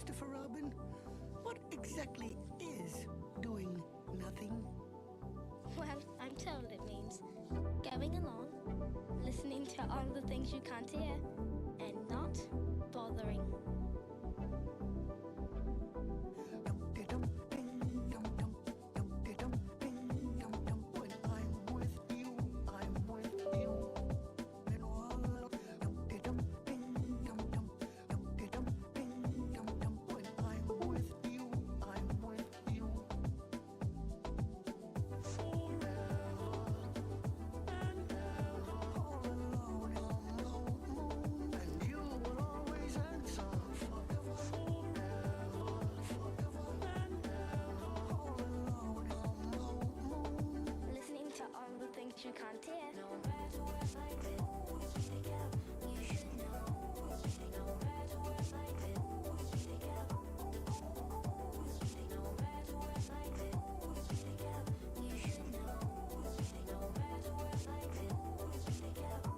Christopher Robin? What exactly is doing nothing? Well, I'm told it means going along, listening to all the things you can't hear, and not bothering. When I'm with you, I'm with you. When I'm with you, I'm with you. All alone in the moon, and you will always answer forever. All alone in the moon. Listening to all the things you can't hear. No matter where life is, together, you should know. No matter where life is, together. No matter where life is, together, you should know. No matter where life is, together.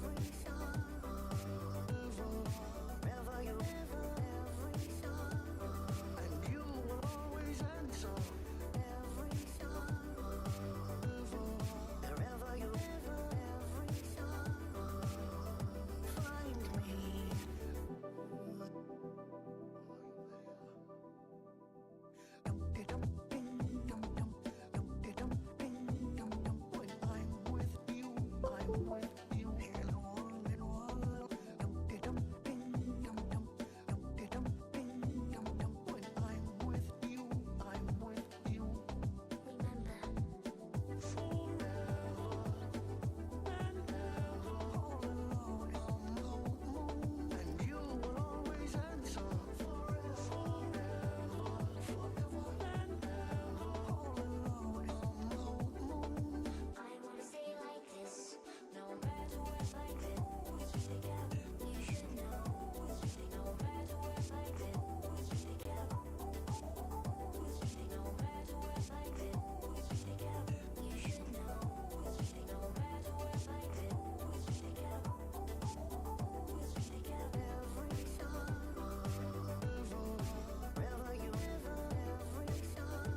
Every song, wherever you ever, every song, and you will always answer. Every song, wherever you ever, every song, find me. When I'm with you, I'm with you. When I'm with you, I'm with you. All alone in the moon, and you will always answer forever. All alone in the moon. I wanna stay like this, no matter where life is, together, you should know. No matter where life is, together. No matter where life is, together, you should know. No matter where life is, together. Every song, wherever you ever, every song,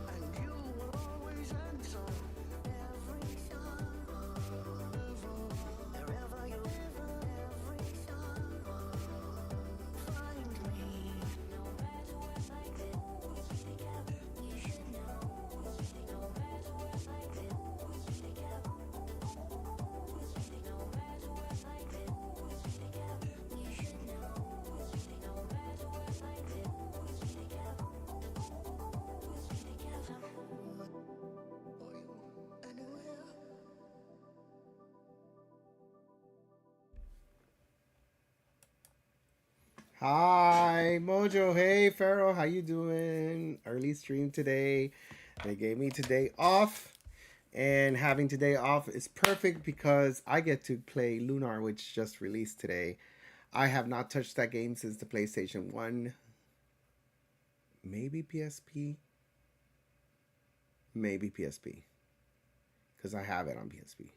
and you will always answer. Every song, wherever you ever, every song, find me. No matter where life is, together, you should know. No matter where life is, together. No matter where life is, together, you should know. No matter where life is, together. For you, anywhere. Hi, Mojo. Hey, Pharaoh. How you doing? Early stream today. They gave me today off. And having today off is perfect because I get to play Lunar, which just released today. I have not touched that game since the PlayStation 1. Maybe PSP. Maybe PSP. Because I have it on PSP.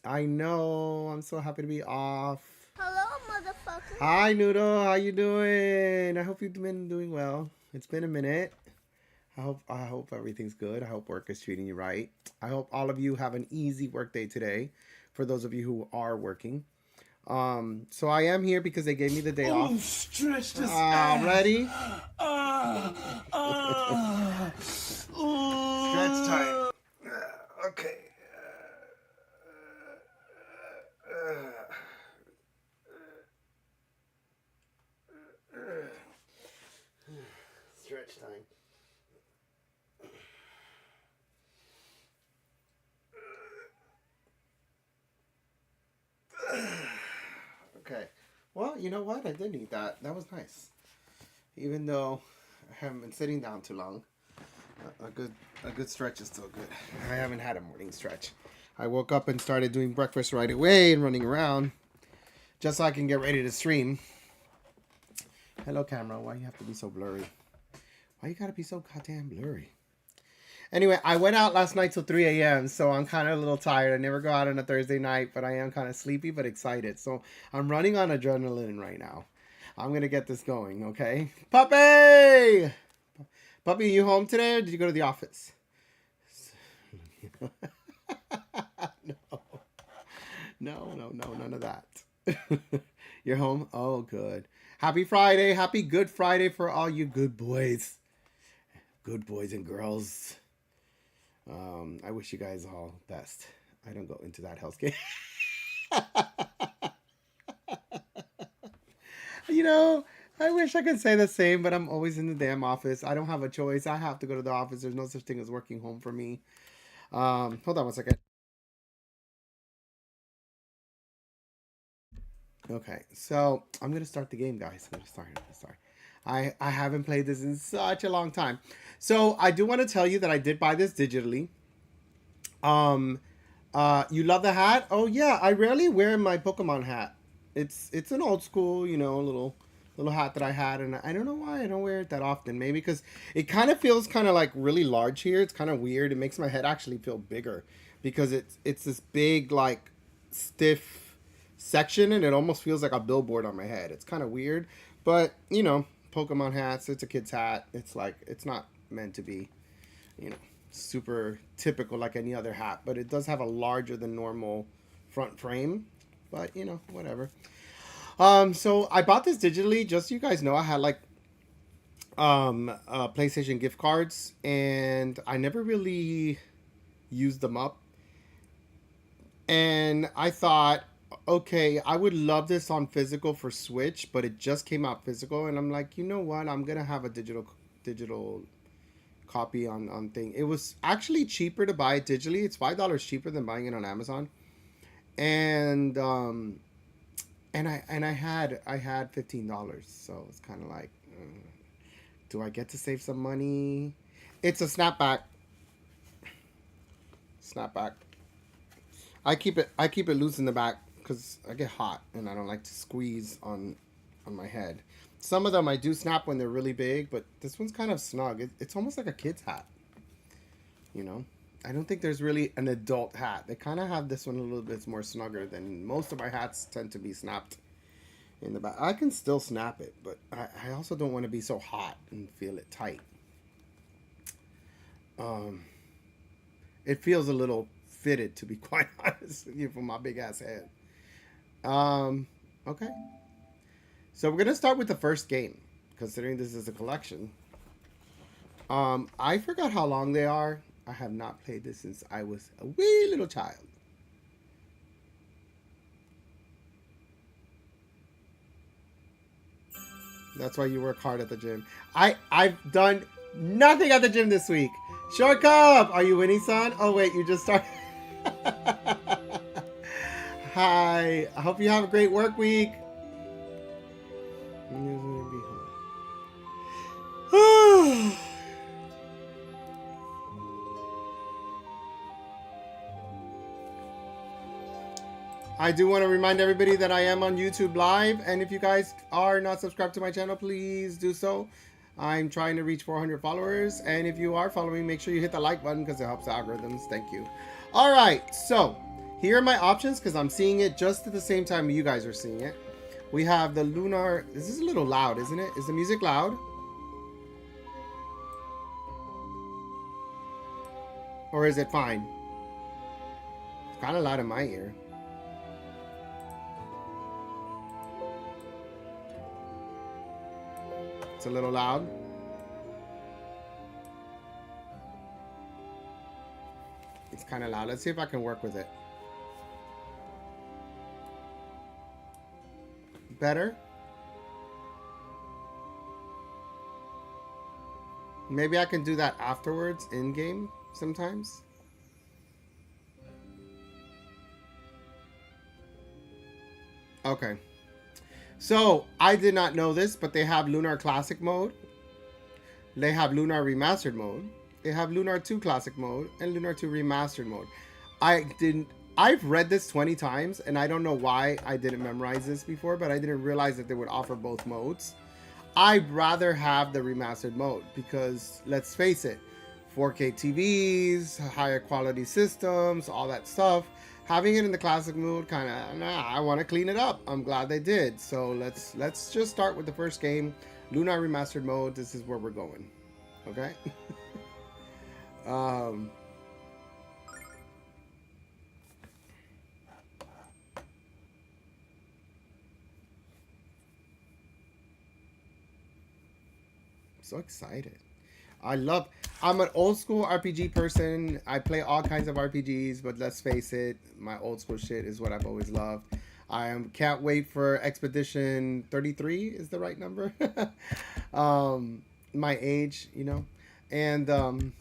I know. I'm so happy to be off. Hello, motherfucker. Hi, Noodle. How you doing? I hope you've been doing well. It's been a minute. I hope everything's good. I hope work is treating you right. I hope all of you have an easy work day today. For those of you who are working. So I am here because they gave me the day off. Stretch this Ready? Stretch time. Okay. Stretch time. Okay. Well, you know what? I did need that. That was nice. Even though I haven't been sitting down too long, a good stretch is still good. I haven't had a morning stretch. I woke up and started doing breakfast right away and running around just so I can get ready to stream. Hello, camera. Why you have to be so blurry? Why you gotta be so goddamn blurry? Anyway, I went out last night till 3 a.m., so I'm kind of a little tired. I never go out on a Thursday night, but I am kind of sleepy but excited. So I'm running on adrenaline right now. I'm going to get this going, okay? Puppy! Puppy, you home today or did you go to the office? No. No, none of that. You're home? Oh, good. Happy Friday. Happy Good Friday for all you good boys. Good boys and girls. I wish you guys all best. I don't go into that hellscape. You know, I wish I could say the same, but I'm always in the damn office. I don't have a choice. I have to go to the office. There's no such thing as working home for me. Hold on one second. Okay, so I'm gonna start the game, guys. I'm gonna start. I haven't played this in such a long time. So I do want to tell you that I did buy this digitally. You love the hat? Oh yeah, I rarely wear my Pokemon hat. It's an old school, you know, little hat that I had, and I don't know why I don't wear it that often. Maybe because it kind of feels kind of like really large here. It's kind of weird. It makes my head actually feel bigger because it's this big like stiff section, and it almost feels like a billboard on my head. It's kind of weird, but you know, Pokemon hats. It's a kid's hat. It's like it's not meant to be, you know, super typical like any other hat, but it does have a larger than normal front frame. But you know, whatever. So I bought this digitally, just so you guys know. I had like PlayStation gift cards, and I never really used them up. And I thought, okay, I would love this on physical for Switch, but it just came out physical, and I'm like, you know what? I'm gonna have a digital copy on thing. It was actually cheaper to buy it digitally. It's $5 cheaper than buying it on Amazon. And I had $15, so it's kind of like, do I get to save some money? It's a snapback. Snapback. I keep it loose in the back because I get hot and I don't like to squeeze on my head. Some of them I do snap when they're really big, but this one's kind of snug. It's almost like a kid's hat, you know. I don't think there's really an adult hat. They kind of have this one a little bit more snugger than most of my hats tend to be snapped in the back. I can still snap it, but I also don't want to be so hot and feel it tight. It feels a little fitted, to be quite honest with you, for my big ass head. Okay. So we're going to start with the first game, considering this is a collection. I forgot how long they are. I have not played this since I was a wee little child. That's why you work hard at the gym. I've done nothing at the gym this week. Short Cup! Are you winning, son? Oh, wait, you just started. Hi. I hope you have a great work week. I do want to remind everybody that I am on YouTube Live, and if you guys are not subscribed to my channel, please do so. I'm trying to reach 400 followers, and if you are following, make sure you hit the like button because it helps the algorithms. Thank you. All right, so here are my options because I'm seeing it just at the same time you guys are seeing it. We have the Lunar. This is a little loud, isn't it? Is the music loud? Or is it fine? It's kind of loud in my ear. It's a little loud. It's kind of loud. Let's see if I can work with it. Better? Maybe I can do that afterwards in game sometimes. Okay. So, I did not know this, but they have Lunar Classic mode. They have Lunar Remastered mode. They have Lunar 2 Classic mode and Lunar 2 Remastered mode. I've read this 20 times, and I don't know why I didn't memorize this before, but I didn't realize that they would offer both modes. I'd rather have the Remastered mode because, let's face it, 4K TVs, higher quality systems, all that stuff. Having it in the classic mode, kind of, I want to clean it up. I'm glad they did. So let's just start with the first game, Lunar Remastered mode. This is where we're going. Okay. So excited. I'm an old school RPG person. I play all kinds of RPGs, but let's face it, my old school shit is what I've always loved. Can't wait for Expedition 33 is the right number. My age, you know. And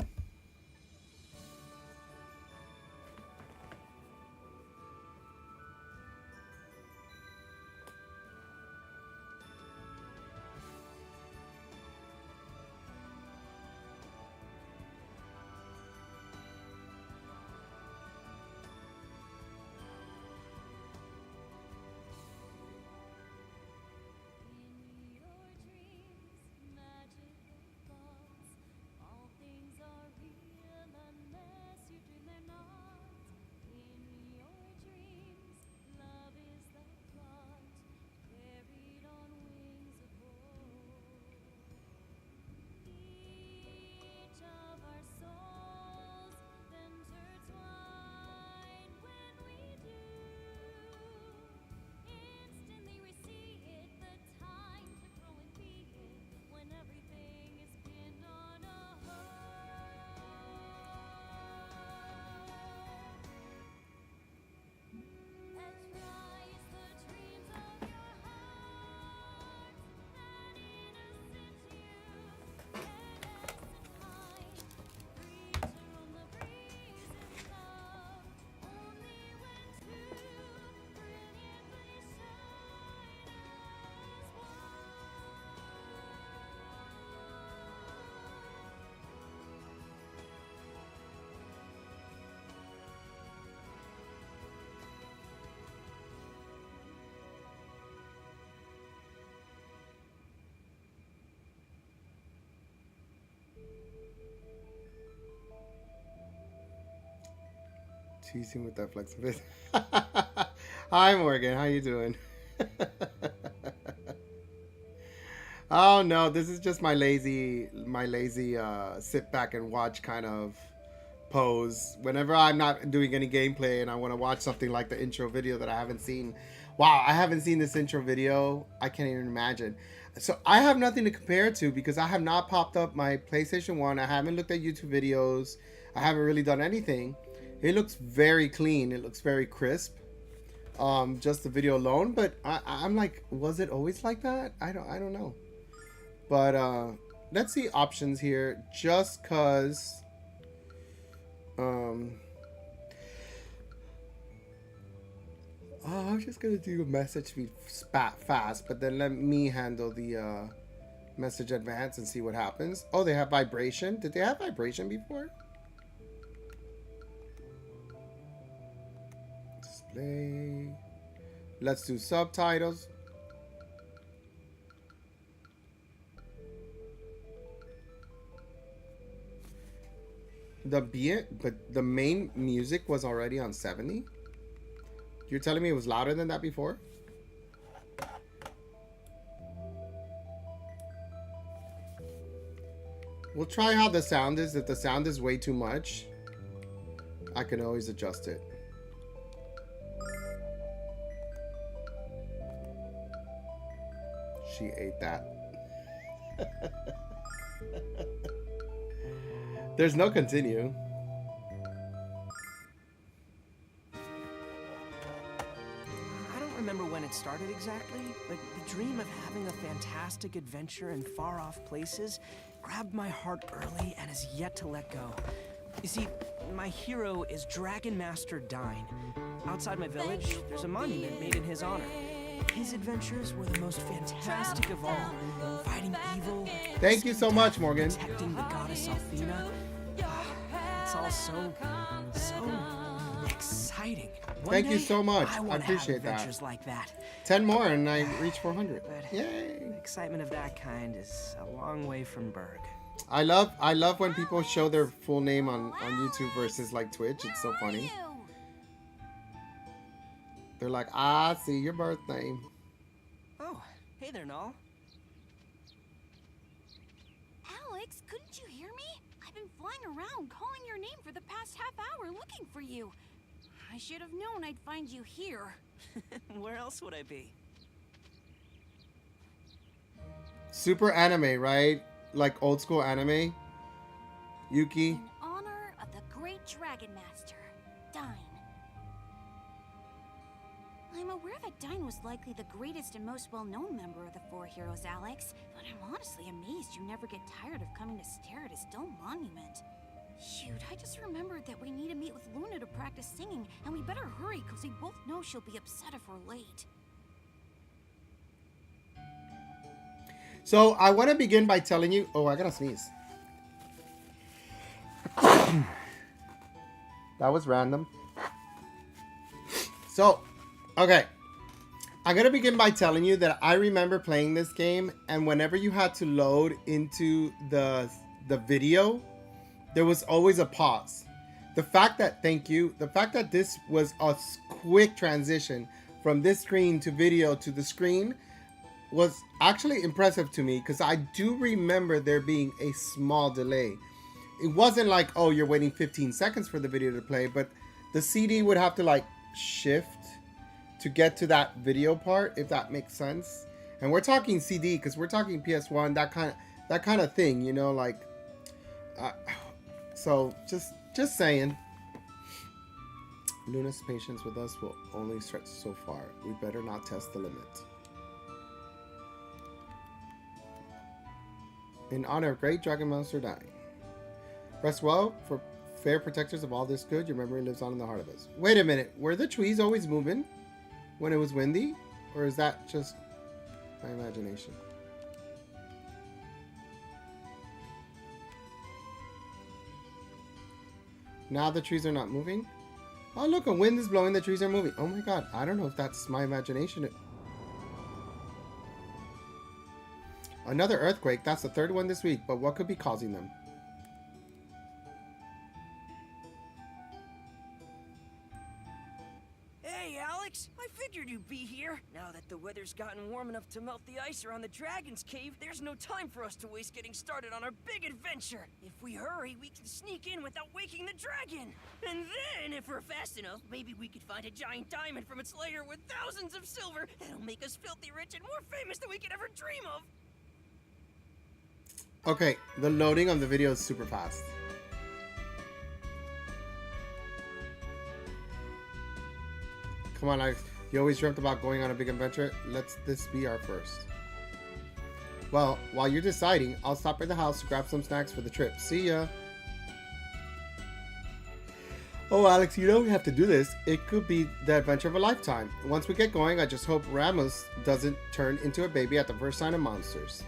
teasing with that flexibility. Hi Morgan, how you doing? Oh no, this is just my lazy sit back and watch kind of pose. Whenever I'm not doing any gameplay and I want to watch something like the intro video that I haven't seen. Wow, I haven't seen this intro video. I can't even imagine. So I have nothing to compare to because I have not popped up my PlayStation 1. I haven't looked at YouTube videos. I haven't really done anything. It looks very clean. It looks very crisp. Just the video alone. But I'm like, was it always like that? I don't know. But let's see options here. Just cause I'm just gonna do a message speed fast, but then let me handle the message advance and see what happens. Oh, they have vibration. Did they have vibration before? Display. Let's do subtitles. But the main music was already on 70. You're telling me it was louder than that before? We'll try how the sound is. If the sound is way too much, I can always adjust it. She ate that. There's no continue. I don't remember when it started exactly, but the dream of having a fantastic adventure in far-off places grabbed my heart early and has yet to let go. You see, my hero is Dragon Master Dine. Outside my village, there's a monument made in his honor. His adventures were the most fantastic of all, fighting evil. Thank you so much, Morgan. Protecting the goddess Althena. It's all so exciting. One Thank you day, so much. I I wanna have appreciate that. adventures like that. 10 more and I reach 400. But Yay. excitement of that kind is a long way from Berg. I love when people show their full name on YouTube versus like Twitch. It's so funny. They're like, I see your birth name. Oh, hey there, Null. Alex, couldn't you hear me? I've been flying around calling your name for the past half hour looking for you. I should have known I'd find you here. Where else would I be? Super anime, right? Like old school anime. Yuki. In honor of the great Dragon Master, Dine. I'm aware that Dine was likely the greatest and most well-known member of the Four Heroes, Alex, but I'm honestly amazed you never get tired of coming to stare at his stone monument. Shoot, I just remembered that we need to meet with Luna to practice singing, and we better hurry because we both know she'll be upset if we're late. So I want to begin by telling you. Oh, I gotta sneeze. That was random. So, okay. I'm gonna begin by telling you that I remember playing this game, and whenever you had to load into the video, there was always a pause. The fact that this was a quick transition from this screen to video to the screen was actually impressive to me, because I do remember there being a small delay. It wasn't like, oh, you're waiting 15 seconds for the video to play, but the CD would have to like shift to get to that video part, if that makes sense. And we're talking CD, because we're talking PS1, that kind of thing, you know, like so just saying. Luna's patience with us will only stretch so far. We better not test the limit. In honor of great Dragon Master dying. Rest well, for fair protectors of all this good, your memory lives on in the heart of us. Wait a minute, were the trees always moving when it was windy? Or is that just my imagination? Now the trees are not moving? Oh look, a wind is blowing, the trees are moving. Oh my god, I don't know if that's my imagination. Another earthquake, that's the third one this week, but what could be causing them? Hey, Alex! I figured you'd be here. Now that the weather's gotten warm enough to melt the ice around the Dragon's Cave, there's no time for us to waste getting started on our big adventure. If we hurry, we can sneak in without waking the dragon. And then, if we're fast enough, maybe we could find a giant diamond from its lair with thousands of silver that'll make us filthy rich and more famous than we could ever dream of. Okay, the loading on the video is super fast. Come on, Alex. You always dreamt about going on a big adventure. Let this be our first. Well, while you're deciding, I'll stop by the house to grab some snacks for the trip. See ya. Oh, Alex, you don't have to do this. It could be the adventure of a lifetime. Once we get going, I just hope Ramos doesn't turn into a baby at the first sign of monsters.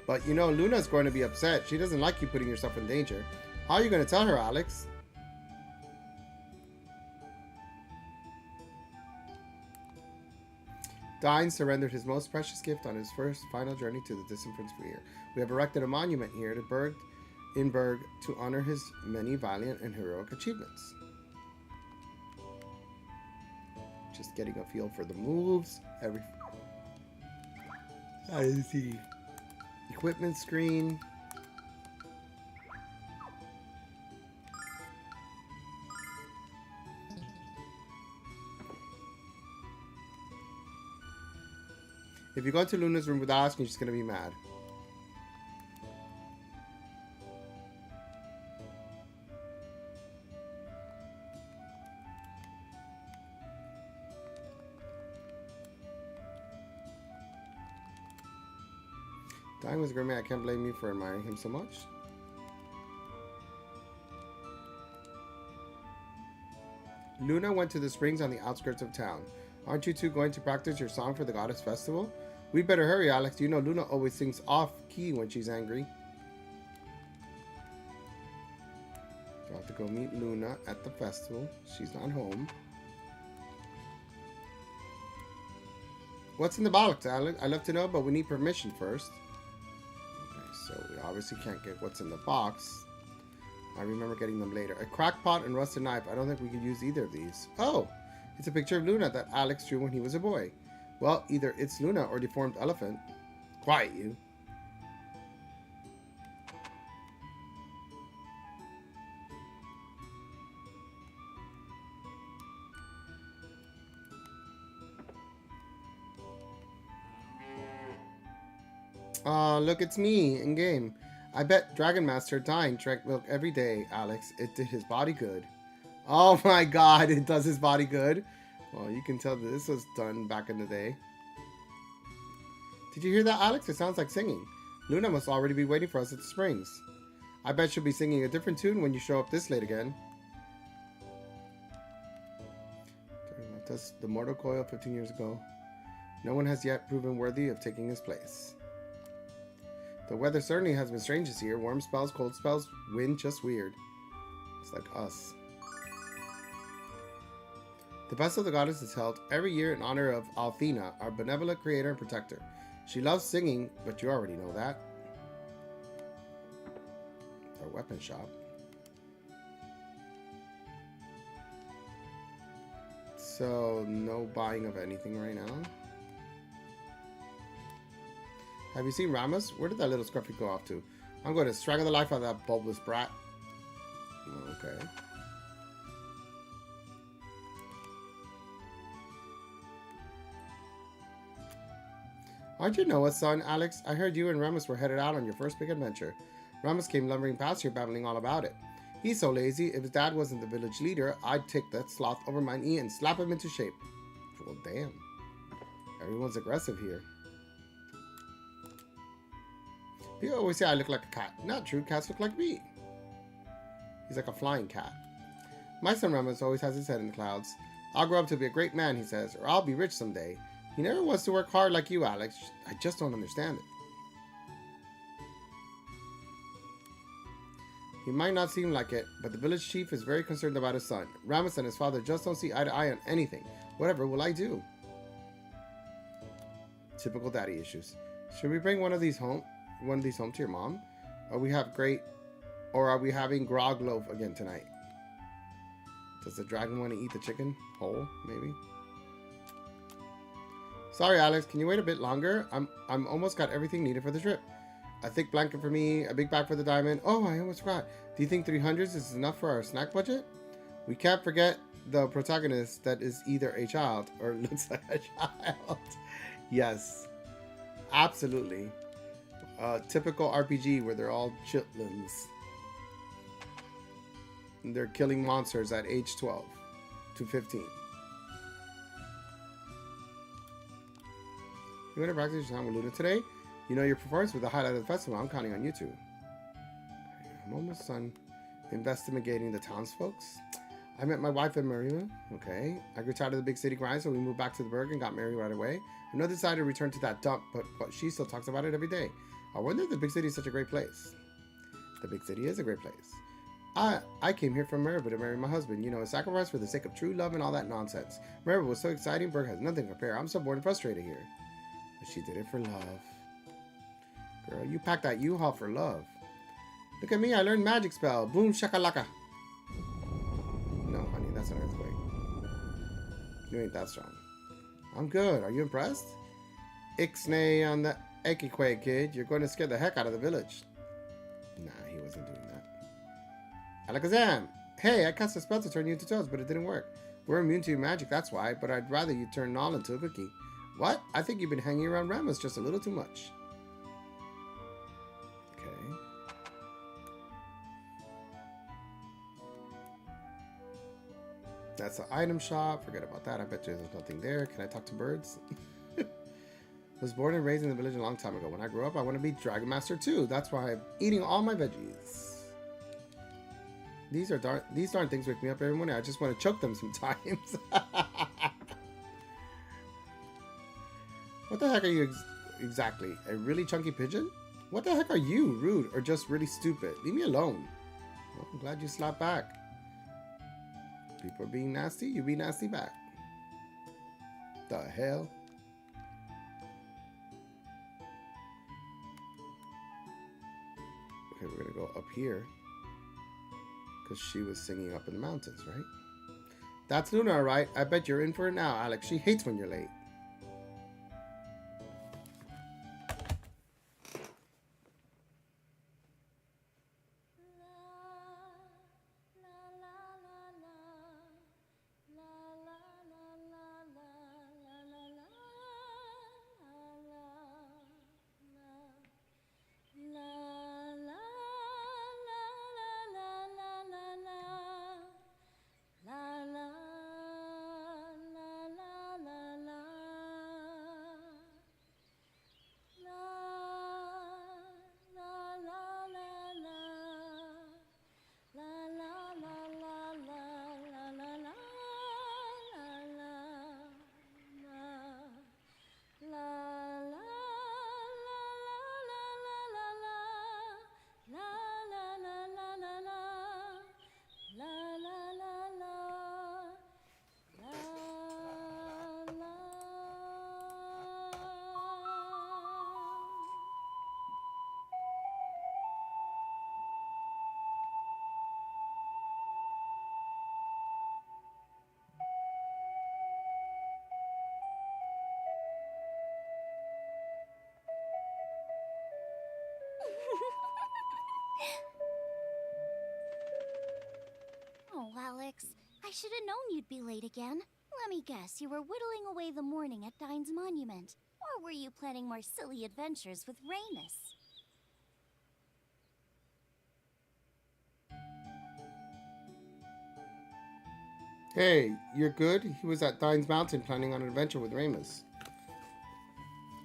But you know, Luna's going to be upset. She doesn't like you putting yourself in danger. How are you going to tell her, Alex? Dine surrendered his most precious gift on his first final journey to the distant frontier. We have erected a monument here to Berg to honor his many valiant and heroic achievements. Just getting a feel for the moves. I see. Equipment screen. If you go into Luna's room without asking, she's gonna be mad. Dying was Grimmy. I can't blame you for admiring him so much. Luna went to the springs on the outskirts of town. Aren't you two going to practice your song for the goddess festival? We better hurry, Alex. You know Luna always sings off key when she's angry. Got to go meet Luna at the festival. She's not home. What's in the box, Alex? I'd love to know, but we need permission first. Okay, so we obviously can't get what's in the box. I remember getting them later. A cracked pot and rusted knife. I don't think we could use either of these. Oh, it's a picture of Luna that Alex drew when he was a boy. Well, either it's Luna or deformed elephant. Quiet, you. Look, it's me in game. I bet Dragon Master Dying drank milk every day, Alex. It did his body good. Oh my god, it does his body good. Well, you can tell that this was done back in the day. Did you hear that, Alex? It sounds like singing. Luna must already be waiting for us at the springs. I bet she'll be singing a different tune when you show up this late again. That's the mortal coil 15 years ago. No one has yet proven worthy of taking his place. The weather certainly has been strange this year. Warm spells, cold spells, wind just weird. It's like us. The Best of the Goddess is held every year in honor of Althena, our benevolent creator and protector. She loves singing, but you already know that. Our weapon shop. So, no buying of anything right now. Have you seen Ramos? Where did that little scruffy go off to? I'm going to strangle the life out of that bulbous brat. Okay. Aren't you Noah's son, Alex? I heard you and Ramos were headed out on your first big adventure. Ramos came lumbering past here babbling all about it. He's so lazy, if his dad wasn't the village leader, I'd take that sloth over my knee and slap him into shape. Well, damn. Everyone's aggressive here. People always say I look like a cat. Not true, cats look like me. He's like a flying cat. My son Ramos always has his head in the clouds. I'll grow up to be a great man, he says, or I'll be rich someday. He never wants to work hard like you, Alex. I just don't understand it. He might not seem like it, but the village chief is very concerned about his son. Ramos and his father just don't see eye to eye on anything. Whatever will I do? Typical daddy issues. Should we bring one of these home to your mom? Are we having grog loaf again tonight? Does the dragon want to eat the chicken whole, maybe? Sorry, Alex, can you wait a bit longer? I'm almost got everything needed for the trip. A thick blanket for me, a big bag for the diamond. Oh, I almost forgot. Do you think 300s is enough for our snack budget? We can't forget the protagonist that is either a child or looks like a child. Yes, absolutely. Typical RPG where they're all chitlins. And they're killing monsters at age 12 to 15. You want to practice your time with Luna today? You know your performance with the highlight of the festival. I'm counting on you two. I'm almost done investigating the townsfolks. I met my wife in Maria. Okay. I grew tired of the big city grind, so we moved back to the burg and got married right away. I know decided to return to that dump, but she still talks about it every day. I wonder if the big city is such a great place. The big city is a great place. I came here from Meribah to marry my husband. You know, a sacrifice for the sake of true love and all that nonsense. Meribah was so exciting. Burg has nothing to compare. I'm so bored and frustrated here. But she did it for love. Girl, you packed that U-Haul for love. Look at me, I learned magic spell. Boom shakalaka. No, honey, that's an earthquake. You ain't that strong. I'm good. Are you impressed? Ixnay on the Ekiquay, kid. You're going to scare the heck out of the village. Nah, he wasn't doing that. Alakazam! Hey, I cast a spell to turn you into toads, but it didn't work. We're immune to your magic, that's why, but I'd rather you turn Nall into a cookie. What? I think you've been hanging around Ramos just a little too much. Okay. That's the item shop. Forget about that. I bet you there's nothing there. Can I talk to birds? Was born and raised in the village a long time ago. When I grow up, I want to be Dragon Master too. That's why I'm eating all my veggies. These darn things wake me up every morning. I just want to choke them sometimes. What the heck are you exactly? A really chunky pigeon? What the heck are you? Rude or just really stupid? Leave me alone. Well, I'm glad you slapped back. People are being nasty, you be nasty back. The hell? Okay, we're gonna go up here. Because she was singing up in the mountains, right? That's Luna, all right? I bet you're in for it now, Alex. She hates when you're late. Oh, Alex, I should have known you'd be late again. Let me guess, you were whittling away the morning at Dine's monument. Or were you planning more silly adventures with Ramus? Hey, you're good? He was at Dine's Mountain planning on an adventure with Ramus.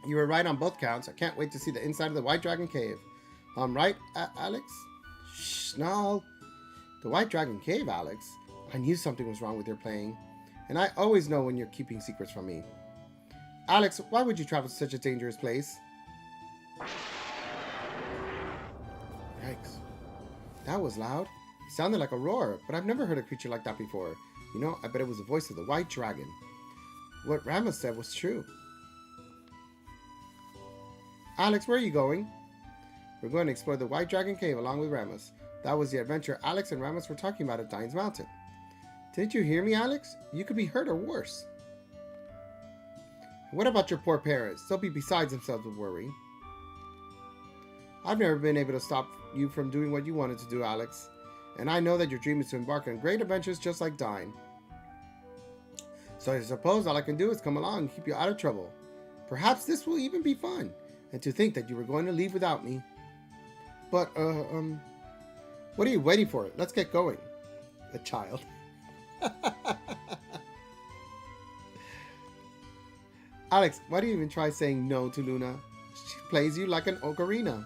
You were right on both counts. I can't wait to see the inside of the White Dragon Cave. Right, Alex? Shh, no. The White Dragon Cave, Alex? I knew something was wrong with your playing. And I always know when you're keeping secrets from me. Alex, why would you travel to such a dangerous place? Yikes. That was loud. It sounded like a roar, but I've never heard a creature like that before. You know, I bet it was the voice of the White Dragon. What Ramus said was true. Alex, where are you going? We're going to explore the White Dragon Cave along with Ramus. That was the adventure Alex and Ramus were talking about at Dine's Mountain. Didn't you hear me, Alex? You could be hurt or worse. What about your poor parents? They'll be beside themselves with worry. I've never been able to stop you from doing what you wanted to do, Alex. And I know that your dream is to embark on great adventures just like Dine. So I suppose all I can do is come along and keep you out of trouble. Perhaps this will even be fun. And to think that you were going to leave without me. But, what are you waiting for? Let's get going. A child. Alex, why do you even try saying no to Luna? She plays you like an ocarina.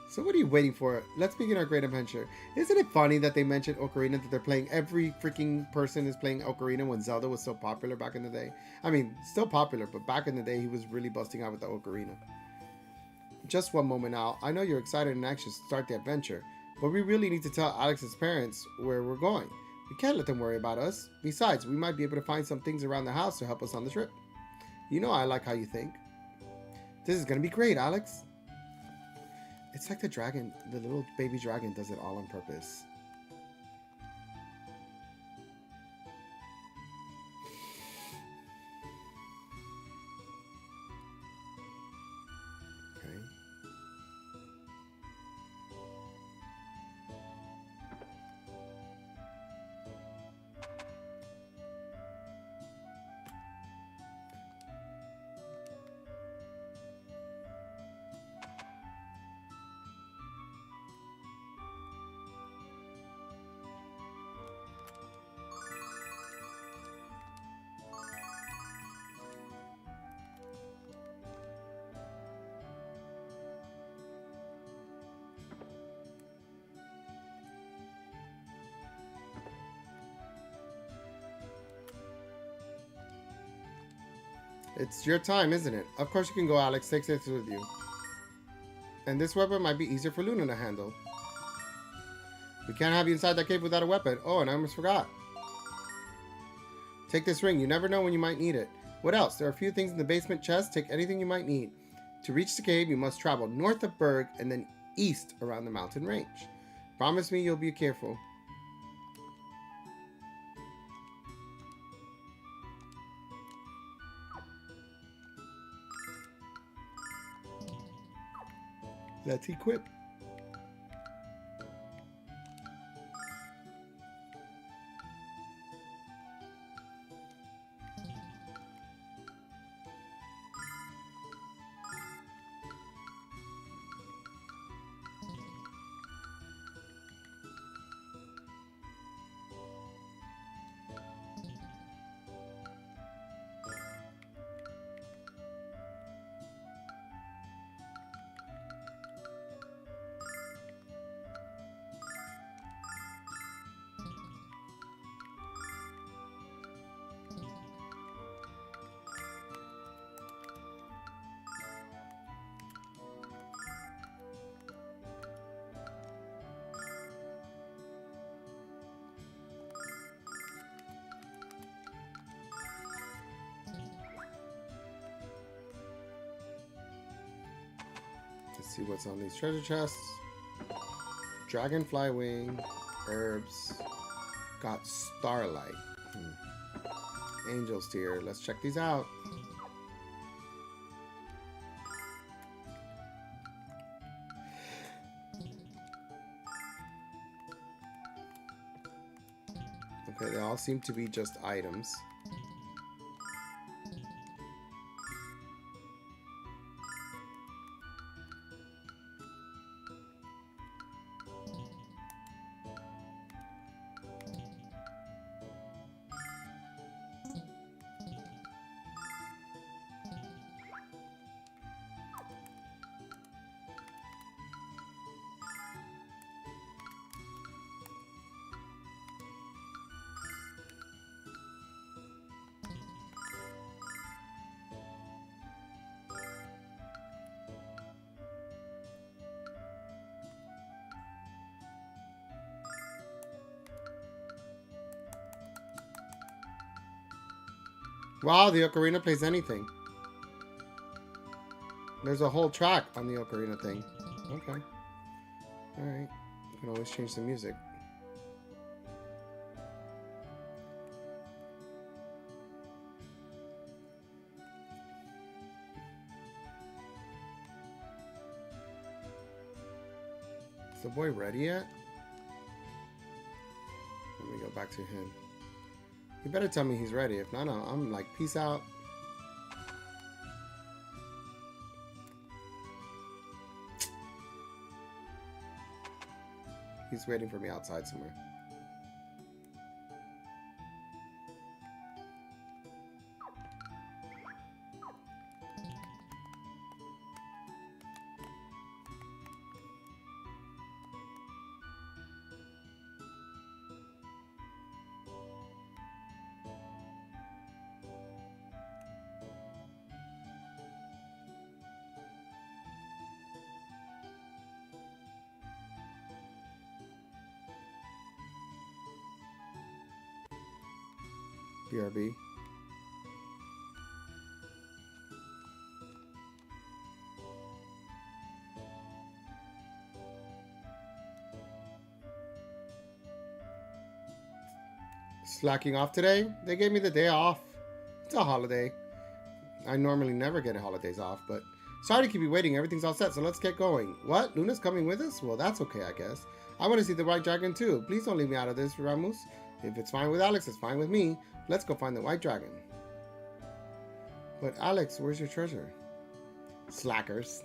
So what are you waiting for? Let's begin our great adventure. Isn't it funny that they mentioned ocarina, that they're playing, every freaking person is playing ocarina when Zelda was so popular back in the day? I mean, still popular, but back in the day he was really busting out with the ocarina. Just one moment now. I know you're excited and anxious to start the adventure, but we really need to tell Alex's parents where we're going. We can't let them worry about us. Besides, we might be able to find some things around the house to help us on the trip. You know I like how you think. This is going to be great, Alex. It's like the dragon, the little baby dragon does it all on purpose. Okay. It's your time, isn't it? Of course you can go, Alex. Take this with you. And this weapon might be easier for Luna to handle. We can't have you inside that cave without a weapon. Oh, and I almost forgot. Take this ring. You never know when you might need it. What else? There are a few things in the basement chest. Take anything you might need. To reach the cave, you must travel north of Berg and then east around the mountain range. Promise me you'll be careful. Let's equip. Let's see what's on these treasure chests. Dragonfly wing, herbs, got starlight, angel's tear. Let's check these out. Okay, they all seem to be just items. Wow, the ocarina plays anything. There's a whole track on the ocarina thing. Okay. Alright. You can always change the music. Is the boy ready yet? Let me go back to him. You better tell me he's ready. If not, I'm like, peace out. He's waiting for me outside somewhere. BRB. Slacking off today? They gave me the day off. It's a holiday. I normally never get holidays off, but sorry to keep you waiting. Everything's all set, so let's get going. What? Luna's coming with us? Well, that's okay, I guess. I want to see the white dragon too. Please don't leave me out of this, Ramus. If it's fine with Alex, it's fine with me. Let's go find the white dragon. But Alex, where's your treasure? Slackers.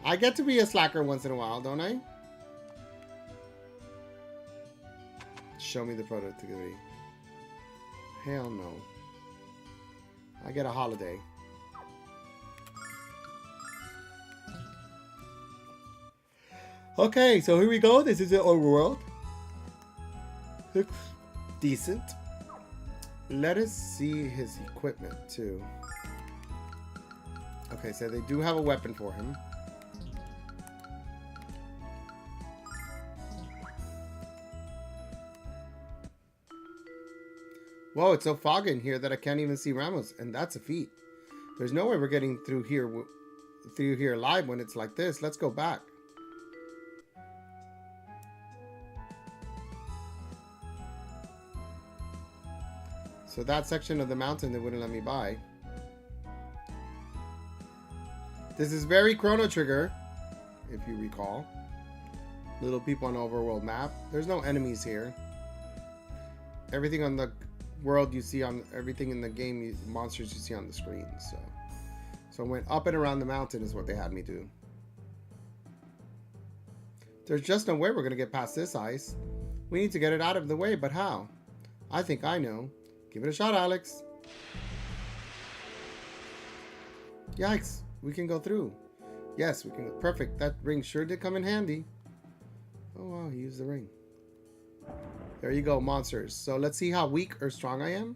I get to be a slacker once in a while, don't I? Show me the productivity. Hell no. I get a holiday. Okay, so here we go. This is the overworld. Looks decent. Let us see his equipment too. Okay, so they do have a weapon for him. Whoa, it's so foggy in here that I can't even see Ramos, and that's a feat. There's no way we're getting through here through here live when it's like this. Let's go back. So that section of the mountain they wouldn't let me by. This is very Chrono Trigger, if you recall. Little people on overworld map. There's no enemies here. Everything on the world you see on everything in the game, monsters you see on the screen. So I went up and around the mountain is what they had me do. There's just no way we're gonna get past this ice. We need to get it out of the way, but how? I think I know. Give it a shot, Alex. Yikes, we can go through. Yes, we can go. Perfect. That ring sure did come in handy. Oh wow, he used the ring. There you go, monsters. So let's see how weak or strong I am.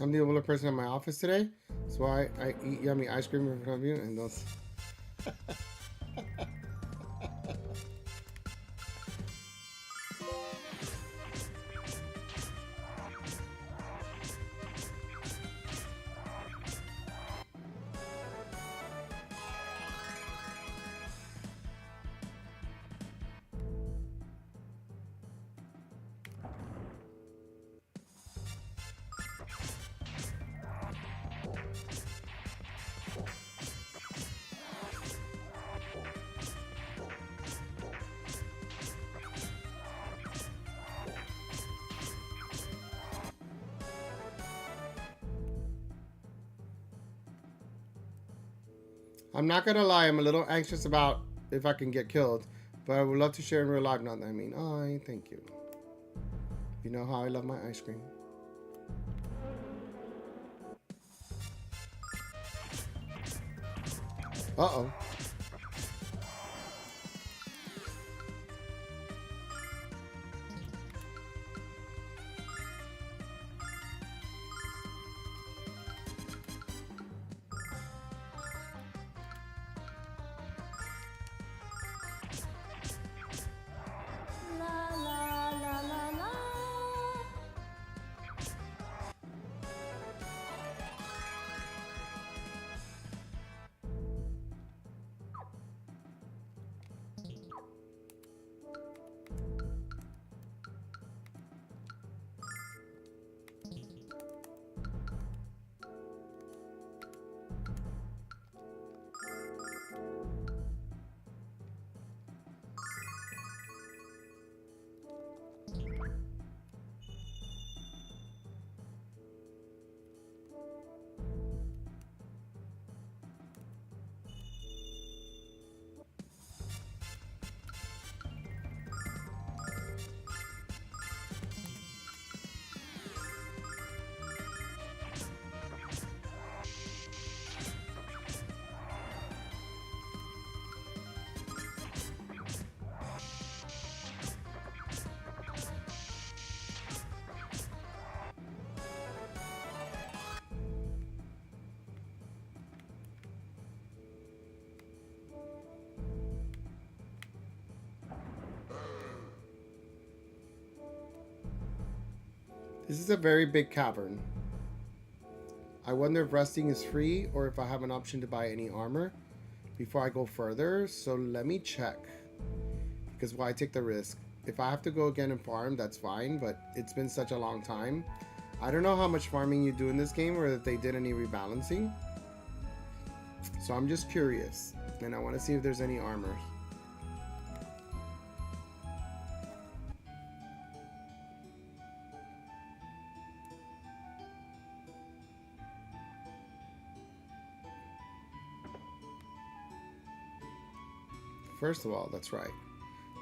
I'm the only person in my office today, so I eat yummy ice cream in front of you and those. I'm not gonna lie, I'm a little anxious about if I can get killed, but I would love to share in real life. Not that I mean, oh, thank you. You know how I love my ice cream. Uh-oh. This is a very big cavern. I wonder if resting is free or if I have an option to buy any armor before I go further. So let me check. Because why take the risk? If I have to go again and farm, that's fine. But it's been such a long time. I don't know how much farming you do in this game or if they did any rebalancing. So I'm just curious. And I want to see if there's any armor. First of all, that's right.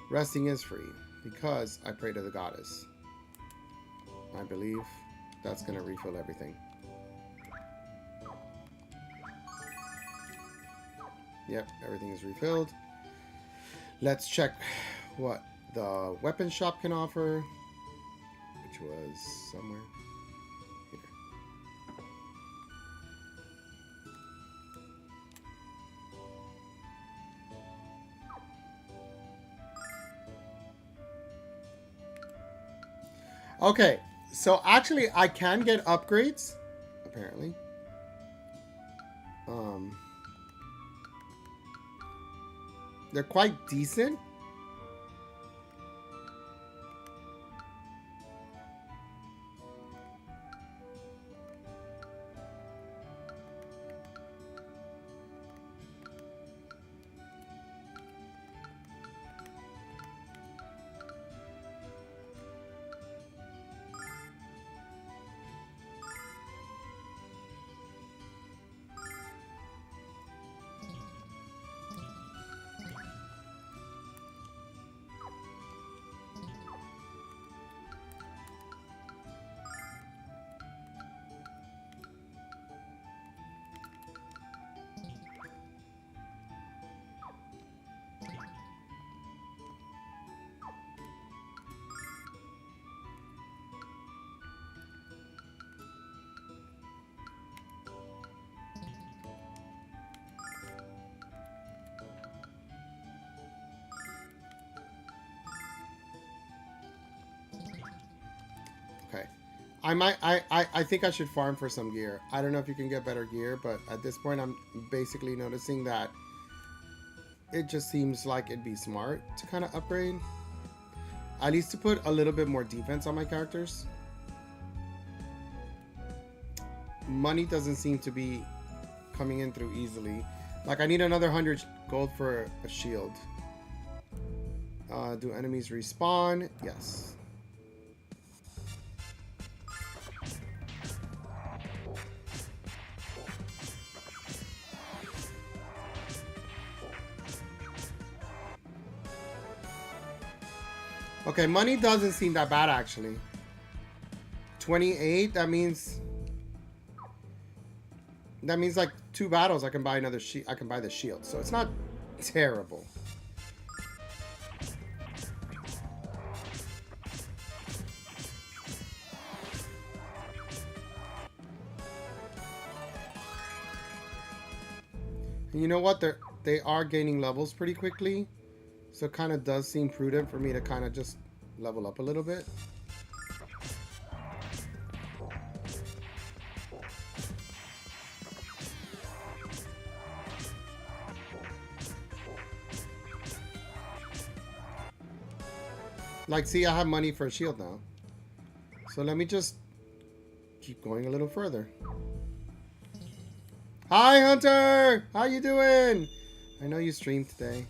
Resting is free because I pray to the goddess. I believe that's going to refill everything. Yep, everything is refilled. Let's check what the weapon shop can offer, which was somewhere here. Okay, so actually I can get upgrades, apparently. They're quite decent. Okay. I think I should farm for some gear. I don't know if you can get better gear, but at this point I'm basically noticing that it just seems like it'd be smart to kind of upgrade. At least to put a little bit more defense on my characters. Money doesn't seem to be coming in through easily. Like I need another 100 gold for a shield. Do enemies respawn? Yes. Okay, money doesn't seem that bad actually. 28, that means like 2 battles I can buy another I can buy the shield. So it's not terrible. And you know what? They are gaining levels pretty quickly. So it kind of does seem prudent for me to kind of just level up a little bit. Like, see, I have money for a shield now. So let me just keep going a little further. Hi, Hunter! How you doing? I know you streamed today.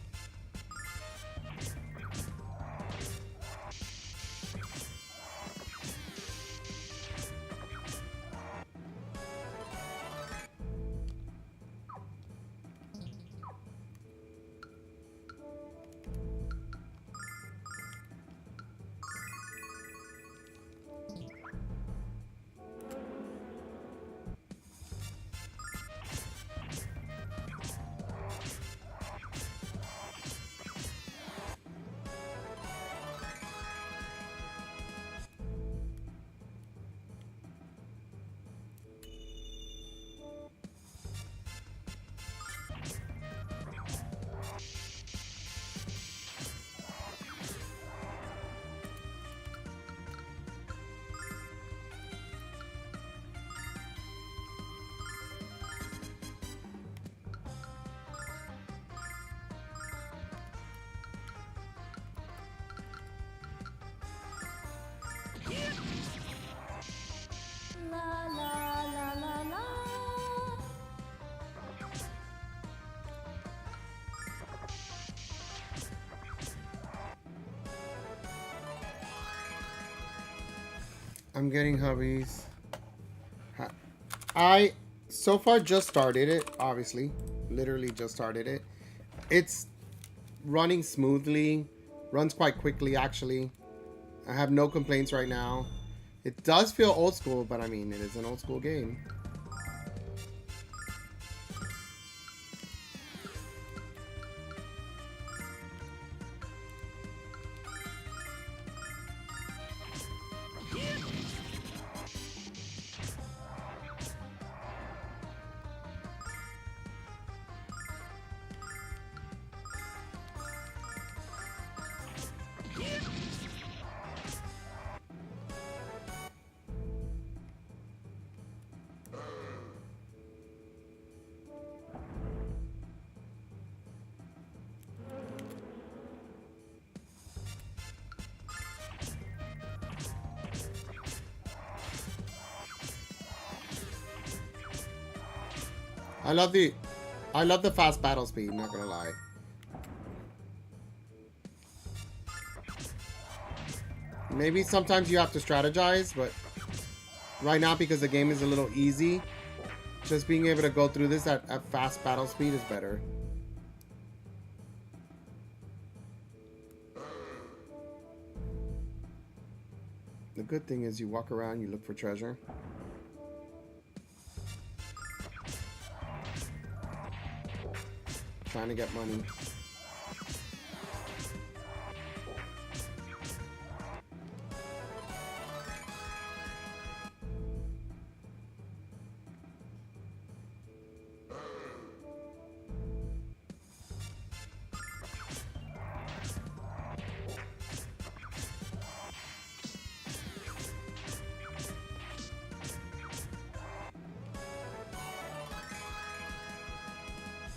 I'm getting hubbies. I so far just started it, obviously. Literally just started it. It's running smoothly. Runs quite quickly, actually. I have no complaints right now. It does feel old school, but I mean, it is an old school game. I love the fast battle speed, not gonna lie. Maybe sometimes you have to strategize, but right now, because the game is a little easy, just being able to go through this at fast battle speed is better. The good thing is you walk around, you look for treasure. Trying to get money.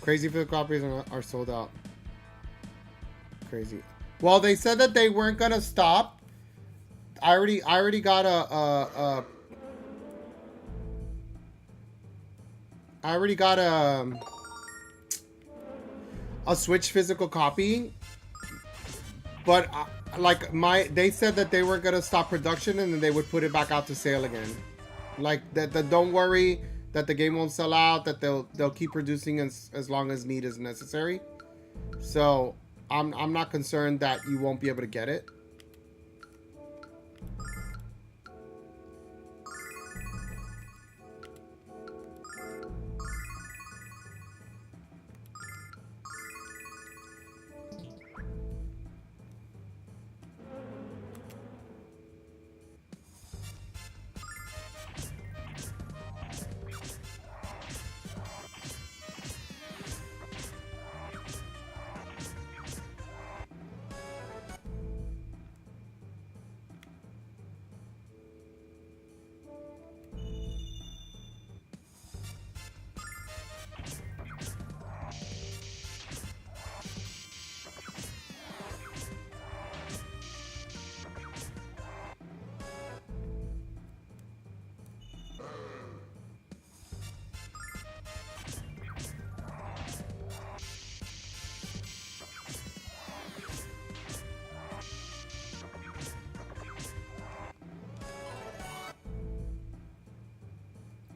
Crazy for the copies are sold out. Crazy. Well, they said that they weren't gonna stop. I already got a Switch physical copy, but they said that they weren't gonna stop production and then they would put it back out to sale again. Like that don't worry that the game won't sell out, that they'll keep producing as long as need is necessary. So I'm not concerned that you won't be able to get it.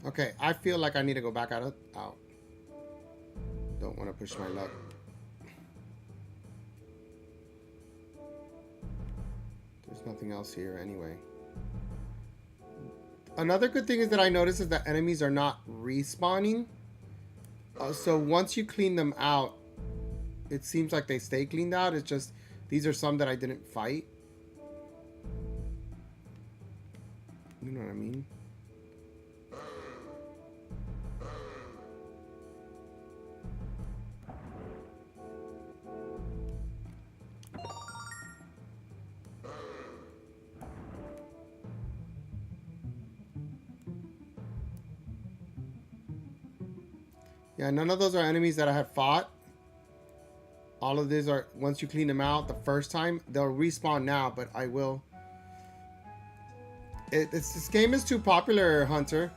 Okay, I feel like I need to go back out. Don't want to push my luck. There's nothing else here anyway. Another good thing is that I noticed is that enemies are not respawning. So once you clean them out, it seems like they stay cleaned out. It's just, these are some that I didn't fight. You know what I mean? Yeah, none of those are enemies that I had fought. All of these are, once you clean them out the first time, they'll respawn now, but I will. This game is too popular, Hunter.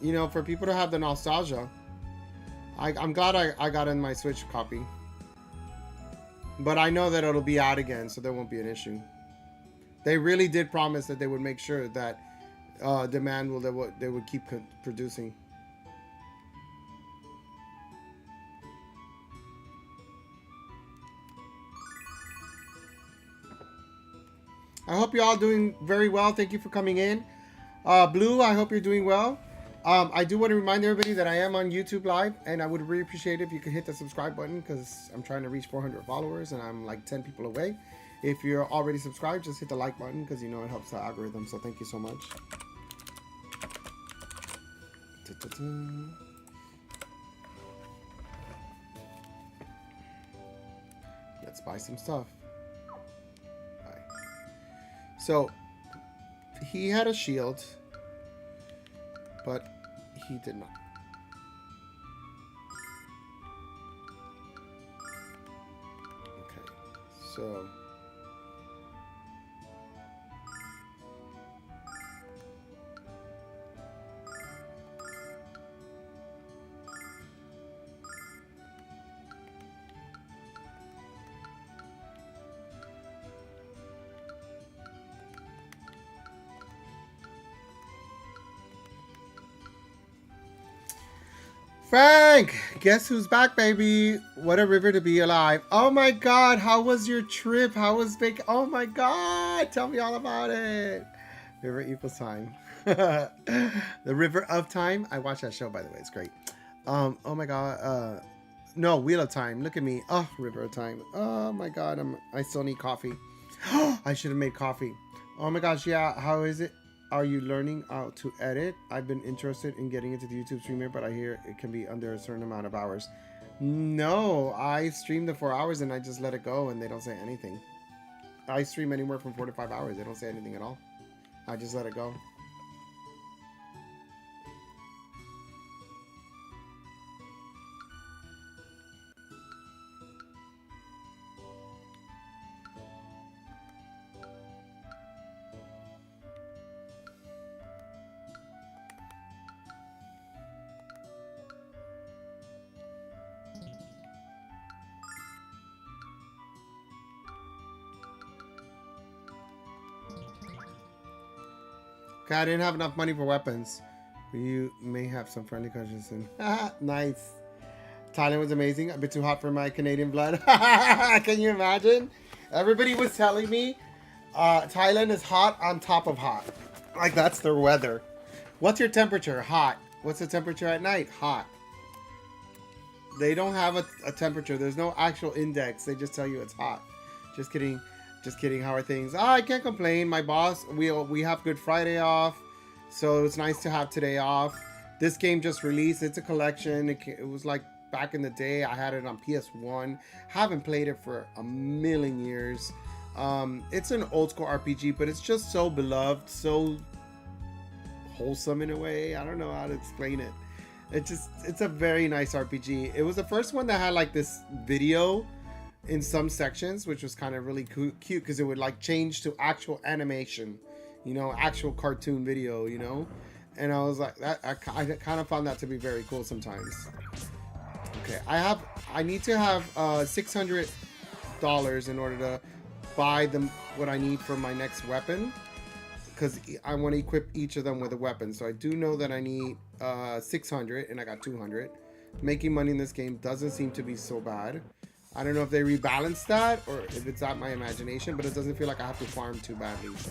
You know, for people to have the nostalgia. I'm glad I got in my Switch copy. But I know that it'll be out again, so there won't be an issue. They really did promise that they would make sure that demand will they would keep producing. I hope you're all doing very well. Thank you for coming in. Blue, I hope you're doing well. I do want to remind everybody that I am on YouTube Live, and I would really appreciate it if you could hit the subscribe button, because I'm trying to reach 400 followers, and I'm like 10 people away. If you're already subscribed, just hit the like button, because you know it helps the algorithm, so thank you so much. Let's buy some stuff. So, he had a shield, but he did not. Okay, so... Frank, guess who's back, baby? What a river to be alive. Oh my God, how was your trip? How was oh my God, tell me all about it. River equals time. The River of Time. I watched that show, by the way. It's great. Oh my God. No, Wheel of Time. Look at me. Oh, River of Time. Oh my God, I still need coffee. I should have made coffee. Oh my gosh, yeah. How is it? Are you learning how to edit? I've been interested in getting into the YouTube streamer, but I hear it can be under a certain amount of hours. No, I stream the 4 hours and I just let it go and they don't say anything. I stream anywhere from 4 to 5 hours. They don't say anything at all. I just let it go. Okay, I didn't have enough money for weapons. You may have some friendly questions in. Nice. Thailand was amazing. A bit too hot for my Canadian blood. Can you imagine? Everybody was telling me Thailand is hot on top of hot. Like, that's their weather. What's your temperature? Hot. What's the temperature at night? Hot. They don't have a temperature. There's no actual index. They just tell you it's hot. Just kidding. Just kidding. How are things? I can't complain. My boss, we have Good Friday off, so it's nice to have today off. This game just released. It's a collection. It was like back in the day. I had it on PS1. Haven't played it for a million years. It's an old school RPG, but it's just so beloved, so wholesome in a way. I don't know how to explain it. It's a very nice RPG. It was the first one that had like this video in some sections, which was kind of really cute because it would like change to actual animation, you know, actual cartoon video, you know. And I was like, I kind of found that to be very cool sometimes. Okay, I need to have $600 in order to buy what I need for my next weapon, because I want to equip each of them with a weapon. So I do know that I need 600 and I got 200. Making money in this game doesn't seem to be so bad. I don't know if they rebalanced that or if it's at my imagination, but it doesn't feel like I have to farm too badly, so.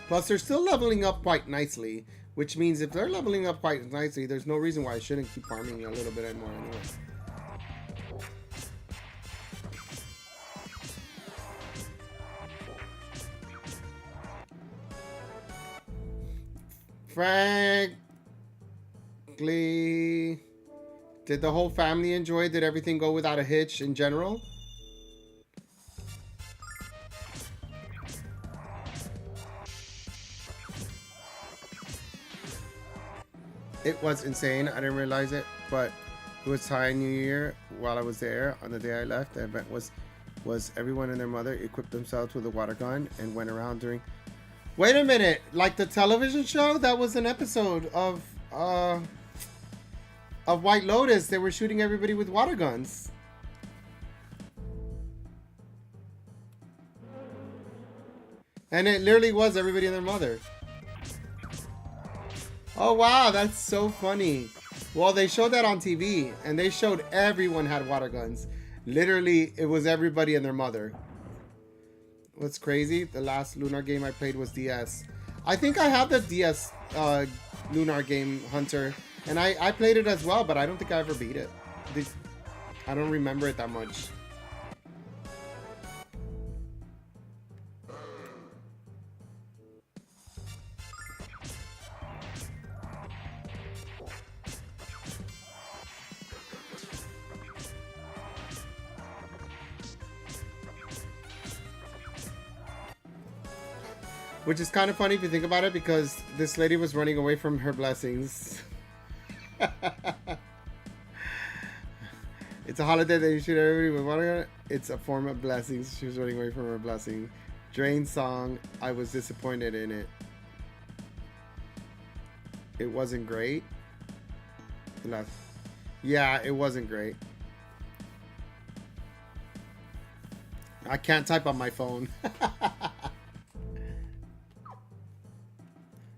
Plus, they're still leveling up quite nicely, which means if they're leveling up quite nicely, there's no reason why I shouldn't keep farming a little bit more anyway. Frankly, did the whole family enjoy it? Did everything go without a hitch in general? It was insane. I didn't realize it, but it was Thai New Year while I was there. On the day I left, the event was everyone and their mother equipped themselves with a water gun and went around during... Wait a minute, like the television show? That was an episode of White Lotus. They were shooting everybody with water guns. And it literally was everybody and their mother. Oh, wow. That's so funny. Well, they showed that on TV, and they showed everyone had water guns. Literally, it was everybody and their mother. What's crazy? The last Lunar game I played was DS. I think I have the DS Lunar game, Hunter. And I played it as well, but I don't think I ever beat it. I don't remember it that much. Which is kind of funny if you think about it, because this lady was running away from her blessings. It's a holiday that you shoot everybody with water. It's a form of blessings. She was running away from her blessing. Drain song. I was disappointed in it. It wasn't great. Yeah, it wasn't great. I can't type on my phone.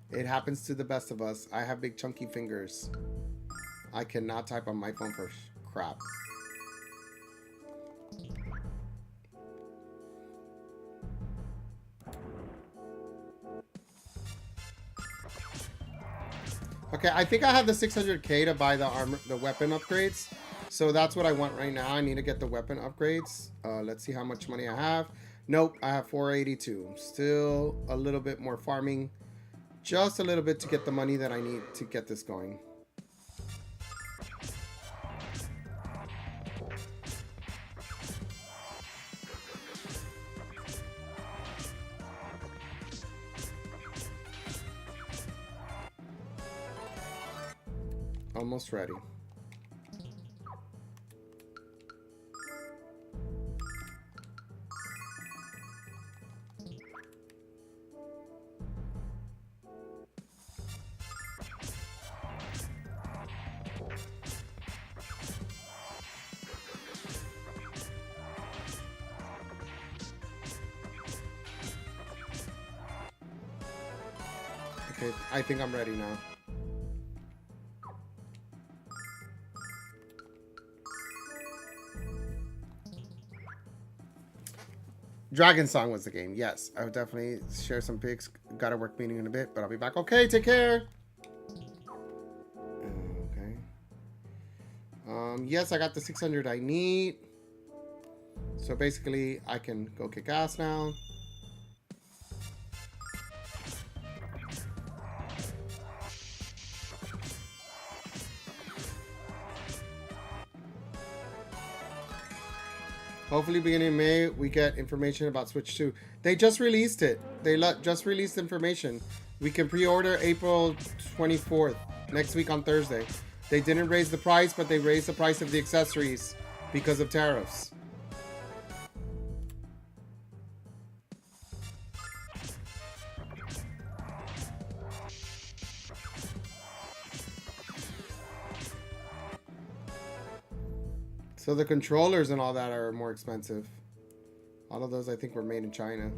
It happens to the best of us. I have big chunky fingers. I cannot type on my phone for crap. Okay, I think I have the 600k to buy the armor, the weapon upgrades. So that's what I want right now. I need to get the weapon upgrades. Let's see how much money I have. Nope, I have 482. Still a little bit more farming. Just a little bit to get the money that I need to get this going. Almost ready. Okay, I think I'm ready now. Dragon Song was the game. Yes, I would definitely share some pics. Got a work meeting in a bit, but I'll be back. Okay, take care. Okay. Yes, I got the 600 I need. So basically, I can go kick ass now. Hopefully beginning of May, we get information about Switch 2. They just released it. They just released information. We can pre-order April 24th, next week on Thursday. They didn't raise the price, but they raised the price of the accessories because of tariffs. So the controllers and all that are more expensive. All of those I think were made in China.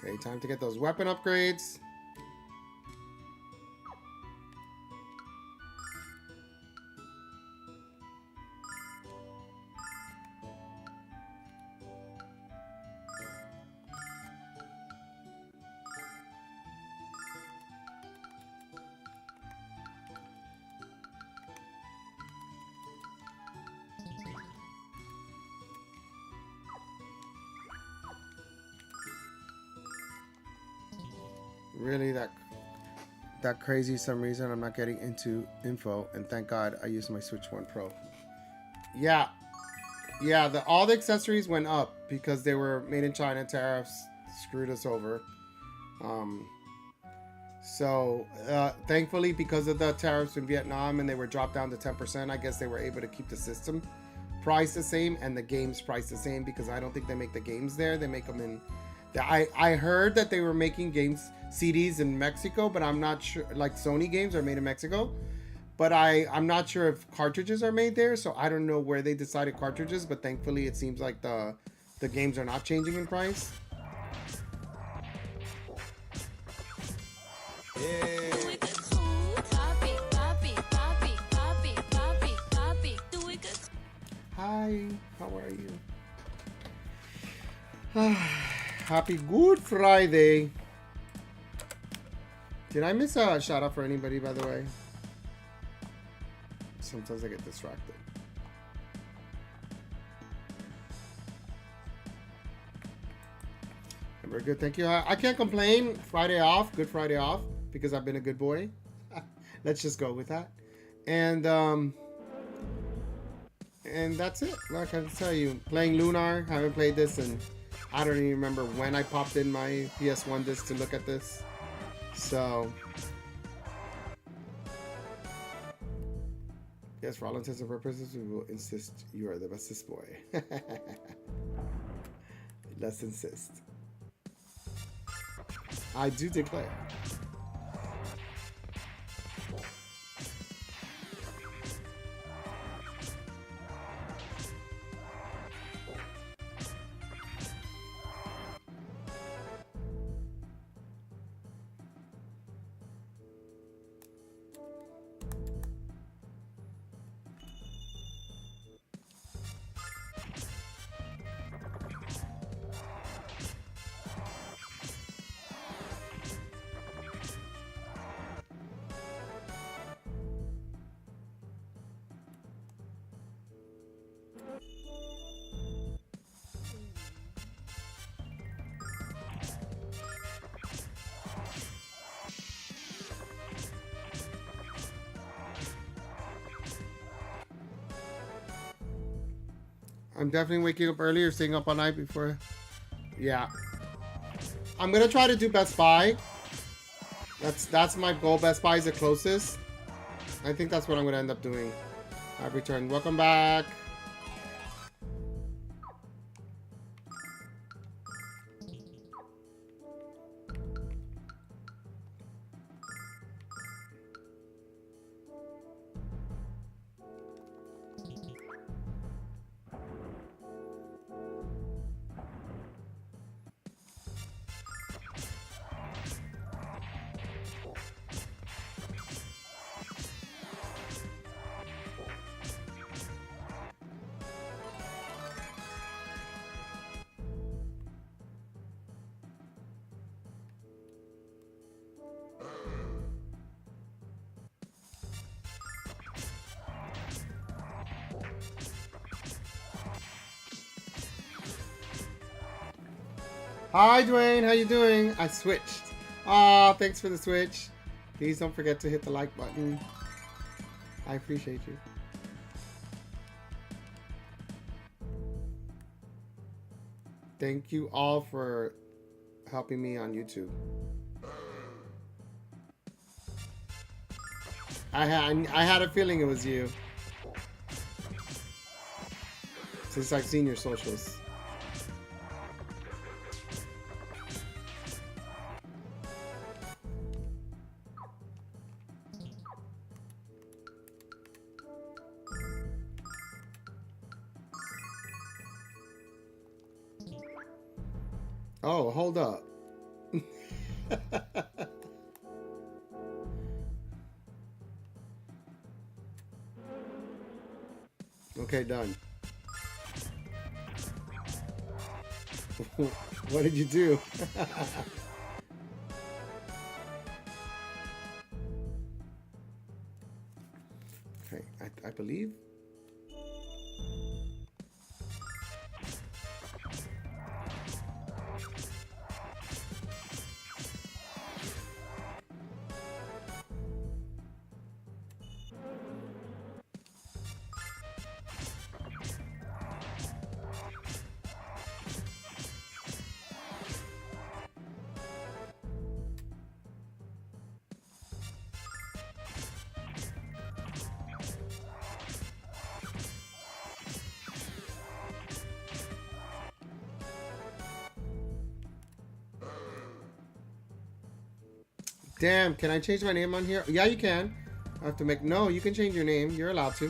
Okay, time to get those weapon upgrades. Really, that crazy some reason I'm not getting into info, and thank God I used my Switch 1 Pro. Yeah, all the accessories went up because they were made in China, tariffs, screwed us over. So thankfully, because of the tariffs in Vietnam and they were dropped down to 10%, I guess they were able to keep the system price the same and the games price the same, because I don't think they make the games there. They make them in... I heard that they were making games, CDs in Mexico, but I'm not sure, like Sony games are made in Mexico. But I'm not sure if cartridges are made there, so I don't know where they decided cartridges, but thankfully it seems like the games are not changing in price. Hi, how are you? Happy Good Friday. Did I miss a shout out for anybody, by the way? Sometimes I get distracted. We're good, thank you. I can't complain. Friday off, good Friday off, because I've been a good boy. Let's just go with that. And that's it. Like I tell you, playing Lunar. Haven't played this, and I don't even remember when I popped in my PS1 disc to look at this. So, yes, for all intents and purposes, we will insist you are the bestest boy. Let's insist. I do declare. I'm definitely waking up early or staying up all night before. Yeah. I'm gonna try to do Best Buy. That's my goal. Best Buy is the closest. I think that's what I'm gonna end up doing. I've returned. Welcome back. Hi Dwayne, how you doing? I switched. Aw, thanks for the switch. Please don't forget to hit the like button. I appreciate you. Thank you all for helping me on YouTube. I had a feeling it was you, since I've seen your socials. Oh, hold up. Okay, done. What did you do? Okay, I believe. Damn, can I change my name on here? Yeah, you can. I have to make... No, you can change your name. You're allowed to.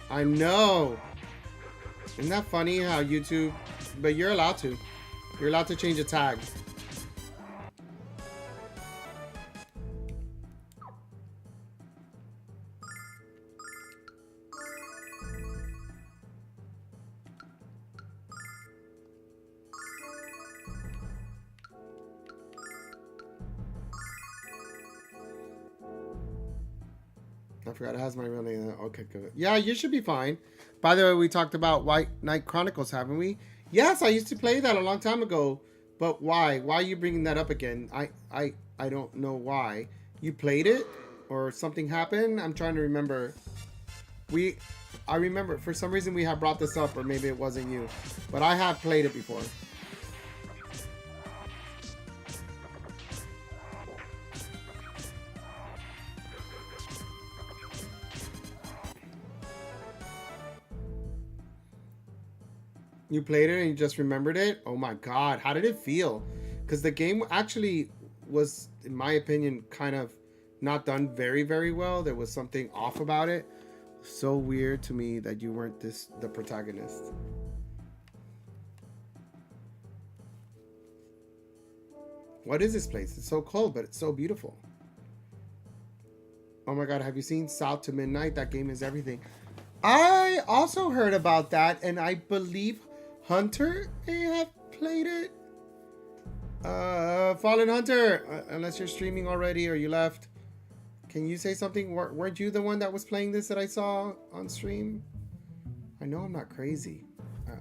I know. Isn't that funny how YouTube... But you're allowed to. You're allowed to change a tag. I forgot it has my real name. Okay, good. Yeah, you should be fine. By the way, we talked about White Knight Chronicles, haven't we? Yes, I used to play that a long time ago. But why? Why are you bringing that up again? I don't know why. You played it? Or something happened? I'm trying to remember. I remember, for some reason we have brought this up, or maybe it wasn't you. But I have played it before. You played it and you just remembered it? Oh my god, how did it feel? Because the game actually was, in my opinion, kind of not done very, very well. There was something off about it. So weird to me that you weren't the protagonist. What is this place? It's so cold, but it's so beautiful. Oh my god, have you seen South to Midnight? That game is everything. I also heard about that, and I believe Hunter may have played it. Fallen Hunter, unless you're streaming already or you left. Can you say something? Weren't you the one that was playing this that I saw on stream? I know I'm not crazy.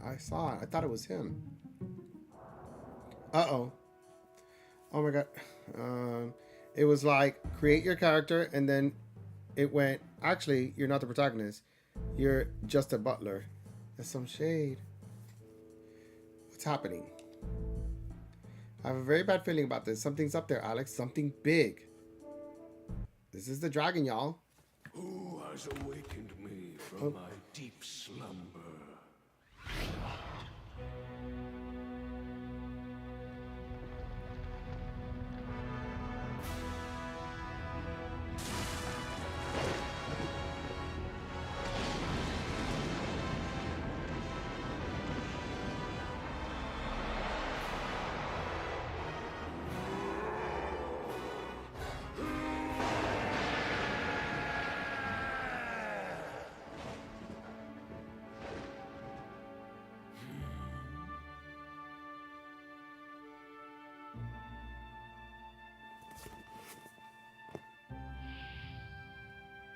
I saw it. I thought it was him. Uh-oh. Oh my god. It was like, create your character, and then it went, actually, you're not the protagonist. You're just a butler. That's some shade. What's happening? I have a very bad feeling about this. Something's up there, Alex. Something big. This is the dragon, y'all. Who has awakened me from my deep slumber?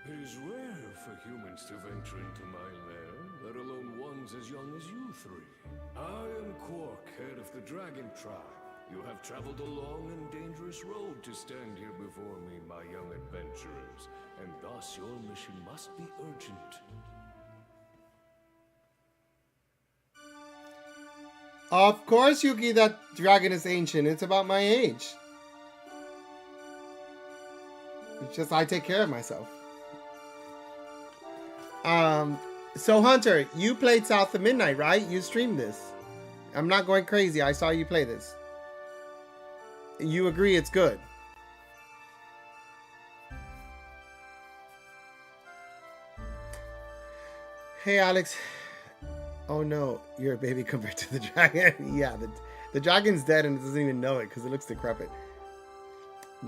It is rare for humans to venture into my lair, let alone ones as young as you three. I am Quark, head of the Dragon Tribe. You have traveled a long and dangerous road to stand here before me, my young adventurers, and thus your mission must be urgent. Of course, Yuki, that dragon is ancient. It's about my age. It's just I take care of myself. So Hunter, you played South of Midnight, right? You streamed this. I'm not going crazy. I saw you play this. You agree it's good? Hey, Alex. Oh no, you're a baby compared to the dragon. Yeah, the dragon's dead and it doesn't even know it because it looks decrepit.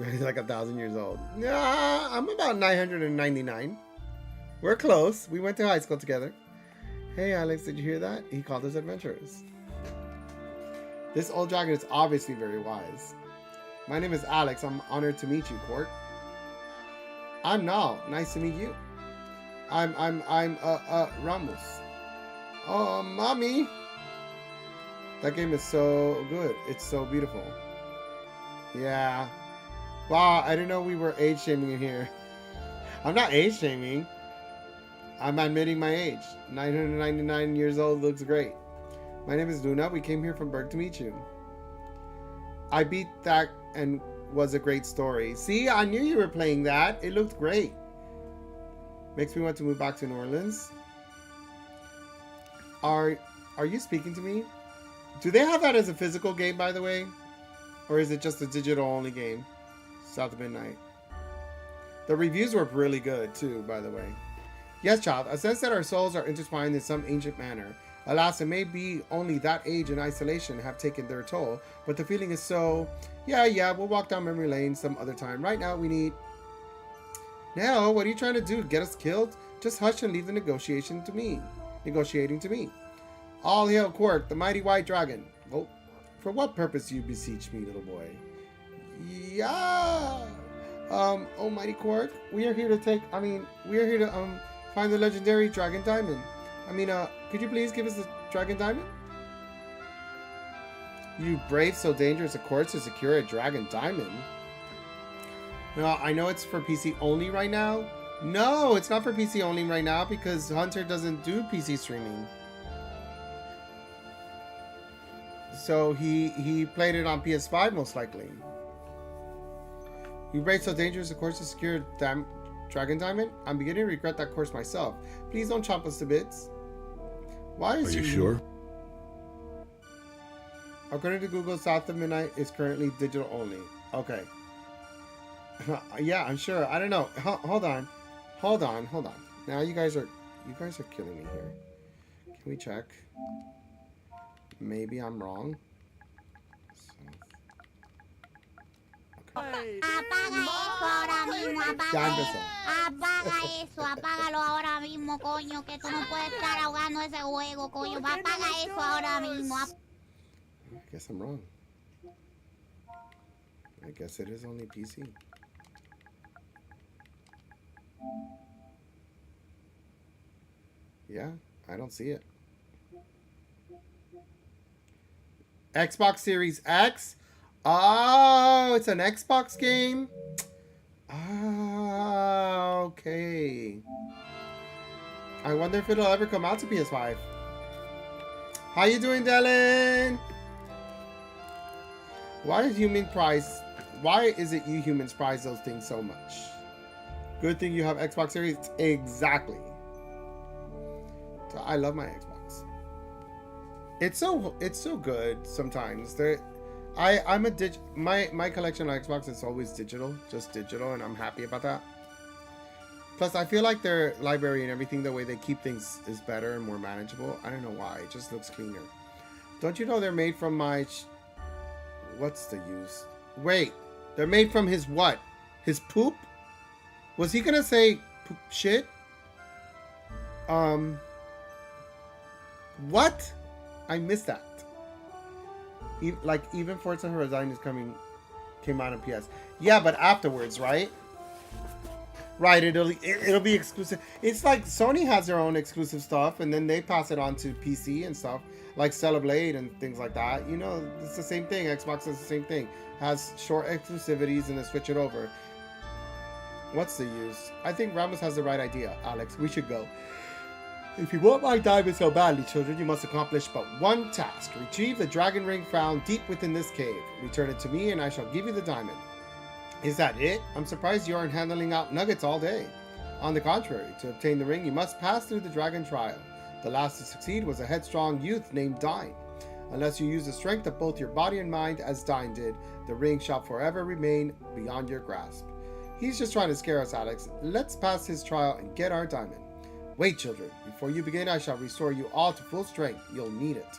He's like 1,000 years old. Nah, I'm about 999. We're close. We went to high school together. Hey, Alex, did you hear that? He called us adventurers. This old dragon is obviously very wise. My name is Alex. I'm honored to meet you, Quark. I'm Nal. Nice to meet you. I'm Ramos. Oh, mommy. That game is so good. It's so beautiful. Yeah. Wow, I didn't know we were age shaming in here. I'm not age shaming. I'm admitting my age. 999 years old looks great. My name is Luna. We came here from Berg to meet you. I beat that and was a great story. See, I knew you were playing that. It looked great. Makes me want to move back to New Orleans. Are you speaking to me? Do they have that as a physical game, by the way? Or is it just a digital only game? South of Midnight. The reviews were really good too, by the way. Yes, child, a sense that our souls are intertwined in some ancient manner. Alas, it may be only that age and isolation have taken their toll, but the feeling is so... Yeah, we'll walk down memory lane some other time. Right now, we need... Now, what are you trying to do? Get us killed? Just hush and leave the negotiating to me. All hail Quark, the mighty white dragon. Well, for what purpose do you beseech me, little boy? Yeah. Almighty Quark, we are here to find the legendary Dragon Diamond. Could you please give us the Dragon Diamond? You brave so dangerous a course to secure a Dragon Diamond. Well, I know it's for PC only right now. No, it's not for PC only right now because Hunter doesn't do PC streaming. So he played it on PS5 most likely. You brave so dangerous a course to secure Dragon Diamond? I'm beginning to regret that course myself. Please don't chop us to bits. Why is Are you sure? According to Google, South of Midnight is currently digital only. Okay. Yeah, I'm sure. I don't know. Hold on. Now you guys are killing me here. Can we check? Maybe I'm wrong. Apaga eso ahora mismo, Ya empezó. apaga eso, apágalo ahora mismo, coño, que tú no puedes estar ahogando ese juego, coño, apaga eso ahora mismo. I guess I'm wrong. I guess it is only PC. Yeah, I don't see it. Xbox Series X? Oh, it's an Xbox game? Ah, okay. I wonder if it'll ever come out to PS5. How you doing, Dylan? Why is it you humans prize those things so much? Good thing you have Xbox Series. Exactly. So I love my Xbox. It's so good sometimes. My collection on Xbox is always digital, just digital, and I'm happy about that. Plus, I feel like their library and everything, the way they keep things is better and more manageable. I don't know why. It just looks cleaner. Don't you know they're made from my... What's the use? Wait. They're made from his what? His poop? Was he gonna say poop shit? What? I missed that. Even Forza Horizon came out on PS. Yeah, but afterwards, right? Right, it'll be exclusive. It's like Sony has their own exclusive stuff, and then they pass it on to PC and stuff, like Stellar Blade and things like that. You know, it's the same thing. Xbox does the same thing. Has short exclusivities and then switch it over. What's the use? I think Ramos has the right idea, Alex. We should go. If you want my diamond so badly, children, you must accomplish but one task. Retrieve the dragon ring found deep within this cave. Return it to me and I shall give you the diamond. Is that it? I'm surprised you aren't handling out nuggets all day. On the contrary, to obtain the ring, you must pass through the dragon trial. The last to succeed was a headstrong youth named Dine. Unless you use the strength of both your body and mind as Dine did, the ring shall forever remain beyond your grasp. He's just trying to scare us, Alex. Let's pass his trial and get our diamond. Wait, children. Before you begin, I shall restore you all to full strength. You'll need it.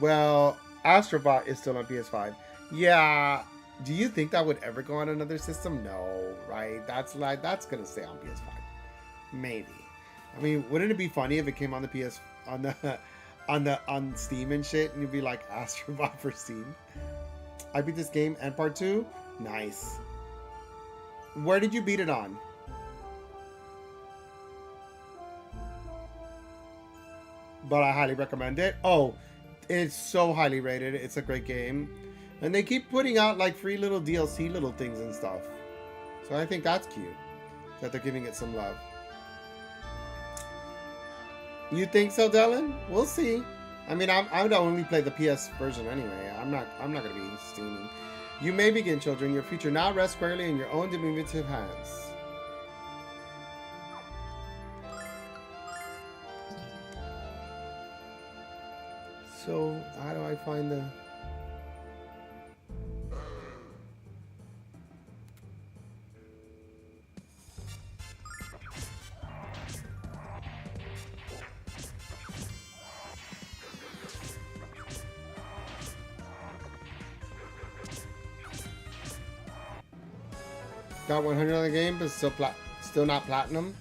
Well, Astrobot is still on PS5. Yeah. Do you think that would ever go on another system? No, right? That's gonna stay on PS5. Maybe. I mean, wouldn't it be funny if it came on the on Steam and shit, and you'd be like Astrobot for Steam? I beat this game and part 2. Nice. Where did you beat it on? But I highly recommend it. Oh, it's so highly rated. It's a great game. And they keep putting out like free little DLC little things and stuff. So I think that's cute that they're giving it some love. You think so, Dylan? We'll see. I mean, I would only play the PS version anyway. I'm not gonna be streaming. You may begin, children. Your future now rests squarely in your own diminutive hands. So, how do I find the... got 100 on the game, but still not platinum.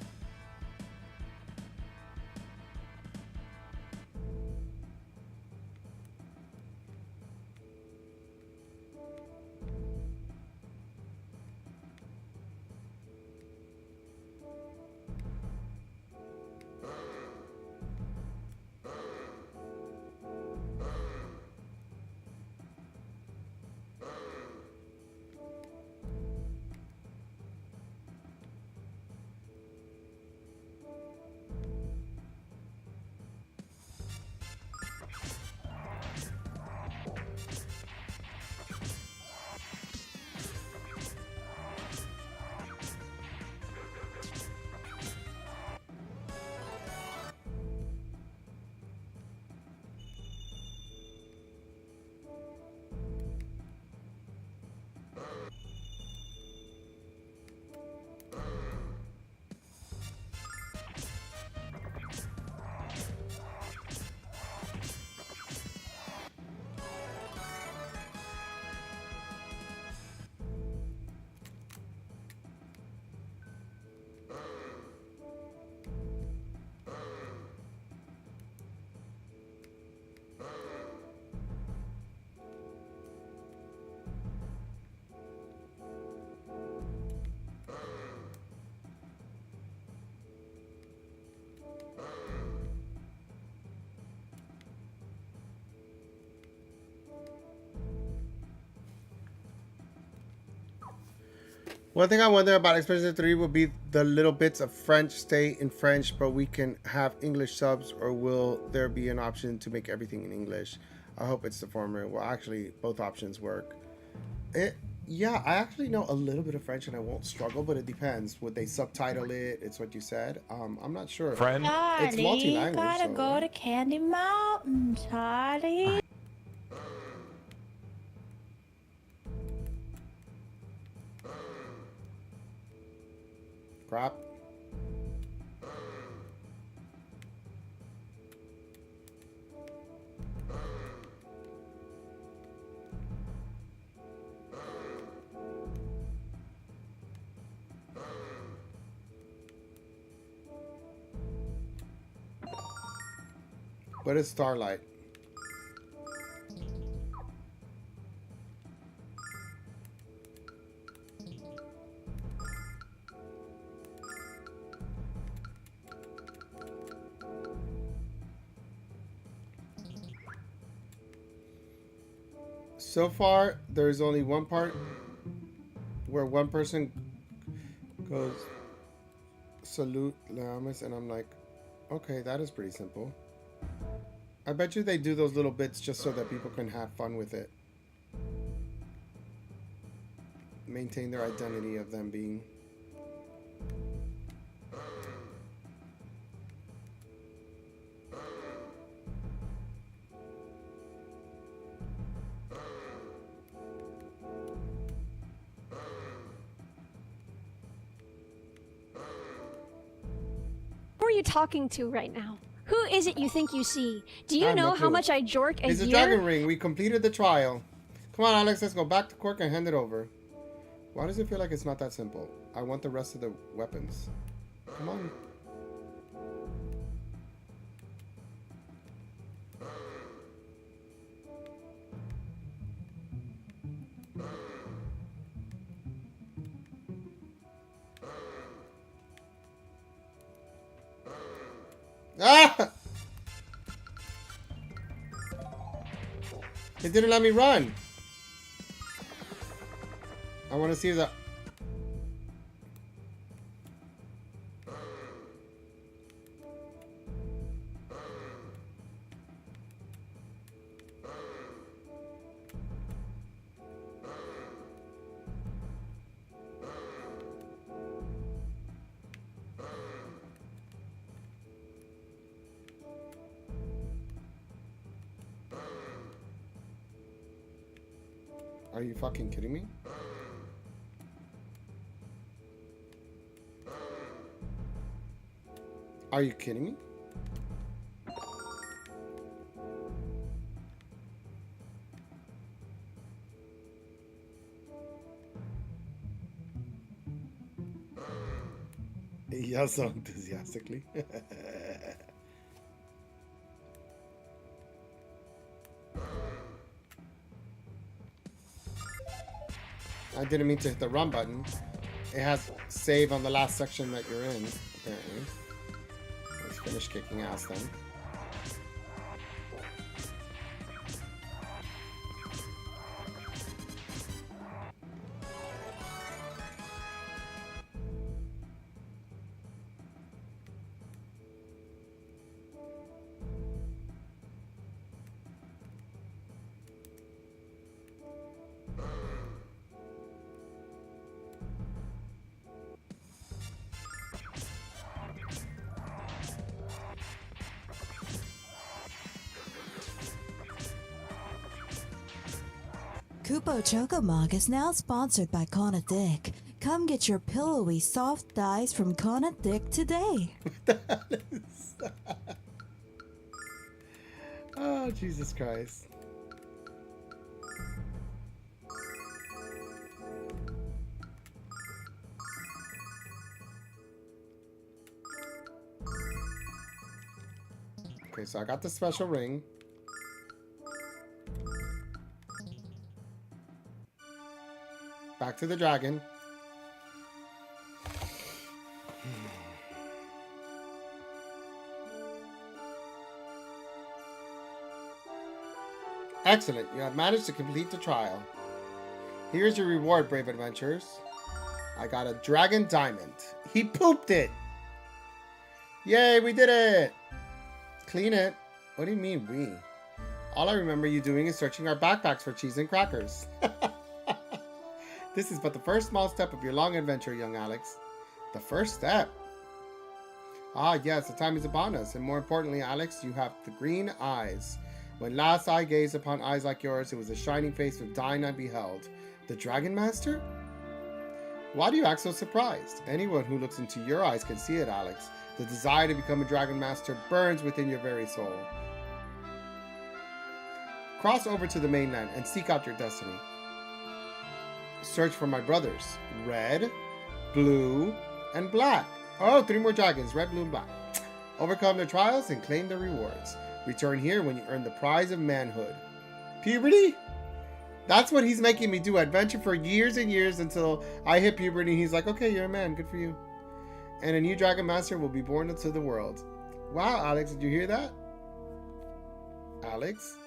One thing I wonder about Expansion 3 will be the little bits of French stay in French, but we can have English subs, or will there be an option to make everything in English? I hope it's the former. Well, actually, both options work. Yeah, I actually know a little bit of French and I won't struggle, but it depends. Would they subtitle it? It's what you said. I'm not sure. Friend? It's multi-language. Gotta so, go to Candy Mountain, Charlie. Crap. What is Starlight? So far, there's only one part where one person goes, salute Lamas, and I'm like, okay, that is pretty simple. I bet you they do those little bits just so that people can have fun with it. Maintain their identity of them being... Who are you talking to right now? Who is it you think you see? Do you I have know no how clue. much I jork a It's a year? dragon ring. We completed the trial. Come on, Alex, let's go back to Cork and hand it over. Why does it feel like it's not that simple? I want the rest of the weapons. Come on. Ah! It didn't let me run. I want to see the... Are you fucking kidding me? Are you kidding me? Yeah, so enthusiastically. I didn't mean to hit the run button. It has save on the last section that you're in, apparently. Let's finish kicking ass then. Kupo Chocomog is now sponsored by Kona Dick. Come get your pillowy, soft thighs from Kona Dick today. Oh, Jesus Christ. Okay, so I got the special ring. Back to the dragon. Excellent. You have managed to complete the trial. Here's your reward, brave adventurers. I got a dragon diamond. He pooped it. Yay, we did it. Clean it. What do you mean, we? All I remember you doing is searching our backpacks for cheese and crackers. This is but the first small step of your long adventure, young Alex. The first step? Ah, yes, the time is upon us. And more importantly, Alex, you have the green eyes. When last I gazed upon eyes like yours, it was a shining face of dying I beheld. The Dragon Master? Why do you act so surprised? Anyone who looks into your eyes can see it, Alex. The desire to become a Dragon Master burns within your very soul. Cross over to the mainland and seek out your destiny. Search for my brothers. Red, blue, and black. Oh, 3 more dragons. Red, blue, and black. Overcome their trials and claim their rewards. Return here when you earn the prize of manhood. Puberty? That's what he's making me do. Adventure for years and years until I hit puberty. He's like, okay, you're a man. Good for you. And a new Dragon Master will be born into the world. Wow, Alex, did you hear that? Alex?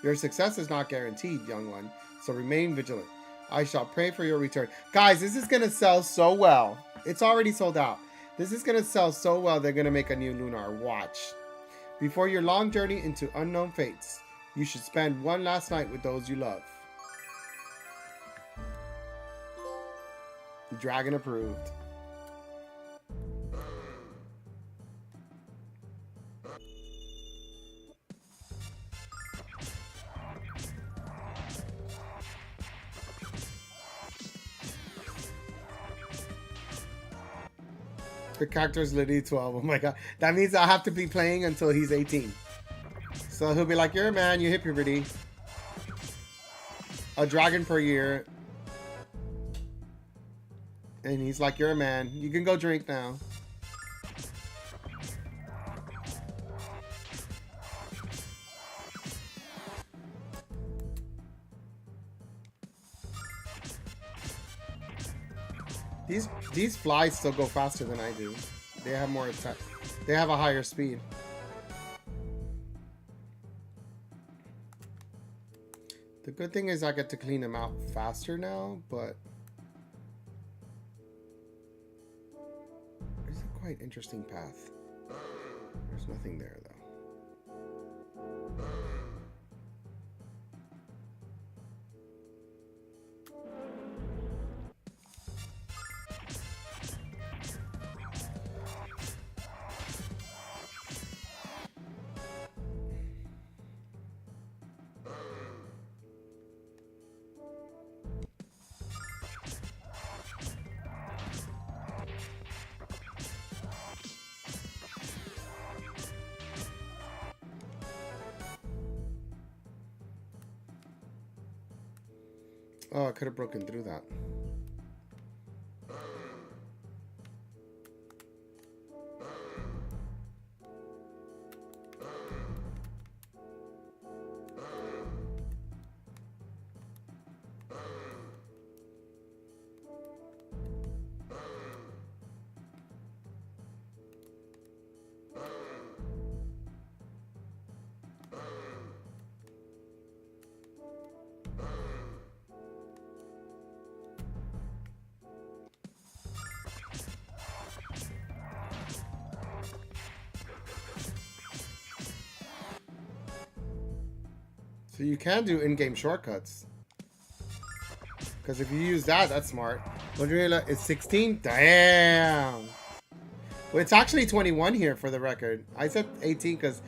Your success is not guaranteed, young one. So remain vigilant. I shall pray for your return. Guys, this is going to sell so well. It's already sold out. This is going to sell so well, they're going to make a new Lunar. Watch. Before your long journey into unknown fates, you should spend one last night with those you love. The dragon approved. The character's literally 12. Oh my god. That means I have to be playing until he's 18. So he'll be like, you're a man, you hit puberty. A dragon per year. And he's like, you're a man. You can go drink now. These flies still go faster than I do. They have more attack. They have a higher speed. The good thing is I get to clean them out faster now, but there's a quite interesting path. There's nothing there though. Oh, I could have broken through that. So you can do in-game shortcuts. Because if you use that, that's smart. Madrila is 16? Damn! Well, it's actually 21 here for the record. I said 18 because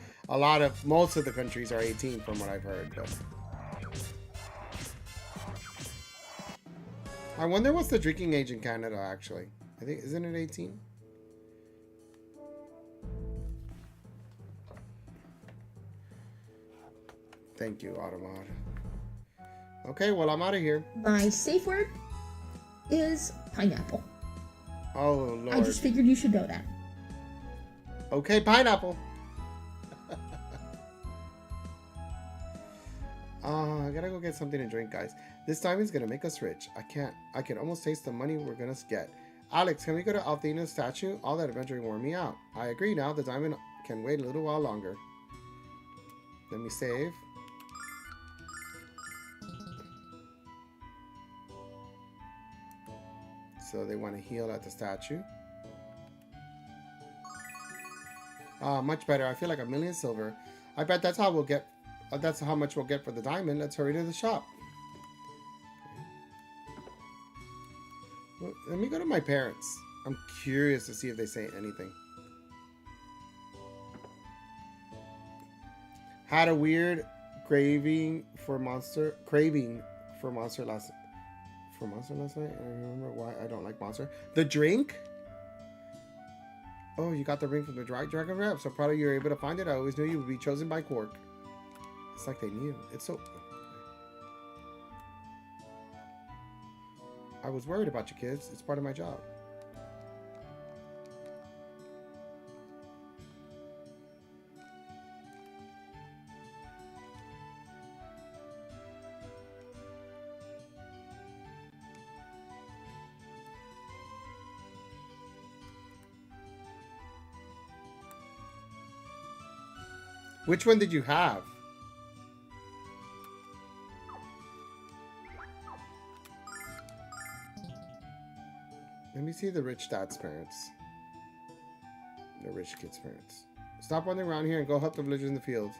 most of the countries are 18 from what I've heard. But I wonder what's the drinking age in Canada, actually. I think, isn't it 18? Thank you, Automod. Okay, well, I'm out of here. My safe word is pineapple. Oh, Lord. I just figured you should know that. Okay, pineapple. I gotta go get something to drink, guys. This time is gonna make us rich. I can almost taste the money we're gonna get. Alex, can we go to Althena's statue? All that adventuring wore me out. I agree now. The diamond can wait a little while longer. Let me save. So they want to heal at the statue. Much better. I feel like 1,000,000 silver. I bet that's how we'll get. That's how much we'll get for the diamond. Let's hurry to the shop. Well, let me go to my parents. I'm curious to see if they say anything. Had a weird craving for monster last night. I remember why I don't like Monster. The drink? Oh, you got the ring from the Dragon Rep. So proud of you were able to find it. I always knew you would be chosen by Quark. It's like they knew. It's so... I was worried about you kids. It's part of my job. Which one did you have? Let me see the rich dad's parents. The rich kid's parents. Stop wandering around here and go help the villagers in the fields.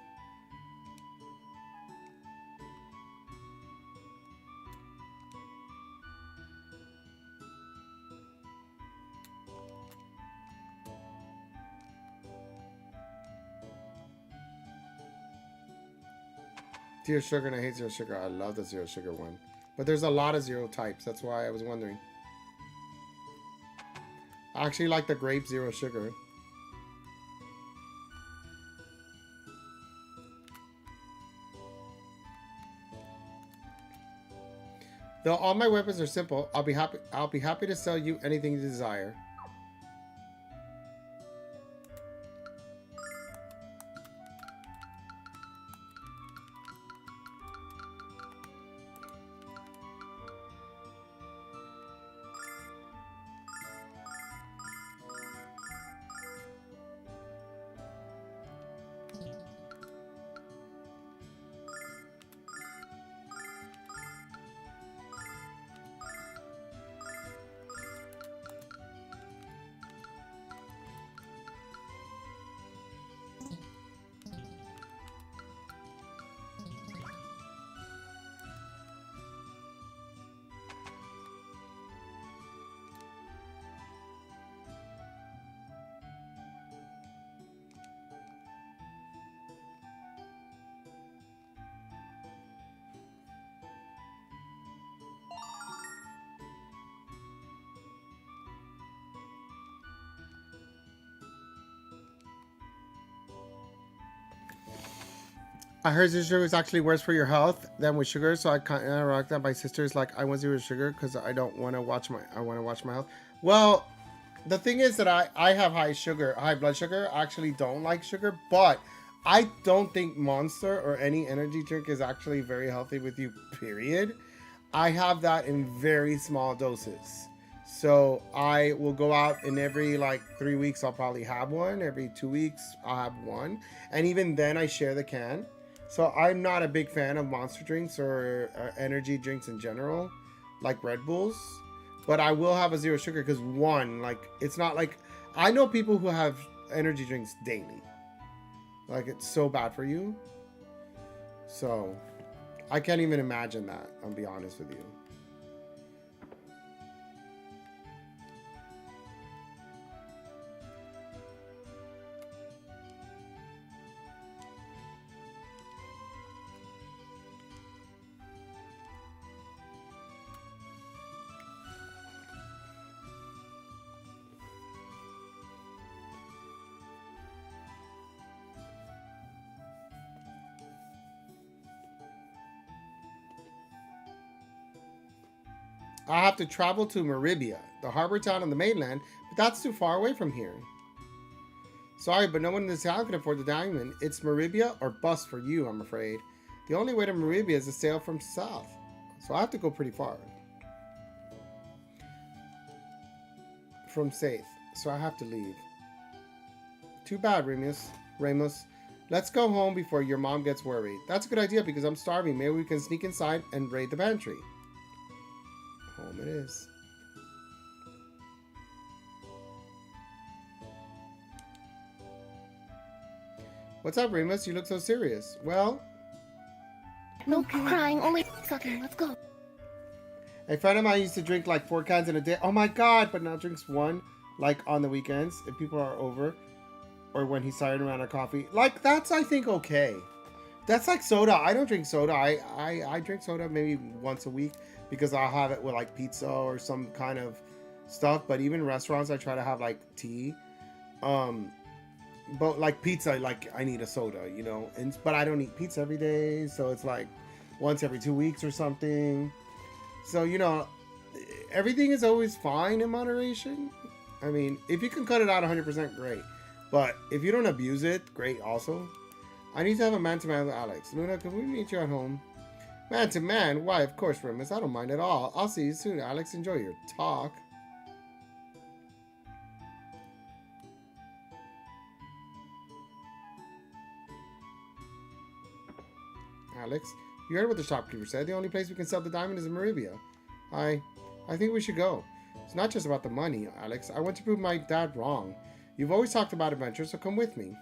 Zero sugar, and I hate zero sugar. I love the zero sugar one. But there's a lot of zero types. That's why I was wondering. I actually like the grape zero sugar. Though all my weapons are simple, I'll be happy to sell you anything you desire. I heard zero sugar is actually worse for your health than with sugar, so I can't interact that. My sister's like, I want zero sugar because I don't want to watch my health. Well, the thing is that I have high blood sugar. I actually don't like sugar, but I don't think Monster or any energy drink is actually very healthy with you, period. I have that in very small doses. So I will go out and every like 3 weeks I'll probably have one. Every 2 weeks I'll have one. And even then I share the can. So I'm not a big fan of Monster drinks or energy drinks in general, like Red Bulls. But I will have a zero sugar because one, like, it's not like... I know people who have energy drinks daily. Like, it's so bad for you. So, I can't even imagine that. I'll be honest with you. I have to travel to Meribia, the harbor town on the mainland, but that's too far away from here. Sorry, but no one in this town can afford the diamond. It's Meribia or bust for you, I'm afraid. The only way to Meribia is to sail from south, so I have to go pretty far. From Saith, so I have to leave. Too bad, Ramos. Let's go home before your mom gets worried. That's a good idea because I'm starving. Maybe we can sneak inside and raid the pantry. Home it is. What's up, Remus? You look so serious. Well, No crying, only sucking. Let's go. a friend of mine used to drink like 4 cans in a day. Oh my god, but now drinks 1 like on the weekends if people are over or when he's tired around a coffee. Like that's I think okay. That's like soda. I don't drink soda. I drink soda maybe once a week because I'll have it with like pizza or some kind of stuff. But even restaurants, I try to have like tea. But like pizza, like I need a soda, you know. But I don't eat pizza every day, so it's like once every 2 weeks or something. So you know, everything is always fine in moderation. I mean, if you can cut it out 100%, great. But if you don't abuse it, great also. I need to have a man-to-man with Alex. Luna, can we meet you at home? Man-to-man? Why, of course, Remus. I don't mind at all. I'll see you soon, Alex. Enjoy your talk. Alex, you heard what the shopkeeper said. The only place we can sell the diamond is in Meribia. I think we should go. It's not just about the money, Alex. I want to prove my dad wrong. You've always talked about adventure, so come with me.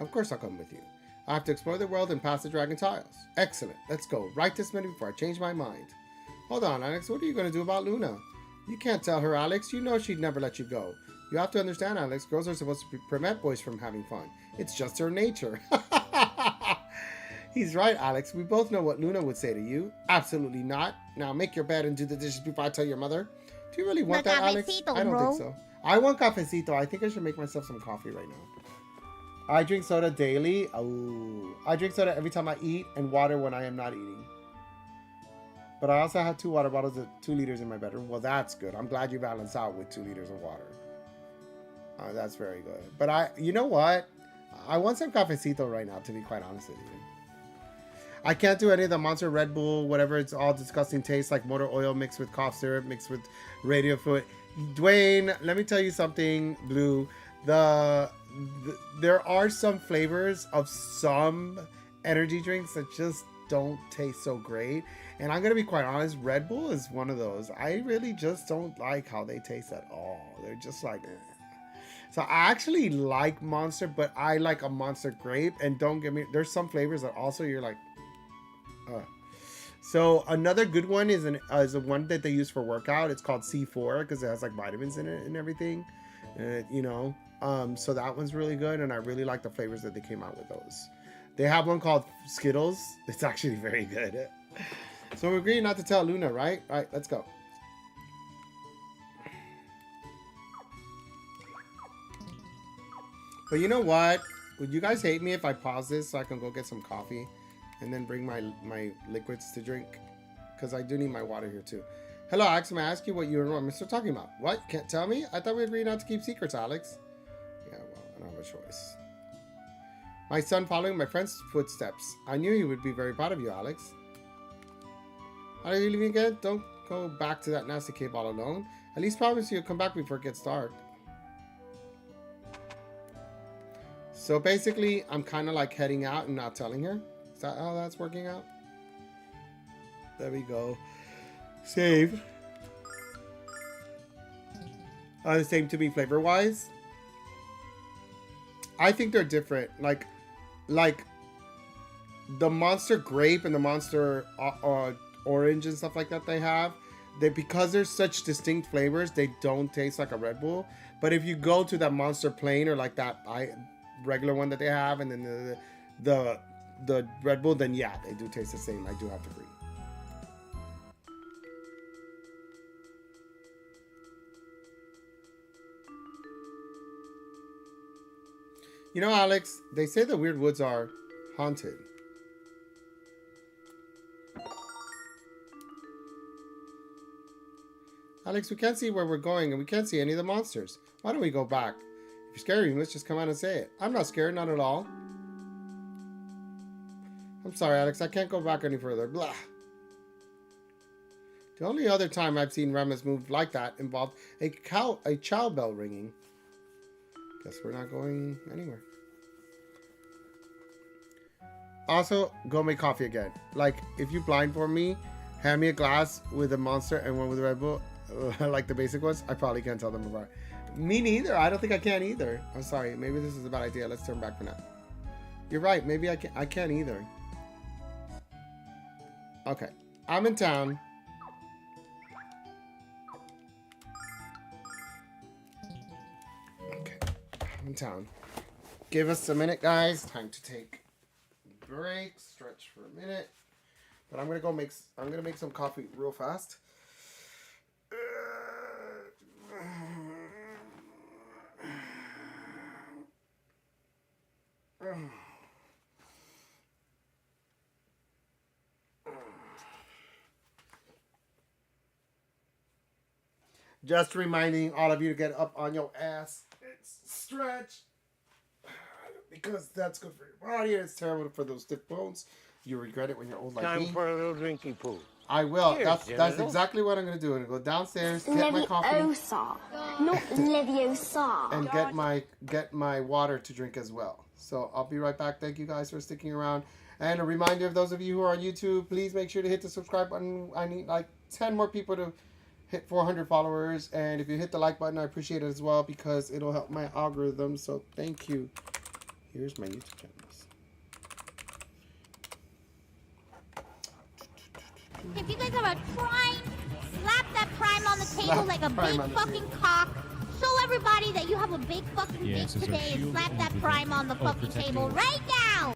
Of course I'll come with you. I have to explore the world and pass the dragon tiles. Excellent. Let's go. Right this minute before I change my mind. Hold on, Alex. What are you going to do about Luna? You can't tell her, Alex. You know she'd never let you go. You have to understand, Alex. Girls are supposed to prevent boys from having fun. It's just her nature. He's right, Alex. We both know what Luna would say to you. Absolutely not. Now make your bed and do the dishes before I tell your mother. Do you really want that, Alex? I don't think so. I want cafecito. I think I should make myself some coffee right now. I drink soda daily. Oh, I drink soda every time I eat and water when I am not eating. But I also have 2 water bottles of 2 liters in my bedroom. Well, that's good. I'm glad you balance out with 2 liters of water. That's very good. But you know what? I want some cafecito right now, to be quite honest with you. I can't do any of the Monster Red Bull, whatever. It's all disgusting taste, like motor oil mixed with cough syrup, mixed with radio fluid. Dwayne, let me tell you something, Blue. There are some flavors of some energy drinks that just don't taste so great. And I'm going to be quite honest, Red Bull is one of those. I really just don't like how they taste at all. They're just like... So I actually like Monster, but I like a Monster Grape. And don't get me... There's some flavors that also you're like... So another good one is a one that they use for workout. It's called C4 because it has like vitamins in it and everything. You know... so that one's really good, and I really like the flavors that they came out with those. They have one called Skittles. It's actually very good. So we agree not to tell Luna, right? All right, let's go. But you know what? Would you guys hate me if I pause this so I can go get some coffee and then bring my liquids to drink? Because I do need my water here too. Hello, Alex. May I ask you what you and Mr. talking about? What? Can't tell me? I thought we agreed not to keep secrets, Alex. Yeah, well, I don't have a choice. My son following my friend's footsteps. I knew he would be very proud of you, Alex. Are you leaving again? Don't go back to that nasty cave all alone. At least promise you'll come back before it gets dark. So basically, I'm kind of like heading out and not telling her. Is that how that's working out? There we go. Save. The same to me flavor-wise. I think they're different. Like the monster grape and the monster orange and stuff like that they have, because there's such distinct flavors, they don't taste like a Red Bull. But if you go to that monster plain or like that regular one that they have, and then the Red Bull, then yeah, they do taste the same. I do have to agree. You know, Alex, they say the Weird Woods are haunted. Alex, we can't see where we're going, and we can't see any of the monsters. Why don't we go back? If you're scared, you must just come out and say it. I'm not scared, not at all. I'm sorry, Alex, I can't go back any further. Blah. The only other time I've seen Remus move like that involved a chow bell ringing. Guess we're not going anywhere. Also, go make coffee again. Like, if you blindfold me, hand me a glass with a monster and one with a Red Bull, like the basic ones, I probably can't tell them apart. Me neither. I don't think I can either. I'm sorry. Maybe this is a bad idea. Let's turn back for now. You're right. Maybe I can't either. Okay. I'm in town. Okay. I'm in town. Give us a minute, guys. Time to take a break. Stretch for a minute. But I'm gonna make some coffee real fast. Just reminding all of you to get up on your ass and stretch, because that's good for your body and it's terrible for those stiff bones. You regret it when you're old like me. Time for a little drinking pool. I will. Cheers, That's General. exactly what I'm gonna do. I'm gonna go downstairs, get my coffee, not Leviosa. and get my water to drink as well. So I'll be right back. Thank you guys for sticking around. And a reminder of those of you who are on YouTube, please make sure to hit the subscribe button. I need like 10 more people to hit 400 followers. And if you hit the like button, I appreciate it as well, because it'll help my algorithm. So thank you. Here's my YouTube channels. If you guys have a Prime, slap that Prime on the table like a big fucking cock. Show everybody that you have a big fucking dick today, and slap that Prime on the fucking table right now.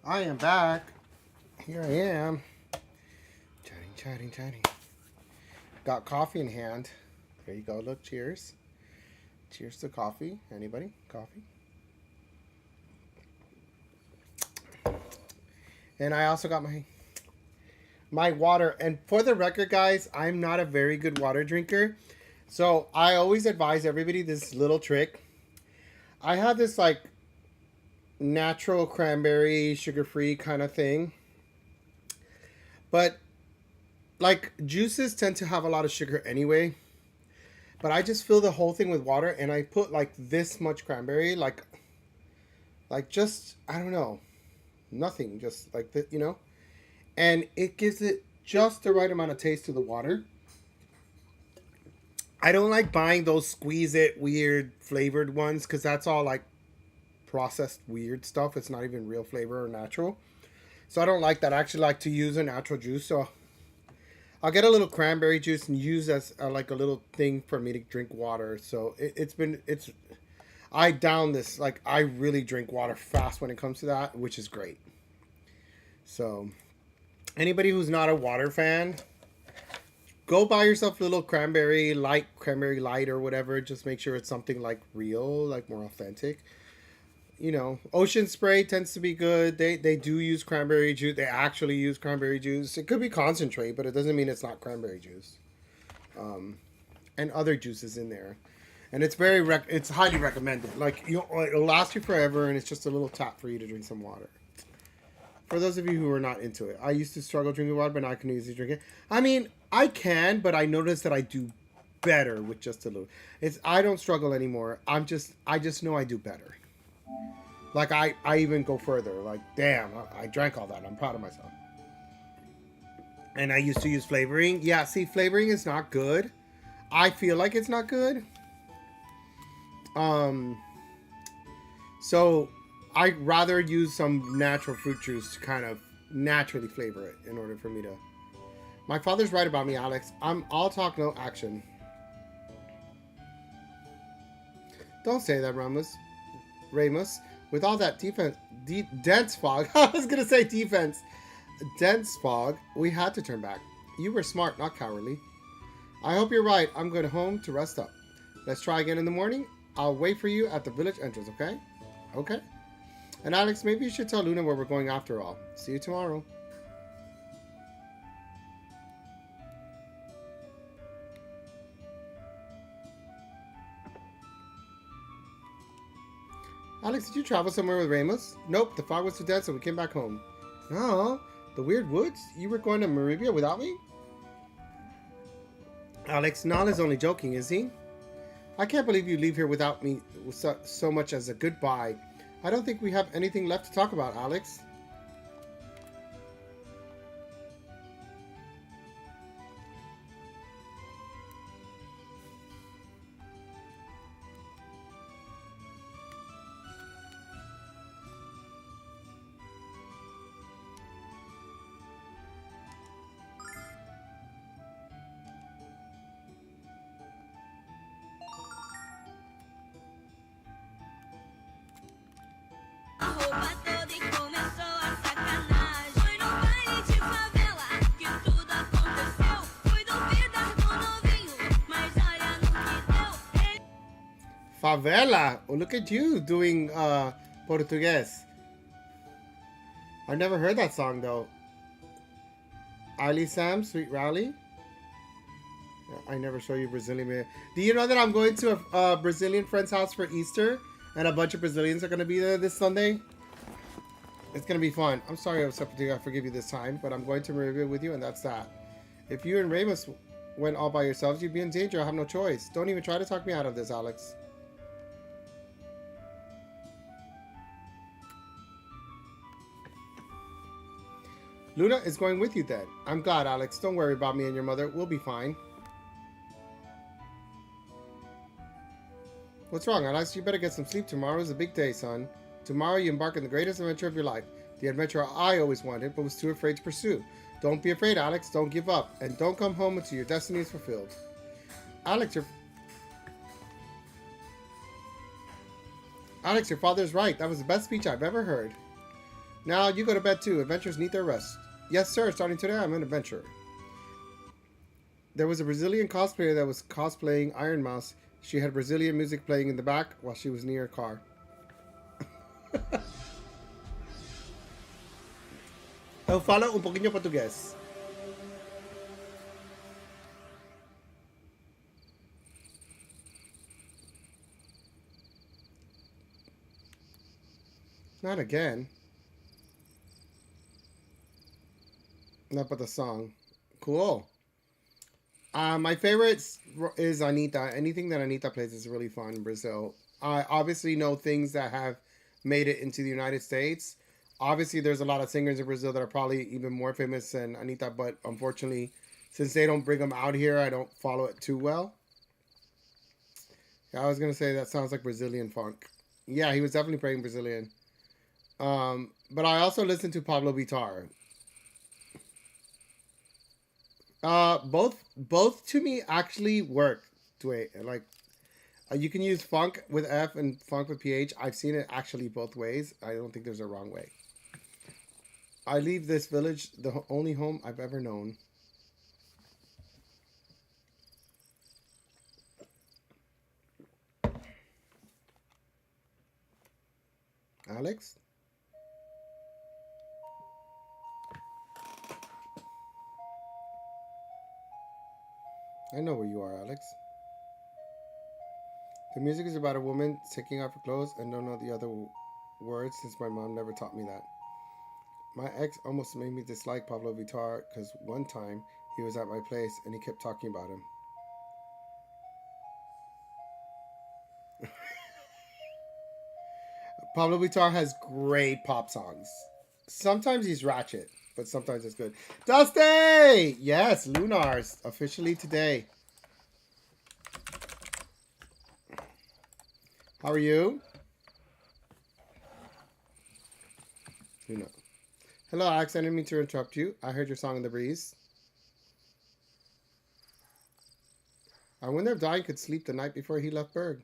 I am back. Here I am. Chatting. Got coffee in hand. There you go. Look, cheers. Cheers to coffee. Anybody? Coffee? And I also got my water. And for the record, guys, I'm not a very good water drinker. So I always advise everybody this little trick. I have this like natural cranberry, sugar-free kind of thing. But like juices tend to have a lot of sugar anyway. But I just fill the whole thing with water and I put like this much cranberry, like just, I don't know, nothing, just like that, you know? And it gives it just the right amount of taste to the water. I don't like buying those squeeze it weird flavored ones because that's all like processed weird stuff. It's not even real flavor or natural. So I don't like that. I actually like to use a natural juice. So I'll get a little cranberry juice and use as like a little thing for me to drink water. So I down this, like I really drink water fast when it comes to that, which is great. So anybody who's not a water fan, go buy yourself a little cranberry light or whatever. Just make sure it's something like real, like more authentic. You know, Ocean Spray tends to be good. They do use cranberry juice. They actually use cranberry juice. It could be concentrate, but it doesn't mean it's not cranberry juice. And other juices in there. And it's it's highly recommended. Like, it'll last you forever, and it's just a little tap for you to drink some water. For those of you who are not into it. I used to struggle drinking water, but now I can easily drink it. I mean, I can, but I notice that I do better with just a little. I don't struggle anymore. I just know I do better. Like, I even go further. Like, damn, I drank all that. I'm proud of myself. And I used to use flavoring. Yeah, see, flavoring is not good. I feel like it's not good. So I'd rather use some natural fruit juice to kind of naturally flavor it in order for me to... My father's right about me, Alex. I'm all talk, no action. Don't say that, Ramos. With all that dense fog, I was going to say defense. Dense fog, we had to turn back. You were smart, not cowardly. I hope you're right. I'm going home to rest up. Let's try again in the morning. I'll wait for you at the village entrance, okay? Okay. And Alex, maybe you should tell Luna where we're going after all. See you tomorrow. Alex, did you travel somewhere with Ramos? Nope, the fog was too dense, so we came back home. No, the weird woods? You were going to Maribia without me? Alex, Nala's only joking, is he? I can't believe you leave here without me with so much as a goodbye. I don't think we have anything left to talk about, Alex. Favela! Oh, look at you doing Portuguese. I've never heard that song though. Ali Sam, Sweet Rally. I never show you Brazilian. Do you know that I'm going to a Brazilian friend's house for Easter? And a bunch of Brazilians are going to be there this Sunday? It's going to be fun. I'm sorry I forgive you this time, but I'm going to review with you and that's that. If you and Ramos went all by yourselves, you'd be in danger. I have no choice. Don't even try to talk me out of this, Alex. Luna is going with you then. I'm glad, Alex. Don't worry about me and your mother. We'll be fine. What's wrong, Alex? You better get some sleep. Tomorrow's a big day, son. Tomorrow you embark on the greatest adventure of your life. The adventure I always wanted, but was too afraid to pursue. Don't be afraid, Alex. Don't give up. And don't come home until your destiny is fulfilled. Alex, your father's right. That was the best speech I've ever heard. Now you go to bed too. Adventurers need their rest. Yes, sir. Starting today, I'm an adventurer. There was a Brazilian cosplayer that was cosplaying Iron Mouse. She had Brazilian music playing in the back while she was near a car. Eu falo um pouquinho português. Not again. Not but the song. Cool. My favorite is Anitta. Anything that Anitta plays is really fun in Brazil. I obviously know things that have made it into the United States. Obviously, there's a lot of singers in Brazil that are probably even more famous than Anitta, but unfortunately, since they don't bring them out here, I don't follow it too well. Yeah, I was going to say that sounds like Brazilian funk. Yeah, he was definitely playing Brazilian. But I also listen to Pablo Vittar. Both to me actually work. Like, you can use funk with F and funk with PH. I've seen it actually both ways. I don't think there's a wrong way. I leave this village, the only home I've ever known. Alex? I know where you are, Alex. The music is about a woman taking off her clothes and don't know the other words since my mom never taught me that. My ex almost made me dislike Pablo Vittar because one time he was at my place and he kept talking about him. Pablo Vittar has great pop songs. Sometimes he's ratchet, but sometimes it's good. Dusty! Yes, Lunar's officially today. How are you? You know. Hello, Alex. I didn't mean to interrupt you. I heard your song in the breeze. I wonder if Dying could sleep the night before he left Berg.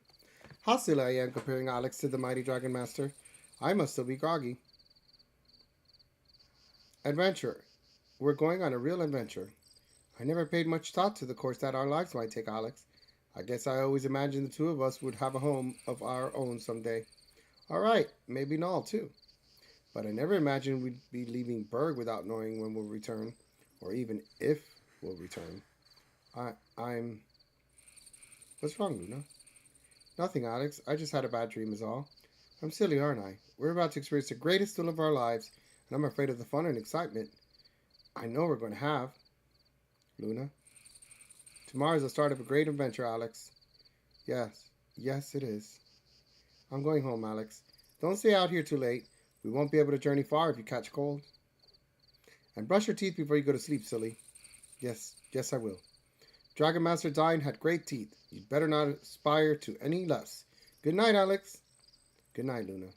How silly I am comparing Alex to the mighty Dragon Master. I must still be groggy. Adventure. We're going on a real adventure. I never paid much thought to the course that our lives might take, Alex. I guess I always imagined the two of us would have a home of our own someday. Alright, maybe Null too. But I never imagined we'd be leaving Berg without knowing when we'll return, or even if we'll return. I'm... What's wrong, Luna? Nothing, Alex. I just had a bad dream is all. I'm silly, aren't I? We're about to experience the greatest thrill of our lives, and I'm afraid of the fun and excitement I know we're going to have. Luna? Tomorrow's the start of a great adventure, Alex. Yes, it is. I'm going home, Alex. Don't stay out here too late. We won't be able to journey far if you catch cold. And brush your teeth before you go to sleep, silly. Yes, I will. Dragon Master Dine had great teeth. You'd better not aspire to any less. Good night, Alex. Good night, Luna.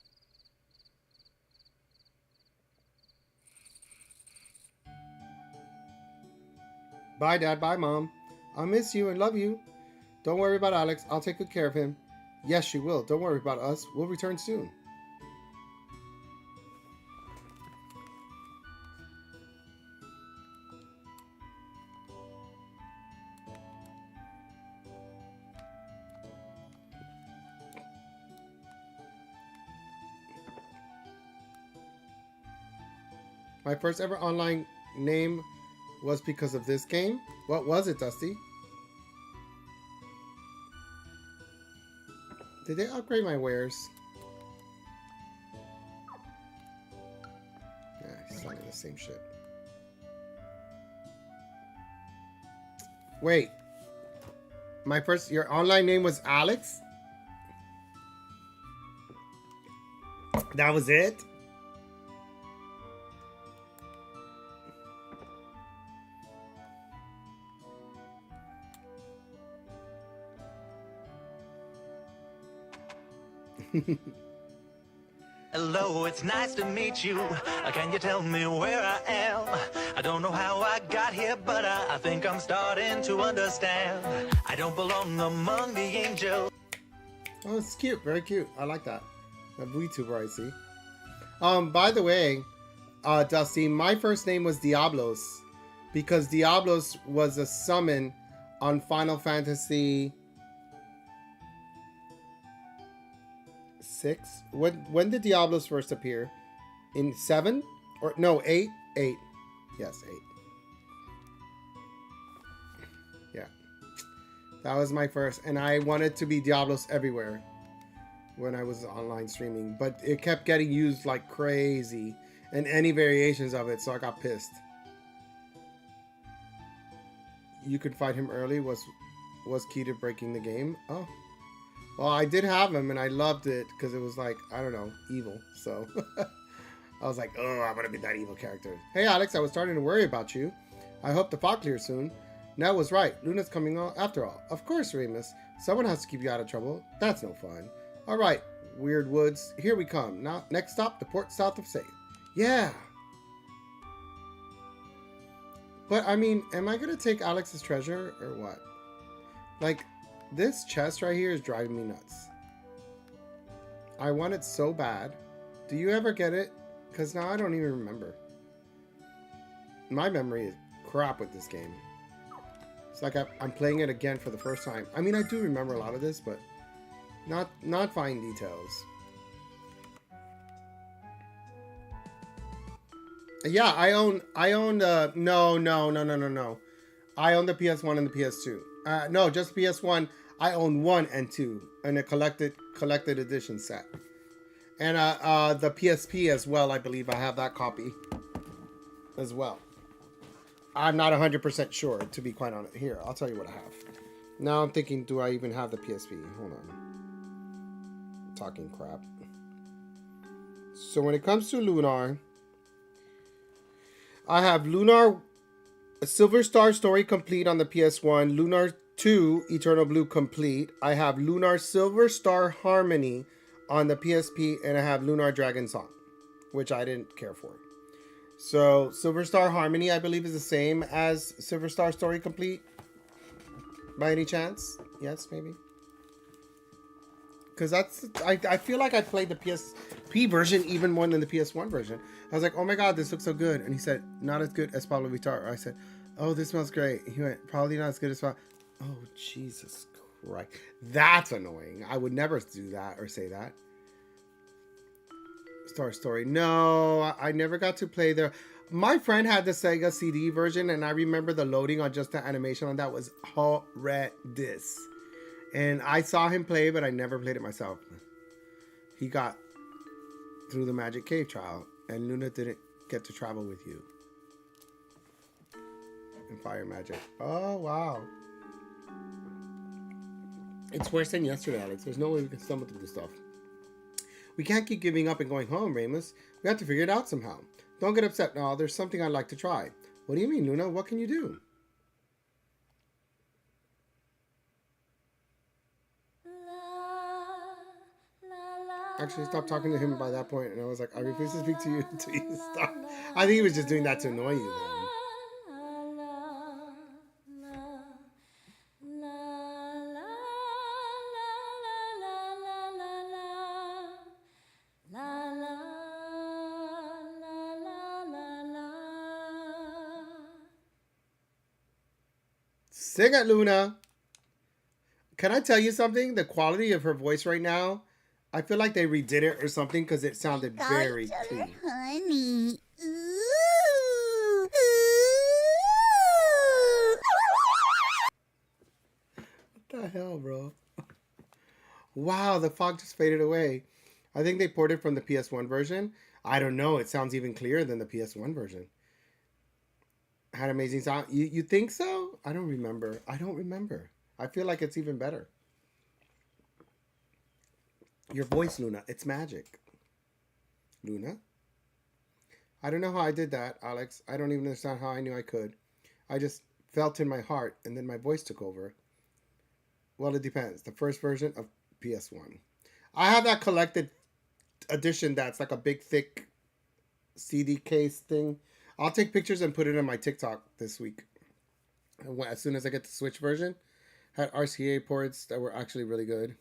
Bye, Dad. Bye, Mom. I'll miss you and love you. Don't worry about Alex. I'll take good care of him. Yes, she will. Don't worry about us. We'll return soon. My first ever online name was because of this game. What was it, Dusty? Did they upgrade my wares? Yeah, he's selling the same shit. Wait. Your online name was Alex? That was it? Hello, it's nice to meet you. Can you tell me where I am? I don't know how I got here, but I think I'm starting to understand. I don't belong among the angels. Oh, it's cute. Very cute. I like that. A VTuber, I see. By the way, Dusty, my first name was Diablos because Diablos was a summon on Final Fantasy 6. When did Diablos first appear? In 7? Or no, 8? 8. Yes, 8. Yeah. That was my first, and I wanted to be Diablos everywhere when I was online streaming, but it kept getting used like crazy and any variations of it, so I got pissed. You could fight him early was key to breaking the game. Oh. Well, I did have him, and I loved it because it was like, I don't know, evil. So I was like, oh, I want to be that evil character. Hey, Alex, I was starting to worry about you. I hope the fog clears soon. Nell was right. Luna's coming on after all. Of course, Remus. Someone has to keep you out of trouble. That's no fun. All right, Weird Woods. Here we come. Now, next stop, the port south of Say. Yeah. But, I mean, am I going to take Alex's treasure or what? Like, this chest right here is driving me nuts. I want it so bad. Do you ever get it? Because now I don't even remember. My memory is crap with this game. It's like I'm playing it again for the first time. I mean, I do remember a lot of this, but not fine details. Yeah, I own no. I own the PS1 and the PS2. No, just PS1. I own 1 and 2 in a collected edition set. And the PSP as well, I believe I have that copy as well. I'm not 100% sure, to be quite honest. Here, I'll tell you what I have. Now I'm thinking, do I even have the PSP? Hold on. I'm talking crap. So when it comes to Lunar, I have Lunar Silver Star Story Complete on the PS1, Lunar 2 Eternal Blue Complete. I have Lunar Silver Star Harmony on the PSP, and I have Lunar Dragon Song, which I didn't care for. So Silver Star Harmony, I believe, is the same as Silver Star Story Complete. By any chance? Yes, maybe. Because I feel like I played the PSP version even more than the PS1 version. I was like, oh my god, this looks so good. And he said, not as good as Pablo Vittar. I said, oh, this smells great. He went, probably not as good as Pablo. Oh, Jesus Christ. That's annoying. I would never do that or say that. Star Story. No, I never got to play the... My friend had the Sega CD version, and I remember the loading on just the animation on that was horrendous. And I saw him play, but I never played it myself. He got through the Magic Cave trial, and Luna didn't get to travel with you. And Fire Magic. Oh, wow. It's worse than yesterday, Alex. There's no way we can stumble through this stuff. We can't keep giving up and going home, Remus. We have to figure it out somehow. Don't get upset now. There's something I'd like to try. What do you mean, Luna? What can you do? Actually, stopped talking to him by that point, and I was like, I refuse to speak to you until you stop. I think he was just doing that to annoy you then. Sing it, Luna. Can I tell you something? The quality of her voice right now, I feel like they redid it or something because it sounded very clean. Honey. What the hell, bro? Wow, the fog just faded away. I think they ported from the PS1 version. I don't know. It sounds even clearer than the PS1 version. Had amazing sound. You think so? I don't remember. I feel like it's even better. Your voice, Luna. It's magic. Luna? I don't know how I did that, Alex. I don't even understand how I knew I could. I just felt in my heart, and then my voice took over. Well, it depends. The first version of PS1. I have that collected edition that's like a big, thick CD case thing. I'll take pictures and put it on my TikTok this week. As soon as I get the Switch version. Had RCA ports that were actually really good.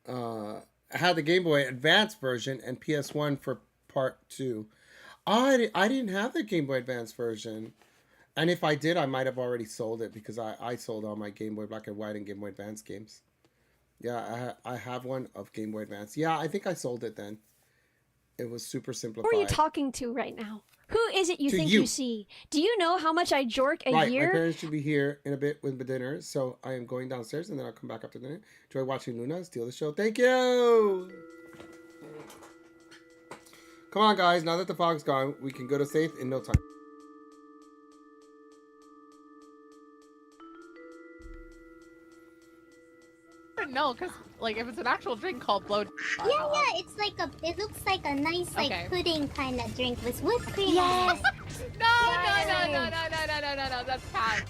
I had the Game Boy Advance version and PS1 for part 2. I didn't have the Game Boy Advance version. And if I did, I might have already sold it because I sold all my Game Boy Black and White and Game Boy Advance games. Yeah, I have one of Game Boy Advance. Yeah, I think I sold it then. It was super simplified. Who are you talking to right now? Who is it you think you. you see? Do you know how much I jork a Right, year? my parents should be here in a bit with the dinner, so I am going downstairs and then I'll come back after dinner. Enjoy watching Luna steal the show. Thank you! Come on, guys. Now that the fog's gone, we can go to safe in no time. No, because like if it's an actual drink called blow. Yeah, it's like it looks like a nice like pudding kind of drink with whipped cream. Yes. No, that's bad.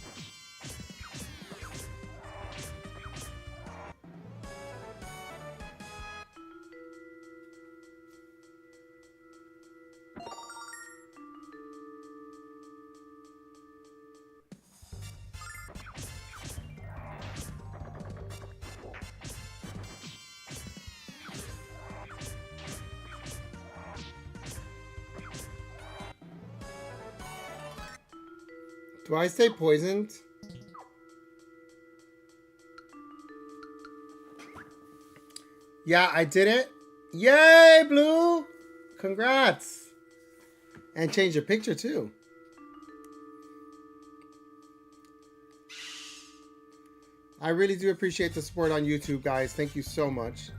Do I stay poisoned? Yeah, I did it. Yay, Blue! Congrats! And change your picture too. I really do appreciate the support on YouTube, guys. Thank you so much.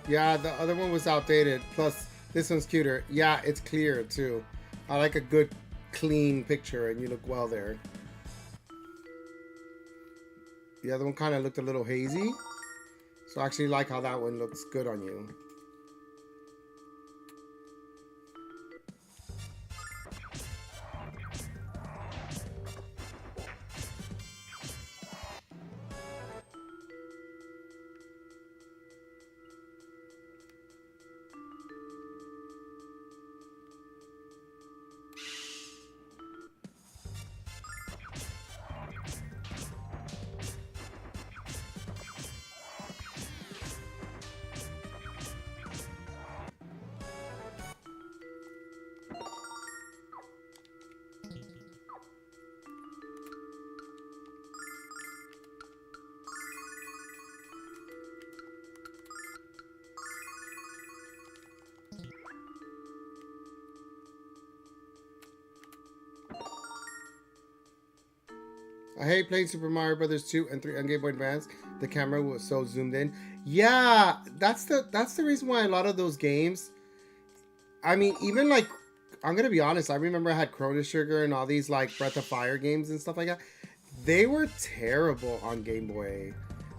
Yeah, the other one was outdated. Plus, this one's cuter. Yeah, it's clear too. I like a good, clean picture, and you look well there. The other one kind of looked a little hazy. So I actually like how that one looks good on you. I hate playing Super Mario Brothers 2 and 3 on Game Boy Advance. The camera was so zoomed in. Yeah, that's the reason why a lot of those games. I mean, even like, I'm gonna be honest. I remember I had Chrono Trigger and all these like Breath of Fire games and stuff like that. They were terrible on Game Boy.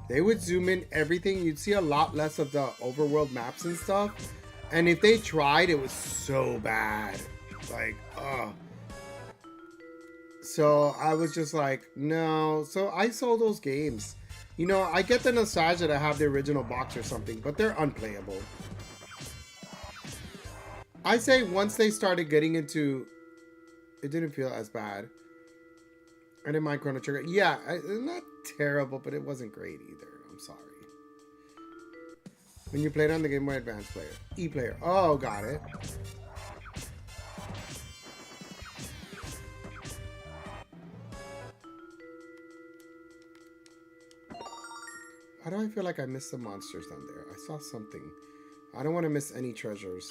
They would zoom in everything. You'd see a lot less of the overworld maps and stuff. And if they tried, it was so bad. Like, ugh. So I was just like, no. So I sold those games. You know, I get the nostalgia to have the original box or something, but they're unplayable. I say once they started getting into, it didn't feel as bad. I didn't mind Chrono Trigger. Yeah, not terrible, but it wasn't great either. I'm sorry. When you played on the Game Boy Advance player, E-player. Oh, got it. Why do I feel like I missed some monsters down there? I saw something. I don't want to miss any treasures.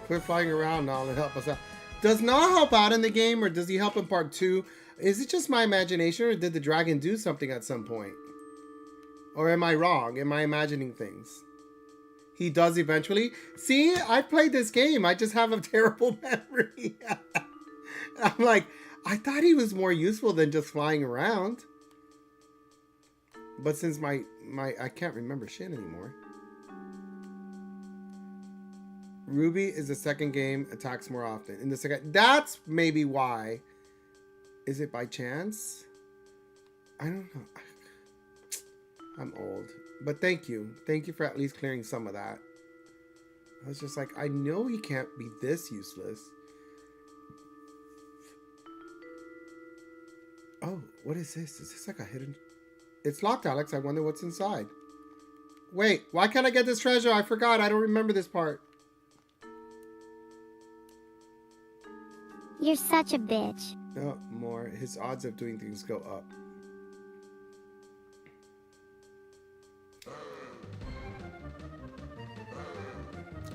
Quit flying around now and help us out. does not help out in the game, or does he help in part 2? Is it just my imagination, or did the dragon do something at some point? Or am I wrong? Am I imagining things? He does eventually. See, I played this game. I just have a terrible memory. I'm like, I thought he was more useful than just flying around. But since my I can't remember shit anymore. Ruby is the second game, attacks more often. In the second, that's maybe why. Is it by chance? I don't know. I'm old. But thank you. Thank you for at least clearing some of that. I was just like, I know he can't be this useless. Oh, what is this? Is this like a hidden... It's locked, Alex. I wonder what's inside. Wait, why can't I get this treasure? I forgot. I don't remember this part. You're such a bitch. No, more. His odds of doing things go up.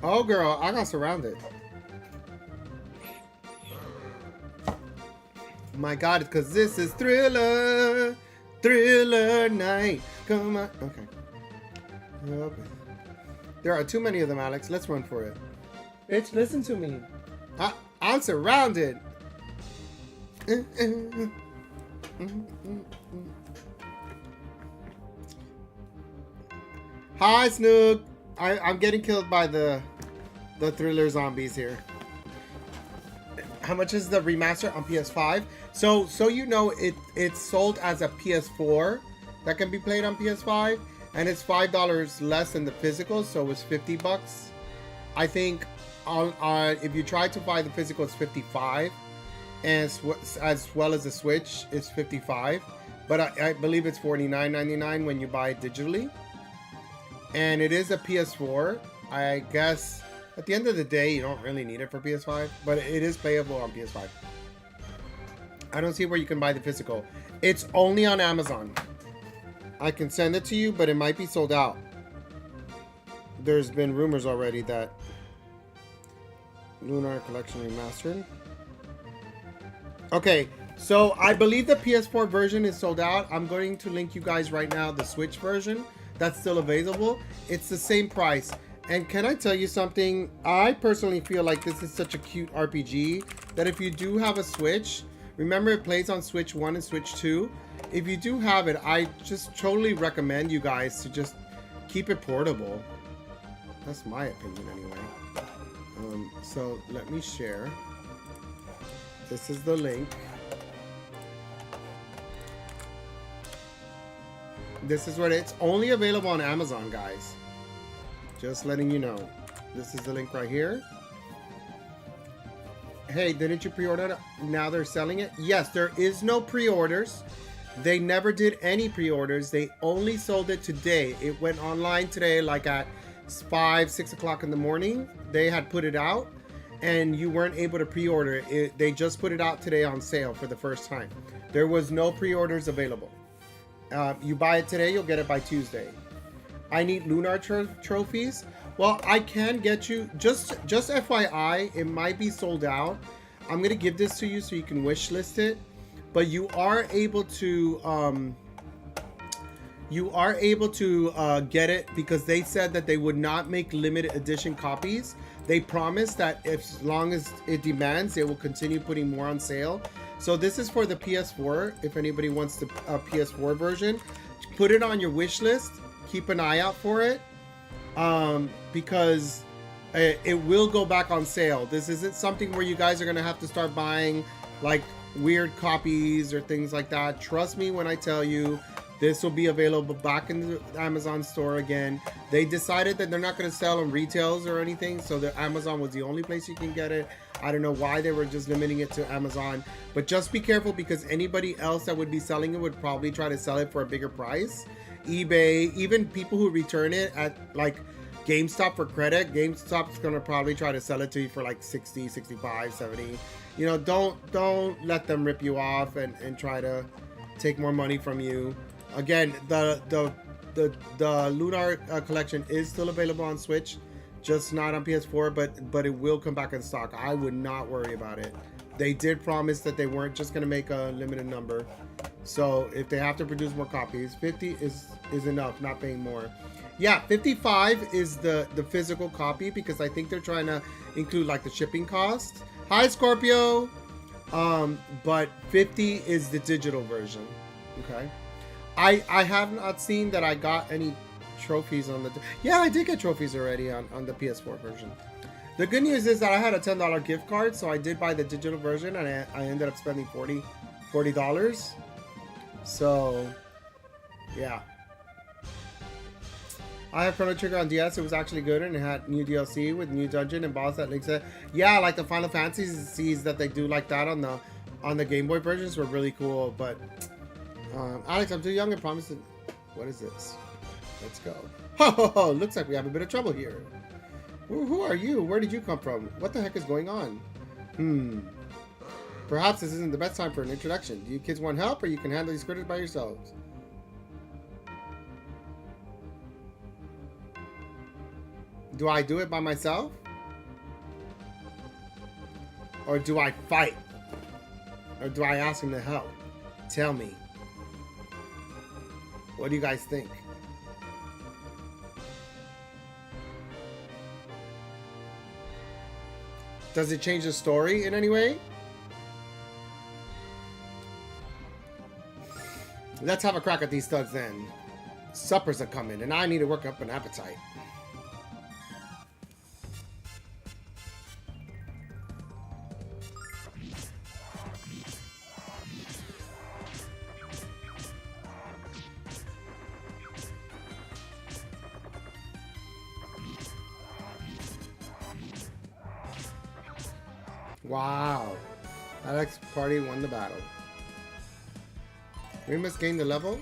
Oh, girl, I got surrounded. My God, it's because this is Thriller. Thriller night. Come on. Okay. Okay. There are too many of them, Alex. Let's run for it. Bitch, listen to me. I'm surrounded. Hi, Snook. I'm getting killed by the Thriller zombies here. How much is the remaster on PS5? So you know, it's sold as a PS4 that can be played on PS5, and it's $5 less than the physical, so it's $50. I think on if you try to buy the physical, it's $55, and as well as the Switch, it's $55. But I believe it's $49.99 when you buy it digitally. And it is a PS4. I guess at the end of the day, you don't really need it for PS5, but it is playable on PS5. I don't see where you can buy the physical. It's only on Amazon. I can send it to you, but it might be sold out. There's been rumors already that Lunar Collection Remastered. Okay, so I believe the PS4 version is sold out. I'm going to link you guys right now the Switch version. That's still available. It's the same price. And can I tell you something? I personally feel like this is such a cute RPG that if you do have a Switch, remember it plays on Switch 1 and Switch 2. If you do have it, I just totally recommend you guys to just keep it portable. That's my opinion anyway. So let me share. This is the link. This is what it's only available on Amazon, guys. Just letting you know. This is the link right here. Hey, didn't you pre-order it? Now they're selling it? Yes, there is no pre-orders. They never did any pre-orders. They only sold it today. It went online today, like at 5, 6 o'clock in the morning. They had put it out, and you weren't able to pre-order it. They just put it out today on sale for the first time. There was no pre-orders available. You buy it today, you'll get it by Tuesday. I need Lunar trophies. Well, I can get you, just FYI, it might be sold out. I'm gonna give this to you so you can wish list it, but you are able to get it because they said that they would not make limited edition copies. They promised that as long as it demands, they will continue putting more on sale. So this is for the PS4. If anybody wants the PS4 version, put it on your wish list. Keep an eye out for it because it will go back on sale. This isn't something where you guys are going to have to start buying like weird copies or things like that. Trust me when I tell you, this will be available back in the Amazon store again. They decided that they're not going to sell on retails or anything, so the Amazon was the only place you can get it. I don't know why they were just limiting it to Amazon, but just be careful because anybody else that would be selling it would probably try to sell it for a bigger price. eBay, even people who return it at like GameStop for credit, GameStop's going to probably try to sell it to you for like 60, 65, 70. You know, don't let them rip you off and try to take more money from you. Again, the Lunar collection is still available on Switch. just not on PS4, but it will come back in stock. I would not worry about it. They did promise that they weren't just going to make a limited number. So if they have to produce more copies, 50 is enough, not paying more. Yeah, 55 is the physical copy because I think they're trying to include like the shipping cost. Hi, Scorpio. But 50 is the digital version. Okay. I have not seen that I got any trophies on the... Yeah, I did get trophies already on the PS4 version. The good news is that I had a $10 gift card, so I did buy the digital version, and I ended up spending $40. So, yeah. I have Chrono Trigger on DS. It was actually good, and it had new DLC with new dungeon and boss that links it. Yeah, like the Final Fantasies that they do like that on the Game Boy versions were really cool. But Alex, I'm too young and promising. What is this? Let's go. Ho ho ho! Looks like we have a bit of trouble here. Who are you? Where did you come from? What the heck is going on? Perhaps this isn't the best time for an introduction. Do you kids want help, or you can handle these critters by yourselves? Do I do it by myself? Or do I fight? Or do I ask him to help? Tell me. What do you guys think? Does it change the story in any way? Let's have a crack at these thugs then. Suppers are coming, and I need to work up an appetite. Wow. Alex Party won the battle. We must gain the level.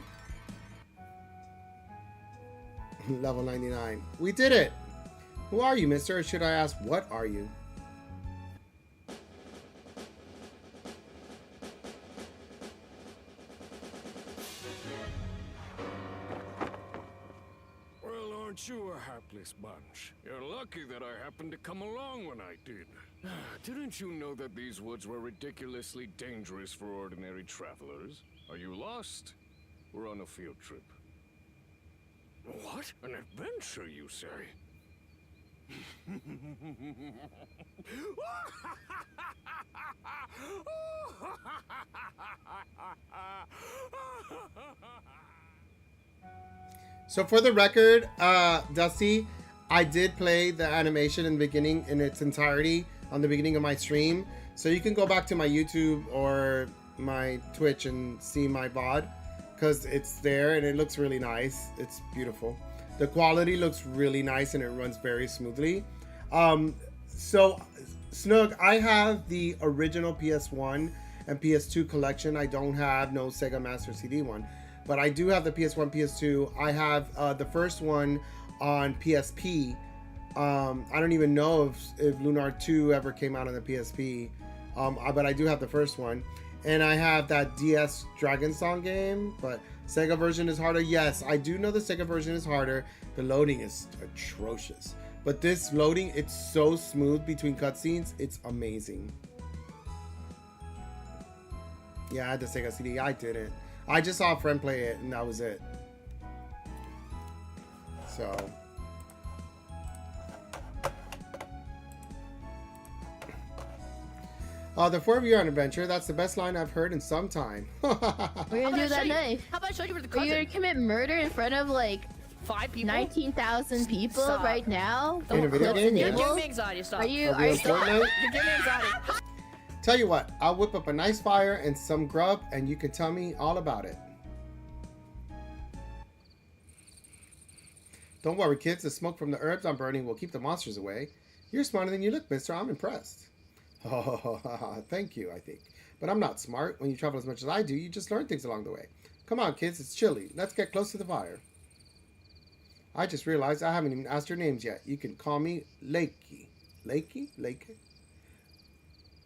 Level 99. We did it! Who are you, mister? Or should I ask, what are you? Well, aren't you a hapless bunch? You're lucky that I happened to come along when I did. Didn't you know that these woods were ridiculously dangerous for ordinary travelers? Are you lost? We're on a field trip. What? An adventure, you say? So for the record, Dusty, I did play the animation in the beginning in its entirety on the beginning of my stream. So you can go back to my YouTube or my Twitch and see my VOD because it's there and it looks really nice. It's beautiful. The quality looks really nice and it runs very smoothly. So Snook, I have the original PS1 and PS2 collection. I don't have no Sega Master CD one, but I do have the PS1, PS2. I have the first one on PSP. I don't even know if Lunar 2 ever came out on the PSP, but I do have the first one. And I have that DS Dragon Song game, but Sega version is harder. Yes, I do know the Sega version is harder. The loading is atrocious. But this loading, it's so smooth between cutscenes. It's amazing. Yeah, I had the Sega CD. I didn't. I just saw a friend play it, and that was it. So... the 4 of you on an adventure. That's the best line I've heard in some time. We're gonna do that knife. How about I show you where the Are cousin? you gonna commit murder in front of like 5 people? 19,000 people Stop. right now? In a video game, You're yes. giving me anxiety. Stop. Are you? Are we on Fortnite? You're giving me anxiety. Tell you what, I'll whip up a nice fire and some grub, and you can tell me all about it. Don't worry, kids. The smoke from the herbs I'm burning will keep the monsters away. You're smarter than you look, mister. I'm impressed. Oh, thank you, I think. But I'm not smart. When you travel as much as I do, you just learn things along the way. Come on, kids. It's chilly. Let's get close to the fire. I just realized I haven't even asked your names yet. You can call me Lakey. Lakey? Lakey?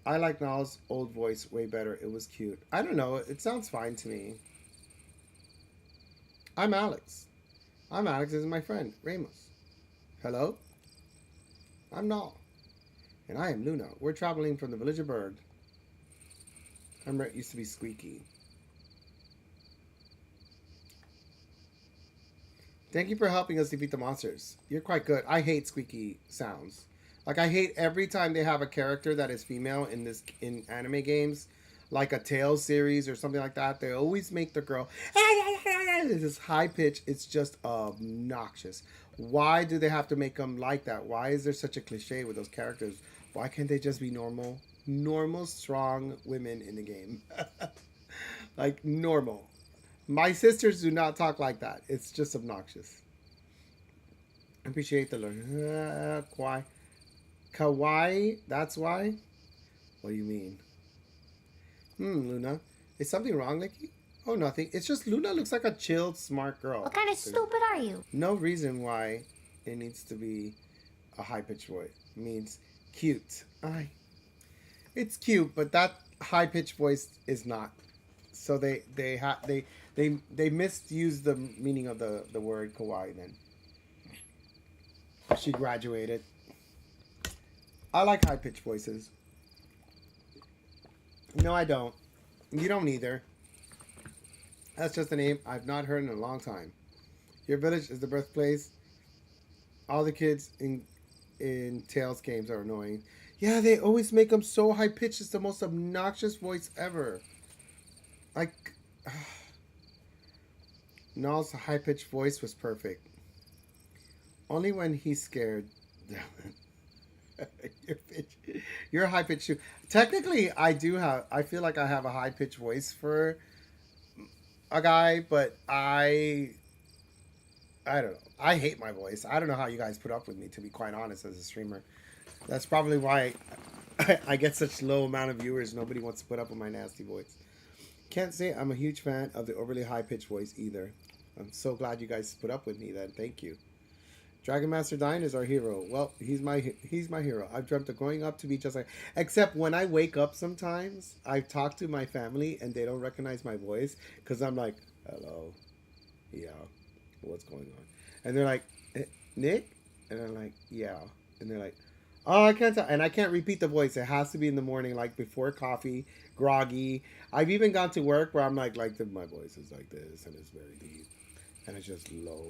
I like Niall's old voice way better. It was cute. I don't know. It sounds fine to me. I'm Alex. I'm Alex. This is my friend, Ramos. Hello? I'm Null. And I am Luna. We're traveling from the village of Berg. It used to be Squeaky. Thank you for helping us defeat the monsters. You're quite good. I hate squeaky sounds. Like, I hate every time they have a character that is female in anime games, like a Tales series or something like that. They always make the girl this high pitch. It's just obnoxious. Why do they have to make them like that? Why is there such a cliche with those characters? Why can't they just be normal, strong women in the game? Like, normal. My sisters do not talk like that. It's just obnoxious. Appreciate the learn. Kawaii? That's why? What do you mean? Luna. Is something wrong, Nikki? Oh, nothing. It's just Luna looks like a chilled, smart girl. What kind of stupid are you? No reason why it needs to be a high-pitched voice. It means cute. It's cute, but that high-pitched voice is not. So they misused the meaning of the word kawaii then. She graduated. I like high-pitched voices. No, I don't. You don't either. That's just a name I've not heard in a long time. Your village is the birthplace. All the kids in Tales games are annoying. Yeah, they always make them so high-pitched. It's the most obnoxious voice ever. Like, Null's high-pitched voice was perfect. Only when he's scared. You're high-pitched too. Technically, I feel like I have a high-pitched voice for a guy, but I don't know. I hate my voice. I don't know how you guys put up with me, to be quite honest, as a streamer. That's probably why I get such low amount of viewers. Nobody wants to put up with my nasty voice. Can't say I'm a huge fan of the overly high-pitched voice either. I'm so glad you guys put up with me then. Thank you. Dragon Master Dine is our hero. Well, he's my hero. I've dreamt of growing up to be just like... Except when I wake up sometimes, I talk to my family and they don't recognize my voice because I'm like, hello. Yeah. What's going on? And they're like, Nick? And I'm like, yeah. And they're like, oh, I can't tell. And I can't repeat the voice. It has to be in the morning, like before coffee, groggy. I've even gone to work where I'm like my voice is like this and it's very deep. And it's just low.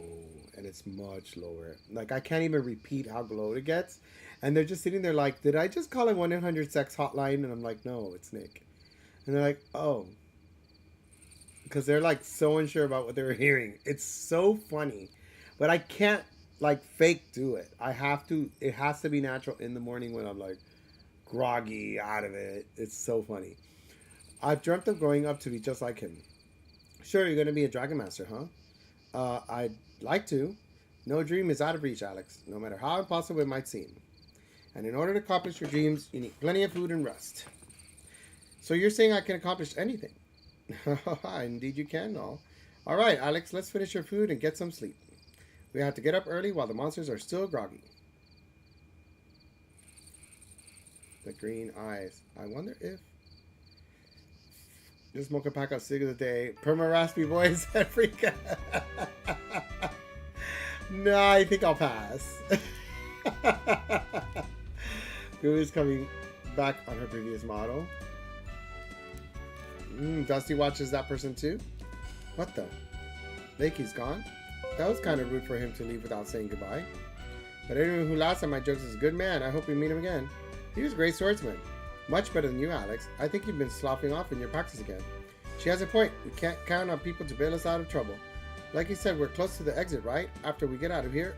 And it's much lower. Like, I can't even repeat how low it gets. And they're just sitting there like, did I just call a 1-800-SEX hotline? And I'm like, no, it's Nick. And they're like, oh. Because they're like so unsure about what they were hearing. It's so funny. But I can't like fake do it. It has to be natural in the morning when I'm like groggy out of it. It's so funny. I've dreamt of growing up to be just like him. Sure, you're going to be a Dragon Master, huh? I'd like to. No dream is out of reach, Alex, no matter how impossible it might seem. And in order to accomplish your dreams, you need plenty of food and rest. So you're saying I can accomplish anything? Indeed you can, Null. All right, Alex, let's finish your food and get some sleep. We have to get up early while the monsters are still groggy. The green eyes. I wonder if... Just smoke a pack of cigarettes a day. Perma raspy voice and freak out. No, I think I'll pass. Guru's coming back on her previous model. Dusty watches that person too? What the? Lakey's gone? That was kind of rude for him to leave without saying goodbye. But anyone who laughs at my jokes is a good man. I hope we meet him again. He was a great swordsman. Much better than you, Alex. I think you've been slopping off in your practice again. She has a point. We can't count on people to bail us out of trouble. Like you said, we're close to the exit, right? After we get out of here,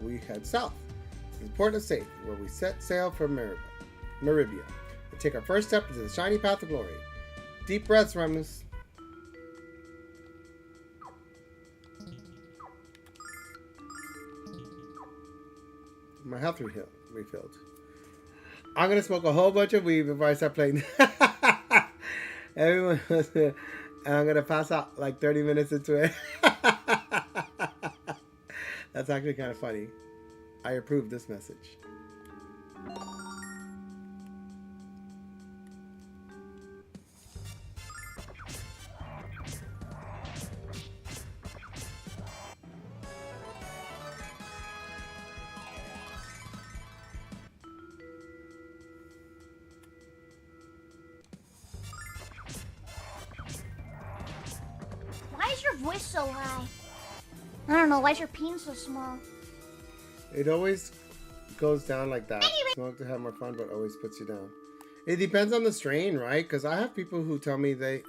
we head south to the port of Safe, where we set sail for Meribia and take our first step into the shiny path of glory. Deep breaths, Remus. My health refilled. I'm gonna smoke a whole bunch of weed before I start playing. Everyone, and I'm gonna pass out like 30 minutes into it. That's actually kind of funny. I approve this message. is your voice so high? I don't know. Why is your peen so small? It always goes down like that. Smoke to have more fun, but always puts you down. It depends on the strain, right? Because I have people who tell me they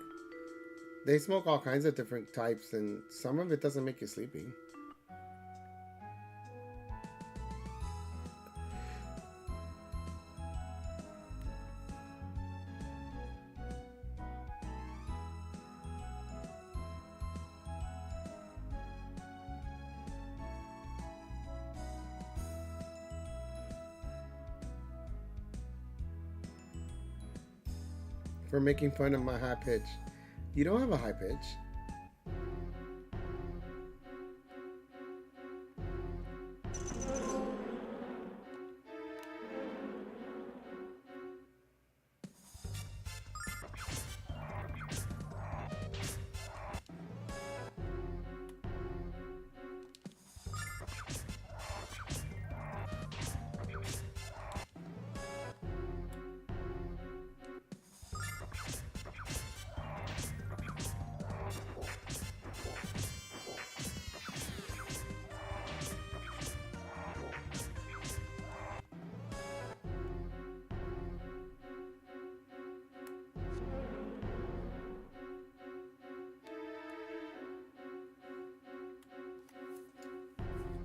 smoke all kinds of different types, and some of it doesn't make you sleepy. For making fun of my high pitch. You don't have a high pitch.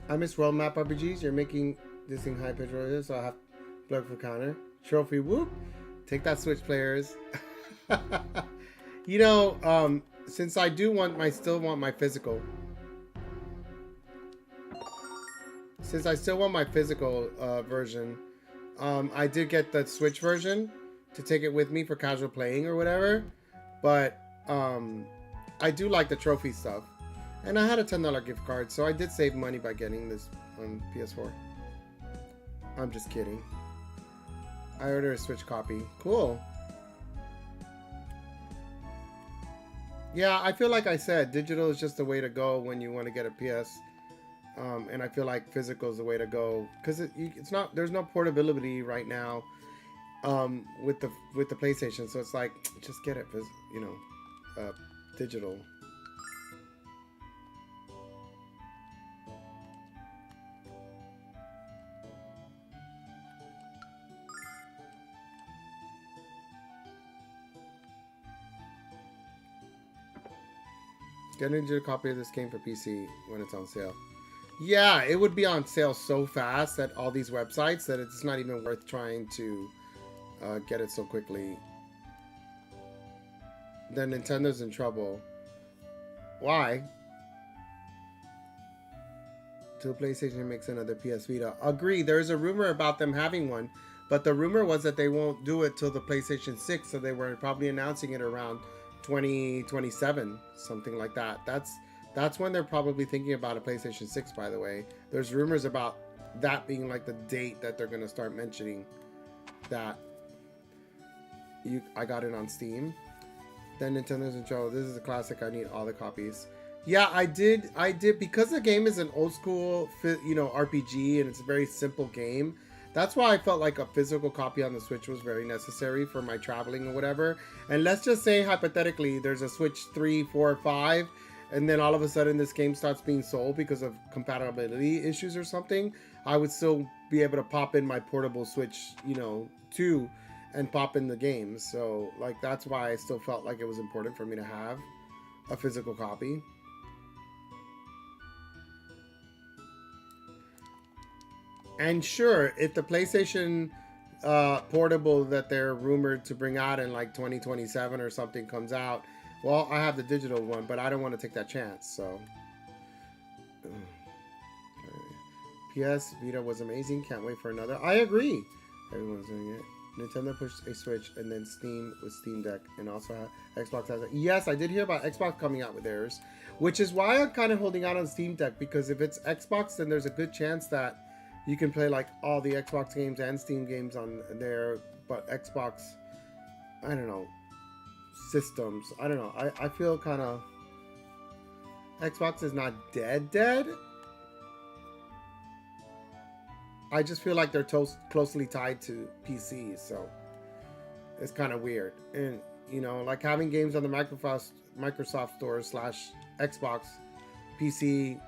I miss world map RPGs. You're making this thing high pitch right, so I have plug for counter. Trophy whoop. Take that, Switch players. You know, since I do want still want my physical. Since I still want my physical version, I did get the Switch version to take it with me for casual playing or whatever. But I do like the trophy stuff. And I had a $10 gift card, so I did save money by getting this on PS4. I'm just kidding. I ordered a Switch copy. Cool. Yeah, I feel like I said, digital is just the way to go when you want to get a PS. And I feel like physical is the way to go. Because it's not, there's no portability right now with the PlayStation. So it's like, just get it, you know, digital. Get a digital copy of this game for PC when it's on sale. Yeah, it would be on sale so fast at all these websites that it's not even worth trying to get it so quickly. Then Nintendo's in trouble. Why? Till PlayStation makes another PS Vita. Agree, there's a rumor about them having one, but the rumor was that they won't do it till the PlayStation 6, so they were probably announcing it around 2027, something like that. That's when they're probably thinking about a PlayStation 6, by the way. There's rumors about that being like the date that they're going to start mentioning that. I got it on Steam. Then Nintendo's in trouble. This is a classic. I need all the copies. Yeah, I did because the game is an old school, you know, RPG, and it's a very simple game. That's why I felt like a physical copy on the Switch was very necessary for my traveling or whatever. And let's just say, hypothetically, there's a Switch 3, 4, 5, and then all of a sudden this game starts being sold because of compatibility issues or something. I would still be able to pop in my portable Switch, you know, 2 and pop in the games. So, like, that's why I still felt like it was important for me to have a physical copy. And sure, if the PlayStation portable that they're rumored to bring out in like 2027 or something comes out, well, I have the digital one, but I don't want to take that chance, so. PS Vita was amazing. Can't wait for another. I agree. Everyone's doing it. Nintendo pushed a Switch and then Steam with Steam Deck, and also Xbox has it. Yes, I did hear about Xbox coming out with theirs, which is why I'm kind of holding out on Steam Deck, because if it's Xbox, then there's a good chance that you can play like all the Xbox games and Steam games on there, but Xbox, I don't know, systems, I don't know. I feel kind of, Xbox is not dead. I just feel like they're closely tied to PCs, so it's kind of weird. And, you know, like having games on the Microsoft Store / Xbox, PC.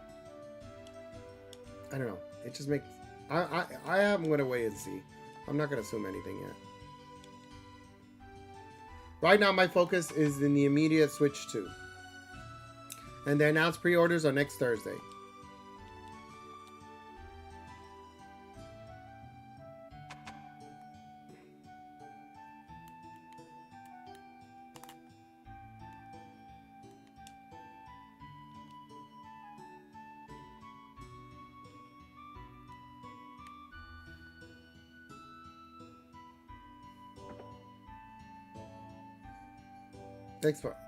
I don't know. It just makes. I am going to wait and see. I'm not going to assume anything yet. Right now, my focus is in the immediate Switch 2. And they announced pre-orders on next Thursday.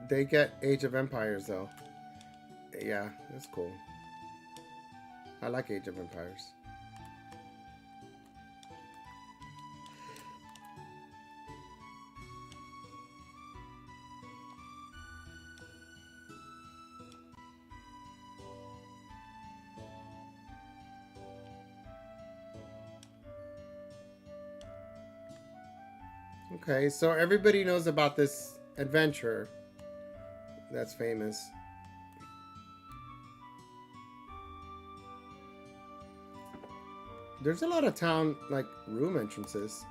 They get Age of Empires though. Yeah, that's cool. I like Age of Empires. Okay, so everybody knows about this adventure that's famous. There's a lot of town, like, room entrances.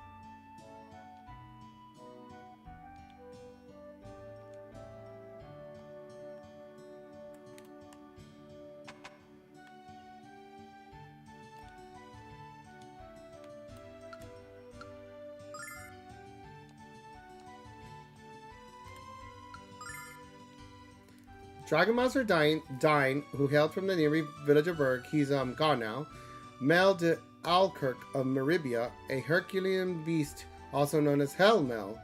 Dragon Master Dine, who hailed from the nearby village of Berg, he's gone now. Mel de Alkirk of Meribia, a Herculean beast also known as Hell Mel.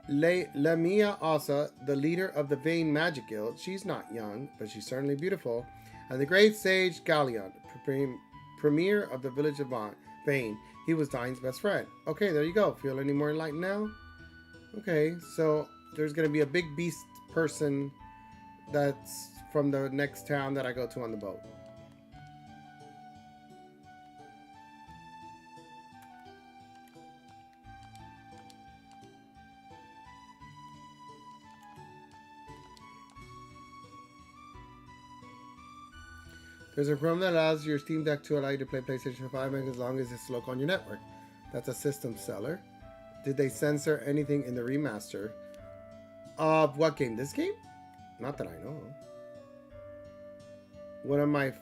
Lamia Asa, the leader of the Vane Magic Guild, she's not young, but she's certainly beautiful. And the great sage Galleon, premier of the village of Vane. He was Dine's best friend. Okay, there you go. Feel any more enlightened now? Okay, so there's going to be a big beast person that's from the next town that I go to on the boat. There's a program that allows your Steam Deck to allow you to play PlayStation 5 as long as it's local on your network. That's a system seller. Did they censor anything in the remaster? Of what game? This game? Not that I know of.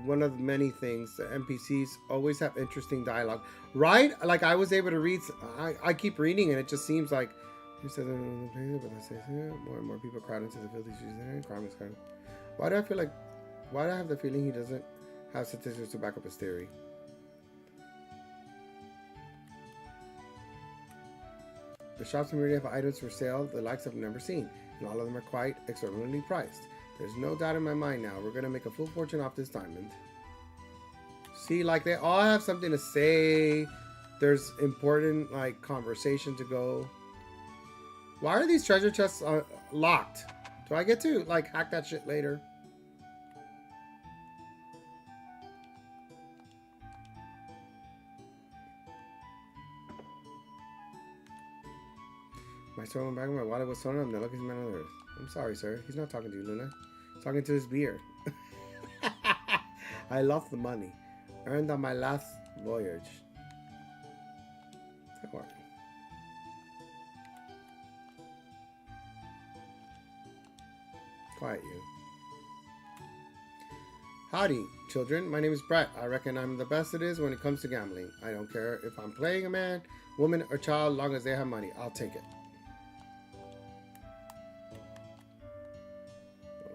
One of many things, the NPCs always have interesting dialogue. Right? Like I was able to read, I keep reading and it just seems like, but more and more people crowd into the filthy streets. Crime is crime. Why do I have the feeling he doesn't have statistics to back up his theory? The shops in Meridia have items for sale the likes I've never seen, and all of them are quite exorbitantly priced. There's no doubt in my mind now we're going to make a full fortune off this diamond. See, like they all have something to say. There's important, like, conversation to go. Why are these treasure chests locked? Do I get to, like, hack that shit later? My sword went back in my wallet was stolen. I'm the luckiest man on earth. I'm sorry, sir. He's not talking to you, Luna. He's talking to his beer. I lost the money. Earned on my last voyage. How are you? Quiet you. Howdy, children. My name is Brett. I reckon I'm the best it is when it comes to gambling. I don't care if I'm playing a man, woman, or child, long as they have money. I'll take it.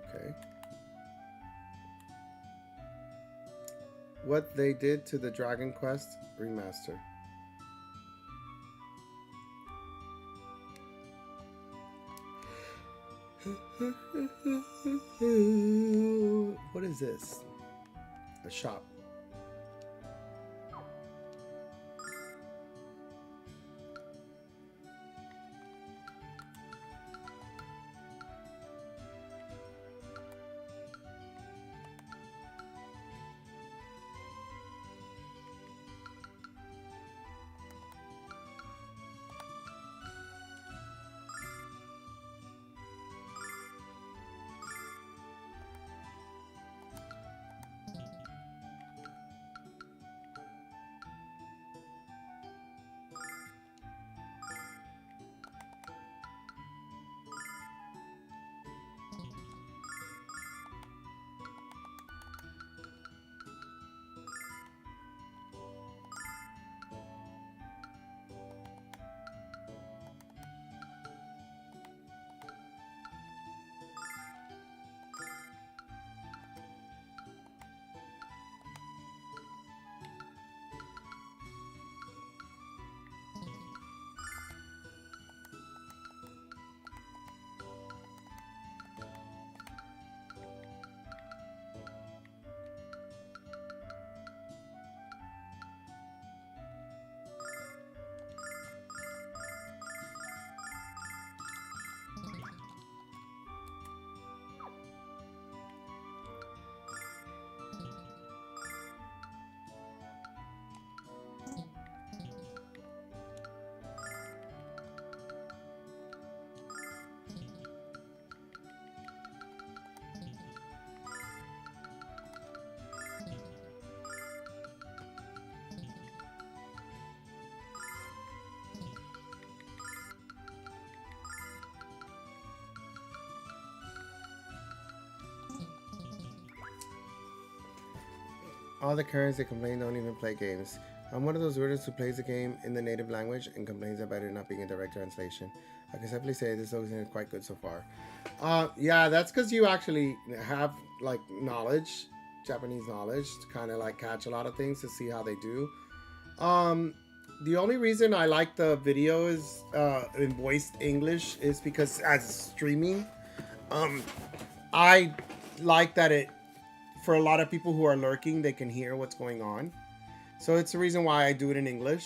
Okay. What they did to the Dragon Quest remaster. What is this? A shop. All the currents that complain don't even play games. I'm one of those weirdos who plays the game in the native language and complains about it not being a direct translation. I can simply say this is quite good so far. Yeah, that's because you actually have like knowledge, Japanese knowledge, to kind of like catch a lot of things to see how they do. The only reason I like the videos in voiced English is because as streaming, I like that it, for a lot of people who are lurking, they can hear what's going on. So it's the reason why I do it in English.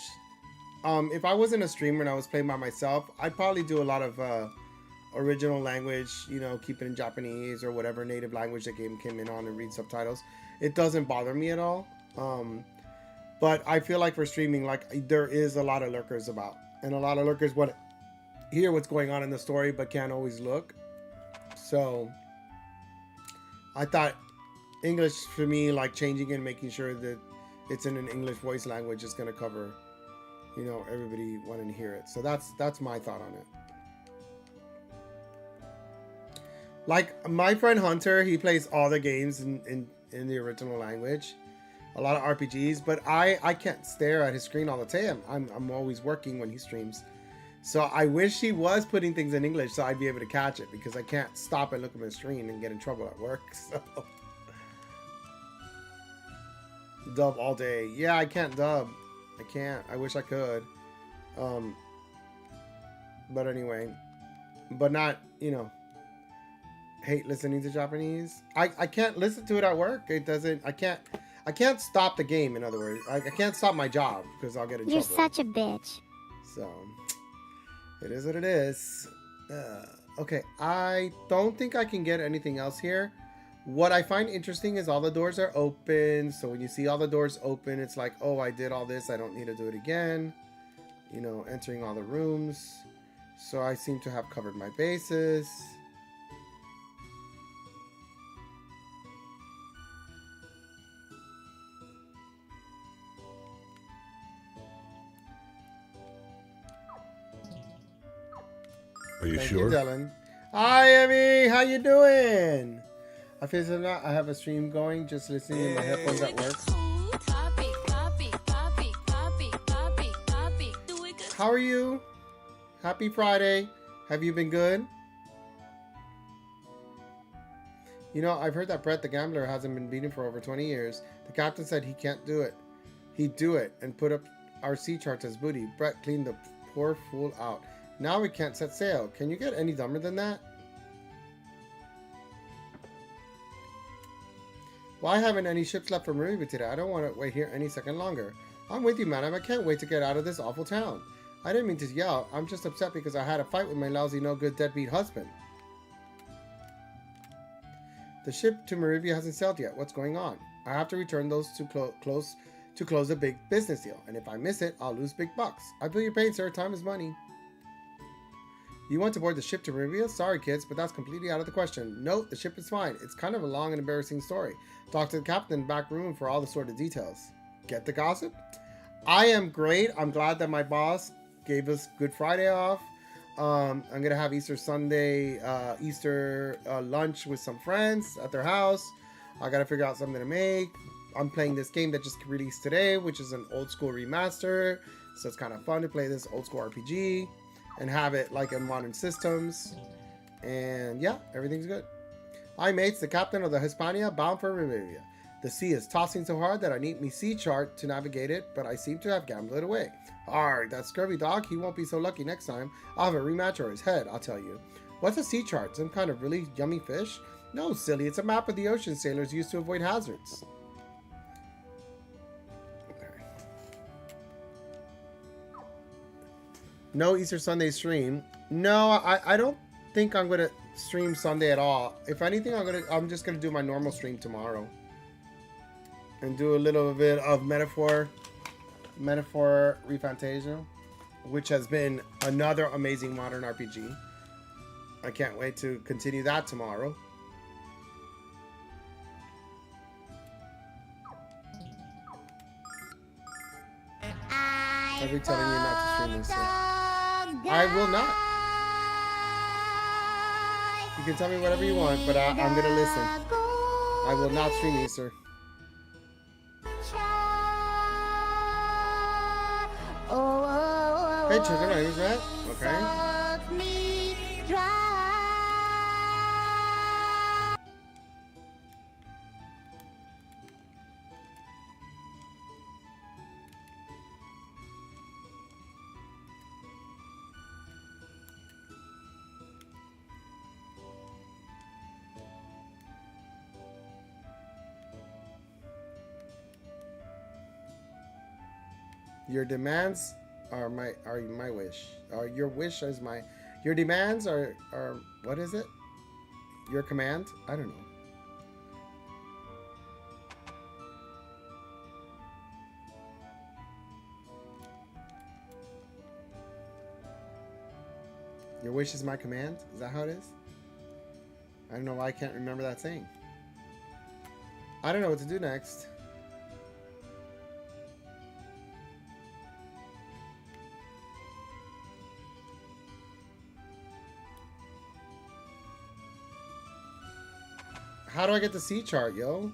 If I wasn't a streamer and I was playing by myself, I'd probably do a lot of original language, you know, keep it in Japanese or whatever native language the game came in on and read subtitles. It doesn't bother me at all. But I feel like for streaming, like there is a lot of lurkers about, and a lot of lurkers want to hear what's going on in the story but can't always look. So I thought English for me, like changing and making sure that it's in an English voice language is going to cover, you know, everybody wanting to hear it. So that's my thought on it. Like my friend Hunter, he plays all the games in the original language, a lot of RPGs, but I can't stare at his screen all the time. I'm always working when he streams. So I wish he was putting things in English so I'd be able to catch it, because I can't stop and look at my screen and get in trouble at work. So dub all day. Yeah, I can't dub. I can't. I wish I could. But anyway, but not, you know, hate listening to Japanese. I can't listen to it at work. It doesn't, I can't stop the game, in other words. I can't stop my job because I'll get in trouble. You're such a bitch. So, it is what it is. Okay, I don't think I can get anything else here. What I find interesting is all the doors are open. So when you see all the doors open, it's like, oh, I did all this. I don't need to do it again. You know, entering all the rooms. So I seem to have covered my bases. Are you Thank sure? you, Dylan. Hi, Emmy. How you doing? I feel so not. I have a stream going, just listening in my headphones at work. How are you? Happy Friday. Have you been good? You know, I've heard that Brett the Gambler hasn't been beaten for over 20 years. The captain said he can't do it. He'd do it and put up our sea charts as booty. Brett cleaned the poor fool out. Now we can't set sail. Can you get any dumber than that? Why haven't any ships left from Maribia today? I don't want to wait here any second longer. I'm with you, madam. I can't wait to get out of this awful town. I didn't mean to yell. I'm just upset because I had a fight with my lousy, no-good, deadbeat husband. The ship to Maribia hasn't sailed yet. What's going on? I have to return those to close a big business deal. And if I miss it, I'll lose big bucks. I feel your pain, sir. Time is money. You want to board the ship to Maribia? Sorry, kids, but that's completely out of the question. No, the ship is fine. It's kind of a long and embarrassing story. Talk to the captain in the back room for all the sort of details. Get the gossip? I am great. I'm glad that my boss gave us Good Friday off. I'm going to have Easter Sunday, Easter lunch with some friends at their house. I got to figure out something to make. I'm playing this game that just released today, which is an old school remaster. So it's kind of fun to play this old school RPG and have it like in modern systems. And yeah, everything's good. Hi mates, the captain of the Hispania bound for Maribia. The sea is tossing so hard that I need me sea chart to navigate it, but I seem to have gambled it away. Arrgh, that scurvy dog, he won't be so lucky next time. I'll have a rematch or his head, I'll tell you. What's a sea chart? Some kind of really yummy fish? No, silly, it's a map of the ocean sailors use to avoid hazards. Okay. No Easter Sunday stream. No, I don't think I'm gonna stream Sunday at all. If anything, I'm just gonna do my normal stream tomorrow and do a little bit of Metaphor Refantasia, which has been another amazing modern RPG. I can't wait to continue that tomorrow. I'll be telling you not to stream this. I will not. You can tell me whatever you want, but I'm gonna listen. I will not stream Easter. right, children, my name is Matt. Okay. Suck me dry. Your demands are my wish. Or your wish is my. Your demands are what is it? Your command? I don't know. Your wish is my command? Is that how it is? I don't know why I can't remember that saying. I don't know what to do next. How do I get the C chart, yo?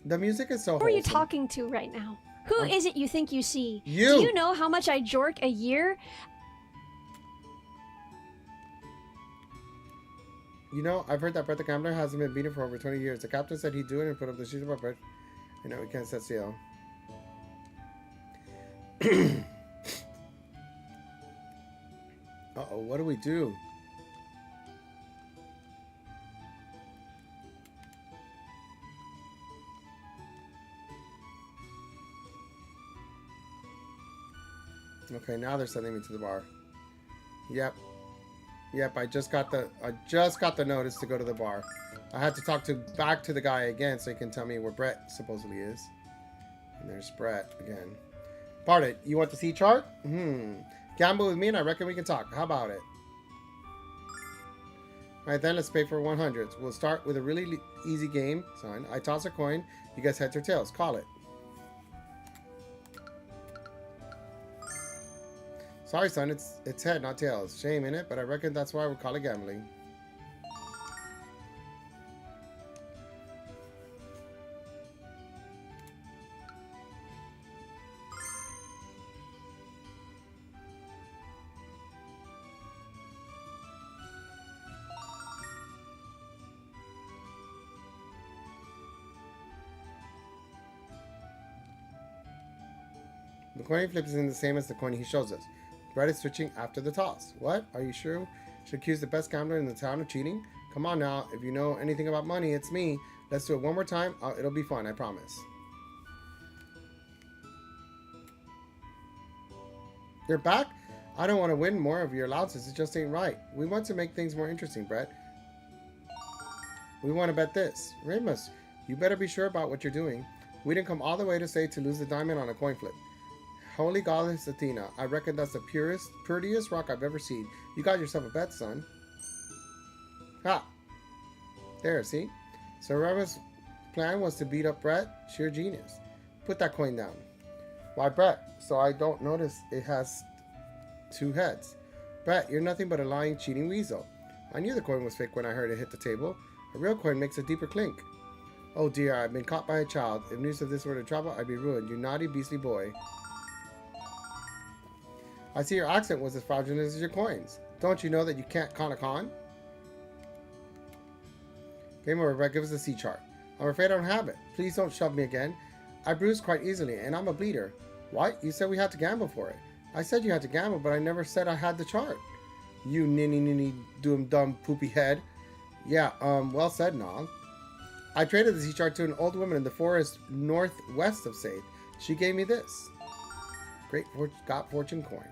The music is so Who are you wholesome. talking to right now? Who is it you think you see? You. Do you know how much I jork a year? You know, I've heard that Brett the Gambler hasn't been beaten for over 20 years. The captain said he'd do it and put up the sheets of Brett. You know, we can't set sail. Uh-oh, what do we do? Okay, now they're sending me to the bar. Yep. Yep, I just got the notice to go to the bar. I had to talk back to the guy again so he can tell me where Brett supposedly is. And there's Brett again. Pardon, you want the C chart? Gamble with me and I reckon we can talk. How about it? Alright then, let's pay for 100s. We'll start with a really easy game, son. I toss a coin. You guys heads or tails. Call it. Sorry, son. It's head, not tails. Shame, innit? But I reckon that's why we call it gambling. The coin he flips isn't the same as the coin he shows us. Brett is switching after the toss. What? Are you sure? Should accuse the best gambler in the town of cheating? Come on now. If you know anything about money, it's me. Let's do it one more time. It'll be fun, I promise. You're back? I don't want to win more of your allowances. It just ain't right. We want to make things more interesting, Brett. We want to bet this. Remus, you better be sure about what you're doing. We didn't come all the way to say to lose the diamond on a coin flip. Holy goddess Athena, I reckon that's the prettiest rock I've ever seen. You got yourself a bet, son. Ha! There, see? So Remus' plan was to beat up Brett? Sheer genius. Put that coin down. Why, Brett? So I don't notice it has two heads. Brett, you're nothing but a lying, cheating weasel. I knew the coin was fake when I heard it hit the table. A real coin makes a deeper clink. Oh dear, I've been caught by a child. If news of this were to travel, I'd be ruined. You naughty, beastly boy. I see your accent was as fraudulent as your coins. Don't you know that you can't con a con? Game over, Brett. Give us the C chart. I'm afraid I don't have it. Please don't shove me again. I bruise quite easily, and I'm a bleeder. What? You said we had to gamble for it. I said you had to gamble, but I never said I had the chart. You ninny doom dumb poopy head. Yeah, well said, Nog. I traded the C chart to an old woman in the forest northwest of Saith. She gave me this. Great got fortune coin.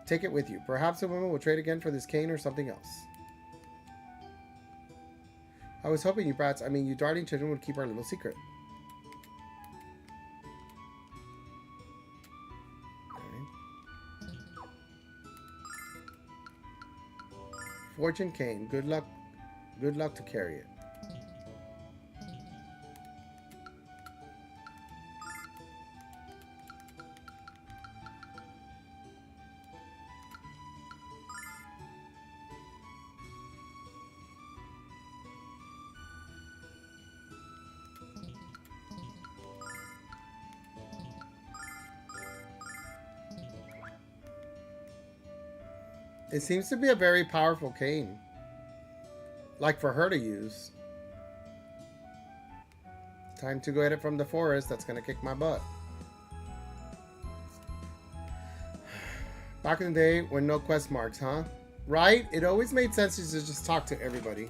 Take it with you. Perhaps the woman will trade again for this cane or something else. I was hoping you brats, you darling children, would keep our little secret. Okay. Fortune cane. Good luck. Good luck to carry it. It seems to be a very powerful cane. Like for her to use. Time to go get it from the forest. That's gonna kick my butt. Back in the day when no quest marks, huh? Right? It always made sense to just talk to everybody.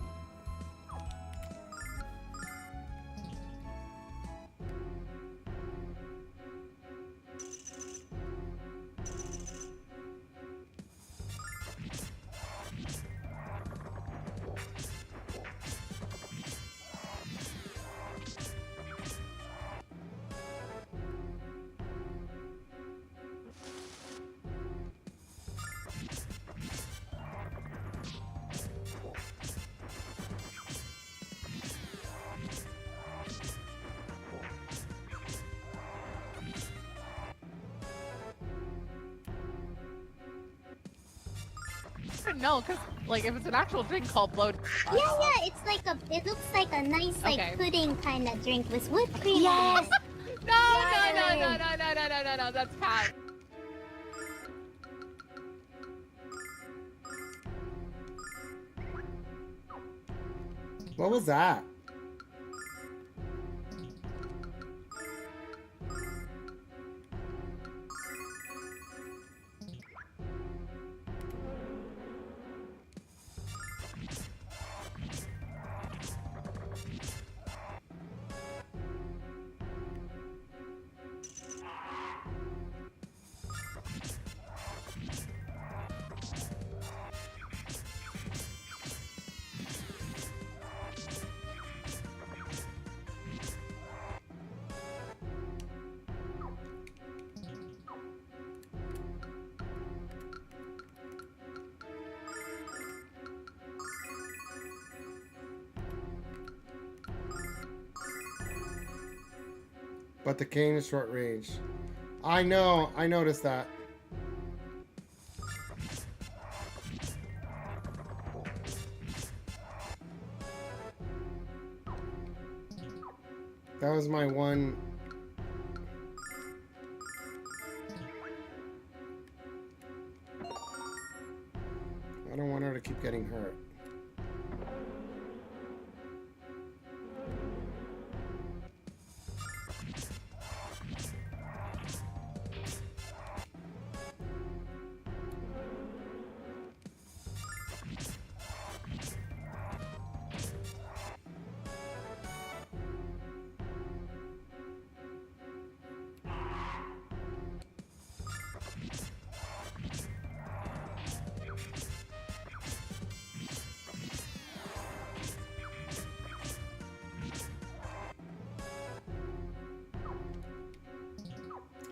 No, because like if it's an actual drink called blow. Yeah, it's like a. It looks like a nice like Okay. pudding kind of drink with whipped cream. Yes. In it. No, that's Pat. What was that? But the cane is short range. I know, I noticed that. That was my one. I don't want her to keep getting hurt.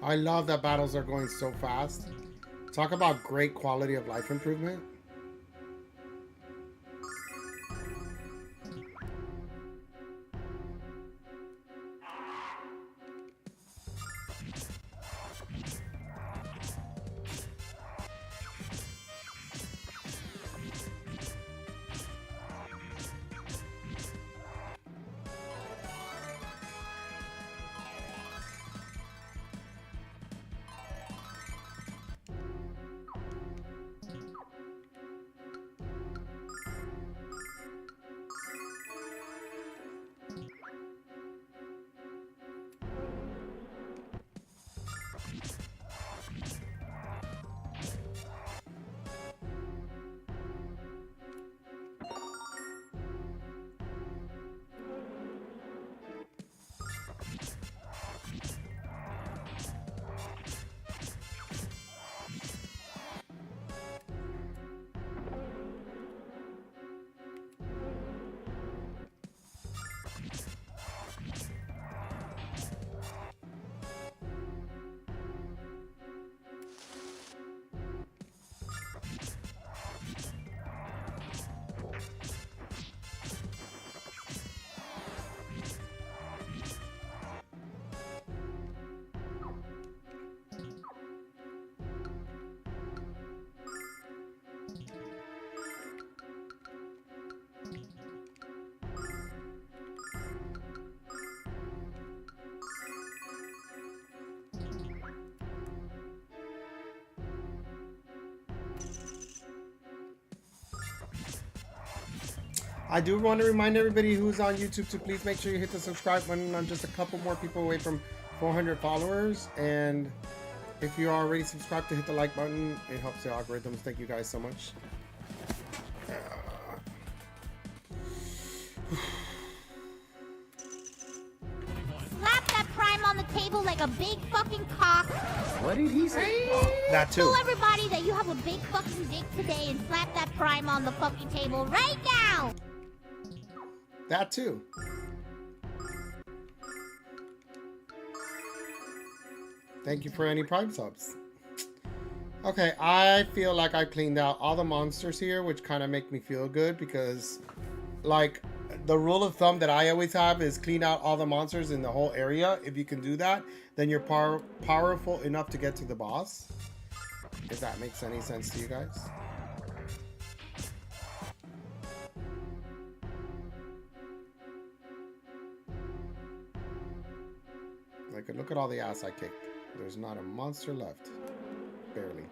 I love that battles are going so fast. Talk about great quality of life improvement. I do want to remind everybody who's on YouTube to please make sure you hit the subscribe button. I'm just a couple more people away from 400 followers. And if you are already subscribed, to hit the like button. It helps the algorithms. Thank you guys so much. Slap that prime on the table like a big fucking cock. What did he say? That too. Tell everybody that you have a big fucking dick today and slap that prime on the fucking table right now. That too. Thank you for any Prime subs. Okay, I feel like I cleaned out all the monsters here, which kind of make me feel good because, like, the rule of thumb that I always have is clean out all the monsters in the whole area. If you can do that, then you're powerful enough to get to the boss. If that makes any sense to you guys. Like, look at all the ass I kicked. There's not a monster left. Barely.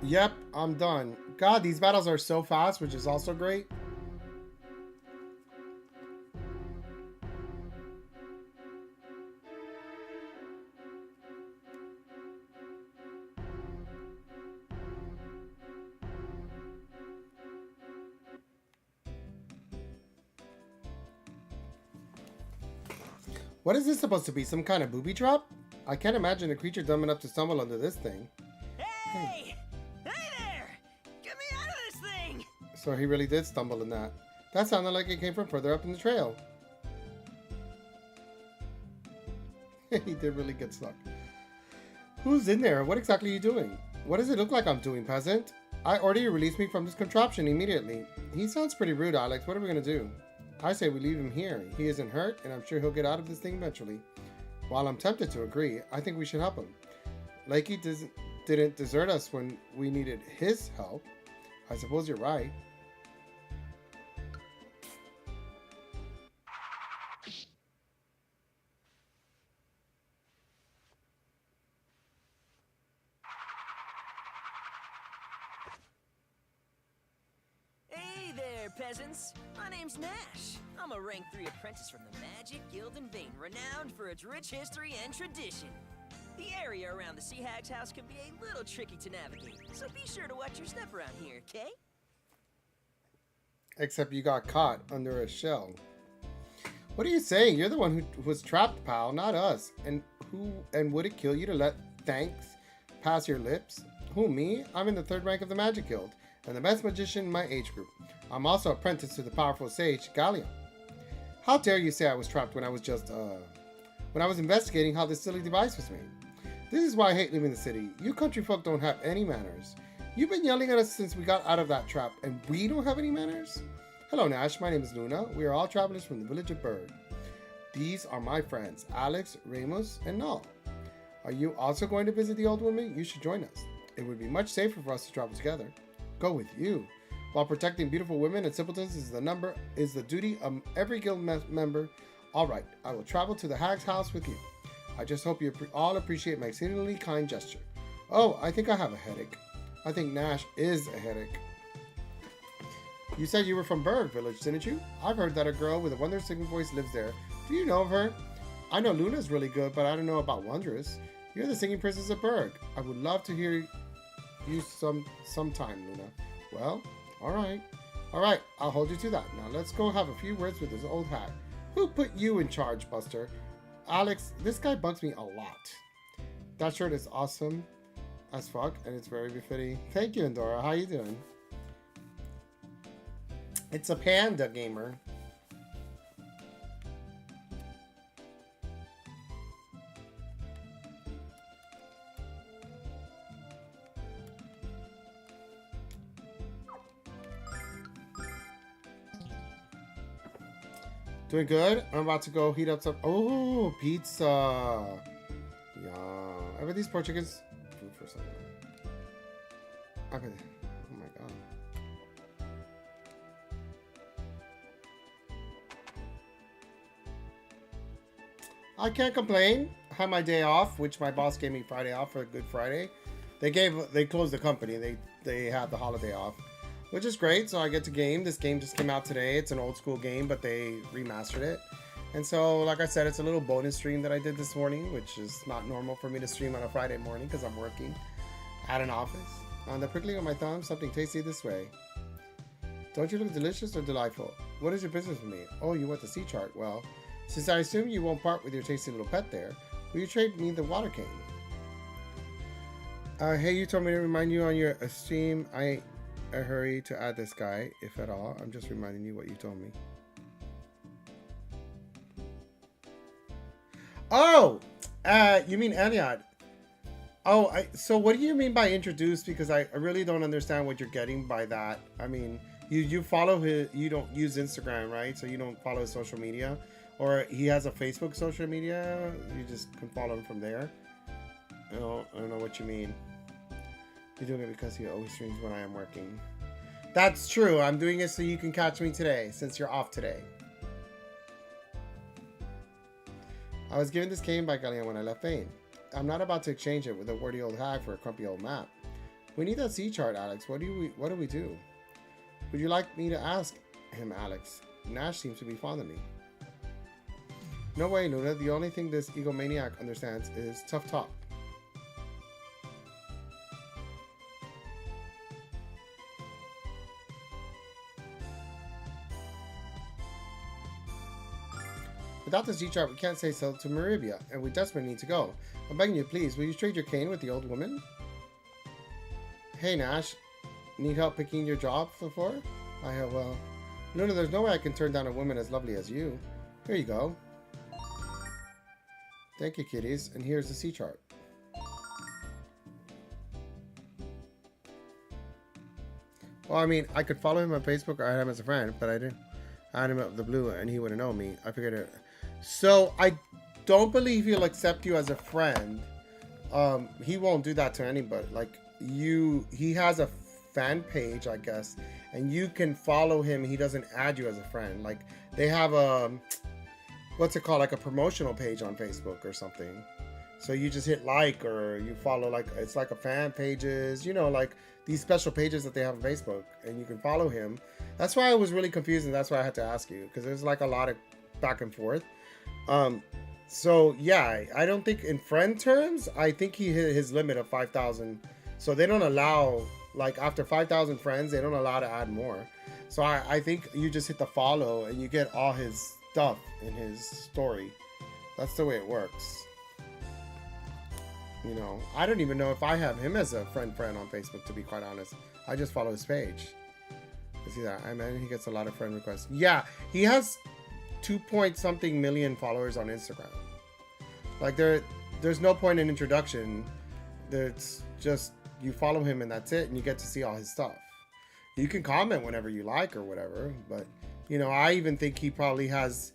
Yep, I'm done. God, these battles are so fast, which is also great. What is this supposed to be? Some kind of booby trap? I can't imagine a creature dumb enough to stumble under this thing. Hey! Hey there! Get me out of this thing! So he really did stumble in that. That sounded like it came from further up in the trail. He did really get stuck. Who's in there? What exactly are you doing? What does it look like I'm doing, peasant? I order you release me from this contraption immediately. He sounds pretty rude, Alex. What are we gonna do? I say we leave him here. He isn't hurt, and I'm sure he'll get out of this thing eventually. While I'm tempted to agree, I think we should help him. Like he didn't desert us when we needed his help. I suppose you're right. Hey there, peasants. My name's Nash. I'm a rank 3 apprentice from the Magic Guild in Vane, renowned for its rich history and tradition. The area around the Sea Hag's house can be a little tricky to navigate, so be sure to watch your step around here, okay? Except you got caught under a shell. What are you saying? You're the one who was trapped, pal, not us. And would it kill you to let thanks pass your lips? Who, me? I'm in the 3rd rank of the Magic Guild, and the best magician in my age group. I'm also apprentice to the powerful sage, Gallium. How dare you say I was trapped when I was investigating how this silly device was made. This is why I hate living in the city. You country folk don't have any manners. You've been yelling at us since we got out of that trap, and we don't have any manners? Hello, Nash. My name is Luna. We are all travelers from the village of Berg. These are my friends, Alex, Ramos, and Null. Are you also going to visit the old woman? You should join us. It would be much safer for us to travel together. Go with you. While protecting beautiful women and simpletons is the duty of every guild member. All right, I will travel to the hag's house with you. I just hope you all appreciate my exceedingly kind gesture. Oh, I think I have a headache. I think Nash is a headache. You said you were from Berg Village, didn't you? I've heard that a girl with a wondrous singing voice lives there. Do you know of her? I know Luna's really good, but I don't know about Wondrous. You're the singing princess of Berg. I would love to hear you sometime, Luna. Well, all right, I'll hold you to that. Now let's go have a few words with this old hag. Who put you in charge, Buster? Alex, this guy bugs me a lot. That shirt is awesome as fuck, and it's very befitting. Thank you, Endora. How you doing? It's a panda gamer. Doing good. I'm about to go heat up some. Oh, pizza. Yeah. I bet these poor chickens. Food for someone. I bet. Oh my god. I can't complain. I had my day off, which my boss gave me Friday off for a Good Friday. They closed the company. They had the holiday off, which is great. So I get to game. This game just came out today. It's an old school game, but they remastered it. And so, like I said, it's a little bonus stream that I did this morning, which is not normal for me to stream on a Friday morning because I'm working at an office. On the prickling of my thumb, something tasty this way. Don't you look delicious or delightful? What is your business with me? Oh, you want the sea chart? Well, since I assume you won't part with your tasty little pet there, will you trade me the water cane? Hey, you told me to remind you on your stream. I ain't a hurry to add this guy, if at all. I'm just reminding you what you told me. Oh! You mean Elliot. Oh, so what do you mean by introduced? Because I really don't understand what you're getting by that. I mean, you follow his, you don't use Instagram, right? So you don't follow his social media? Or he has a Facebook social media? You just can follow him from there? I don't know what you mean. You're doing it because he always streams when I am working. That's true. I'm doing it so you can catch me today, since you're off today. I was given this cane by Gallian when I left Vane. I'm not about to exchange it with a wordy old hag for a crumpy old map. We need that sea chart, Alex. What do we do? Would you like me to ask him, Alex? Nash seems to be fond of me. No way, Luna. The only thing this egomaniac understands is tough talk. Without this G-chart, we can't say so to Maribia, and we desperately need to go. I'm begging you, please, will you trade your cane with the old woman? Hey, Nash. Need help picking your job for? Well... Luna, there's no way I can turn down a woman as lovely as you. Here you go. Thank you, kitties. And here's the C-chart. Well, I mean, I could follow him on Facebook or add him as a friend, but I didn't add him out of the blue and he wouldn't know me. I figured it... So, I don't believe he'll accept you as a friend. He won't do that to anybody. Like, he has a fan page, I guess, and you can follow him. He doesn't add you as a friend. Like, they have a... What's it called? Like a promotional page on Facebook or something. So you just hit like, or you follow, like, it's like a fan pages, you know, like these special pages that they have on Facebook, and you can follow him. That's why I was really confused, and that's why I had to ask you, because there's like a lot of back and forth. So yeah, I don't think in friend terms, I think he hit his limit of 5,000. So they don't allow, like, after 5,000 friends, they don't allow to add more. So I think you just hit the follow and you get all his stuff in his story. That's the way it works. You know, I don't even know if I have him as a friend on Facebook, to be quite honest. I just follow his page. You see that? I mean, he gets a lot of friend requests. Yeah, he has 2-point-something million followers on Instagram. Like, there's no point in introduction. There's just, you follow him and that's it, and you get to see all his stuff. You can comment whenever you like or whatever, but, you know, I even think he probably has,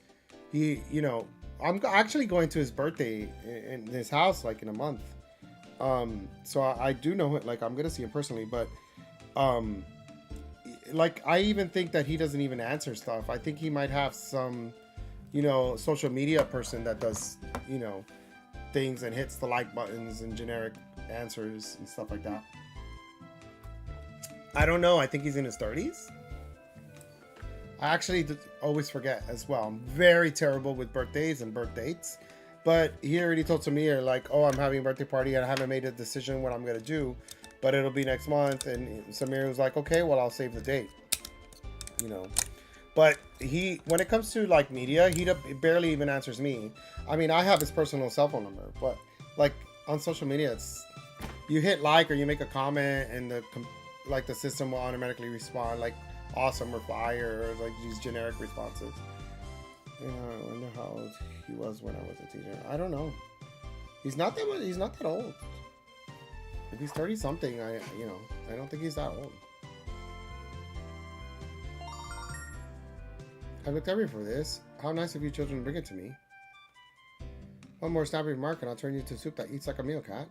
you know, I'm actually going to his birthday in his house, like, in a month. So I do know it, like, I'm gonna see him personally, but, like, I even think that he doesn't even answer stuff. I think he might have some, you know, social media person that does, you know, things and hits the like buttons and generic answers and stuff like that. I don't know. I think he's in his 30s. I actually always forget as well. I'm very terrible with birthdays and birth dates. But he already told Samir, like, oh, I'm having a birthday party and I haven't made a decision what I'm going to do. But it'll be next month. And Samir was like, okay, well, I'll save the date. You know. But when it comes to, like, media, he barely even answers me. I mean, I have his personal cell phone number. But, like, on social media, it's... You hit like or you make a comment and the system will automatically respond, like, awesome or fire, or like these generic responses. You know, I wonder how old he was when I was a teacher. I don't know. He's not that much, he's not that old. If he's 30 something, I don't think he's that old. I looked everywhere for this. How nice of you children to bring it to me. One more snappy remark and I'll turn you to soup that eats like a meerkat.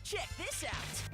Check this out!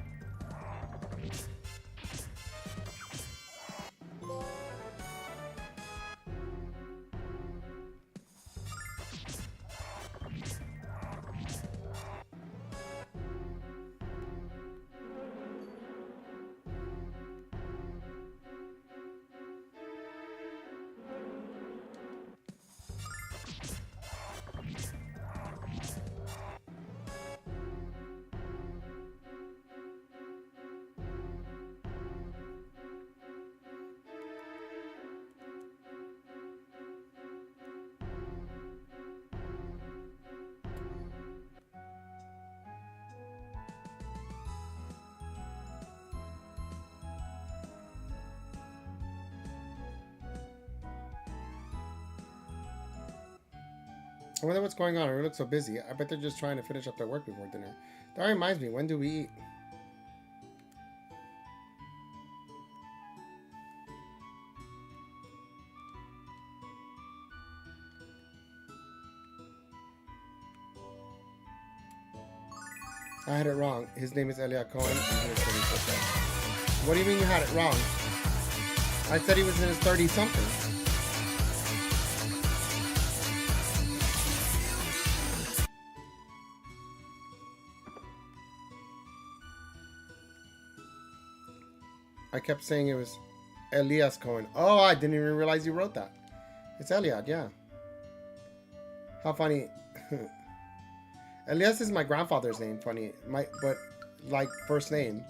I wonder what's going on. It looks so busy. I bet they're just trying to finish up their work before dinner. That reminds me, when do we eat? I had it wrong. His name is Elliot Cohen. What do you mean you had it wrong? I said he was in his 30-something. I kept saying it was Elias Cohen. Oh, I didn't even realize you wrote that. It's Eliad, yeah. How funny. Elias is my grandfather's name, funny. But like first name.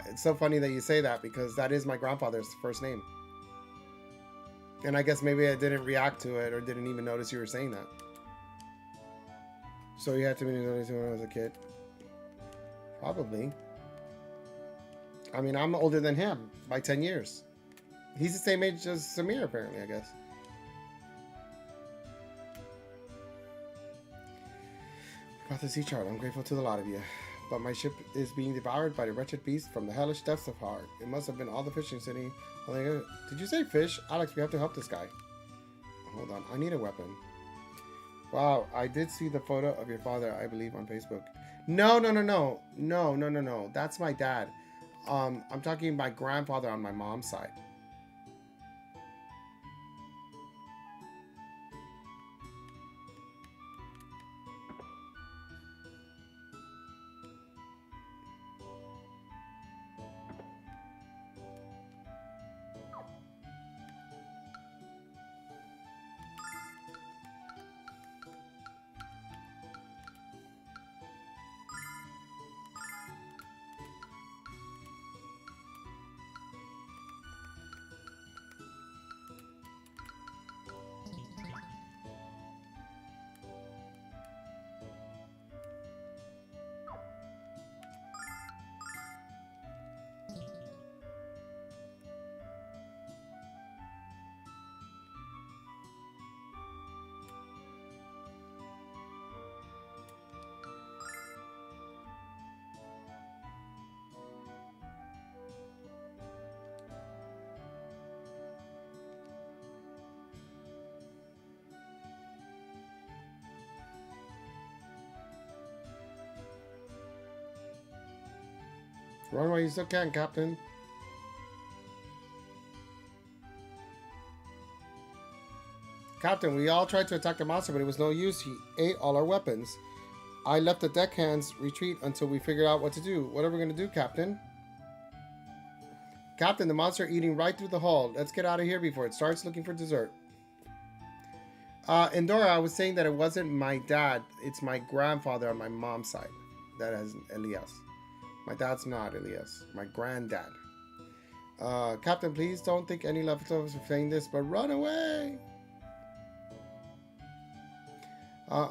It's so funny that you say that because that is my grandfather's first name. And I guess maybe I didn't react to it or didn't even notice you were saying that. So you had to be noticing when I was a kid. Probably. I mean, I'm older than him by 10 years. He's the same age as Samir, apparently, I guess. Got the sea chart. I'm grateful to the lot of you. But my ship is being devoured by the wretched beast from the hellish depths of heart. It must have been all the fishing city. Did you say fish? Alex, we have to help this guy. Hold on. I need a weapon. Wow, I did see the photo of your father, I believe, on Facebook. No. That's my dad. I'm talking my grandfather on my mom's side. Run while you still can, Captain. Captain, we all tried to attack the monster, but it was no use. He ate all our weapons. I left the deckhands retreat until we figured out what to do. What are we going to do, Captain? Captain, the monster eating right through the hull. Let's get out of here before it starts looking for dessert. Endora, I was saying that it wasn't my dad. It's my grandfather on my mom's side. That has Elias. My dad's not Elias. My granddad. Captain, please don't think any leftovers are saying this, but run away!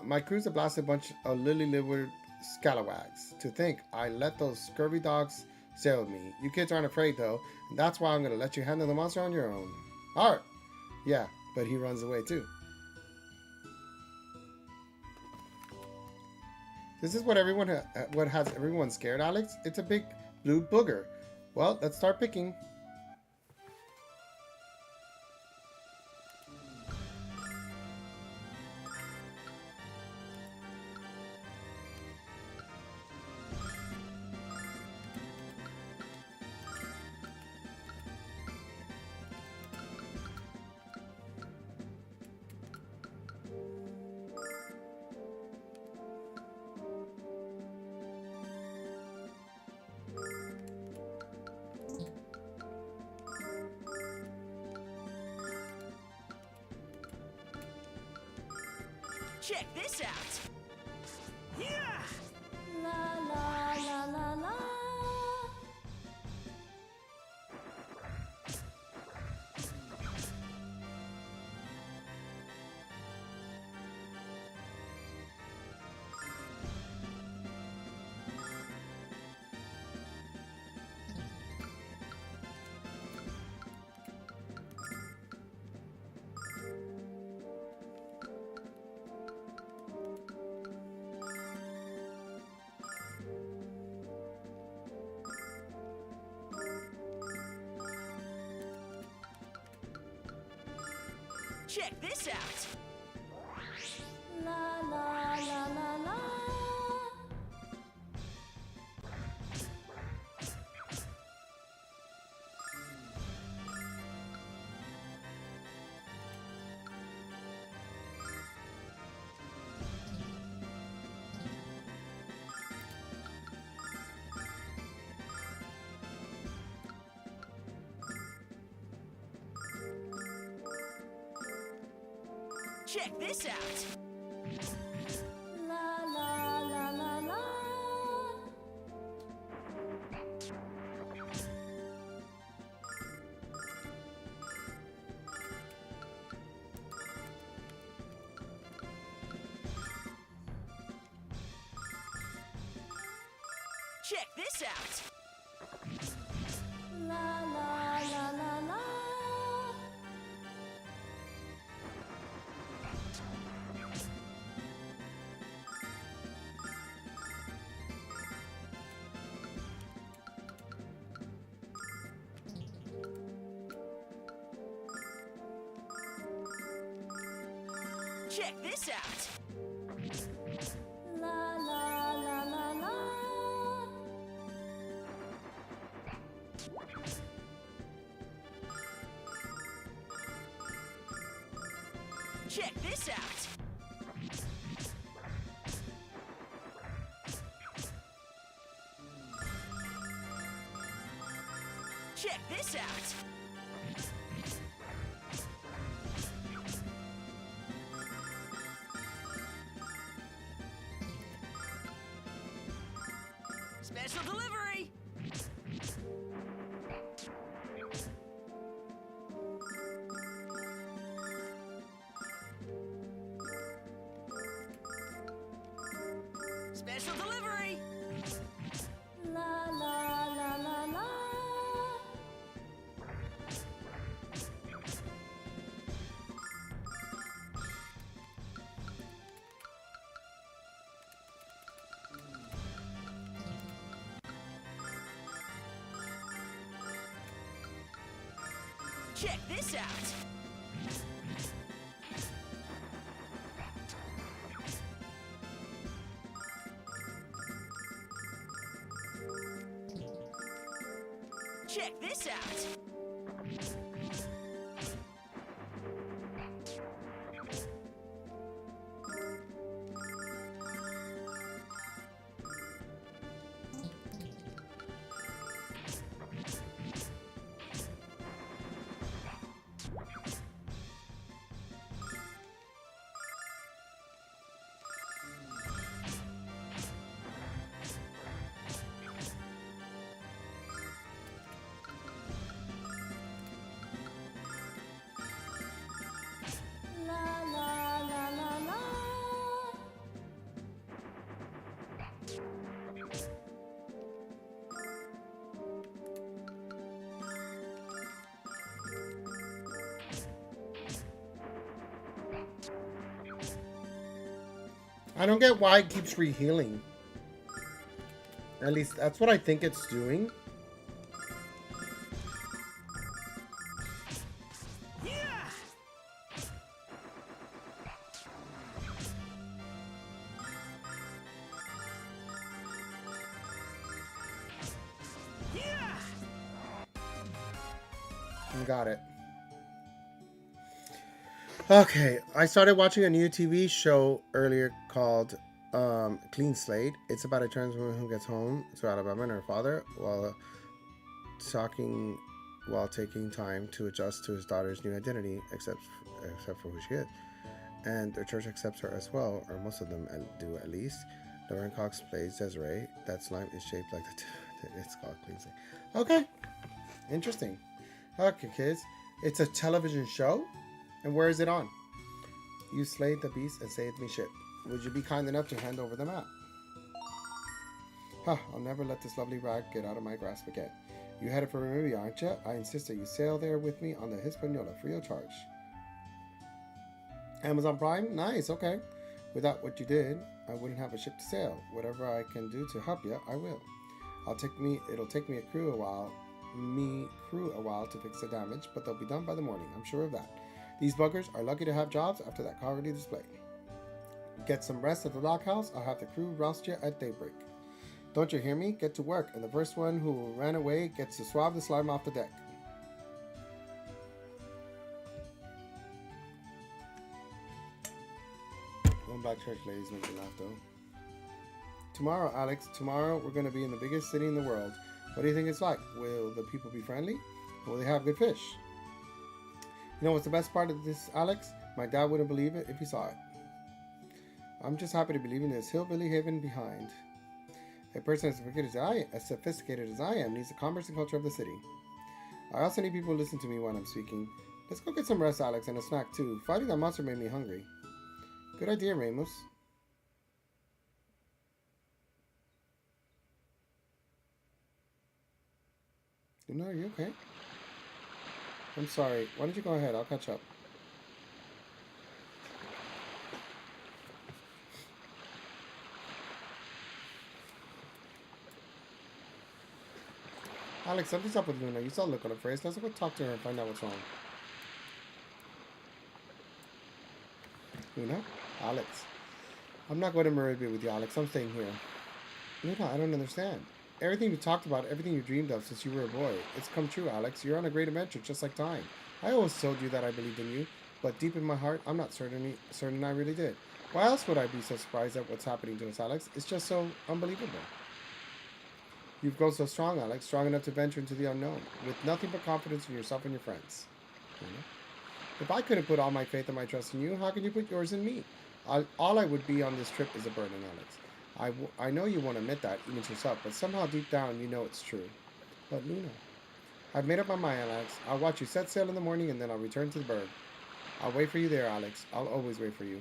My crew's a blasted bunch of lily-livered scalawags. To think I let those scurvy dogs sail with me. You kids aren't afraid, though, and that's why I'm going to let you handle the monster on your own. Alright. Yeah, but he runs away, too. This is what what has everyone scared, Alex? It's a big blue booger. Well, let's start picking. Check this out. Yeah. La la la la la. Check this out. La la la la la. Check this out. La la la la la. Check this out. La la la la la. Check this out. La la la la la. Check this out. Check this out. Special delivery. Special delivery. La la la la la. Check this out. Check this out. I don't get why it keeps rehealing. At least that's what I think it's doing. Got it. Okay, I started watching a new TV show earlier called Clean Slate. It's about a trans woman who gets home to Alabama and her father while taking time to adjust to his daughter's new identity, except for who she is. And their church accepts her as well, or most of them do at least. Lauren Cox plays Desiree. That slime is shaped like it's called Clean Slate. Okay, interesting. Okay, kids, it's a television show, and where is it on? You slayed the beast and saved me shit. Would you be kind enough to hand over the map? Huh, I'll never let this lovely rag get out of my grasp again. You headed for Namibia, aren't you? I insist that you sail there with me on the Hispaniola, free of charge. Amazon Prime? Nice, okay. Without what you did, I wouldn't have a ship to sail. Whatever I can do to help you, I will. It'll take me a crew a while to fix the damage, but they'll be done by the morning, I'm sure of that. These buggers are lucky to have jobs after that cowardly display. Get some rest at the lockhouse. I'll have the crew roust you at daybreak. Don't you hear me? Get to work, and the first one who ran away gets to swab the slime off the deck. Going back to church, ladies, make me laugh though. Tomorrow, Alex, we're going to be in the biggest city in the world. What do you think it's like? Will the people be friendly? Will they have good fish? You know what's the best part of this, Alex? My dad wouldn't believe it if he saw it. I'm just happy to be leaving this hillbilly haven behind. A person as sophisticated as I am needs the commerce and culture of the city. I also need people to listen to me when I'm speaking. Let's go get some rest, Alex, and a snack too. Fighting that monster made me hungry. Good idea, Ramos. No, are you okay? I'm sorry. Why don't you go ahead? I'll catch up. Alex, something's up with Luna. You saw the look on her face. Let's go talk to her and find out what's wrong. Luna? Alex. I'm not going to Meribia with you, Alex. I'm staying here. Luna, I don't understand. Everything you talked about, everything you dreamed of since you were a boy, it's come true, Alex. You're on a great adventure, just like time. I always told you that I believed in you, but deep in my heart, I'm not certain I really did. Why else would I be so surprised at what's happening to us, Alex? It's just so unbelievable. You've grown so strong, Alex, strong enough to venture into the unknown, with nothing but confidence in yourself and your friends. If I couldn't put all my faith and my trust in you, how can you put yours in me? All I would be on this trip is a burden, Alex. I know you won't admit that, even to yourself, but somehow deep down you know it's true. But Luna, I've made up my mind, Alex. I'll watch you set sail in the morning and then I'll return to the berg. I'll wait for you there, Alex. I'll always wait for you.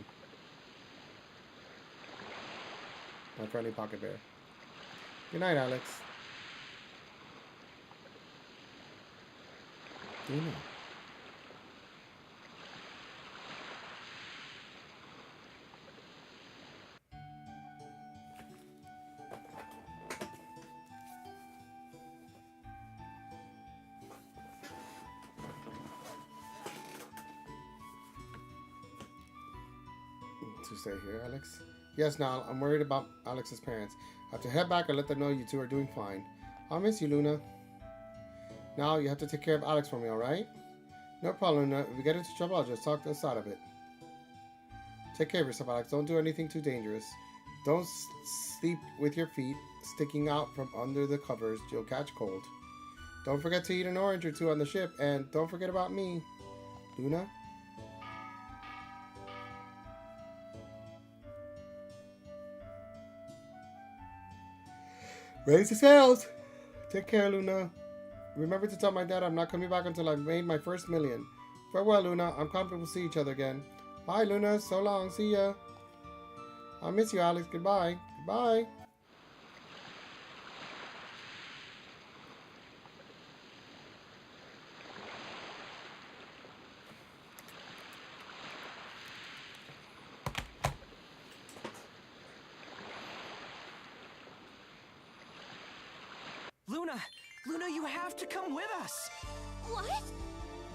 My friendly pocket bear. Good night, Alex. Luna. To stay here, Alex? Yes, Niall. I'm worried about Alex's parents. I have to head back and let them know you two are doing fine. I'll miss you, Luna. Now you have to take care of Alex for me, alright? No problem, Luna. If we get into trouble, I'll just talk us out of it. Take care of yourself, Alex. Don't do anything too dangerous. Don't sleep with your feet sticking out from under the covers. You'll catch cold. Don't forget to eat an orange or two on the ship. And don't forget about me, Luna. Raise the sails! Take care, Luna. Remember to tell my dad I'm not coming back until I've made my first million. Farewell, Luna. I'm confident we'll see each other again. Bye, Luna. So long. See ya. I'll miss you, Alex. Goodbye. Goodbye. Luna! Luna, you have to come with us! What?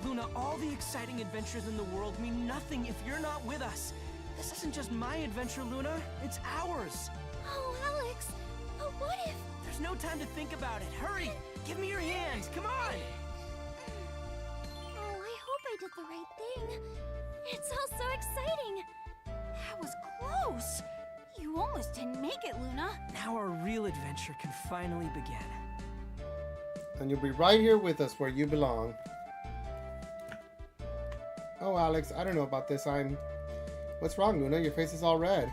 Luna, all the exciting adventures in the world mean nothing if you're not with us. This isn't just my adventure, Luna. It's ours. Oh, Alex. Oh, what if... There's no time to think about it. Hurry! Give me your hand. Come on! Oh, I hope I did the right thing. It's all so exciting. That was close. You almost didn't make it, Luna. Now our real adventure can finally begin. And you'll be right here with us where you belong. Oh, Alex, I don't know about this. What's wrong, Luna? Your face is all red.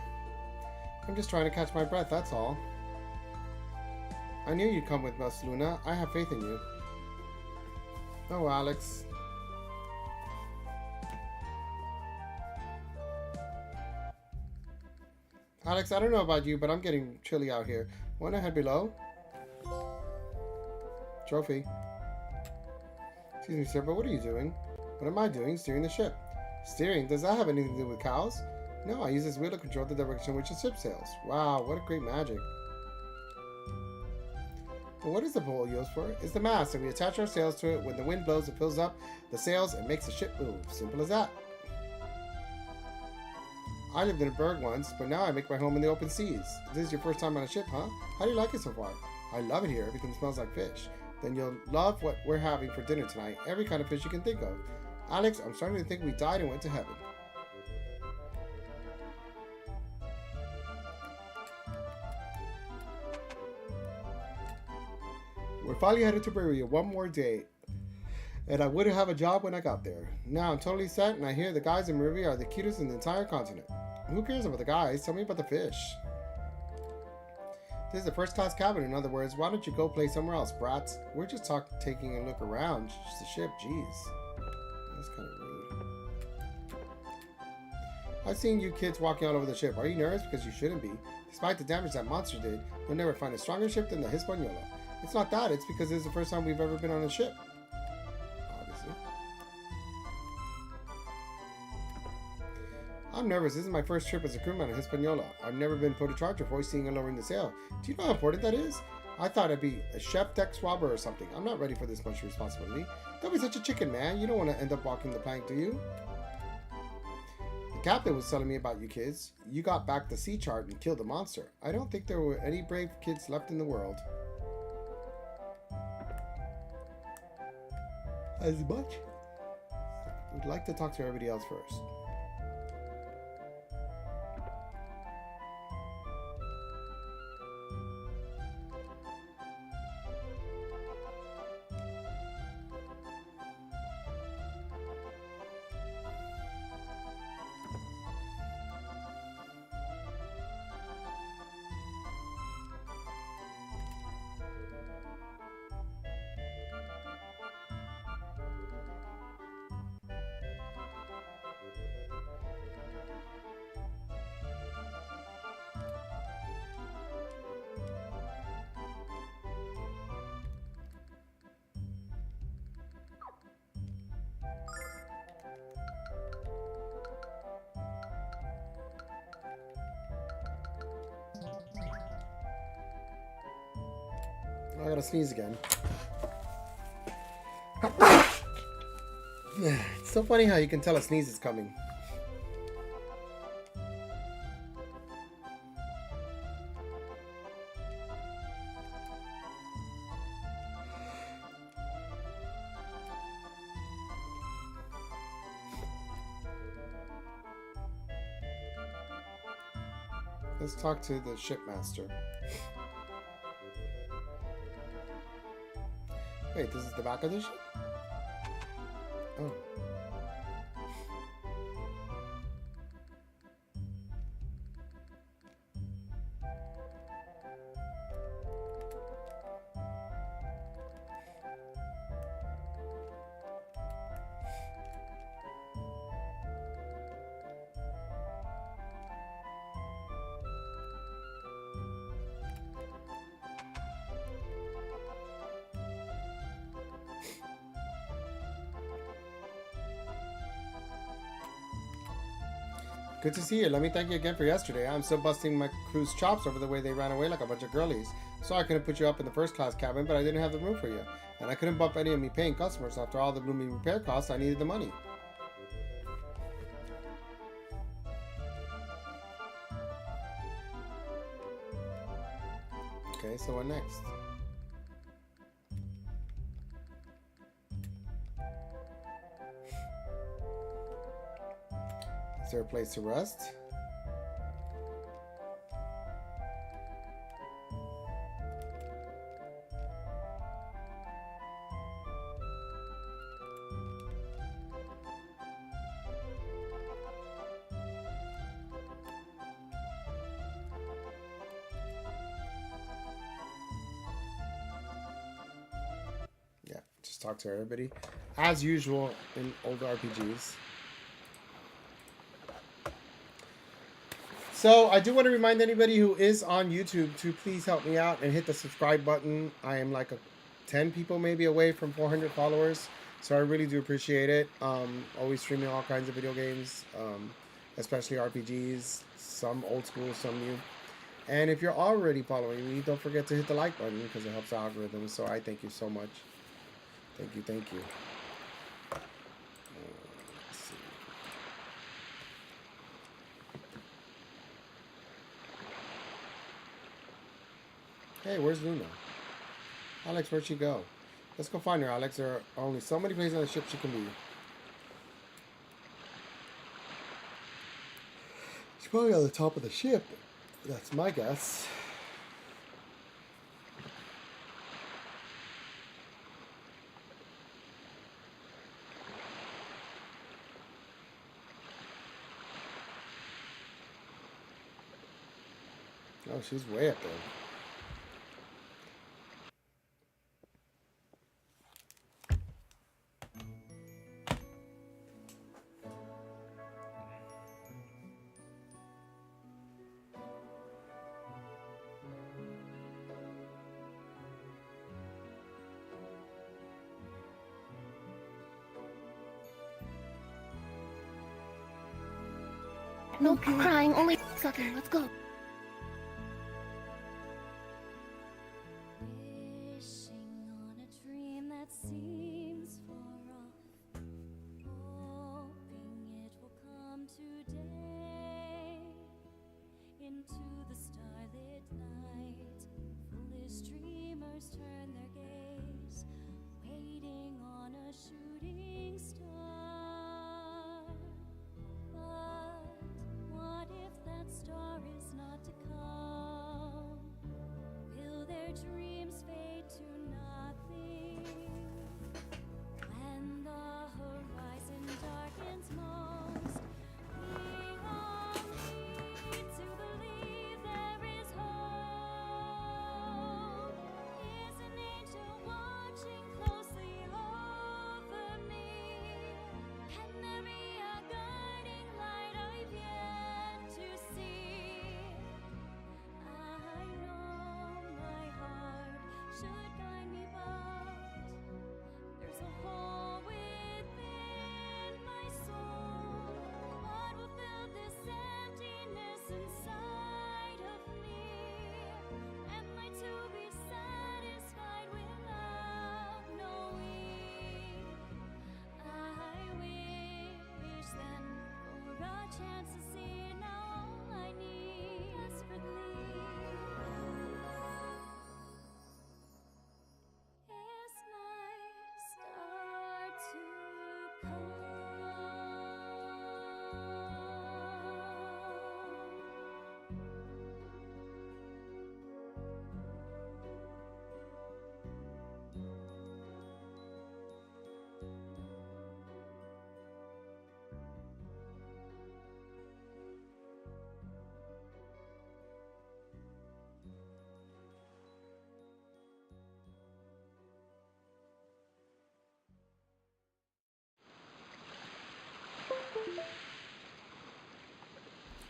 I'm just trying to catch my breath, that's all. I knew you'd come with us, Luna. I have faith in you. Oh, Alex. Alex, I don't know about you, but I'm getting chilly out here. Wanna head below? Trophy. Excuse me, sir, but what are you doing? What am I doing? Steering the ship. Steering? Does that have anything to do with cows? No, I use this wheel to control the direction in which the ship sails. Wow, what a great magic. But what is the pole used for? It's the mast, and we attach our sails to it. When the wind blows, it fills up the sails and makes the ship move. Simple as that. I lived in a berg once, but now I make my home in the open seas. This is your first time on a ship, huh? How do you like it so far? I love it here. Everything smells like fish. Then you'll love what we're having for dinner tonight. Every kind of fish you can think of. Alex, I'm starting to think we died and went to heaven. We're finally headed to Berea. One more day. And I wouldn't have a job when I got there. Now I'm totally set, and I hear the guys in Berea are the cutest in the entire continent. Who cares about the guys? Tell me about the fish. This is a first-class cabin. In other words, why don't you go play somewhere else, brats? We're just taking a look around. Just a ship, jeez. That's kind of rude. I've seen you kids walking all over the ship. Are you nervous? Because you shouldn't be. Despite the damage that monster did, you'll never find a stronger ship than the Hispaniola. It's not that. It's because this is the first time we've ever been on a ship. Obviously. I'm nervous. This is my first trip as a crewman on Hispaniola. I've never been put in charge of hoisting and lowering the sail. Do you know how important that is? I thought I'd be a chef deck swabber or something. I'm not ready for this much responsibility. Don't be such a chicken, man. You don't want to end up walking the plank, do you? The captain was telling me about you kids. You got back the sea chart and killed the monster. I don't think there were any brave kids left in the world. As much? We'd like to talk to everybody else first. I gotta sneeze again. It's so funny how you can tell a sneeze is coming. Let's talk to the shipmaster. Wait, this is the back of the ship? Oh. Good to see you. Let me thank you again for yesterday. I'm still busting my crew's chops over the way they ran away like a bunch of girlies. So I couldn't put you up in the first class cabin, but I didn't have the room for you. And I couldn't bump any of me paying customers. After all the blooming repair costs, I needed the money. Okay, so what next? Is there a place to rest? Yeah, just talk to everybody. As usual in old RPGs. So I do want to remind anybody who is on YouTube to please help me out and hit the subscribe button. I am like 10 people maybe away from 400 followers. So I really do appreciate it. Always streaming all kinds of video games, especially RPGs, some old school, some new. And if you're already following me, don't forget to hit the like button because it helps the algorithm. So I thank you so much. Thank you, thank you. Let's see. Hey, where's Luna? Alex, where'd she go? Let's go find her, Alex. There are only so many places on the ship she can be. She's probably on the top of the ship. That's my guess. Oh, she's way up there. No crying, only sucking. Let's go. Wishing on a dream that seems far off, hoping it will come today. Into the starlit night, foolish dreamers turn their gaze, waiting on a shooting star. But what if that star is not to come? Will their dreams fade to nothing? When the horizon darkens most, we all need to believe there is hope. Is an angel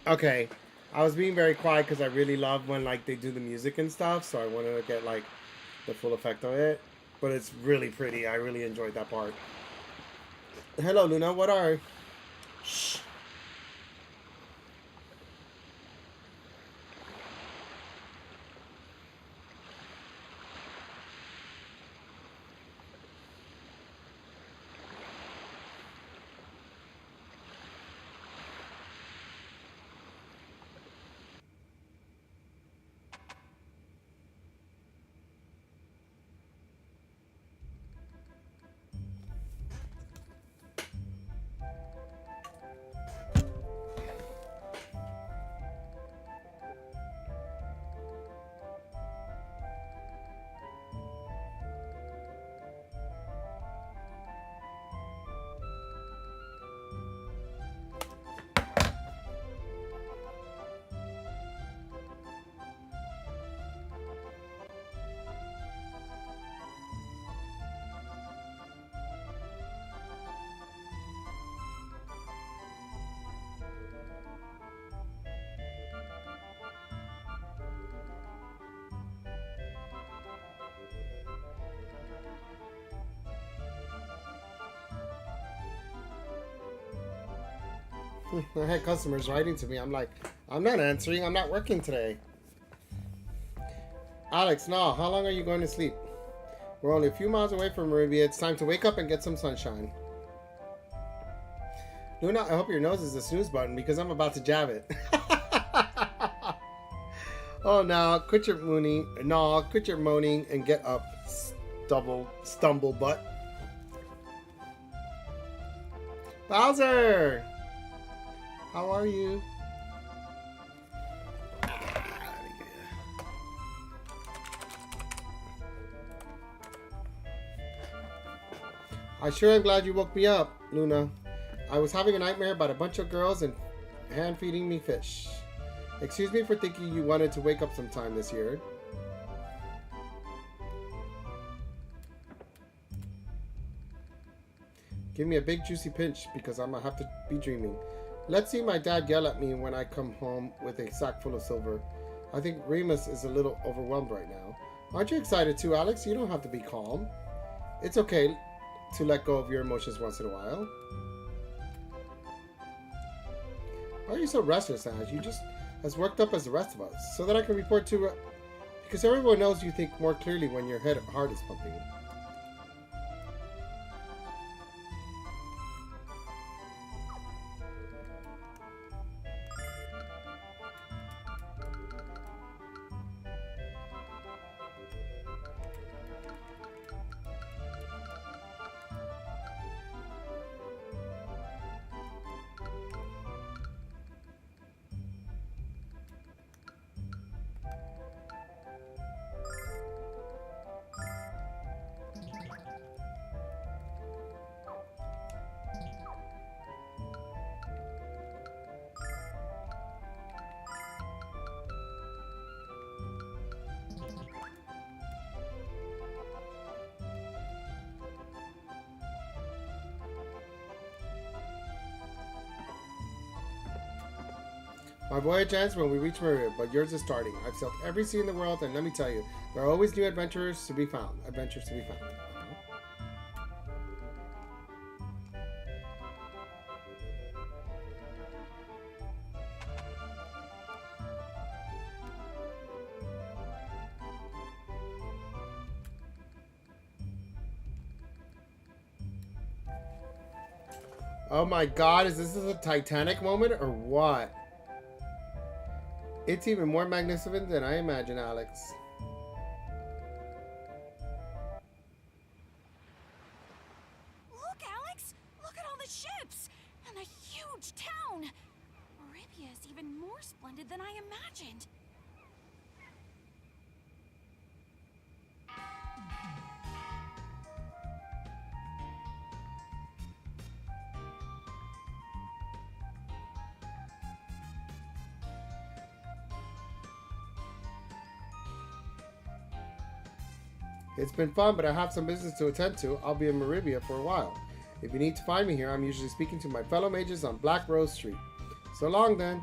Okay, I was being very quiet because I really love when like they do the music and stuff, so I wanted to get like the full effect of it. But it's really pretty. I really enjoyed that part. Hello, Luna. What are? Shh. I had customers writing to me. I'm like, I'm not answering. I'm not working today. Alex, no. How long are you going to sleep? We're only a few miles away from Arabia. It's time to wake up and get some sunshine. Luna, I hope your nose is the snooze button because I'm about to jab it. Oh, now quit your mooning. No, quit your moaning and get up, stumble butt. Bowser! How are you? I sure am glad you woke me up, Luna. I was having a nightmare about a bunch of girls and hand feeding me fish. Excuse me for thinking you wanted to wake up sometime this year. Give me a big juicy pinch because I'm gonna have to be dreaming. Let's see my dad yell at me when I come home with a sack full of silver. I think Remus is a little overwhelmed right now. Aren't you excited too, Alex? You don't have to be calm. It's okay to let go of your emotions once in a while. Why are you so restless, Ash? You just as worked up as the rest of us. So that I can report to... because everyone knows you think more clearly when your heart is pumping. My voyage ends when we reach Maria, but yours is starting. I've sailed every sea in the world, and let me tell you, there are always new adventures to be found. Oh my god, is this a Titanic moment or what? It's even more magnificent than I imagine, Alex. Look, Alex! Look at all the ships! And a huge town! Arabia is even more splendid than I imagined. It's been fun, but I have some business to attend to. I'll be in Maribia for a while. If you need to find me here, I'm usually speaking to my fellow mages on Black Rose Street. So long, then.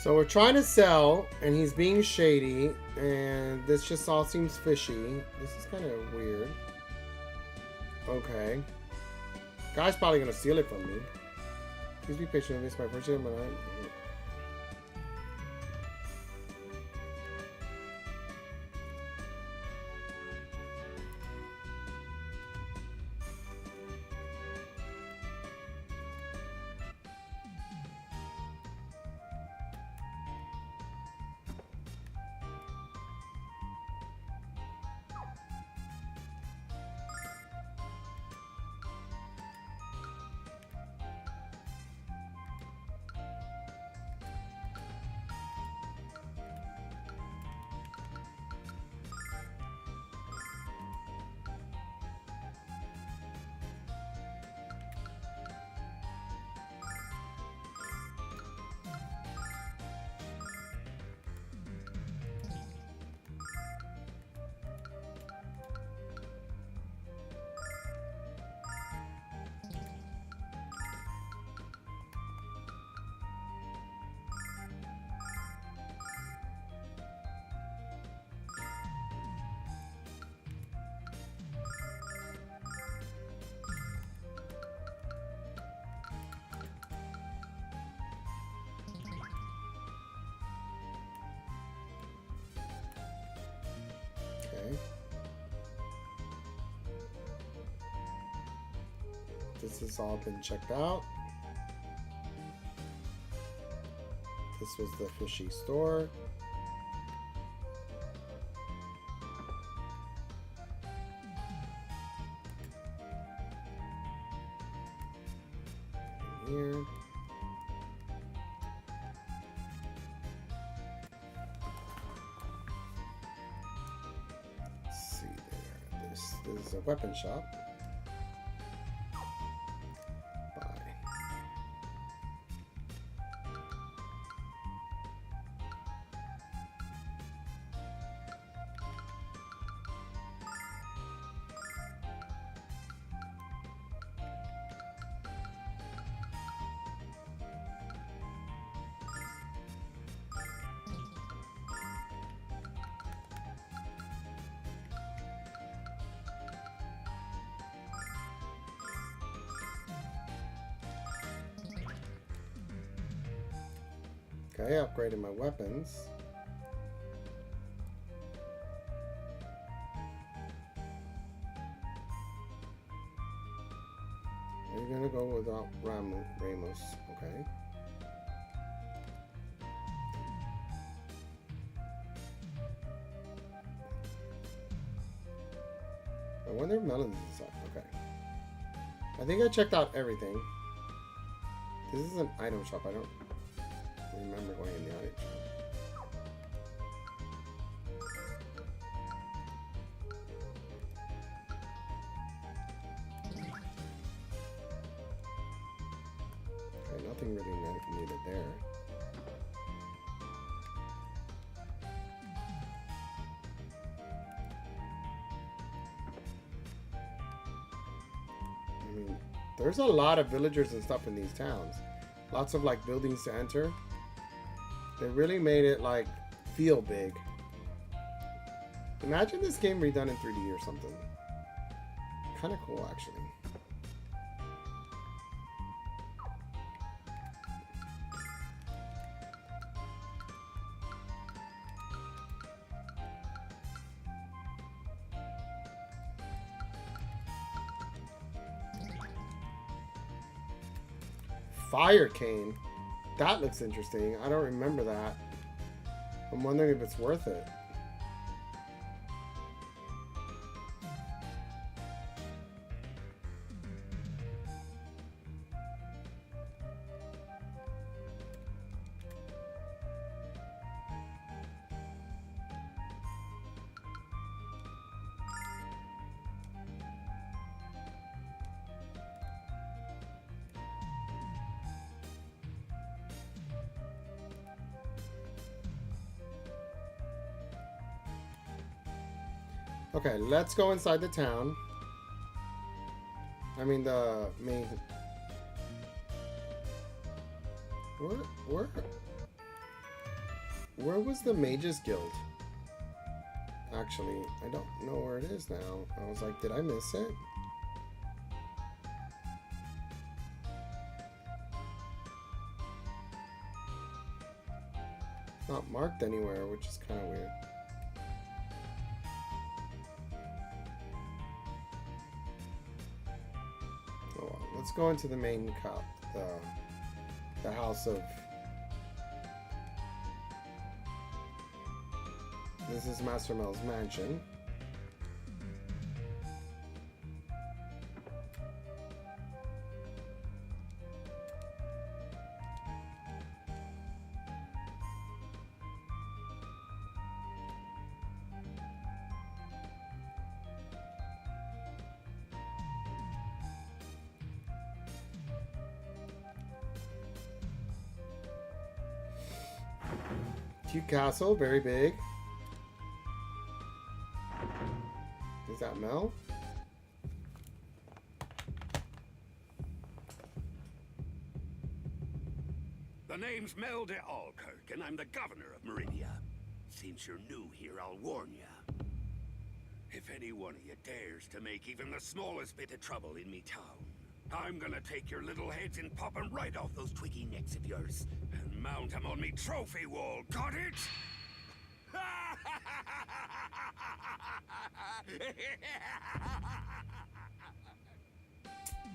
So we're trying to sell, and he's being shady, and this just all seems fishy. This is kind of weird. Okay. Guy's probably gonna steal it from me. Please be patient with me. It's my first time, but okay. This has all been checked out. This was the fishy store. Here. Let's see there. This is a weapon shop. Buy. Okay, upgraded my weapons. Are you gonna go without Ramos? Okay. I wonder if Melons is up. Okay. I think I checked out everything. This is an item shop. I don't remember going in the item shop. Okay, nothing really needed there. I mean, there's a lot of villagers and stuff in these towns. Lots of like buildings to enter. They really made it like feel big. Imagine this game redone in 3D or something. Kind of cool, actually. Fire cane. That looks interesting. I don't remember that. I'm wondering if it's worth it. Okay, let's go inside the town. I mean the main. Where? Where was the Mages Guild? Actually, I don't know where it is now. I was like, did I miss it? It's not marked anywhere, which is kind of weird. Oh, well, let's go into the main cup, the house of. This is Master Mel's mansion. Cute castle, very big. Is that Mel? The name's Mel de Alkirk, and I'm the governor of Meridia. Since you're new here, I'll warn you. If any one of you dares to make even the smallest bit of trouble in me town, I'm gonna take your little heads and pop 'em right off those twiggy necks of yours and mount 'em on me trophy wall, got it?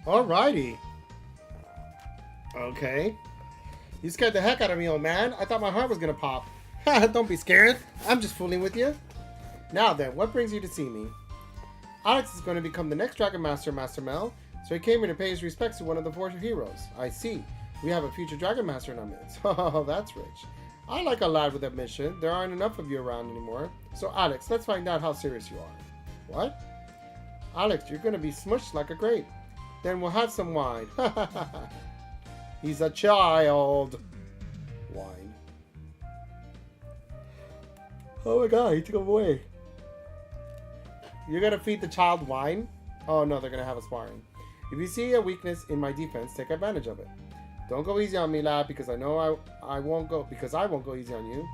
Alrighty. Okay. You scared the heck out of me, old man. I thought my heart was gonna pop. Don't be scared. I'm just fooling with you. Now then, what brings you to see me? Alex is going to become the next Dragon Master, Master Mel, so he came here to pay his respects to one of the 4 heroes. I see. We have a future Dragon Master in our midst. Oh, that's rich. I like a lad with a mission. There aren't enough of you around anymore. So, Alex, let's find out how serious you are. What? Alex, you're going to be smushed like a grape. Then we'll have some wine. He's a child. Wine. Oh my god, he took him away. You're going to feed the child wine? Oh no, they're going to have a sparring. If you see a weakness in my defense, take advantage of it. Don't go easy on me, lad, because I know I won't go easy on you.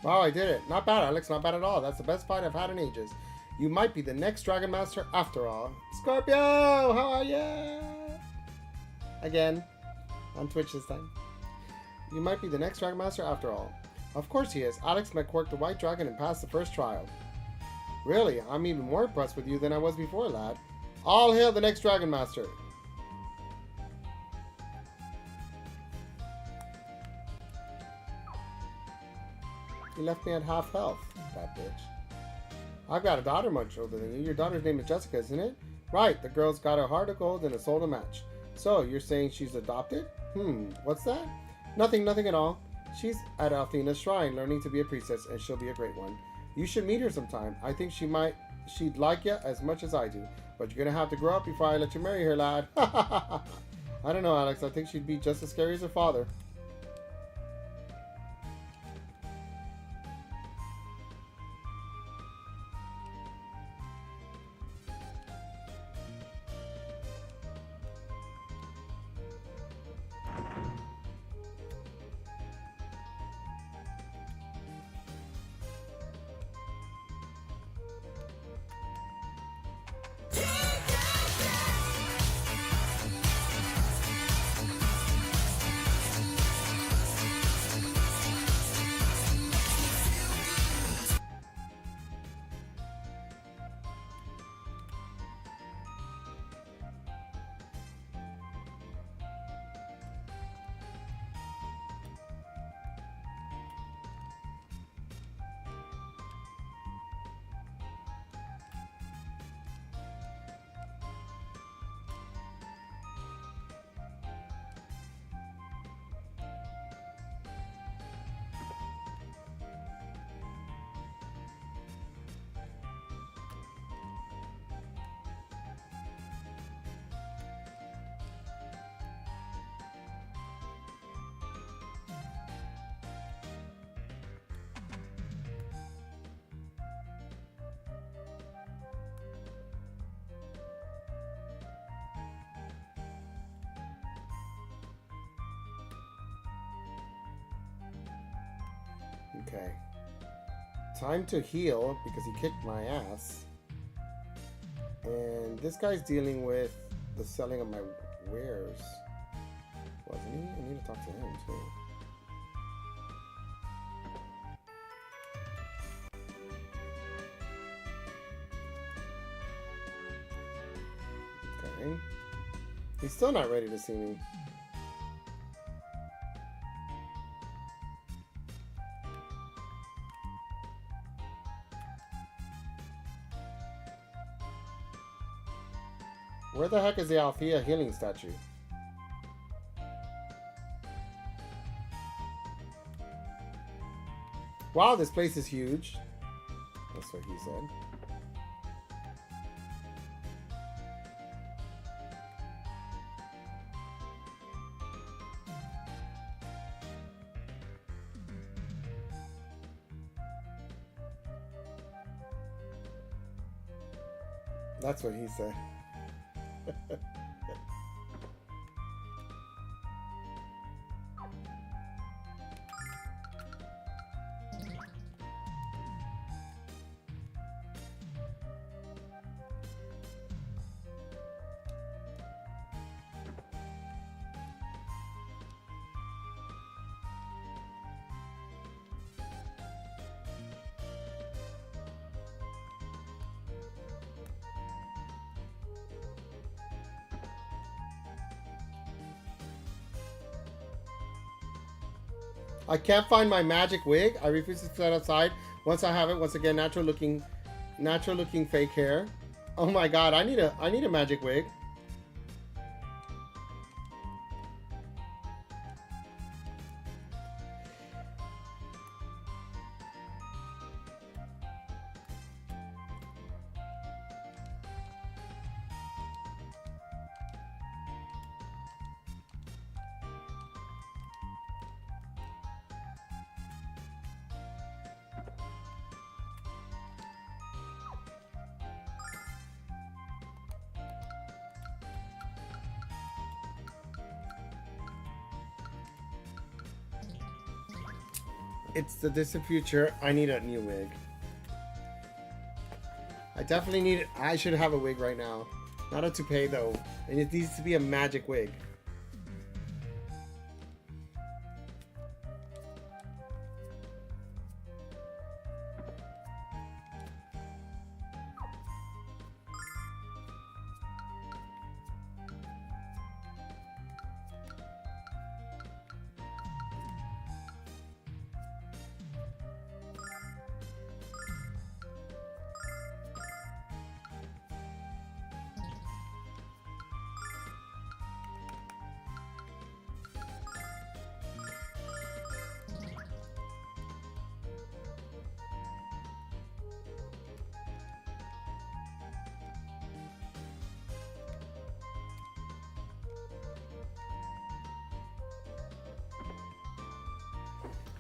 Wow, I did it. Not bad, Alex. Not bad at all. That's the best fight I've had in ages. You might be the next Dragon Master after all. Scorpio! How are ya? Again. On Twitch this time. You might be the next Dragon Master after all. Of course he is. Alex McQuirk the White Dragon and passed the first trial. Really? I'm even more impressed with you than I was before, lad. All hail the next Dragon Master. He left me at half health, that bitch. I've got a daughter much older than you. Your daughter's name is Jessica, isn't it? Right, the girl's got a heart of gold and a soul to match. So, you're saying she's adopted? What's that? Nothing at all. She's at Althena's shrine learning to be a priestess, and she'll be a great one. You should meet her sometime. I think she'd like you as much as I do. But you're gonna have to grow up before I let you marry her, lad. I don't know, Alex. I think she'd be just as scary as her father. Okay. Time to heal because he kicked my ass. And this guy's dealing with the selling of my wares. Wasn't he? I need to talk to him too. Okay. He's still not ready to see me. Where the heck is the Althea healing statue? Wow, this place is huge. That's what he said. That's what he said. I can't find my magic wig. I refuse to set outside. Once I have it, once again, natural looking fake hair. Oh my god, I need a magic wig. It's the distant future. I need a new wig. I definitely need it. I should have a wig right now. Not a toupee though. And it needs to be a magic wig.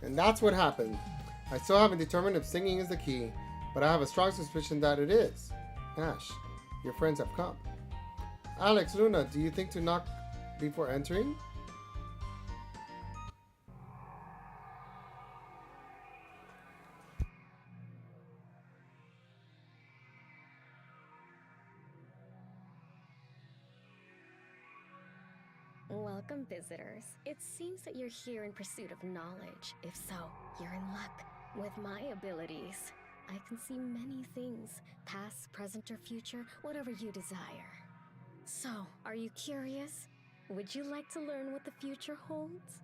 And that's what happened. I still haven't determined if singing is the key, but I have a strong suspicion that it is. Ash, your friends have come. Alex, Luna, do you think to knock before entering? Welcome, visitors. It seems that you're here in pursuit of knowledge. If so, you're in luck. With my abilities, I can see many things, past, present, or future, whatever you desire. So, are you curious? Would you like to learn what the future holds?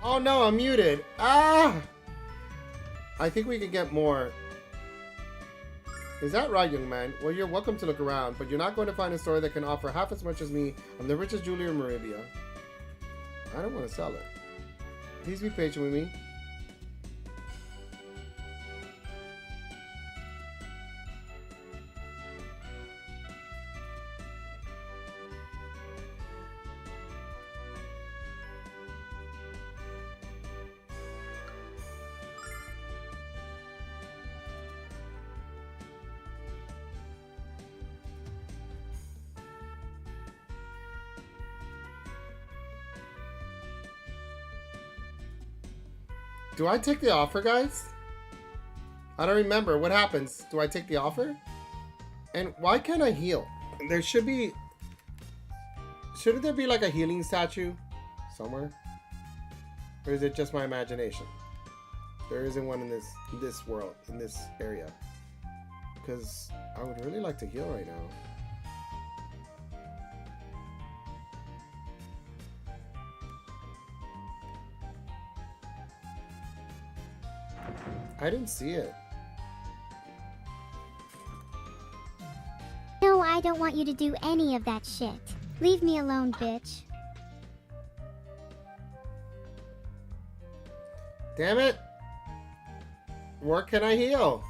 Oh no, I'm muted. Ah! I think we can get more. Is that right, young man? Well, you're welcome to look around, but you're not going to find a store that can offer half as much as me. I'm the richest jeweler in Maribia. I don't want to sell it. Please be patient with me. Do I take the offer, guys? I don't remember. What happens? Do I take the offer? And why can't I heal? There should be... Shouldn't there be like a healing statue somewhere? Or is it just my imagination? There isn't one in this world, in this area. Because I would really like to heal right now. I didn't see it. No, I don't want you to do any of that shit. Leave me alone, bitch. Damn it! Where can I heal?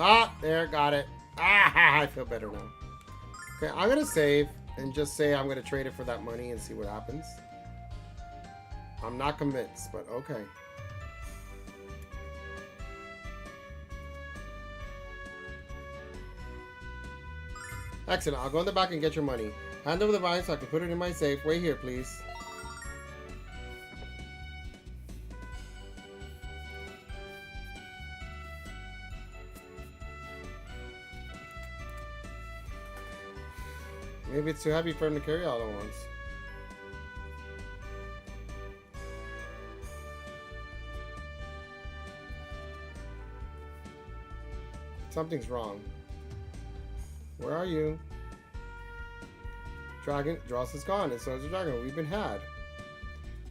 Ah, there, got it. Ah, I feel better now. Okay, I'm gonna save and just say I'm gonna trade it for that money and see what happens. I'm not convinced, but okay. Excellent. I'll go in the back and get your money. Hand over the vine so I can put it in my safe. Wait here, please. Maybe it's too heavy for him to carry all at once. Something's wrong. Where are you? Dragon, Dross is gone, and so is the dragon. We've been had.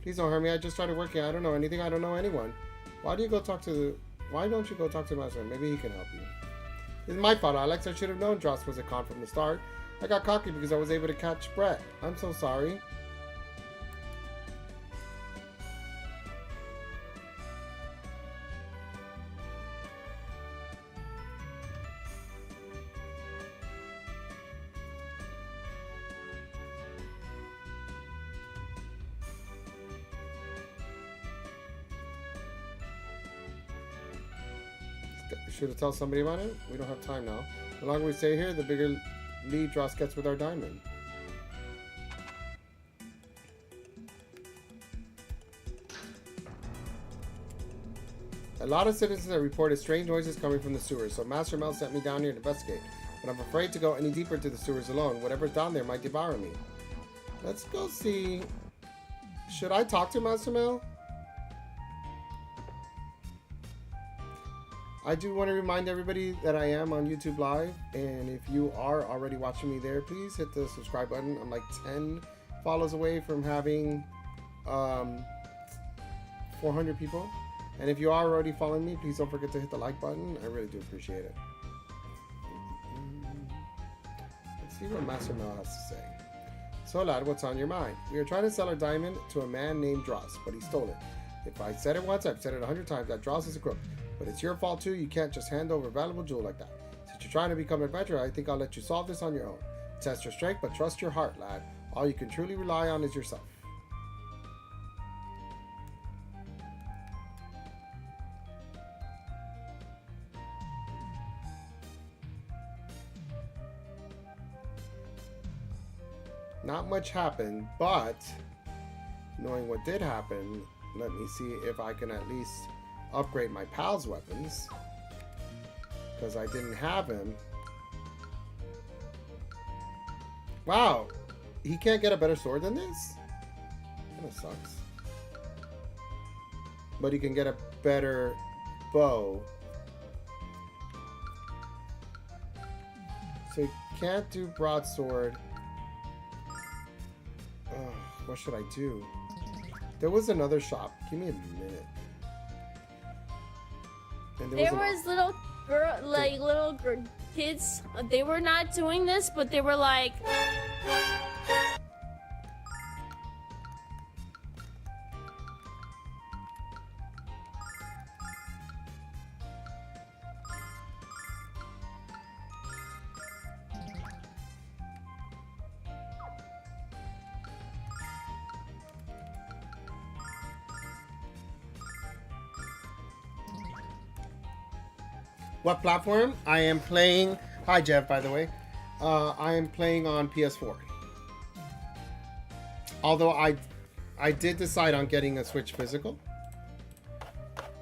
Please don't hurt me. I just started working. I don't know anything. I don't know anyone. Why don't you go talk to the master? Maybe he can help you. It's my fault, Alex. I should have known Dross was a con from the start. I got cocky because I was able to catch Brett. I'm so sorry. Should have told somebody about it? We don't have time now. The longer we stay here, the bigger lead Dross gets with our diamond. A lot of citizens have reported strange noises coming from the sewers, so Master Mel sent me down here to investigate. But I'm afraid to go any deeper into the sewers alone. Whatever's down there might devour me. Let's go see... Should I talk to Master Mel? I do want to remind everybody that I am on YouTube Live, and if you are already watching me there, please hit the subscribe button. I'm like 10 follows away from having 400 people. And if you are already following me, please don't forget to hit the like button. I really do appreciate it. Let's see what Master Mel has to say. So lad, what's on your mind? We are trying to sell our diamond to a man named Dross, but he stole it. If I said it once, I've said it 100 times that Dross is a crook. But it's your fault too. You can't just hand over a valuable jewel like that. Since you're trying to become an adventurer, I think I'll let you solve this on your own. Test your strength, but trust your heart, lad. All you can truly rely on is yourself. not much happened, but knowing what did happen, let me see if I can at least upgrade my pal's weapons, because I didn't have him. Wow, he can't get a better sword than this? Kinda sucks. But he can get a better bow. So he can't do broadsword. What should I do? There was another shop. Give me a minute. And There was little girl, like little kids. They were not doing this, but they were like. What platform? I am playing. Hi, Jeff, by the way. I am playing on PS4. Although I did decide on getting a Switch physical,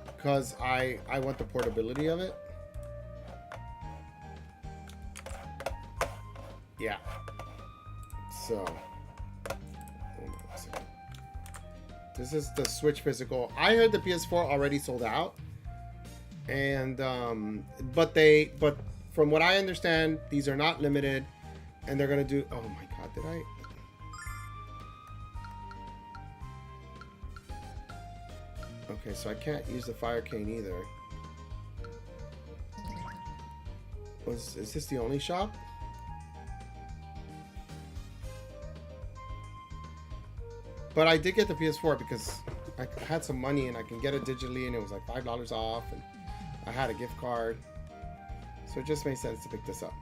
because I want the portability of it. Yeah. So, hold on a second. This is the Switch physical. I heard the PS4 already sold out. And but from what I understand, these are not limited, and they're gonna do. Oh my god, did I? Okay, so I can't use the fire cane either. Is this the only shop? But I did get the PS4 because I had some money and I can get it digitally, and it was like $5 off, and I had a gift card, so it just made sense to pick this up.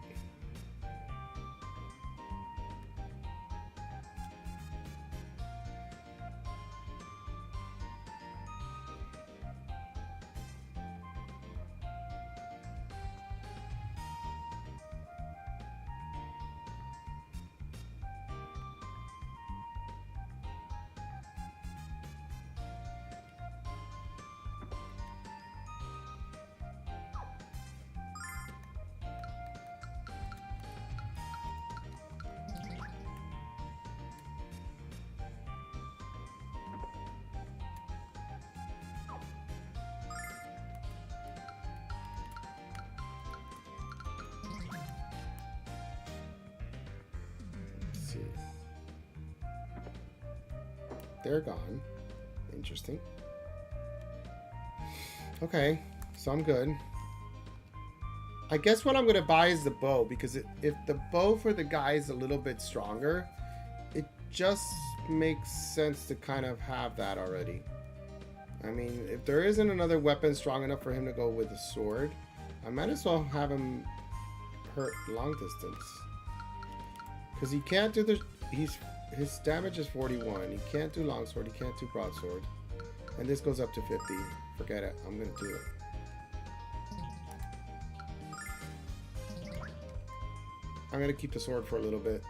They're gone. Interesting. Okay, so I'm good. I guess what I'm going to buy is the bow, because if the bow for the guy is a little bit stronger, it just makes sense to kind of have that already. I mean, if there isn't another weapon strong enough for him to go with a sword, I might as well have him hurt long distance. Because he can't do the... His damage is 41. He can't do longsword. He can't do broadsword. And this goes up to 50. Forget it. I'm going to do it. I'm going to keep the sword for a little bit.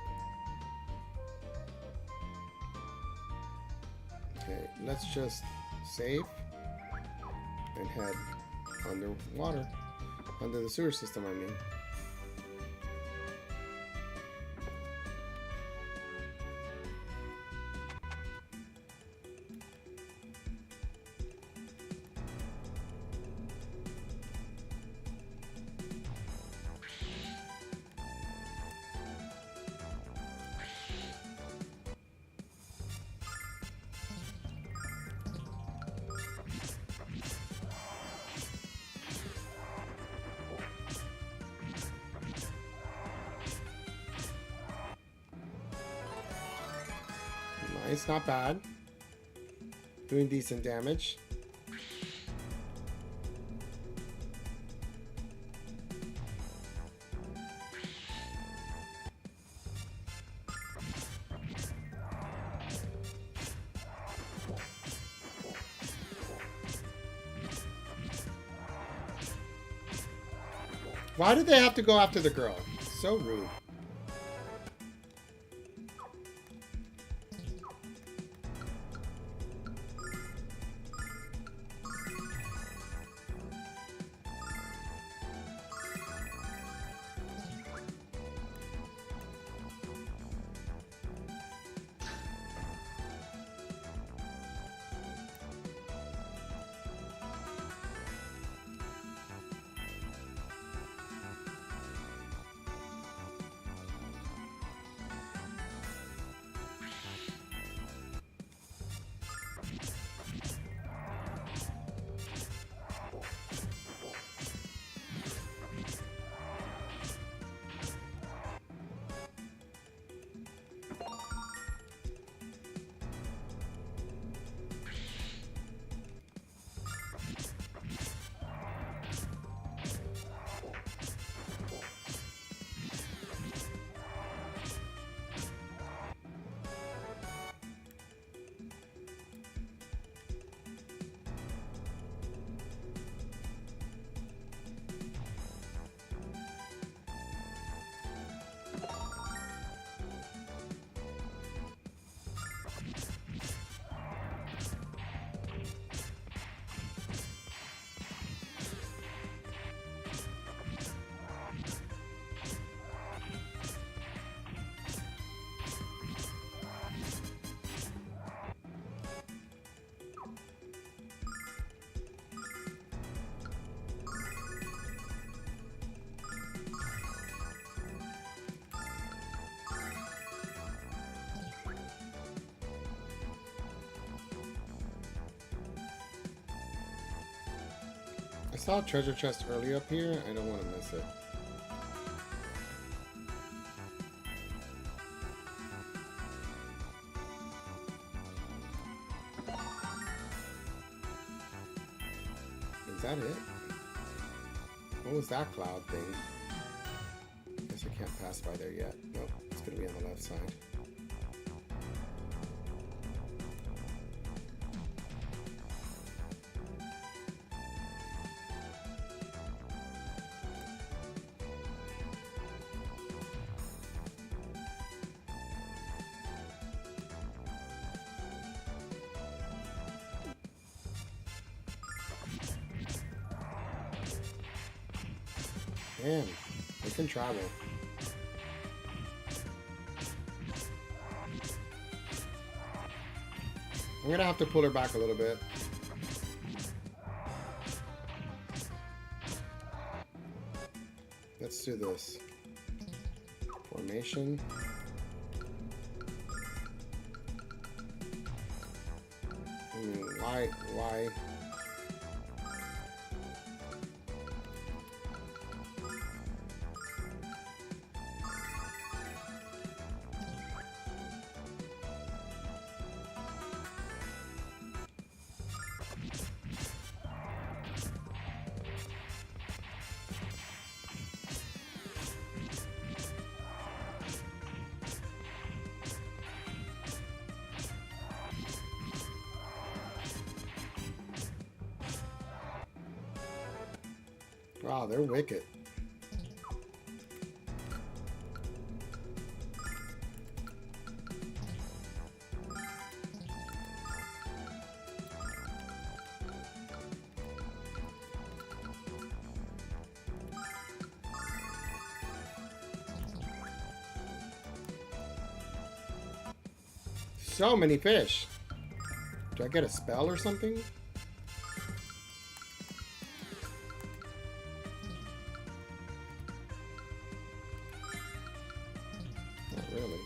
Okay, let's just save and head underwater. Under the sewer system, I mean. Nice, not bad. Doing decent damage. Why did they have to go after the girl? So rude. I saw a treasure chest earlier up here. I don't want to miss it. Is that it? What was that cloud thing? Guess I can't pass by there yet. Nope, it's gonna be on the left side. Damn, they can travel. I'm gonna have to pull her back a little bit. Let's do this. Formation. Why? Wow, they're wicked. So many fish. Do I get a spell or something? Not really.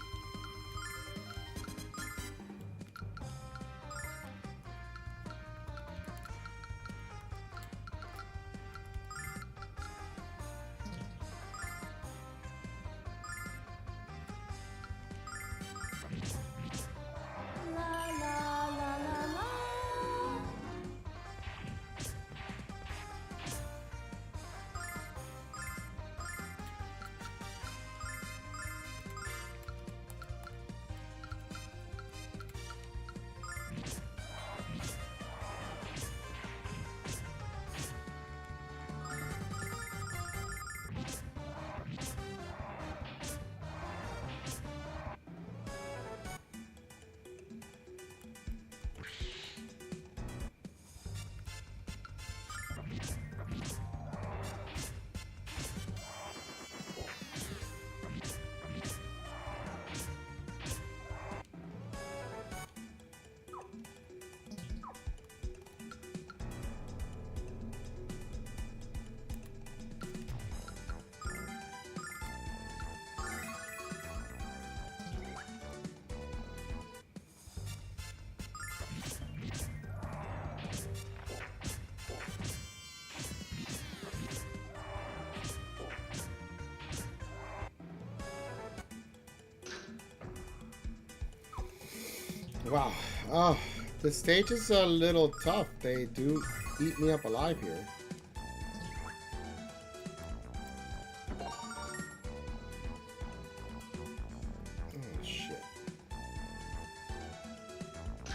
Wow. Oh, the stage is a little tough. They do eat me up alive here. Oh, shit. Yeah,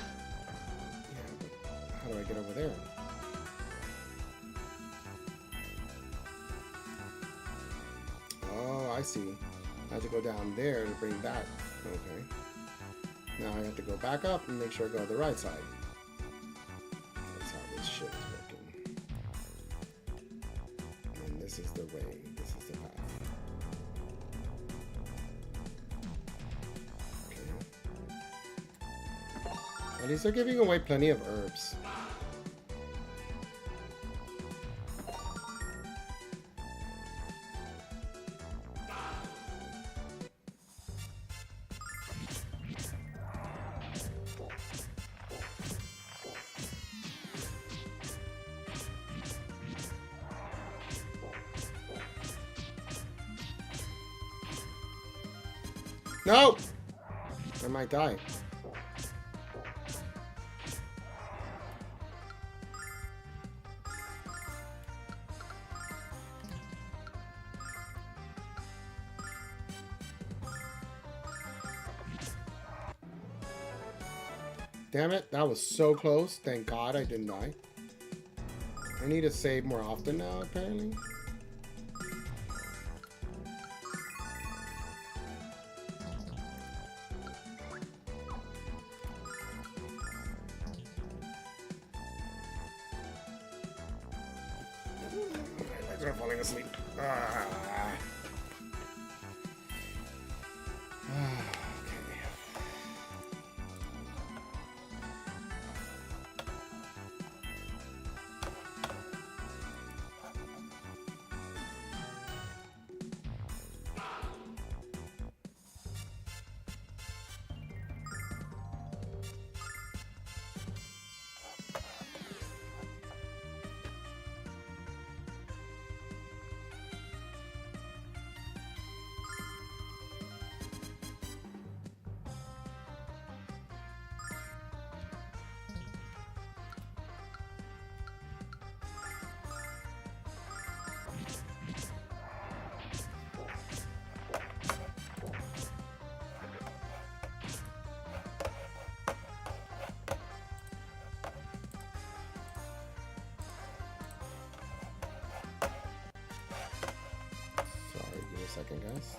but how do I get over there? Oh, I see. I have to go down there to bring that. Okay. Now I have to go back up and make sure I go to the right side. That's how this shit is working. And this is the way. This is the path. Okay. At least they're giving away plenty of herbs. No! I might die. Damn it, that was so close. Thank God I didn't die. I need to save more often now, apparently. My legs are falling asleep. Second, guys.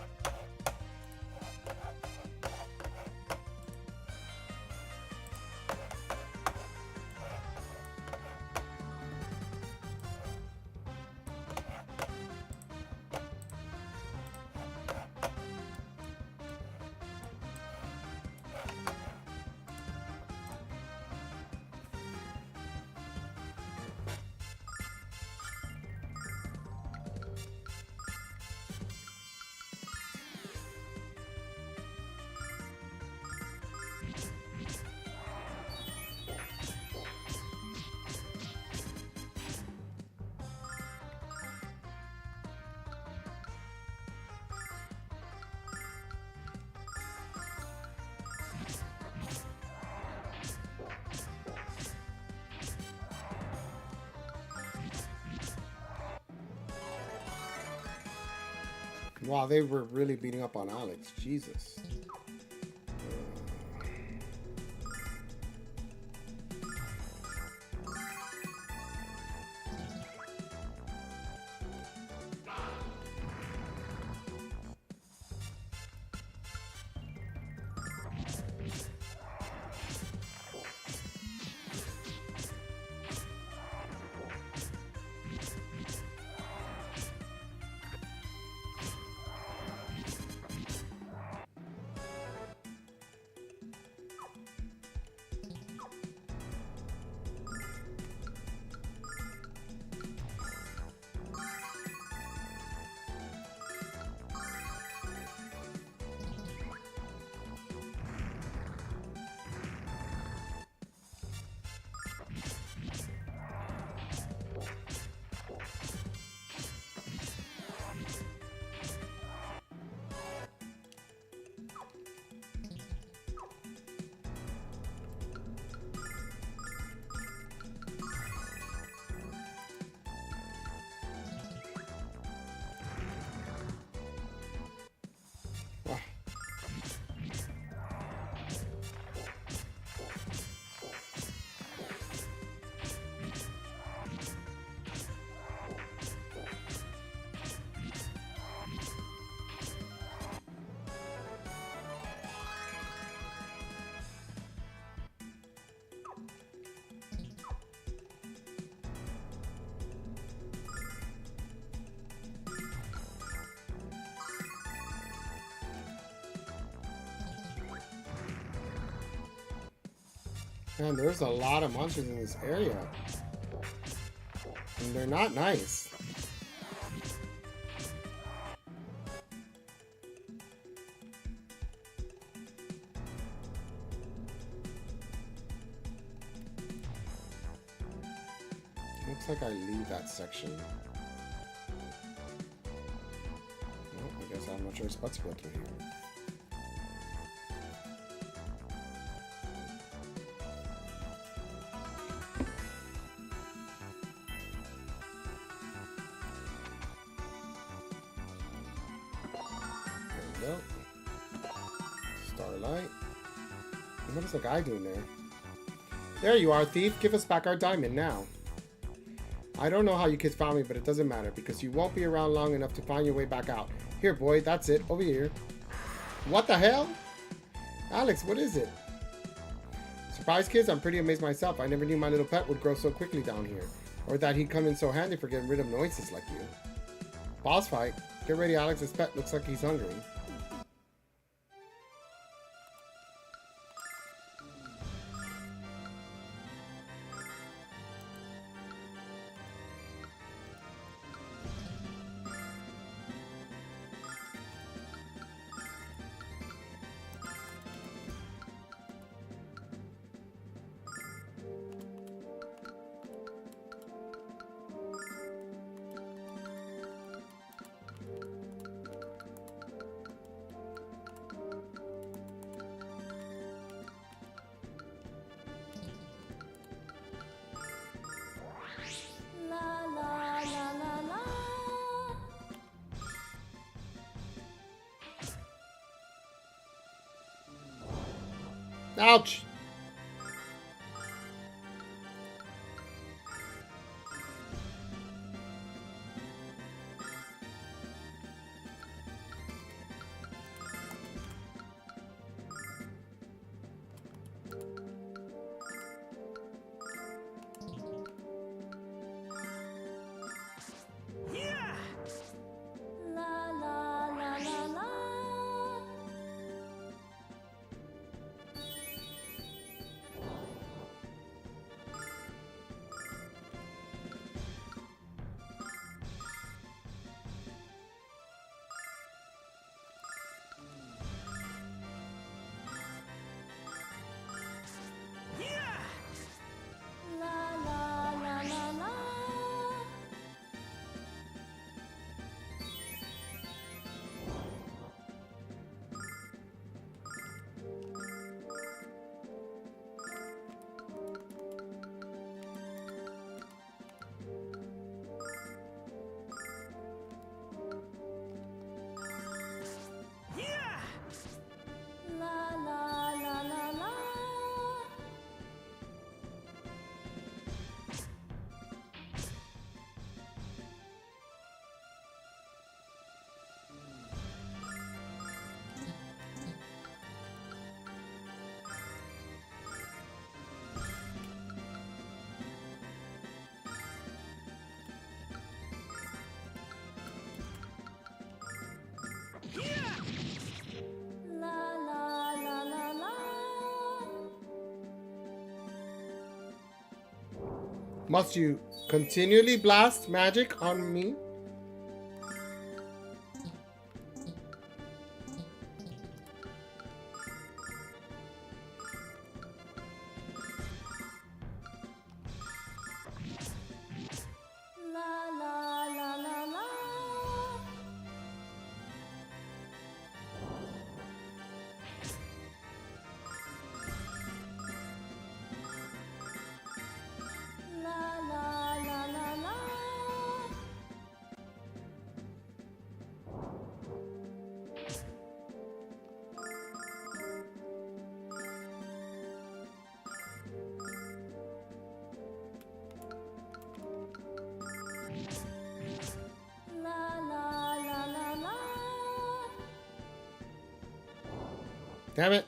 Wow, they were really beating up on Alex. Jesus. Man, there's a lot of monsters in this area. And they're not nice. Looks like I leave that section. Well, I guess I have no choice but to go through here. Nope. Starlight. What is the guy doing there? There you are, thief. Give us back our diamond now. I don't know how you kids found me, but it doesn't matter because you won't be around long enough to find your way back out. Here, boy. That's it. Over here. What the hell? Alex, what is it? Surprise, kids. I'm pretty amazed myself. I never knew my little pet would grow so quickly down here. Or that he'd come in so handy for getting rid of noises like you. Boss fight. Get ready, Alex. This pet looks like he's hungry. Ouch! Must you continually blast magic on me? Damn it.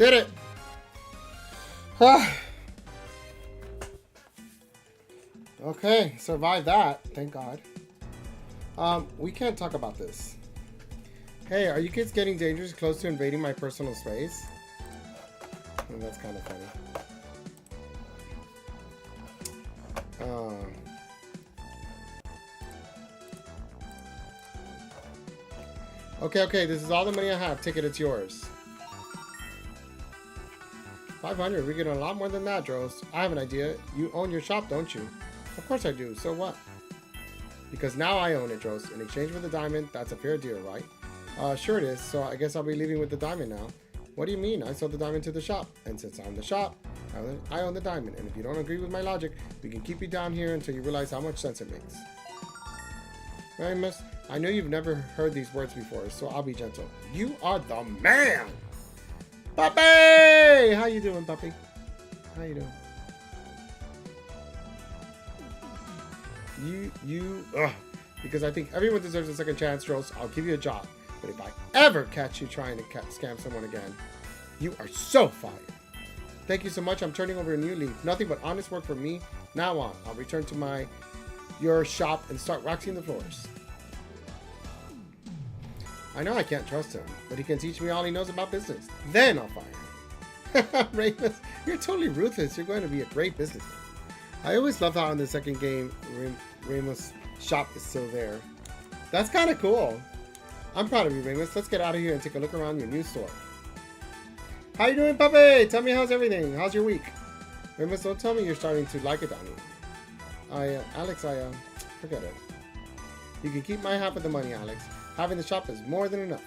Did it! Okay, survived that. Thank God. We can't talk about this. Hey, are you kids getting dangerously close to invading my personal space? That's kind of funny. Okay, this is all the money I have. Ticket, it's yours. 500. We get a lot more than that, Dros. I have an idea. You own your shop, don't you? Of course I do. So what? Because now I own it, Dros. In exchange for the diamond, that's a fair deal, right? Sure it is. So I guess I'll be leaving with the diamond now. What do you mean? I sold the diamond to the shop. And since I'm the shop, I own the diamond. And if you don't agree with my logic, we can keep you down here until you realize how much sense it makes. Remus, I know you've never heard these words before, so I'll be gentle. You are the man! Puppy! How you doing, puppy? How you doing? Because I think everyone deserves a second chance, Rose. I'll give you a job. But if I ever catch you trying to scam someone again, you are so fired. Thank you so much. I'm turning over a new leaf. Nothing but honest work from me. Now on. I'll return to your shop and start waxing the floors. I know I can't trust him, but he can teach me all he knows about business. Then I'll fire him. Remus, you're totally ruthless. You're going to be a great businessman. I always love how in the second game, Remus' shop is still there. That's kind of cool. I'm proud of you, Remus. Let's get out of here and take a look around your new store. How you doing, puppy? Tell me how's everything. How's your week? Remus, don't tell me you're starting to like it down here. Alex, forget it. You can keep my half of the money, Alex. Having the shop is more than enough.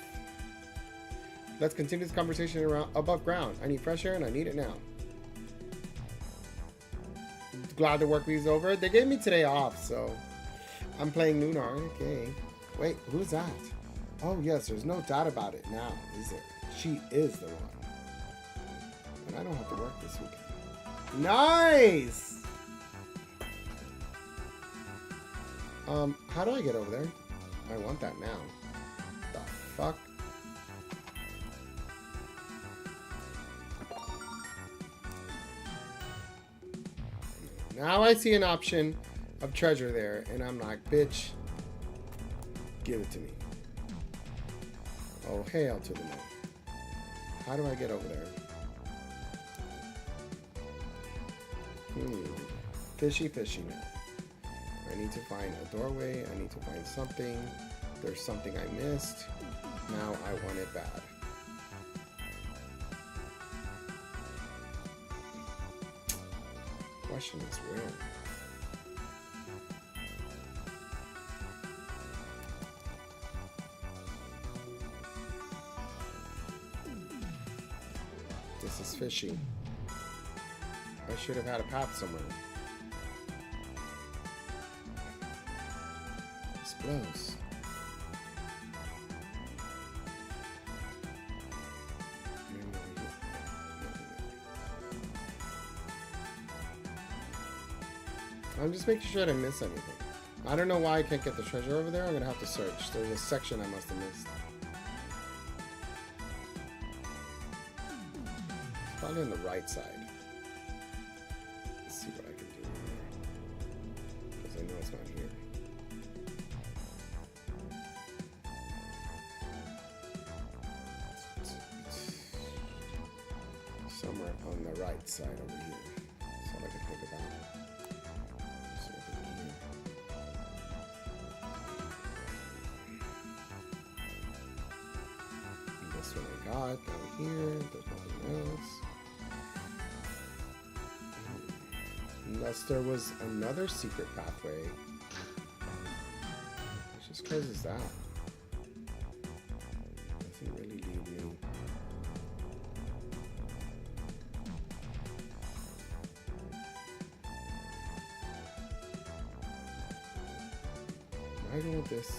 Let's continue this conversation around above ground. I need fresh air and I need it now. Glad the work week is over. They gave me today off, so I'm playing Lunar. Okay. Wait, who's that? Oh yes, there's no doubt about it now, is there? She is the one. And I don't have to work this weekend. Nice! How do I get over there? I want that now. The fuck? Now I see an option of treasure there, and I'm like, bitch, give it to me. Oh, hail to the moon. How do I get over there? Fishy now. I need to find a doorway. I need to find something. There's something I missed. Now I want it bad. Question is where? This is fishy. I should have had a path somewhere. This blows. I'm just making sure I didn't miss anything. I don't know why I can't get the treasure over there. I'm gonna have to search. There's a section I must have missed. It's probably on the right side. Let's see what I can do here. Because I know it's not here. Somewhere on the right side over here. That's all I can think about. This one I got down here. There's nothing else. Unless there was another secret pathway. Which just closes that. Doesn't really lead me. Why don't this?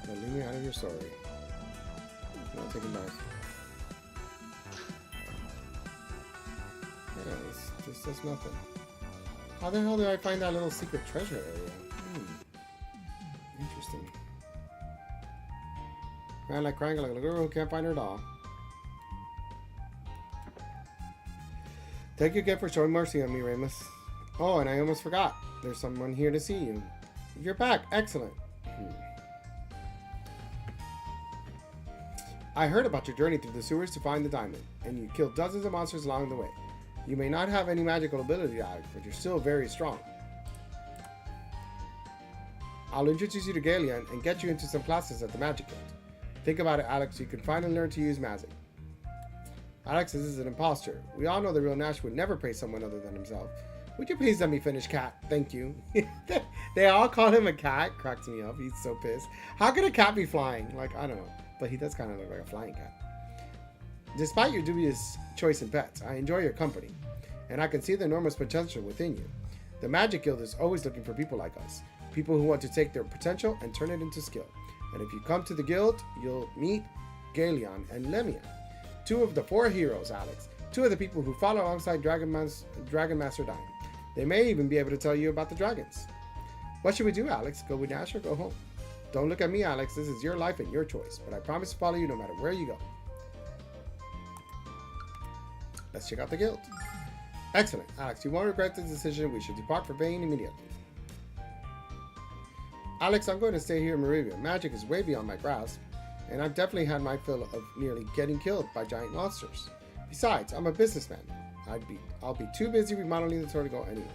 Now leave me out of your story. Not taking back. Yeah, this does nothing. How the hell did I find that little secret treasure area? Interesting. Crying like a little girl who can't find her doll. Thank you again for showing mercy on me, Ramus. Oh, and I almost forgot. There's someone here to see you. You're back. Excellent. I heard about your journey through the sewers to find the diamond, and you killed dozens of monsters along the way. You may not have any magical ability, Alex, but you're still very strong. I'll introduce you to Galeon and get you into some classes at the Magic Guild. Think about it, Alex. You can finally learn to use magic. Alex, this is an imposter. We all know the real Nash would never praise someone other than himself. Would you please let me finish, cat? Thank you. They all call him a cat. Cracks me up. He's so pissed. How could a cat be flying? Like, I don't know. But he does kind of look like a flying cat. Despite your dubious choice in pets, I enjoy your company. And I can see the enormous potential within you. The Magic Guild is always looking for people like us. People who want to take their potential and turn it into skill. And if you come to the guild, you'll meet Galeon and Lemia. 2 of the 4 heroes, Alex. 2 of the people who fought alongside Dragon Master Dine. They may even be able to tell you about the dragons. What should we do, Alex? Go with Nash or go home? Don't look at me, Alex. This is your life and your choice. But I promise to follow you no matter where you go. Let's check out the guild. Excellent. Alex, you won't regret this decision. We should depart for Vane immediately. Alex, I'm going to stay here in Marivia. Magic is way beyond my grasp, and I've definitely had my fill of nearly getting killed by giant monsters. Besides, I'm a businessman. I'll be too busy remodeling the store to go anywhere.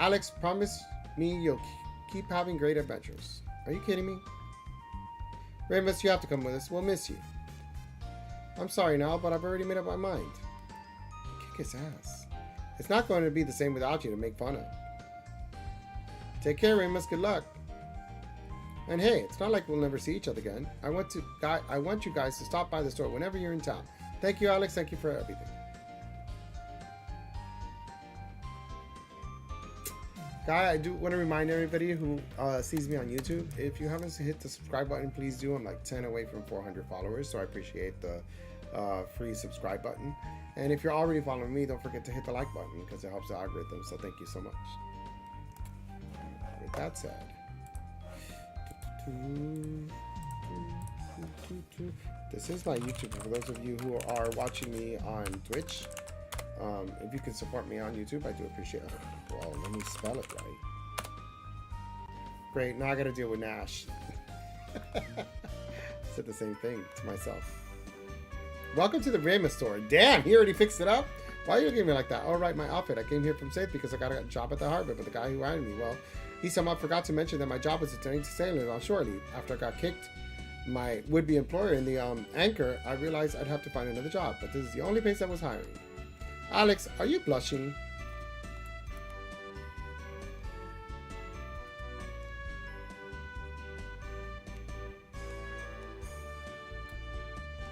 Alex, promise me you'll keep having great adventures. Are you kidding me? Ramus, you have to come with us. We'll miss you. I'm sorry now, but I've already made up my mind. Kick his ass. It's not going to be the same without you to make fun of. Take care, Ramus. Good luck. And hey, it's not like we'll never see each other again. I want you guys to stop by the store whenever you're in town. Thank you, Alex. Thank you for everything. Guy, I do want to remind everybody who sees me on YouTube, if you haven't hit the subscribe button, please do. I'm like 10 away from 400 followers, so I appreciate the free subscribe button. And if you're already following me, don't forget to hit the like button because it helps the algorithm, so thank you so much. With that said, this is my YouTube. For those of you who are watching me on Twitch, if you can support me on YouTube, I do appreciate it. Well, let me spell it right. Great, now I gotta deal with Nash. Said the same thing to myself. Welcome to the Ramus store. Damn, he already fixed it up? Why are you looking at me like that? All right, my outfit. I came here from Safe because I got a job at the harbor, but the guy who hired me, well, he somehow forgot to mention that my job was attending to sailors on shore leave. After I got kicked, my would-be employer in the anchor, I realized I'd have to find another job, but this is the only place that was hiring. Alex, are you blushing?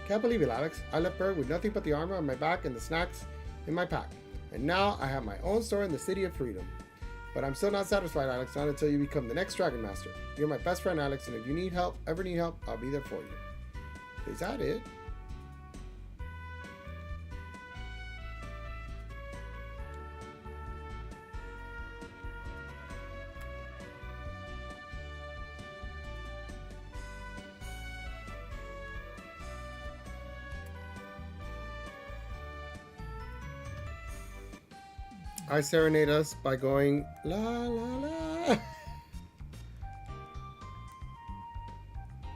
Can't believe it, Alex. I left Berg with nothing but the armor on my back and the snacks in my pack. And now I have my own store in the City of Freedom. But I'm still not satisfied, Alex, not until you become the next Dragon Master. You're my best friend, Alex, and if you need help, ever need help, I'll be there for you. Is that it? I serenade us by going la la la.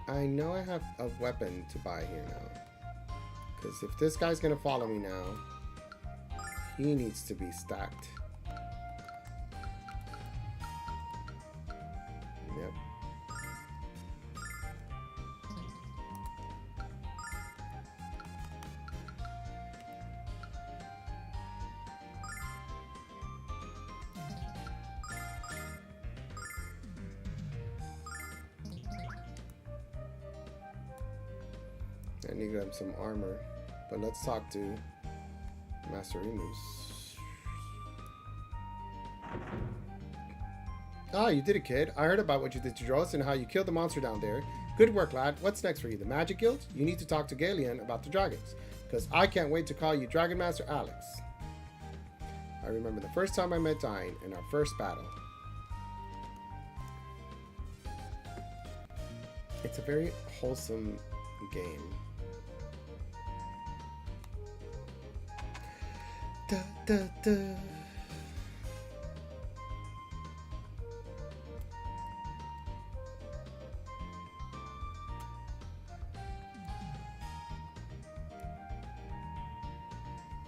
I know I have a weapon to buy here now. Because if this guy's gonna follow me now, he needs to be stacked. Yep. I need to have some armor, but let's talk to Master Remus. Ah, you did it, kid. I heard about what you did to Dros and how you killed the monster down there. Good work, lad. What's next for you? The Magic Guild? You need to talk to Galeon about the dragons, because I can't wait to call you Dragon Master Alex. I remember the first time I met Dine in our first battle. It's a very wholesome game. Da, da, da.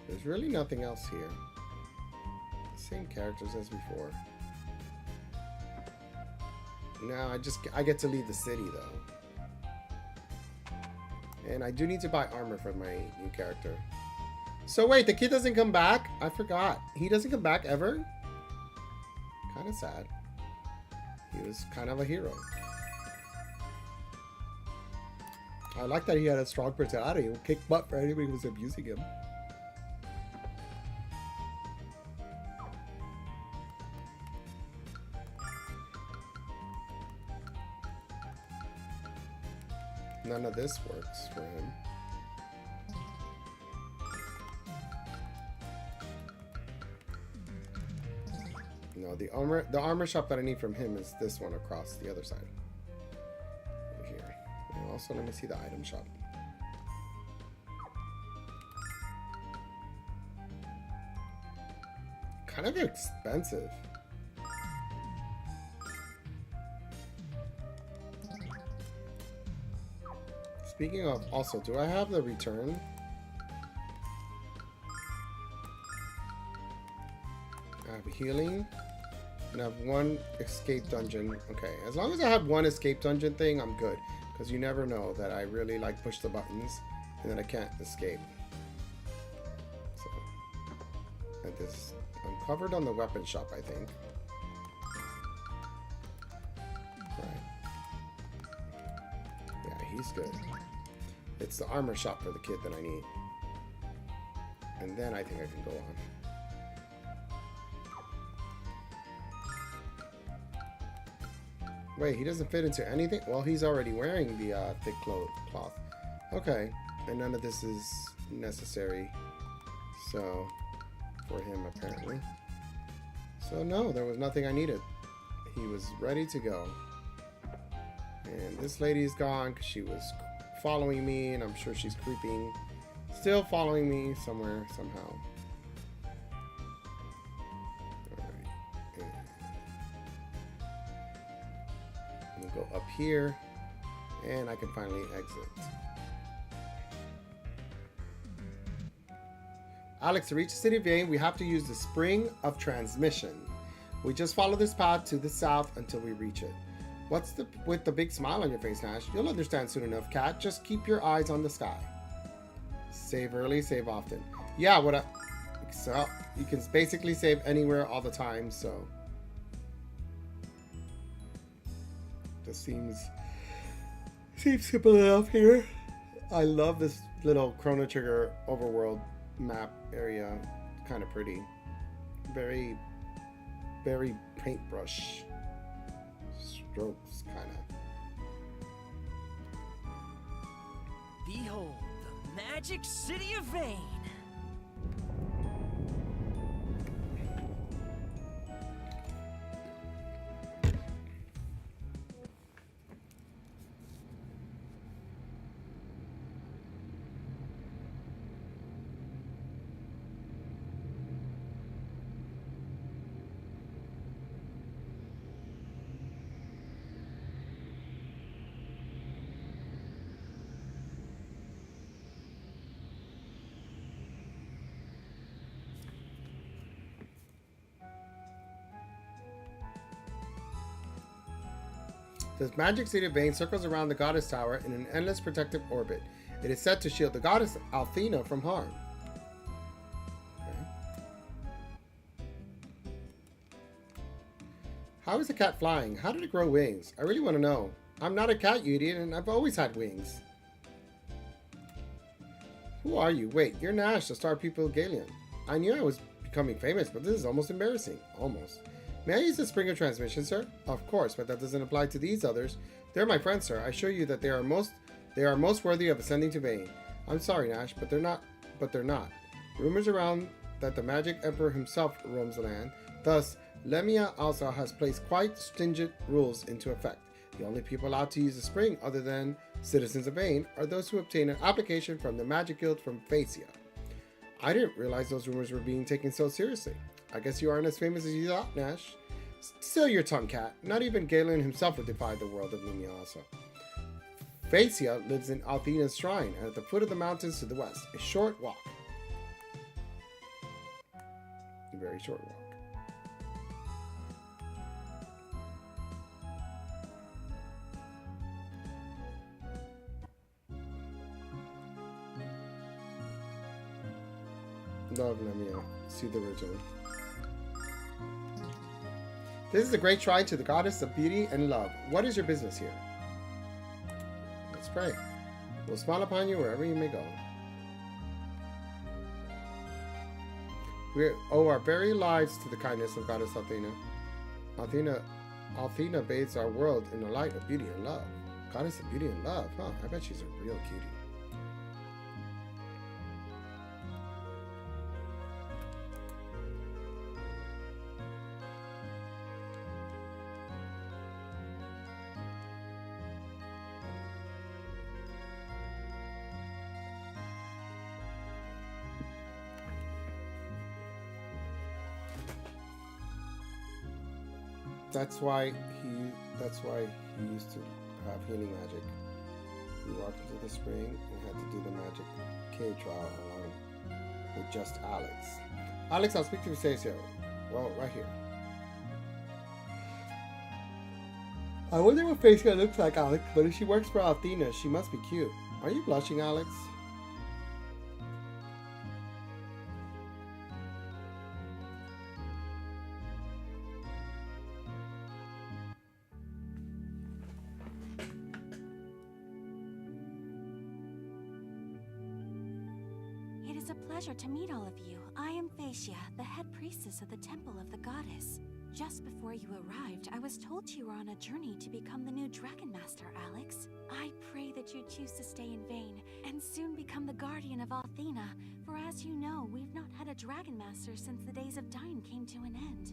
There's really nothing else here. Same characters as before. Now I get to leave the city though. And I do need to buy armor for my new character. So wait, the kid doesn't come back? I forgot. He doesn't come back ever? Kind of sad. He was kind of a hero. I like that he had a strong personality. He would kick butt for anybody who was abusing him. None of this works for him. No, the armor shop that I need from him is this one across the other side. Over here. And also, let me see the item shop. Kind of expensive. Speaking of, also, do I have the return? I have healing, and I have one escape dungeon. Okay, as long as I have one escape dungeon thing, I'm good. Because you never know that I really like push the buttons, and then I can't escape. So, and this, I'm covered on the weapon shop, I think. Right. Yeah, he's good. It's the armor shop for the kid that I need. And then I think I can go on. Wait, he doesn't fit into anything? Well, he's already wearing the thick cloth. Okay, and none of this is necessary. So, for him apparently. So no, there was nothing I needed. He was ready to go. And this lady's gone because she was following me, and I'm sure she's creeping. Still following me somewhere, somehow. Alright. I'm gonna go up here, and I can finally exit. Alex, to reach the city of Vane, we have to use the spring of transmission. We just follow this path to the south until we reach it. What's with the big smile on your face, Nash? You'll understand soon enough, Cat. Just keep your eyes on the sky. Save early, save often. Yeah, so you can basically save anywhere all the time, so this seems simple enough here. I love this little Chrono Trigger overworld map area. Kind of pretty. Very, very paintbrush strokes, kind of. Behold, the magic city of Vane. The magic city of Vane circles around the goddess tower in an endless protective orbit. It is said to shield the goddess Althena from harm. Okay. How is the cat flying? How did it grow wings? I really want to know. I'm not a cat, you idiot, and I've always had wings. Who are you? Wait, you're Nash, the star pupil of Galeon. I knew I was becoming famous, but this is almost embarrassing. Almost. May I use the spring of transmission, sir? Of course, but that doesn't apply to these others. They're my friends, sir. I assure you that they are most worthy of ascending to Vane. I'm sorry, Nash, but they're not. Rumors around that the magic emperor himself roams the land. Thus, Lemia also has placed quite stringent rules into effect. The only people allowed to use the spring other than Citizens of Vane are those who obtain an application from the Magic Guild from Phasia. I didn't realize those rumors were being taken so seriously. I guess you aren't as famous as you thought, Nash. Still your tongue, cat. Not even Galen himself would defy the world of Lumiosa. Phasia lives in Althena's shrine at the foot of the mountains to the west. A short walk. A very short walk. Love Lemio. See the original. This is a great shrine to the goddess of beauty and love. What is your business here? Let's pray. We'll smile upon you wherever you may go. We owe our very lives to the kindness of goddess Althena. Althena bathes our world in the light of beauty and love. Goddess of beauty and love, huh? I bet she's a real cutie. That's why he used to have healing magic. He walked into the spring and had to do the magic cave trial along with just Alex. Alex, I'll speak to Phasia. Well, right here. I wonder what Phasia looks like, Alex, but if she works for Althena, she must be cute. Are you blushing, Alex? It is a pleasure to meet all of you. I am Phasia, the head priestess of the Temple of the Goddess. Just before you arrived, I was told you were on a journey to become the new Dragon Master, Alex. I pray that you choose to stay in Vane and soon become the guardian of Althena, for as you know, we've not had a Dragon Master since the days of Dyne came to an end.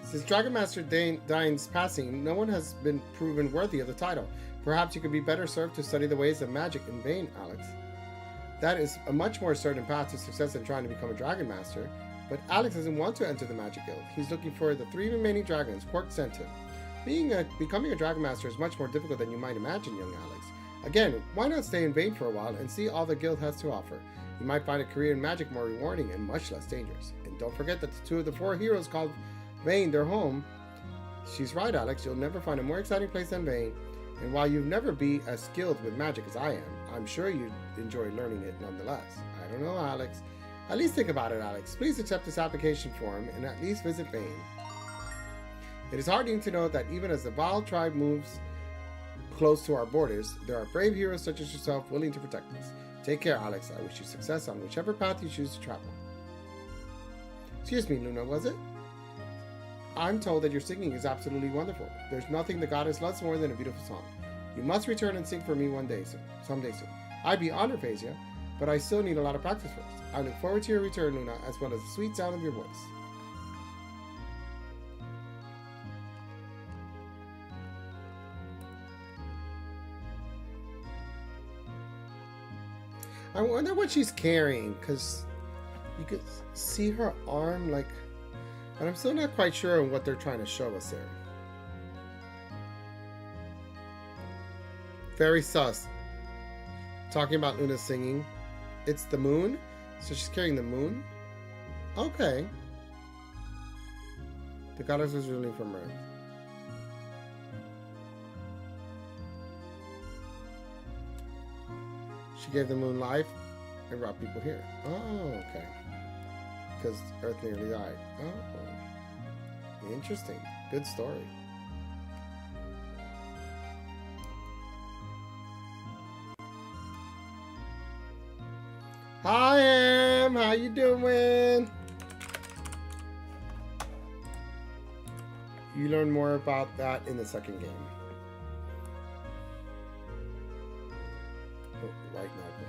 Since Dragon Master Dyne's passing, no one has been proven worthy of the title. Perhaps you could be better served to study the ways of magic in Vane, Alex. That is a much more certain path to success than trying to become a Dragon Master. But Alex doesn't want to enter the Magic Guild. He's looking for the 3 remaining dragons Quark sent him. Becoming a Dragon Master is much more difficult than you might imagine, young Alex. Again, why not stay in Vane for a while and see all the guild has to offer? You might find a career in magic more rewarding and much less dangerous. And don't forget that the 2 of the 4 heroes called Vane their home. She's right, Alex. You'll never find a more exciting place than Vane. And while you'll never be as skilled with magic as I am, I'm sure you'd enjoy learning it nonetheless. I don't know, Alex. At least think about it, Alex. Please accept this application form and at least visit Vane. It is heartening to know that even as the Val tribe moves close to our borders, there are brave heroes such as yourself willing to protect us. Take care, Alex. I wish you success on whichever path you choose to travel. Excuse me, Luna, was it? I'm told that your singing is absolutely wonderful. There's nothing the goddess loves more than a beautiful song. You must return and sing for me someday soon. I'd be honored, Phasia, but I still need a lot of practice first. I look forward to your return, Luna, as well as the sweet sound of your voice. I wonder what she's carrying, because you could see her arm, like... But I'm still not quite sure on what they're trying to show us there. Very sus. Talking about Luna singing. It's the moon? So she's carrying the moon? Okay. The goddess was ruling from Earth. She gave the moon life and brought people here. Oh, okay. Because Earth nearly died. Oh, interesting. Good story. Hi, Em. How you doing? You learn more about that in the second game. Oh, white knuckle.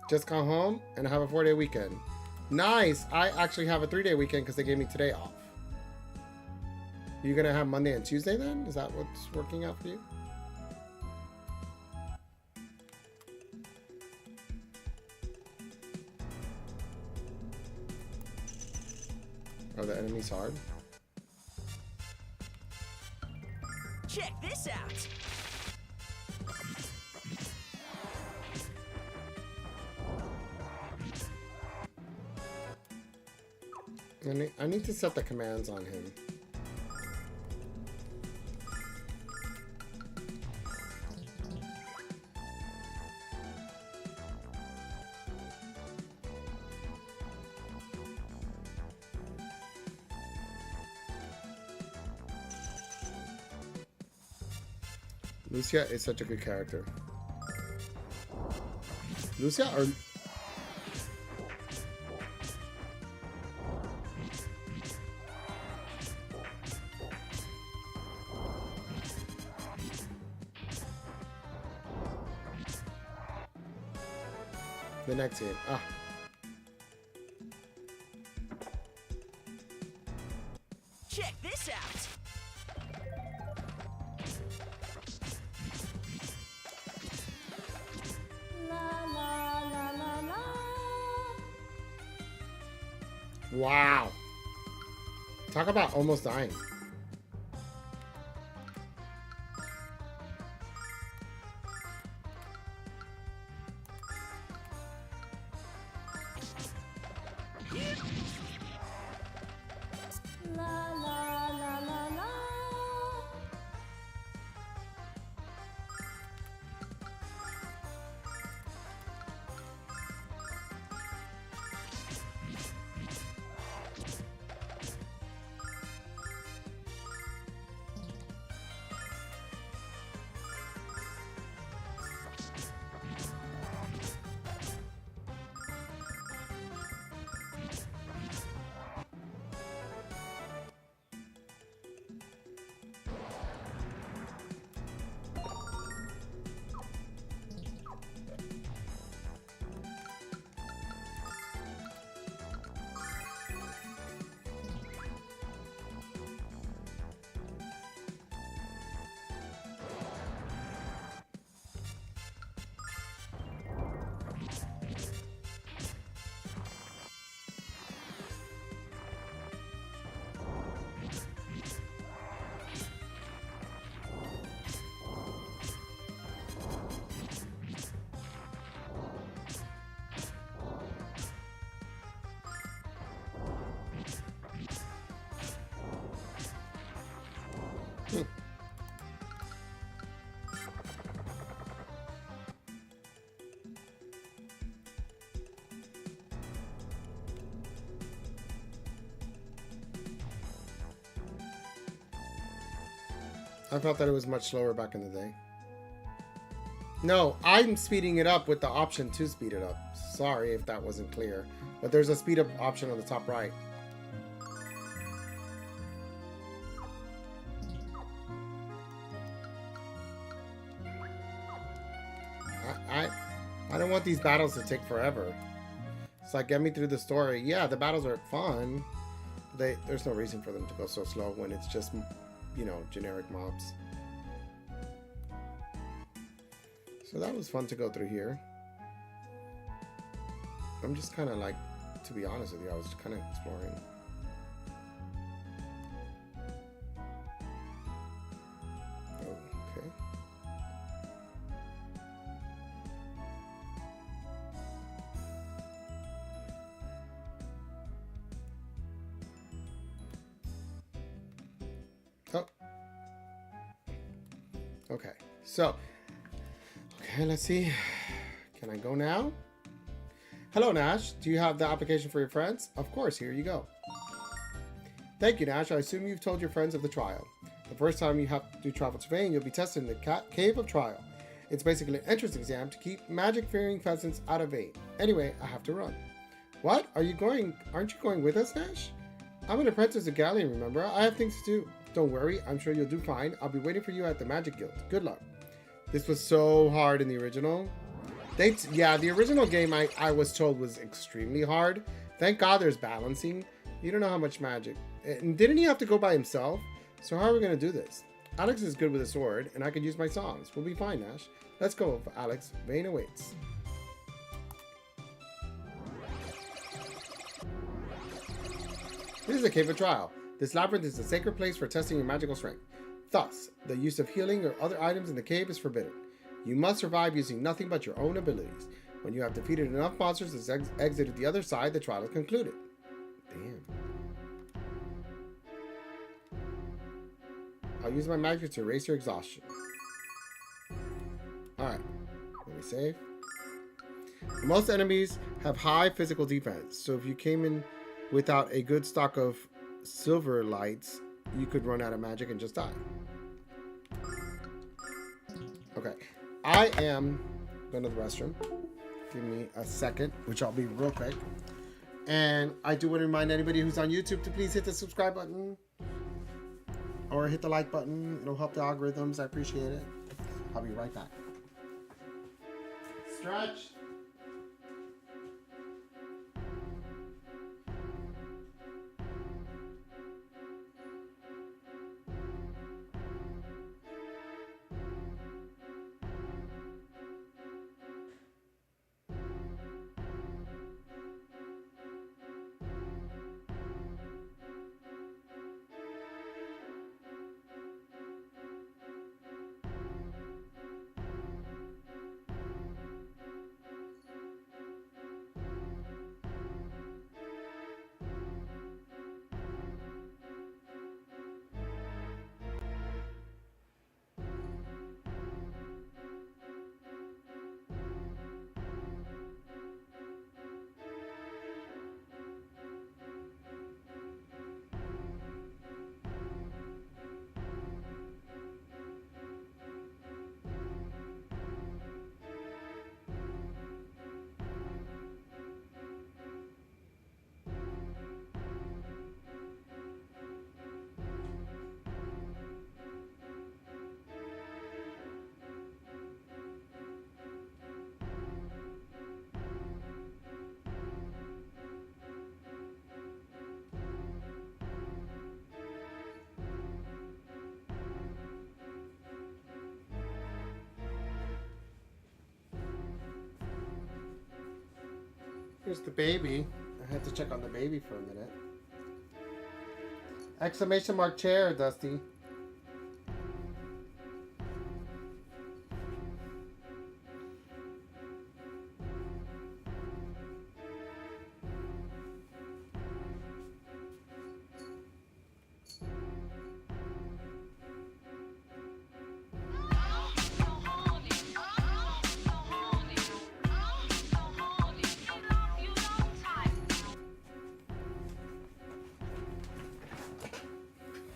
Just got home and I have a 4-day weekend. Nice! I actually have a 3-day weekend because they gave me today off. You're gonna have Monday and Tuesday then? Is that what's working out for you? Are the enemies hard? Check this out. I need to set the commands on him. Lucia is such a good character. Lucia or... The next game. Ah. Check this out. Wow. Talk about almost dying. I felt that it was much slower back in the day. No, I'm speeding it up with the option to speed it up. Sorry if that wasn't clear. But there's a speed up option on the top right. I don't want these battles to take forever. It's like, get me through the story. Yeah, the battles are fun. There's no reason for them to go so slow when it's just, you know, generic mobs. So that was fun to go through here. I'm just kind of like, to be honest with you, I was kind of exploring. Okay. Oh. Okay, so, okay, let's see. Can I go now? Hello, Nash. Do you have the application for your friends? Of course, here you go. Thank you, Nash. I assume you've told your friends of the trial. The first time you have to travel to Vane, you'll be tested in the Cave of Trial. It's basically an entrance exam to keep magic-fearing pheasants out of Vane. Anyway, I have to run. What? Aren't you going with us, Nash? I'm an apprentice at Galleon, remember? I have things to do. Don't worry, I'm sure you'll do fine. I'll be waiting for you at the Magic Guild. Good luck. This was so hard in the original. Yeah, the original game I was told was extremely hard. Thank God there's balancing. You don't know how much magic. And didn't he have to go by himself? So how are we going to do this? Alex is good with a sword, and I can use my songs. We'll be fine, Nash. Let's go, Alex. Vane awaits. This is a cave of trial. This labyrinth is a sacred place for testing your magical strength. Thus, the use of healing or other items in the cave is forbidden. You must survive using nothing but your own abilities. When you have defeated enough monsters and exited the other side, the trial is concluded. Damn. I'll use my magic to erase your exhaustion. Alright. Let me save. Most enemies have high physical defense, so if you came in without a good stock of silver lights, you could run out of magic and just die. Okay. I am going to the restroom. Give me a second, which I'll be real quick. And I do want to remind anybody who's on YouTube to please hit the subscribe button. Or hit the like button. It'll help the algorithms. I appreciate it. I'll be right back. Stretch. Here's the baby. I had to check on the baby for a minute. Exclamation mark chair, Dusty.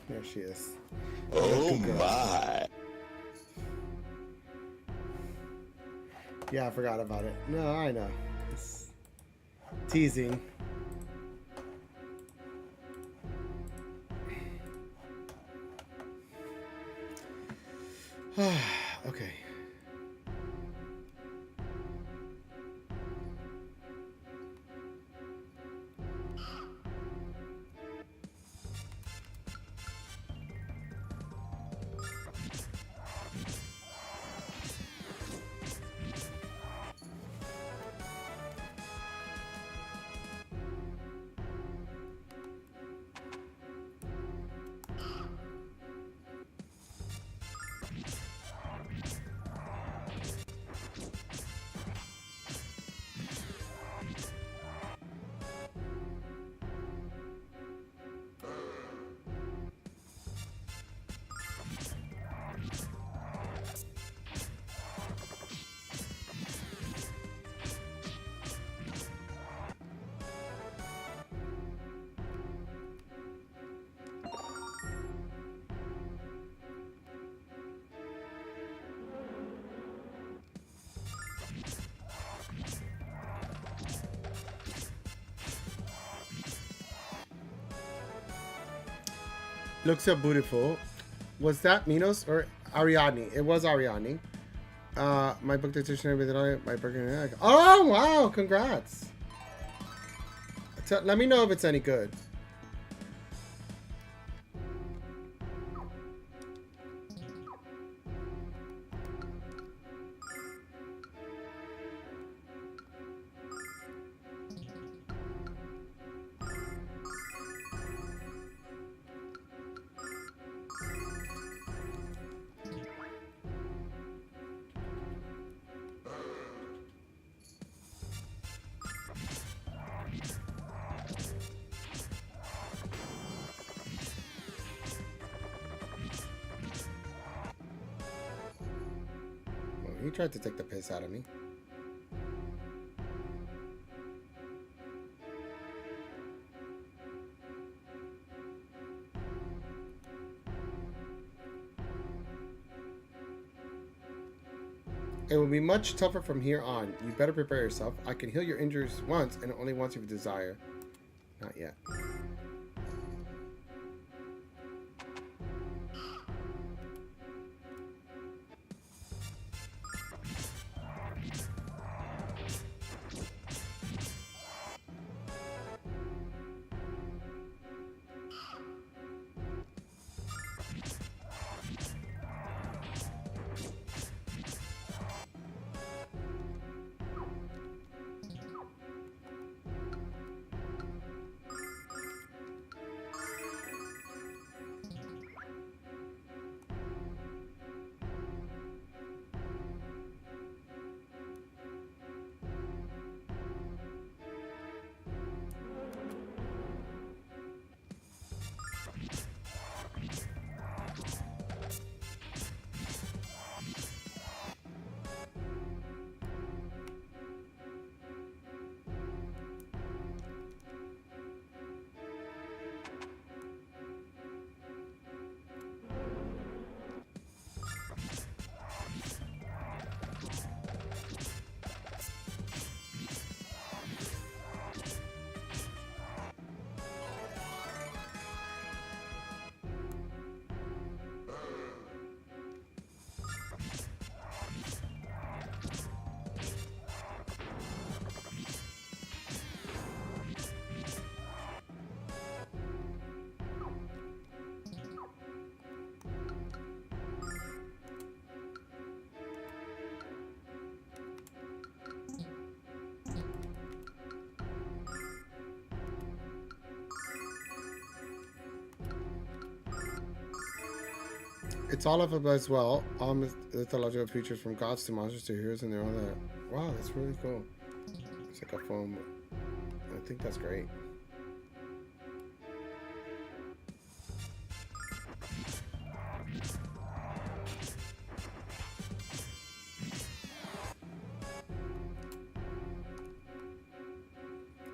There she is. Oh my. Yeah, I forgot about it. No, I know. It's teasing. Okay. Looks so beautiful. Was that Minos or Ariadne? It was Ariadne. My book dictionary with it. My book. Oh wow! Congrats. Let me know if it's any good. He tried to take the piss out of me. It will be much tougher from here on. You better prepare yourself. I can heal your injuries once, and only once if you desire. Not yet. It's all of it as well. All mythological creatures from gods to monsters to heroes and their own. Wow, that's really cool. It's like a foam. I think that's great.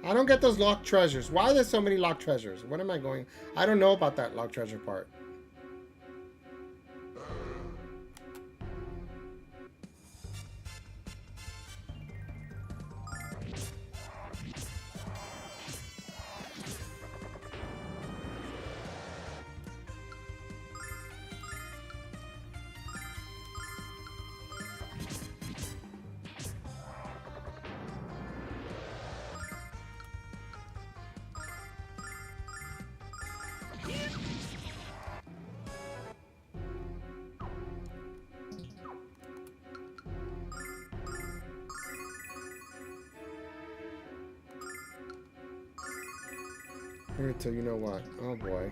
I don't get those locked treasures. Why are there so many locked treasures? What am I going? I don't know about that locked treasure part. So you know what? Oh boy.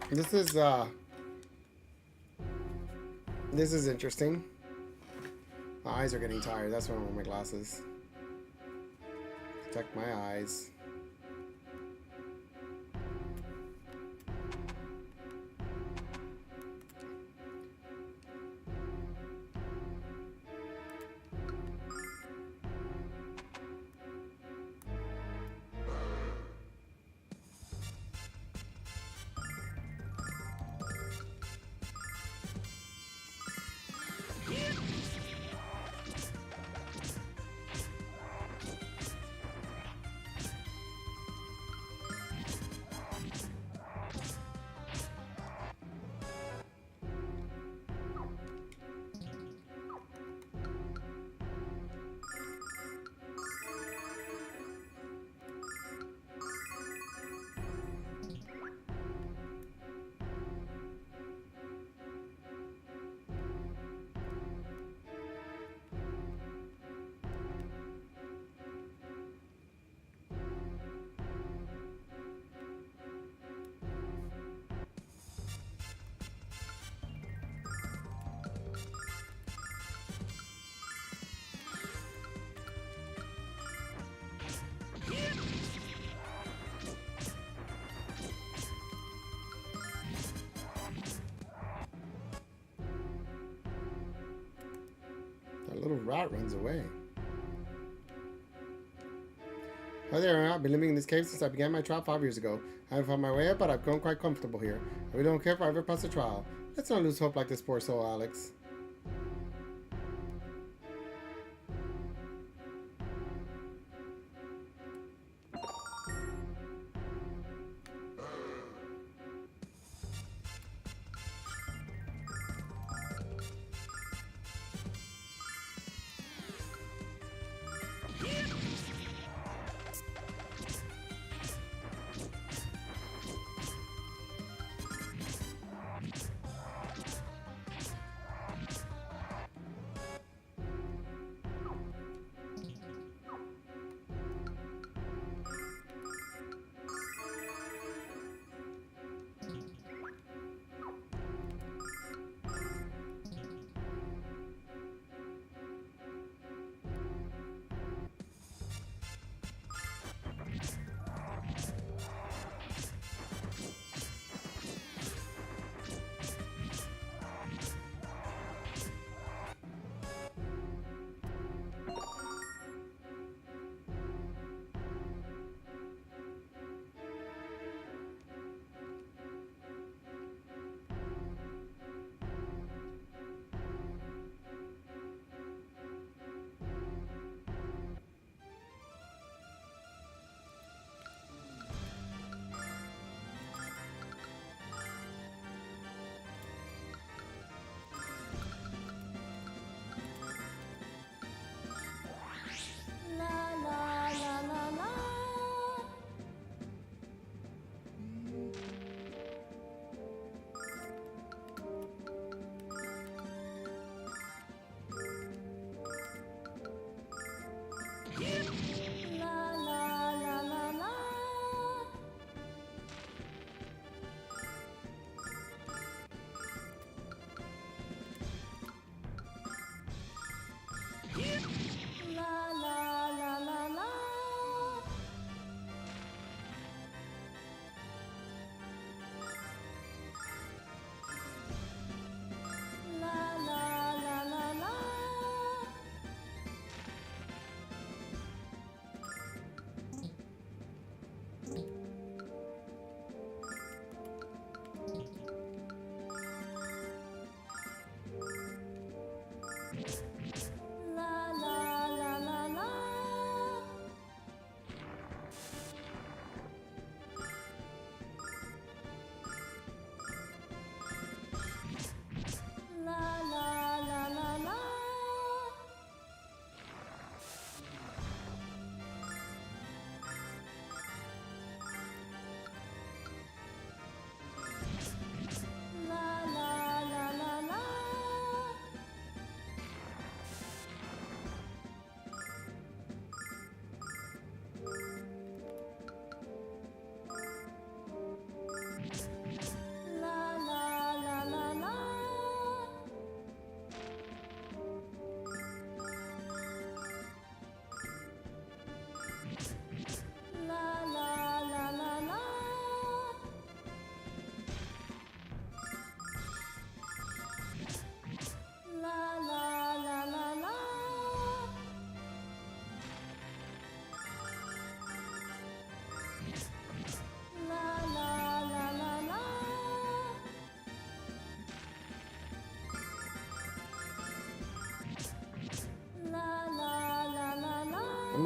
This is interesting. My eyes are getting tired. That's why I wear my glasses. Protect my eyes. That little rat runs away. Hi there, I've been living in this cave since I began my trial 5 years ago. I haven't found my way out, but I've grown quite comfortable here. I really don't care if I ever pass a trial. Let's not lose hope like this poor soul, Alex.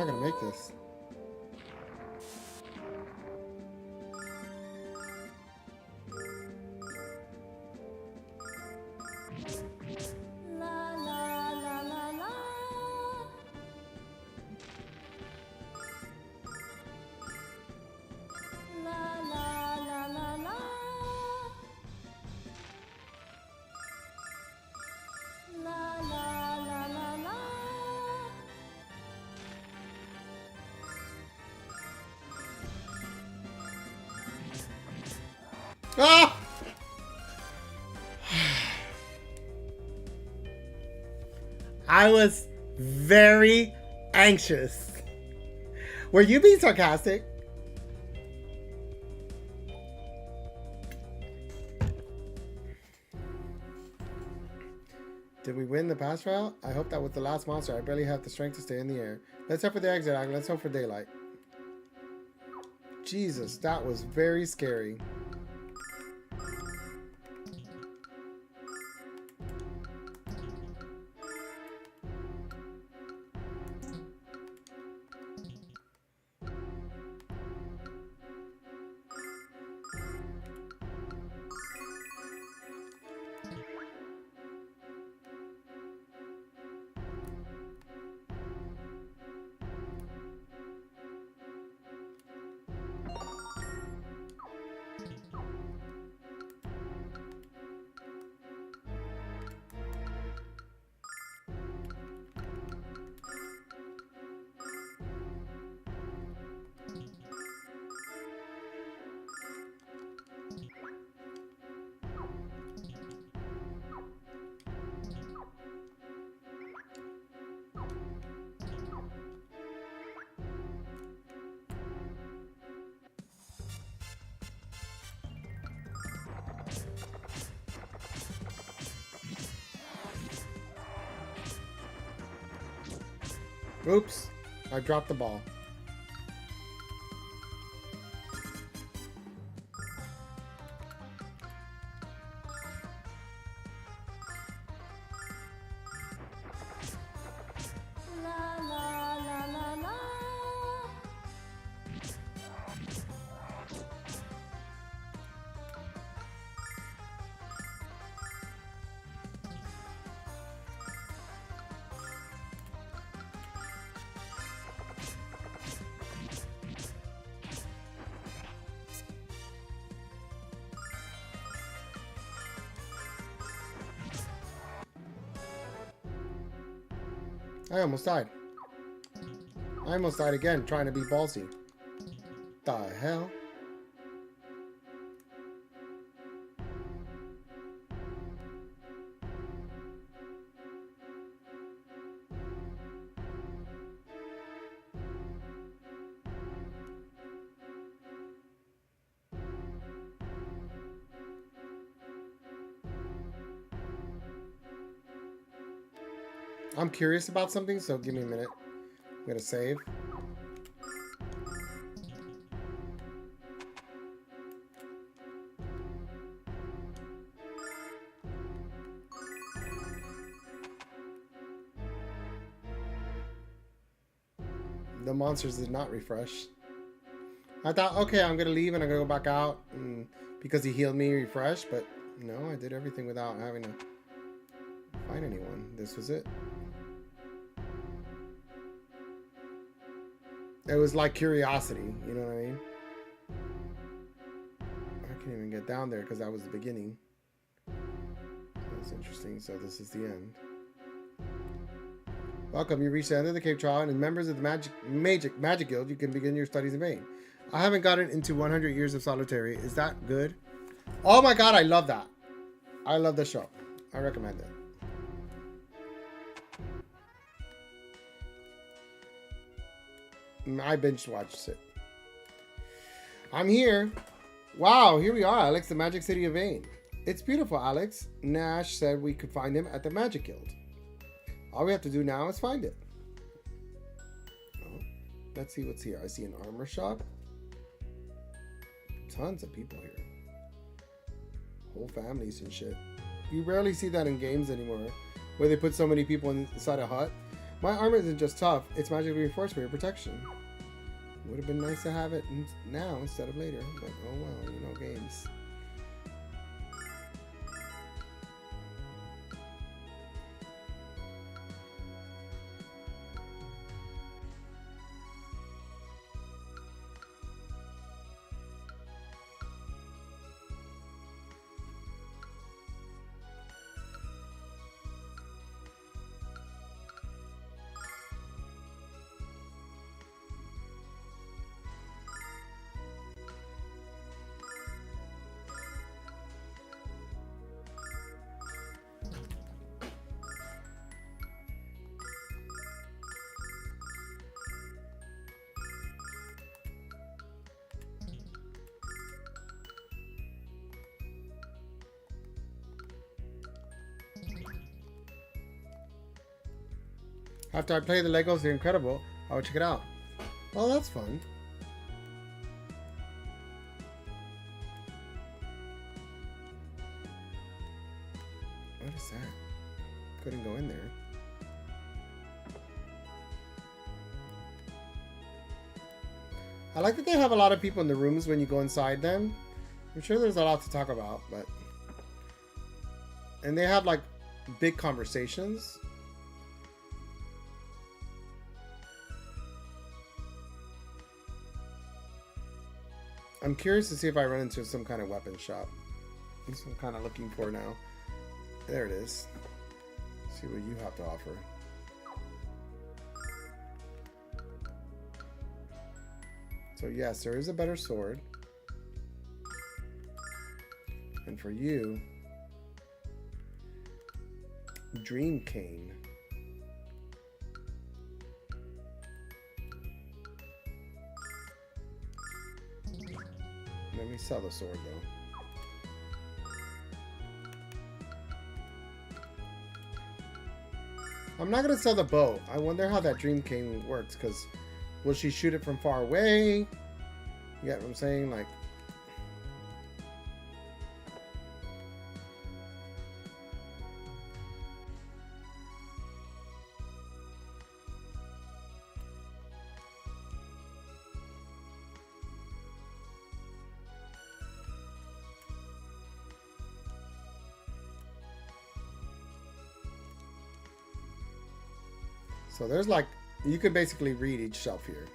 am I gonna make this? La la la la la. La la la la la. La la la la la. Ah! I was very anxious. Were you being sarcastic? Did we win the pass route? I hope that was the last monster. I barely have the strength to stay in the air. Let's head for the exit. Let's hope for daylight. Jesus, that was very scary. Oops, I dropped the ball. La la la la la. I almost died. I almost died again trying to be ballsy. The hell? I'm curious about something, so give me a minute. I'm gonna save. The monsters did not refresh. I thought, okay, I'm gonna leave and I'm gonna go back out because he healed me, refresh, but no, I did everything without having to find anyone. This was it. It was like curiosity, you know what I mean? I can't even get down there because that was the beginning. That's interesting. So this is the end. Welcome, you reached the end of the cave trial, and as members of the Magic Guild, you can begin your studies in vain. I haven't gotten into 100 years of solitary. Is that good? Oh my god, I love that. I love the show. I recommend it. I binge watched it. I'm here. Wow, here we are, Alex, the Magic City of Vane. It's beautiful, Alex. Nash said we could find him at the Magic Guild. All we have to do now is find it. Oh, let's see what's here. I see an armor shop. Tons of people here. Whole families and shit. You rarely see that in games anymore, where they put so many people inside a hut. My armor isn't just tough, it's magically reinforced for your protection. Would have been nice to have it now instead of later, but oh well, you know, games. After I play the Legos, they're incredible. I will check it out. Oh, that's fun. What is that? Couldn't go in there. I like that they have a lot of people in the rooms when you go inside them. I'm sure there's a lot to talk about, but... And they have, like, big conversations. I'm curious to see if I run into some kind of weapon shop. That's what I'm kind of looking for now. There it is. See what you have to offer. So yes, there is a better sword. And for you, Dream Cane. Let me sell the sword though. I'm not gonna sell the bow. I wonder how that Dream Cane works, because will she shoot it from far away? You get what I'm saying? Like, so there's like, you can basically read each shelf here.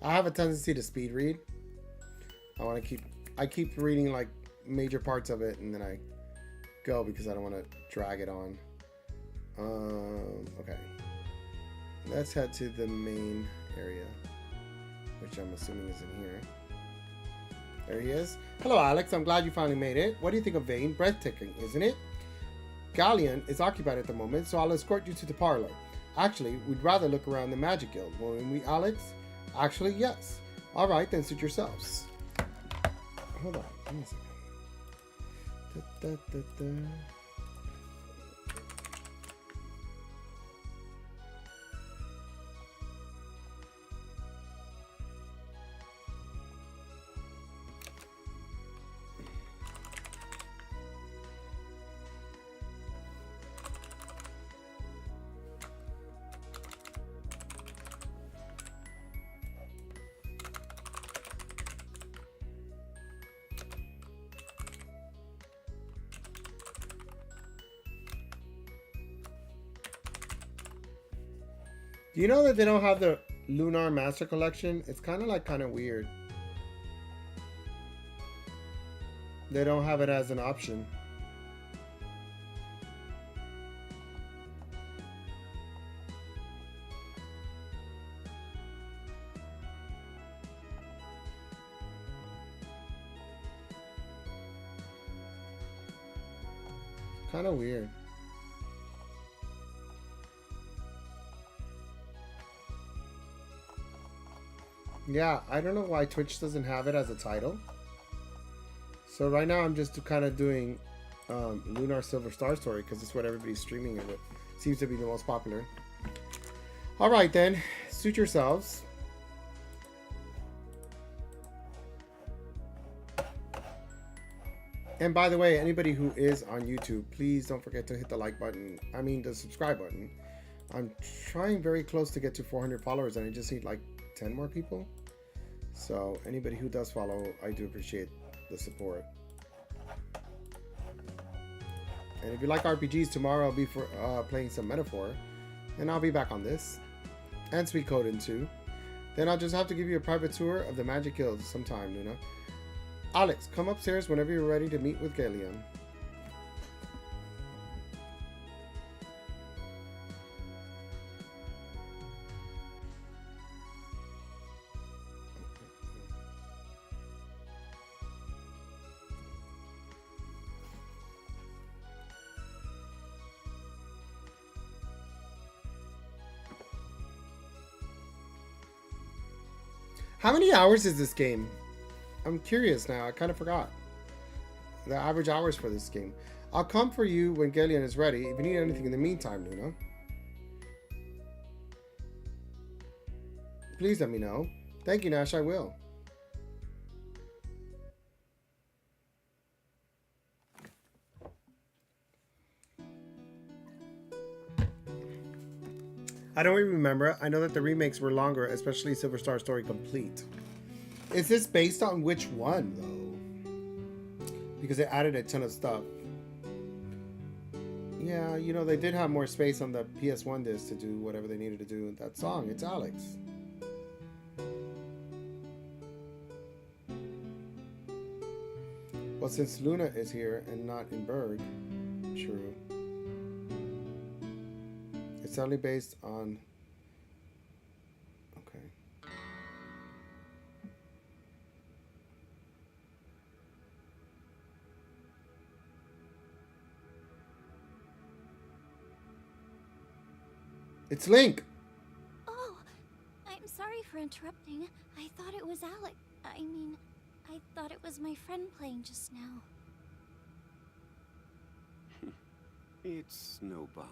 I have a tendency to speed read. I keep reading like major parts of it and then I go because I don't want to drag it on. Okay. Let's head to the main area, which I'm assuming is in here. There he is. Hello, Alex. I'm glad you finally made it. What do you think of Vane? Breathtaking, isn't it? Galleon is occupied at the moment, so I'll escort you to the parlor. Actually, we'd rather look around the Magic Guild, won't we, Alex? Actually, yes. All right, then suit yourselves. Hold on. Give me a second. Do you know that they don't have the Lunar Remastered Collection? It's kind of weird. They don't have it as an option. Kind of weird. Yeah, I don't know why Twitch doesn't have it as a title. So right now I'm just kind of doing Lunar Silver Star Story because it's what everybody's streaming it with. Seems to be the most popular. Alright then, suit yourselves. And by the way, anybody who is on YouTube, please don't forget to hit the like button. I mean, the subscribe button. I'm trying very close to get to 400 followers, and I just need like 10 more people. So anybody who does follow, I do appreciate the support. And if you like RPGs, tomorrow I'll be playing some Metaphor, and I'll be back on this and Sweet Code too. Then I'll just have to give you a private tour of the Magic Guild sometime, Luna. Alex, come upstairs whenever you're ready to meet with Galeon. How many hours is this game? I'm curious now. I kind of forgot the average hours for this game. I'll come for you when Galeon is ready. If you need anything in the meantime, Luna, please let me know. Thank you, Nash. I will. I don't even remember. I know that the remakes were longer, especially Silver Star Story Complete. Is this based on which one, though? Because they added a ton of stuff. Yeah, you know, they did have more space on the PS1 disc to do whatever they needed to do with that song. It's Alex. Well, since Luna is here and not in Berg, true. It's only based on... Okay. It's Link! Oh, I'm sorry for interrupting. I thought it was Alex. I mean, I thought it was my friend playing just now. It's no bother.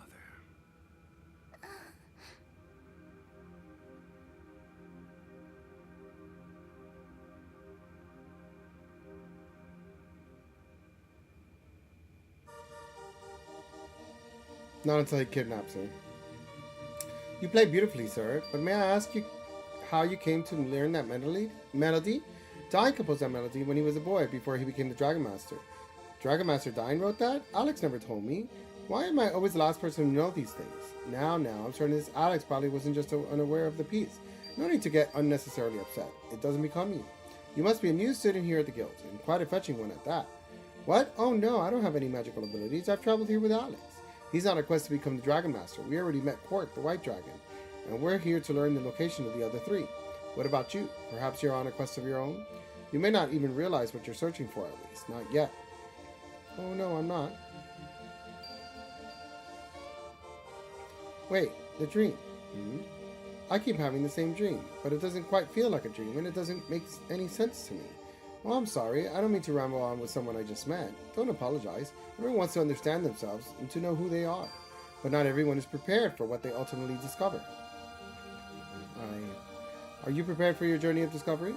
Not until he kidnaps her. You play beautifully, sir, but may I ask you how you came to learn that melody? Dine composed that melody when he was a boy before he became the Dragon Master. Dragon Master Dine wrote that? Alex never told me. Why am I always the last person to know these things? Now, I'm certain this Alex probably wasn't just unaware of the piece. No need to get unnecessarily upset. It doesn't become you. You must be a new student here at the guild, and quite a fetching one at that. What? Oh no, I don't have any magical abilities. I've traveled here with Alex. He's on a quest to become the Dragon Master. We already met Quark, the White Dragon, and we're here to learn the location of the other three. What about you? Perhaps you're on a quest of your own? You may not even realize what you're searching for, at least. Not yet. Oh no, I'm not. Wait, the dream. I keep having the same dream, but it doesn't quite feel like a dream, and it doesn't make any sense to me. Well, I'm sorry. I don't mean to ramble on with someone I just met. Don't apologize. Everyone wants to understand themselves and to know who they are. But not everyone is prepared for what they ultimately discover. Are you prepared for your journey of discovery?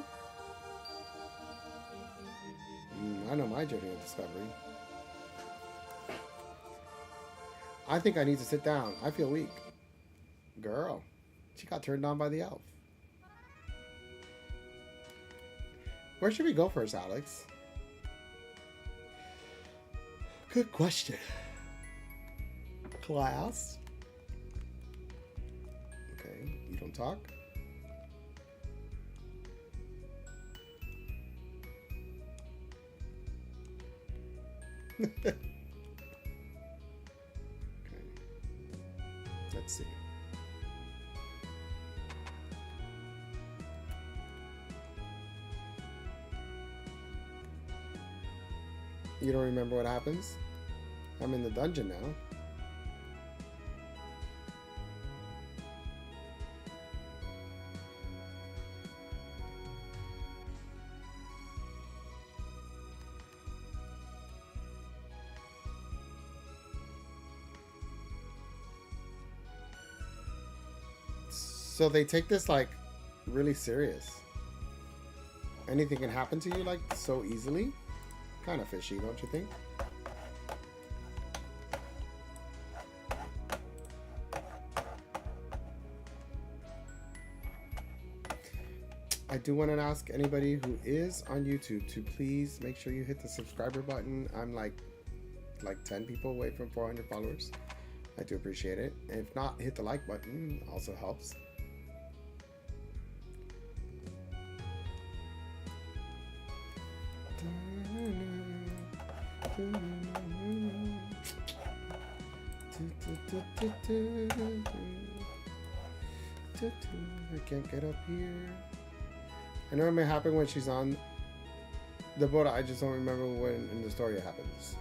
I know my journey of discovery. I think I need to sit down. I feel weak. Girl, she got turned on by the elf. Where should we go first, Alex? Good question. Class? Okay, you don't talk? Okay. Let's see. You don't remember what happens? I'm in the dungeon now. So they take this like really serious. Anything can happen to you like so easily. Kind of fishy, don't you think? I do want to ask anybody who is on YouTube to please make sure you hit the subscriber button. I'm like 10 people away from 400 followers. I do appreciate it. And if not, hit the like button, also helps. I can't get up here. I know it may happen when she's on the boat. I just don't remember when in the story it happens.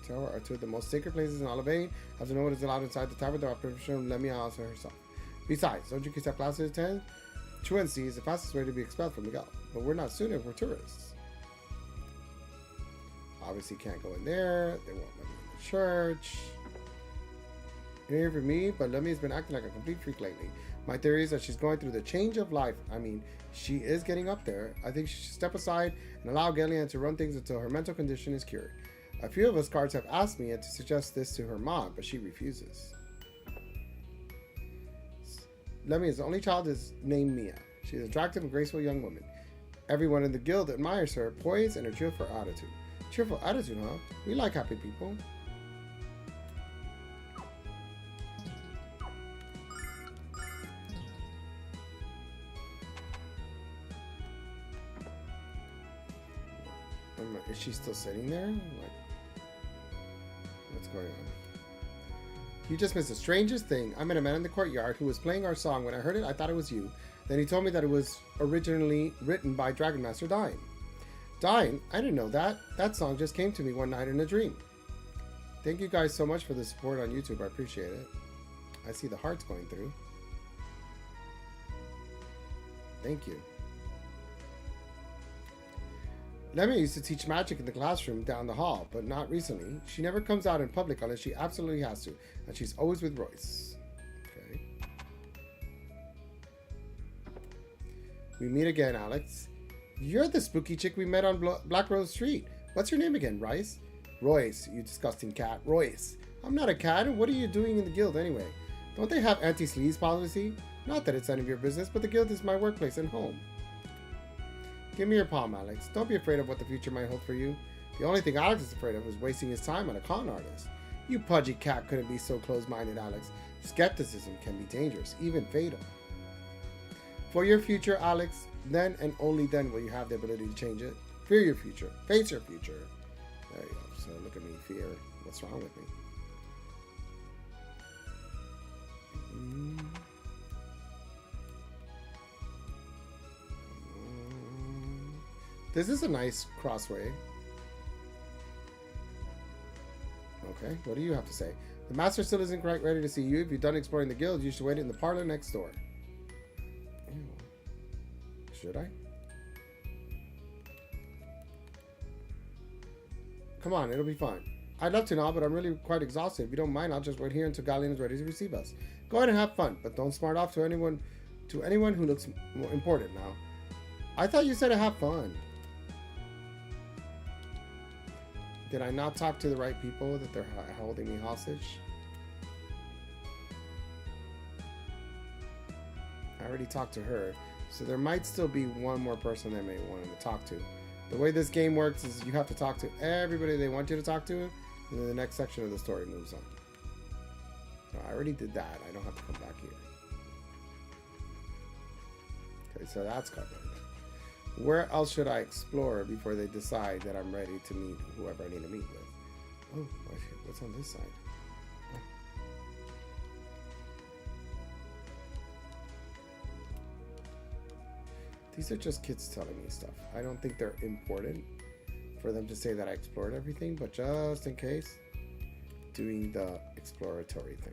Tower are two of the most sacred places in all of Ain. Have to know what is allowed inside the tower. The operation let me ask her herself. Besides, don't you accept classes to attend? Truancy is the fastest way to be expelled from the Gulf. But we're not students, we're tourists. Obviously can't go in there. They won't let me in the church. You're here for me, but Lemmy has been acting like a complete freak lately. My theory is that she's going through the change of life. I mean, she is getting up there. I think she should step aside and allow Gellian to run things until her mental condition is cured. A few of us guards have asked me to suggest this to her mom, but she refuses. Lemmy is the only child is named Mia. She is an attractive and graceful young woman. Everyone in the guild admires her poise and her cheerful attitude. Cheerful attitude, huh? We like happy people. Is she still sitting there? Like, what's going on? You just missed the strangest thing. I met a man in the courtyard who was playing our song. When I heard it, I thought it was you. Then he told me that it was originally written by Dragon Master Dine. Dine? I didn't know that. That song just came to me one night in a dream. Thank you guys so much for the support on YouTube. I appreciate it. I see the hearts going through. Thank you. Lemmy used to teach magic in the classroom down the hall, but not recently. She never comes out in public unless she absolutely has to, and she's always with Royce. Okay. We meet again, Alex. You're the spooky chick we met on Black Rose Street. What's your name again, Rice? Royce, you disgusting cat. Royce. I'm not a cat. What are you doing in the guild anyway? Don't they have anti-sleaze policy? Not that it's none of your business, but the guild is my workplace and home. Give me your palm, Alex. Don't be afraid of what the future might hold for you. The only thing Alex is afraid of is wasting his time on a con artist. You pudgy cat couldn't be so close-minded, Alex. Skepticism can be dangerous, even fatal. For your future, Alex, then and only then will you have the ability to change it. Fear your future. Face your future. There you go. So look at me, fear. What's wrong with me? This is a nice crossway. Okay, what do you have to say? The master still isn't quite ready to see you. If you're done exploring the guild, you should wait in the parlor next door. Ew. Should I? Come on, it'll be fun. I'd love to now, but I'm really quite exhausted. If you don't mind, I'll just wait here until Galleon is ready to receive us. Go ahead and have fun, but don't smart off to anyone who looks more important now. I thought you said to have fun. Did I not talk to the right people that they're holding me hostage? I already talked to her, so there might still be one more person they may want to talk to. The way this game works is you have to talk to everybody they want you to talk to, and then the next section of the story moves on. So I already did that. I don't have to come back here. Okay, so that's covered. Where else should I explore before they decide that I'm ready to meet whoever I need to meet with? Oh, what's on this side? Oh. These are just kids telling me stuff. I don't think they're important for them to say that I explored everything, but just in case, doing the exploratory thing.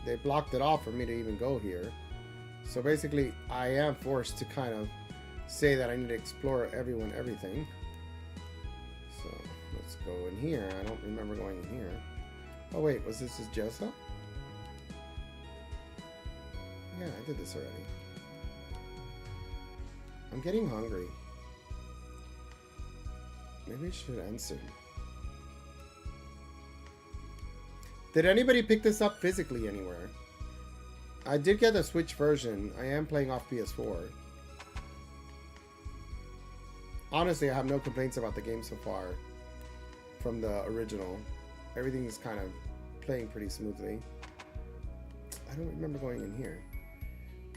They blocked it off for me to even go here. So basically, I am forced to kind of say that I need to explore everything. So, let's Let's go in here. I don't remember going in here. Oh wait, was this Jessa? Yeah, I did this already. I'm getting hungry. Maybe I should answer. Did anybody pick this up physically anywhere? I did get a Switch version. I am playing off PS4. Honestly, I have no complaints about the game so far from the original. Everything is kind of playing pretty smoothly. I don't remember going in here.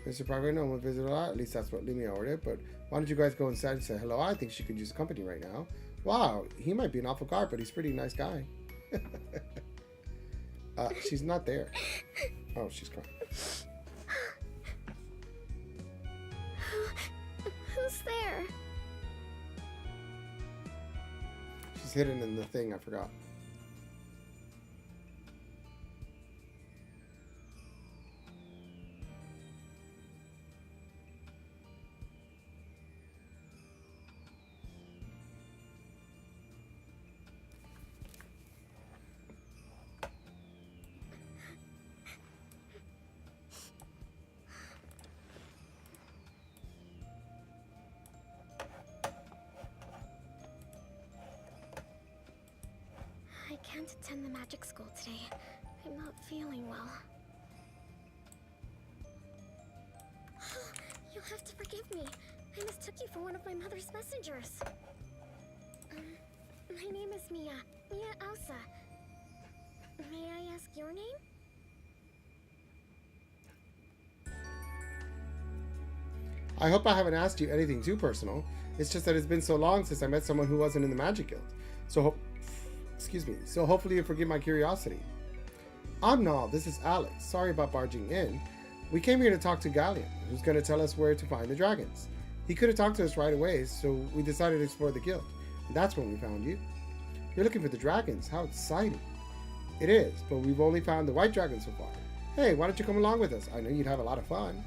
Mr. Parker, no one visited a lot. At least that's what Lumia ordered. But why don't you guys go inside and say hello? I think she could use company right now. Wow, he might be an awful guard, but he's a pretty nice guy. She's not there. Oh, she's crying. Who's there? She's hidden in the thing, I forgot. I can't attend the magic school today. I'm not feeling well. You'll have to forgive me. I mistook you for one of my mother's messengers. My name is Mia. Mia Elsa. May I ask your name? I hope I haven't asked you anything too personal. It's just that it's been so long since I met someone who wasn't in the Magic Guild. So hopefully you forgive my curiosity. I'm Nal, this is Alex. Sorry about barging in. We came here to talk to Galleon, who's going to tell us where to find the dragons. He could have talked to us right away, so we decided to explore the guild. And that's when we found you. You're looking for the dragons. How exciting. It is, but we've only found the white dragon so far. Hey, why don't you come along with us? I know you'd have a lot of fun.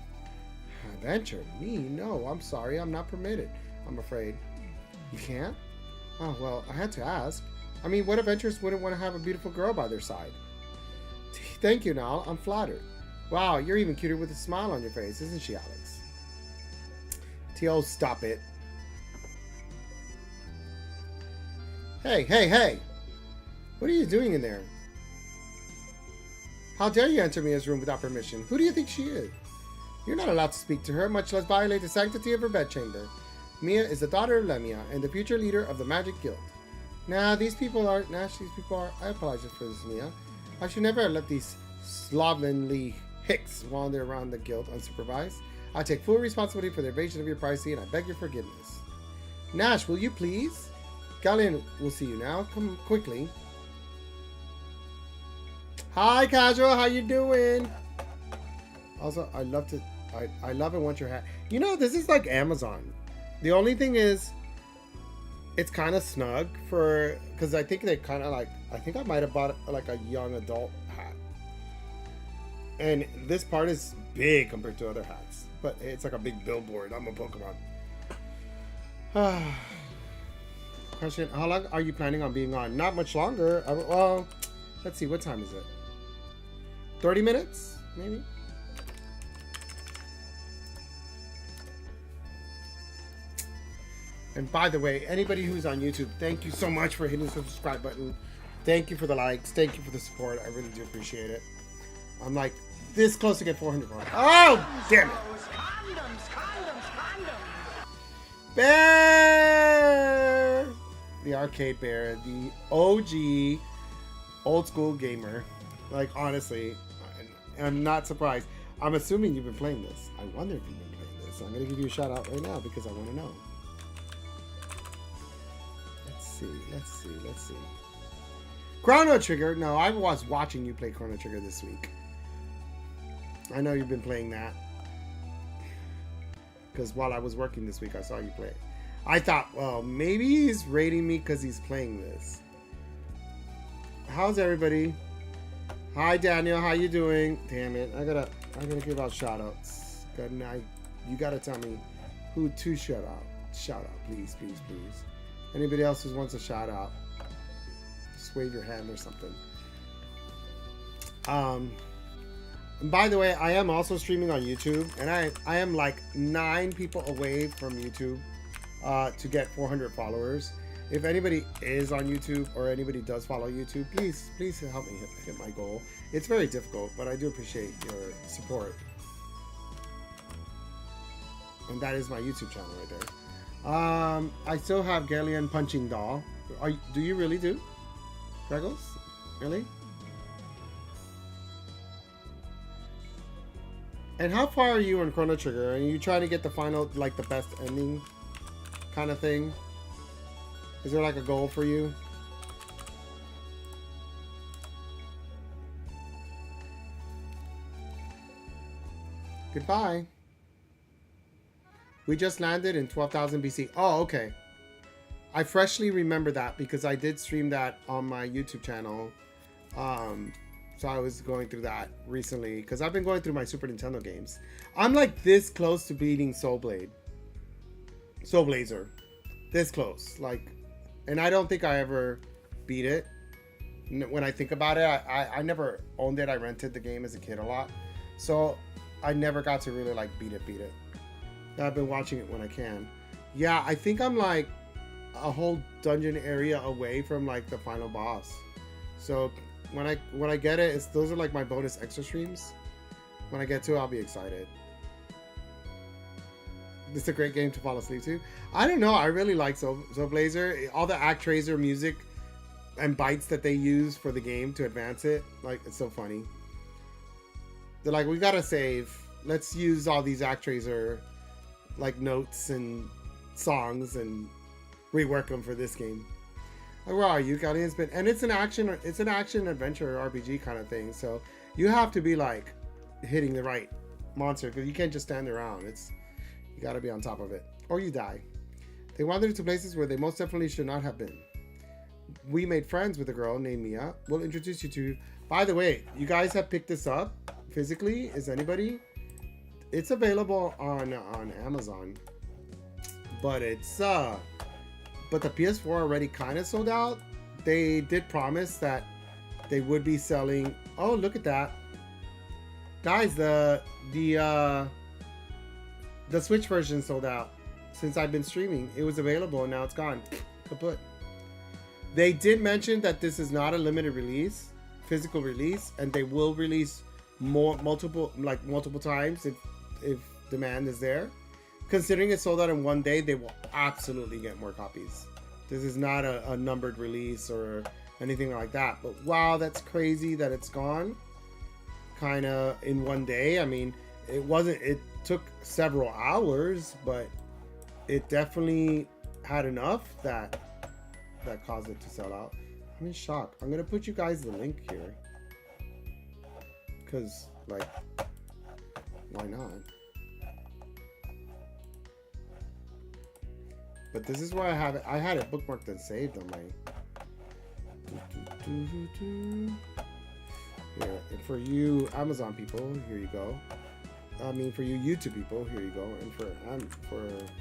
Adventure? Me? No, I'm sorry. I'm not permitted. I'm afraid. You can't? Oh, well, I had to ask. I mean, what adventurers wouldn't want to have a beautiful girl by their side? Thank you, Nal. I'm flattered. Wow, you're even cuter with a smile on your face, isn't she, Alex? T.O., stop it. Hey, hey, hey! What are you doing in there? How dare you enter Mia's room without permission? Who do you think she is? You're not allowed to speak to her, much less violate the sanctity of her bedchamber. Mia is the daughter of Lemia and the future leader of the Magic Guild. These people are... I apologize for this, Mia. I should never have let these slovenly hicks wander around the guild unsupervised. I take full responsibility for the evasion of your privacy, and I beg your forgiveness. Nash, will you please? Galleon will see you now. Come quickly. Hi, Casual. How you doing? Also, I love and want your hat. You know, this is like Amazon. The only thing is, it's kind of snug for, because I think they kind of like, I think I might have bought like a young adult hat. And this part is big compared to other hats. But it's like a big billboard. I'm a Pokemon. Question, how long are you planning on being on? Not much longer. Well, let's see, what time is it? 30 minutes, maybe? And by the way, anybody who's on YouTube, thank you so much for hitting the subscribe button. Thank you for the likes. Thank you for the support. I really do appreciate it. I'm like this close to get 400 more. Oh, damn it. Bear! The arcade bear. The OG old school gamer. Like, honestly, I'm not surprised. I'm assuming you've been playing this. I wonder if you've been playing this. I'm going to give you a shout out right now because I want to know. Let's see. Chrono Trigger. No, I was watching you play Chrono Trigger this week. I know you've been playing that. Because while I was working this week, I saw you play. I thought, well, maybe he's rating me because he's playing this. How's everybody? Hi, Daniel. How you doing? Damn it. I gotta give out shout outs. You gotta tell me who to shout out. Shout out, please. Anybody else who wants a shout out? wave your hand or something. And by the way, I am also streaming on YouTube, and I am like 9 people away from YouTube to get 400 followers. If anybody is on YouTube or anybody does follow YouTube, please help me hit my goal. It's very difficult, but I do appreciate your support. And that is my YouTube channel right there. I still have Galleon Punching Doll. Do you really do? Regals? Really? And how far are you on Chrono Trigger? Are you trying to get the final, like the best ending kind of thing? Is there like a goal for you? Goodbye. We just landed in 12,000 BC. Oh, okay. I freshly remember that because I did stream that on my YouTube channel. So I was going through that recently because I've been going through my Super Nintendo games. I'm like this close to beating Soul Blazer. This close. Like, and I don't think I ever beat it. When I think about it, I never owned it. I rented the game as a kid a lot. So I never got to really like beat it. I've been watching it when I can. Yeah, I think I'm like a whole dungeon area away from like the final boss. So when I get it, those are like my bonus extra streams. When I get to it, I'll be excited. It's a great game to fall asleep to. I don't know. I really like Soul Blazer. All the ActRaiser music and bites that they use for the game to advance it. Like, it's so funny. They're like, we gotta save. Let's use all these ActRaiser like notes and songs and rework them for this game. Like, where are you, Galleon's been? And it's an action adventure RPG kind of thing. So you have to be like hitting the right monster because you can't just stand around. You got to be on top of it or you die. They wandered to places where they most definitely should not have been. We made friends with a girl named Mia. We'll introduce you to. By the way, you guys have picked this up physically. Is anybody? It's available on Amazon, but but the PS4 already kind of sold out. They did promise that they would be selling. Oh, look at that, guys! The Switch version sold out. Since I've been streaming, it was available and now it's gone. Kaput. They did mention that this is not a limited release, physical release, and they will release multiple times if demand is there. Considering it sold out in one day, they will absolutely get more copies. This is not a numbered release or anything like that. But wow, that's crazy that it's gone kind of in one day. I mean, it took several hours, but it definitely had enough that caused it to sell out. I'm in shock. I'm gonna put you guys the link here because, like, why not? But this is where I have it. I had it bookmarked and saved on my. Yeah, and for you Amazon people, here you go. I mean, for you YouTube people, here you go, and for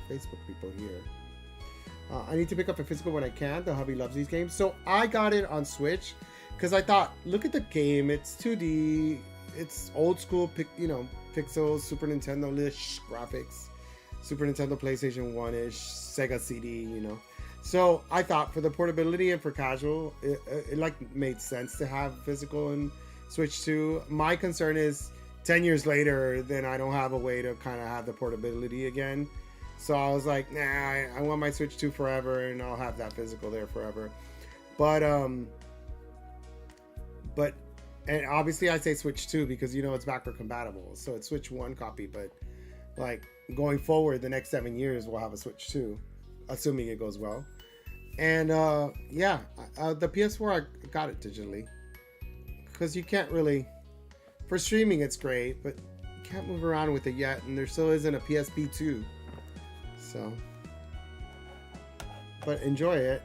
Facebook people here. I need to pick up a physical when I can. The hubby loves these games, so I got it on Switch because I thought, look at the game. It's 2D. It's old school, pixels, Super Nintendo-ish graphics, Super Nintendo, PlayStation 1-ish, Sega CD, So I thought for the portability and for casual, it like made sense to have physical and Switch 2. My concern is 10 years later, then I don't have a way to kind of have the portability again. So I was like, nah, I want my Switch 2 forever, and I'll have that physical there forever. But and obviously I say Switch 2 because it's backward compatible. So it's Switch 1 copy, but like going forward, the next 7 years we'll have a Switch 2, assuming it goes well. And yeah, the PS4 I got it digitally because you can't really. For streaming, it's great, but you can't move around with it yet, and there still isn't a PSP 2. So, but enjoy it.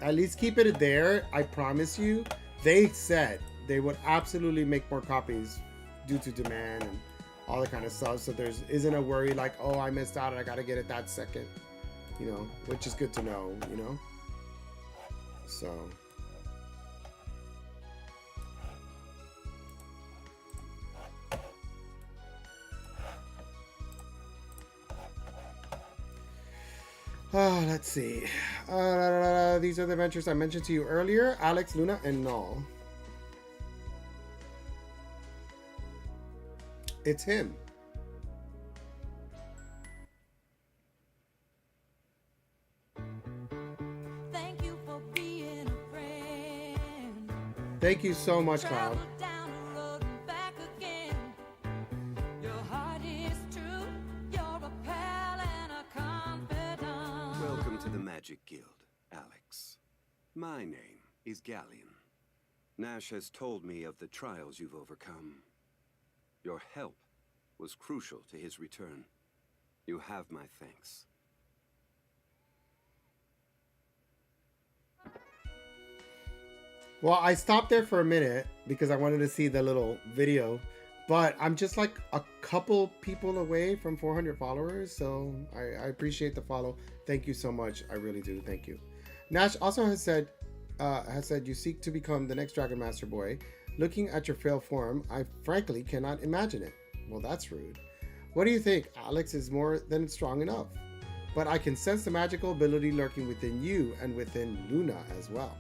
At least keep it there. I promise you. They said they would absolutely make more copies due to demand and all that kind of stuff. So there isn't a worry like, oh, I missed out and I got to get it that second. Which is good to know, So, Let's see. These are the adventures I mentioned to you earlier. Alex, Luna, and Null. It's him. Thank you for being a friend. Thank you so much, Cloud. Down the road and back again. Your heart is true. You're a pal and a confidant. Welcome to the Magic Guild, Alex. My name is Galleon. Nash has told me of the trials you've overcome. Your help was crucial to his return. You have my thanks. Well, I stopped there for a minute because I wanted to see the little video, but I'm just like a couple people away from 400 followers, so I appreciate the follow. Thank you so much. I really do. Thank you. Nash also has said you seek to become the next Dragon Master boy. Looking at your frail form, I frankly cannot imagine it. Well, that's rude. What do you think? Alex is more than strong enough, but I can sense the magical ability lurking within you and within Luna as well.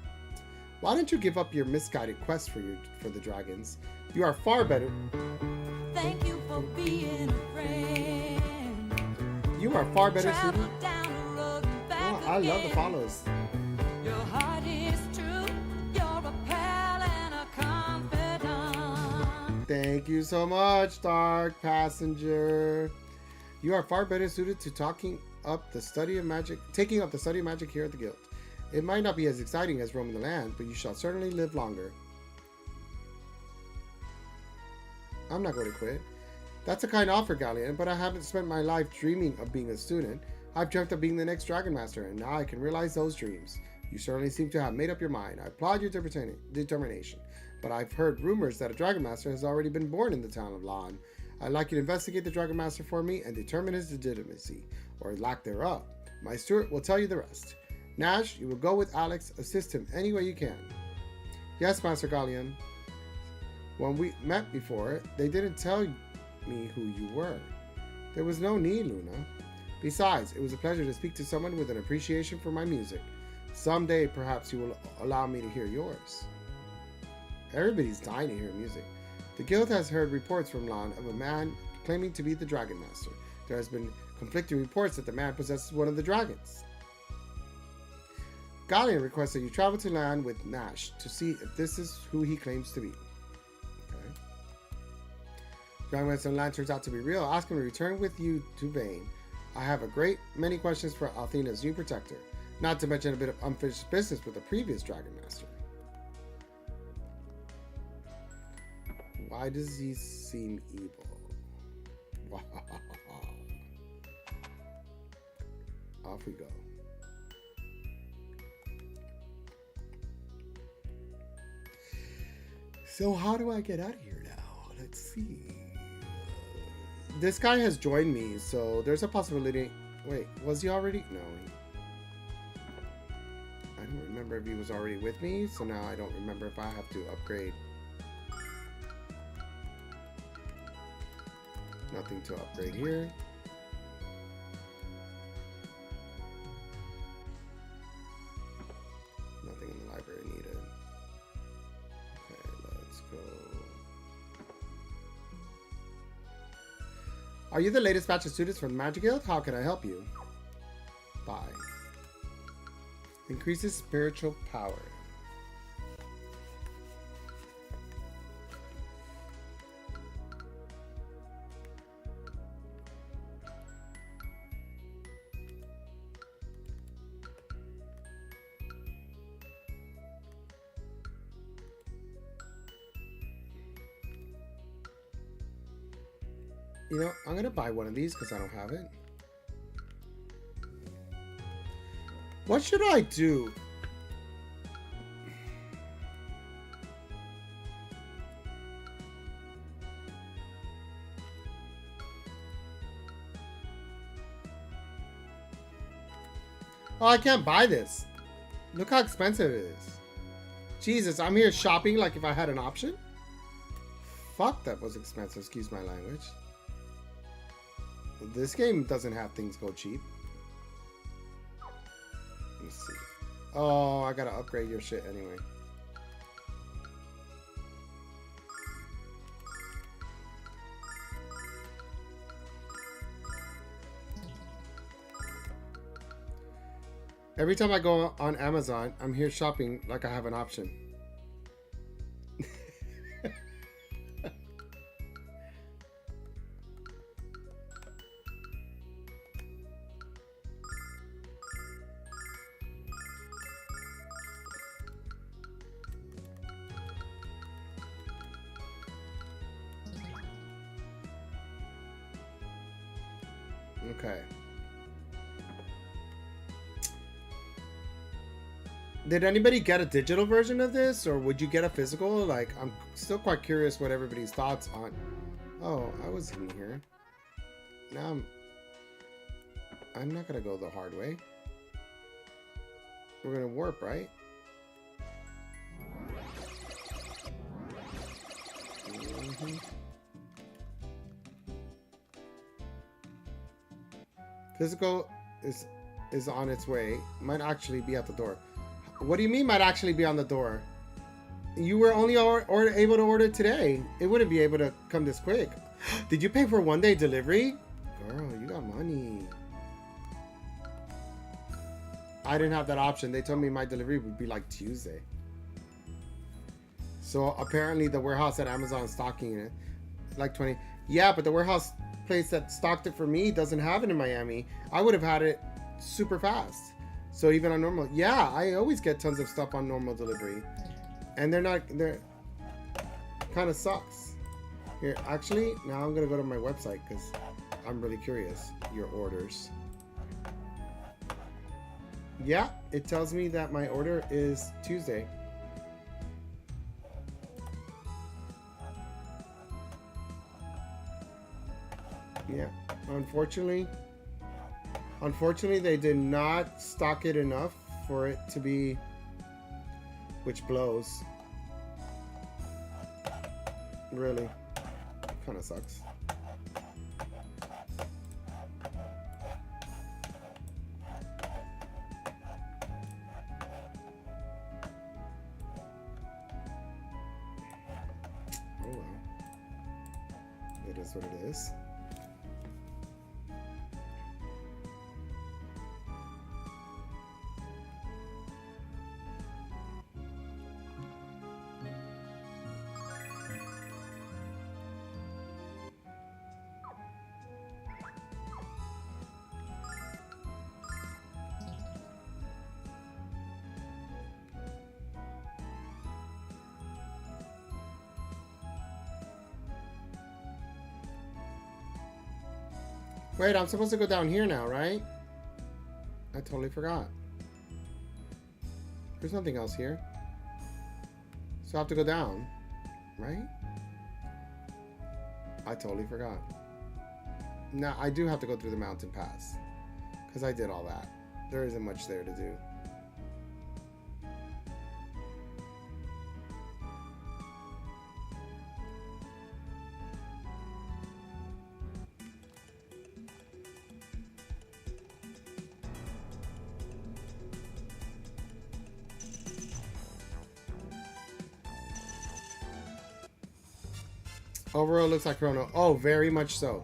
Why don't you give up your misguided quest for the dragons? You are far better. Thank you for being a friend. You are far better suited. Travel down the road and back Oh, I love the again. follows. Your heart is true. You're a pal and a confidant. Thank you so much, Dark Passenger. You are far better suited to taking up the study of magic here at the guild. It might not be as exciting as roaming the land, but you shall certainly live longer. I'm not going to quit. That's a kind offer, Galleon, but I haven't spent my life dreaming of being a student. I've dreamt of being the next Dragon Master, and now I can realize those dreams. You certainly seem to have made up your mind. I applaud your determination, but I've heard rumors that a Dragon Master has already been born in the town of Lan. I'd like you to investigate the Dragon Master for me and determine his legitimacy, or lack thereof. My steward will tell you the rest. Nash, you will go with Alex. Assist him any way you can. Yes, Master Galleon. When we met before, they didn't tell me who you were. There was no need, Luna. Besides, it was a pleasure to speak to someone with an appreciation for my music. Someday, perhaps you will allow me to hear yours. Everybody's dying to hear music. The guild has heard reports from Lan of a man claiming to be the Dragon Master. There has been conflicting reports that the man possesses one of the dragons. Galleon requests that you travel to Lan with Nash to see if this is who he claims to be. Okay. Dragon Master Lan turns out to be real. Ask him to return with you to Vane. I have a great many questions for Althena's new protector, not to mention a bit of unfinished business with the previous Dragon Master. Why does he seem evil? Wow. Off we go. So how do I get out of here now? Let's see. This guy has joined me, so there's a possibility. Wait, was he already? No. I don't remember if he was already with me, so now I don't remember if I have to upgrade. Nothing to upgrade here. Nothing in the library needed. Okay, let's go. Are you the latest batch of students from the Magic Guild? How can I help you? Bye. Increases spiritual power. You know, I'm gonna buy one of these because I don't have it. What should I do? Oh, I can't buy this. Look how expensive it is. Jesus, I'm here shopping like if I had an option? Fuck, that was expensive. Excuse my language. This game doesn't have things go cheap. Let's see. Oh, I gotta upgrade your shit anyway. Every time I go on Amazon, I'm here shopping like I have an option. Okay. Did anybody get a digital version of this, or would you get a physical? Like, I'm still quite curious what everybody's thoughts on. Oh, I was in here. Now I'm not gonna go the hard way. We're gonna warp, right? Mm-hmm. Physical is on its way. Might actually be at the door. What do you mean might actually be on the door? You were only able to order today. It wouldn't be able to come this quick. Did you pay for 1-day delivery? Girl, you got money. I didn't have that option. They told me my delivery would be like Tuesday. So apparently the warehouse at Amazon is stocking it. Like 20. Yeah, but the warehouse place that stocked it for me doesn't have it in Miami. I would have had it super fast. So even on normal, yeah, I always get tons of stuff on normal delivery, and they're kind of sucks. Here, actually, now I'm gonna go to my website because I'm really curious. Your orders. Yeah, it tells me that my order is Tuesday. Yeah, unfortunately, they did not stock it enough for it to be, which blows. Really, kind of sucks. Oh well, it is what it is. Wait, I'm supposed to go down here now, right? I totally forgot. There's nothing else here. So I have to go down, right? I totally forgot. Now, I do have to go through the mountain pass, because I did all that. There isn't much there to do. Overall, looks like Chrono. Oh, very much so.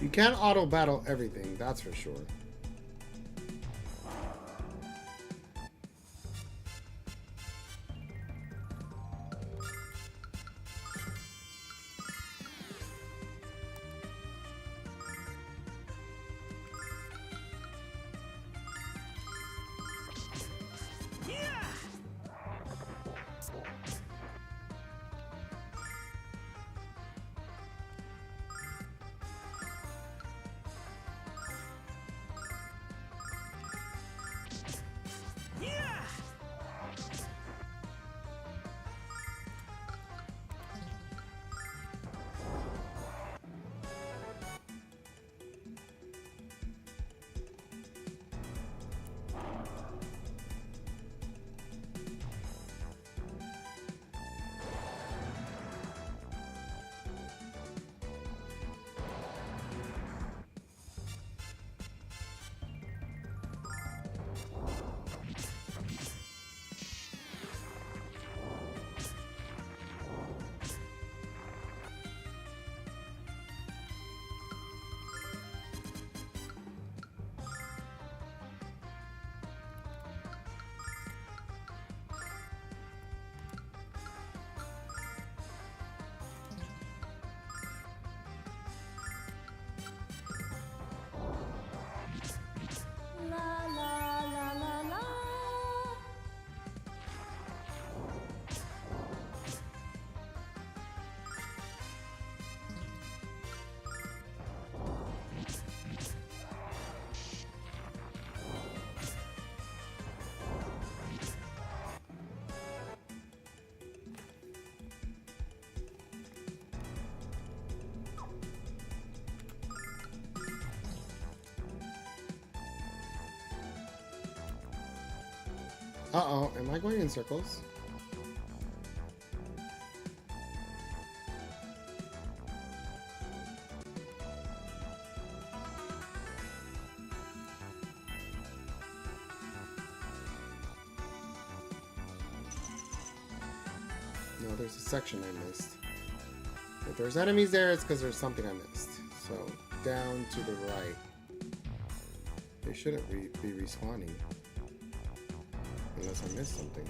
You can't auto battle everything, that's for sure. Uh-oh, am I going in circles? No, there's a section I missed. If there's enemies there, it's because there's something I missed. So, down to the right. They shouldn't be respawning. Unless I missed something.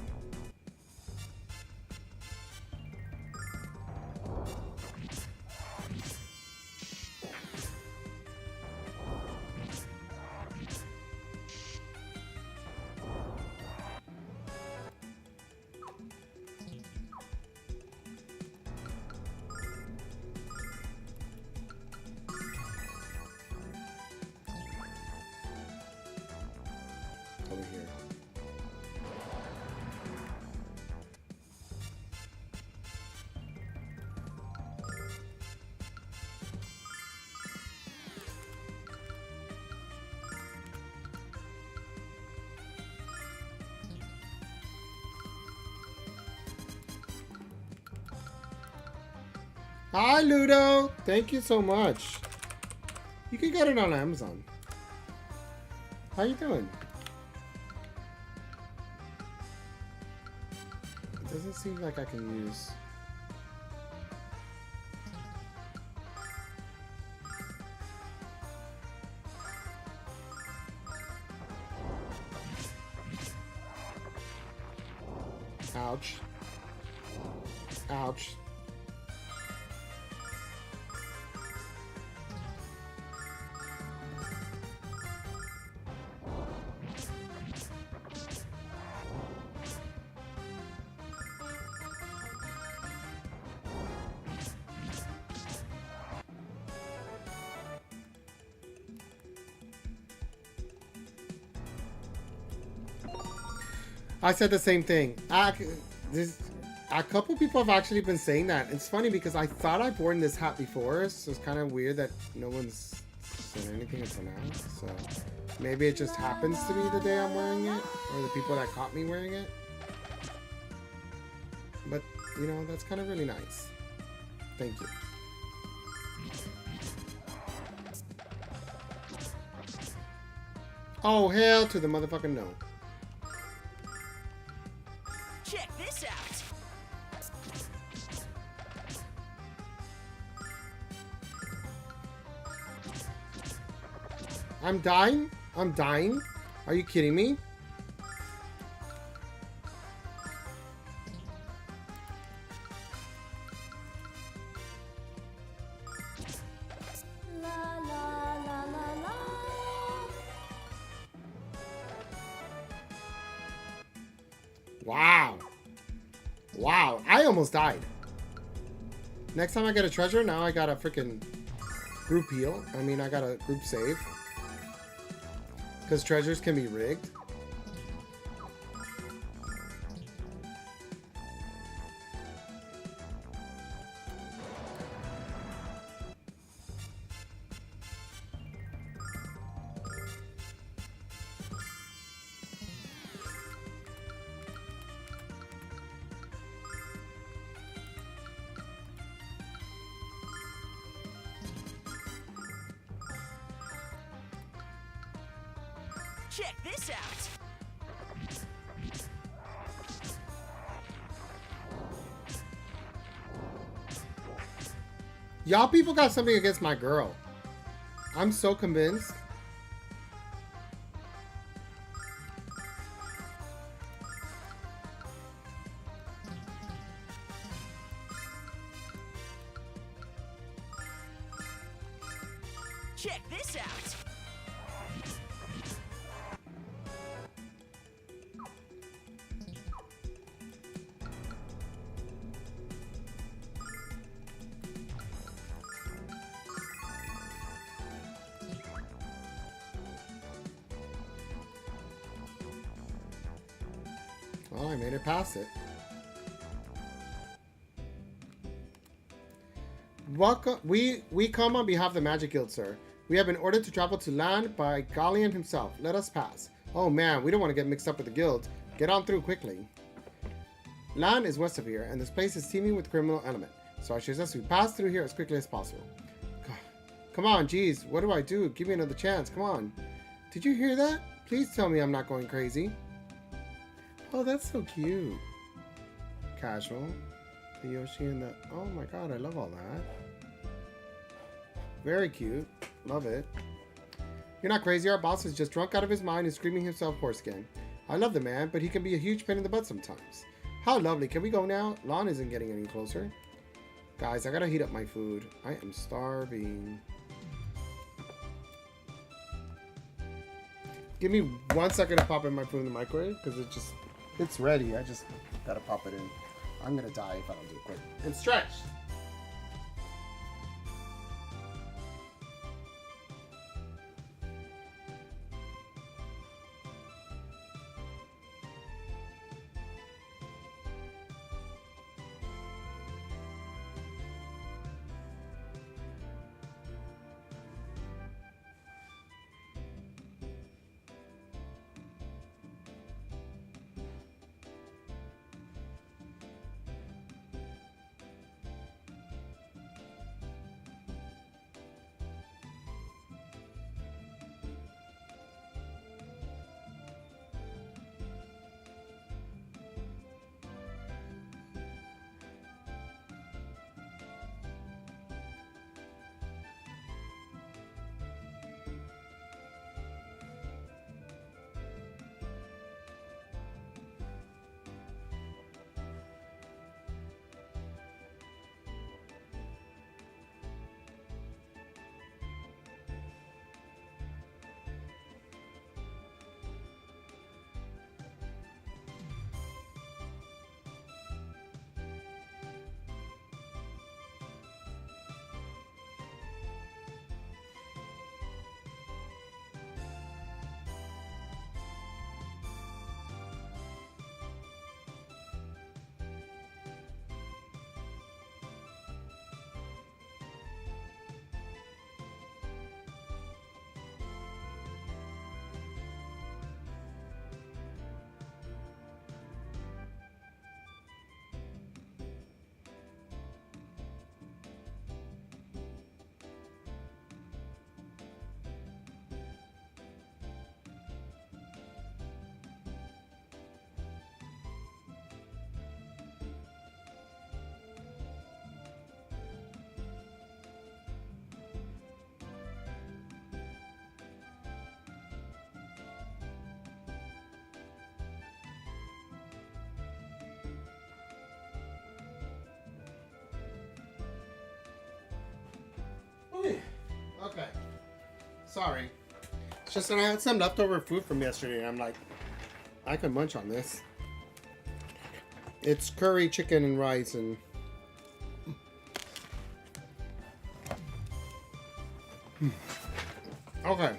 Over here. Hi, Ludo. Thank you so much. You can get it on Amazon. How you doing? It doesn't seem like I can use... Ouch. Ouch. I said the same thing. A couple people have actually been saying that. It's funny because I thought I'd worn this hat before, so it's kind of weird that no one's said anything until now. So maybe it just happens to be the day I'm wearing it, or the people that caught me wearing it. But, you know, that's kind of really nice. Thank you. Oh, hell to the motherfucking no. Check this out. I'm dying? I'm dying? Are you kidding me? La la la la la. Wow. Wow. I almost died. Next time I get a treasure, now I got a freaking group heal. I mean, I got a group save. Because treasures can be rigged. Check this out. Y'all people got something against my girl. I'm so convinced. Check this out. Well, I made it past it. Welcome. We come on behalf of the Magic Guild, sir. We have been ordered to travel to land by Galleon himself. Let us pass. Oh man, we don't want to get mixed up with the guild. Get on through quickly. Land is west of here, and this place is teeming with criminal element. So I suggest we pass through here as quickly as possible. God. Come on, geez. What do I do? Give me another chance. Come on. Did you hear that? Please tell me I'm not going crazy. Oh, that's so cute. Casual. The Yoshi and the... Oh my god, I love all that. Very cute. Love it. You're not crazy. Our boss is just drunk out of his mind and screaming himself hoarse again. I love the man, but he can be a huge pain in the butt sometimes. How lovely. Can we go now? Lon isn't getting any closer. Guys, I gotta heat up my food. I am starving. Give me 1 second to pop in my food in the microwave, because it's ready. I just gotta pop it in. I'm gonna die if I don't do it quick. And stretch! Sorry. It's just that I had some leftover food from yesterday, and I'm like, I could munch on this. It's curry, chicken, and rice, and... Okay.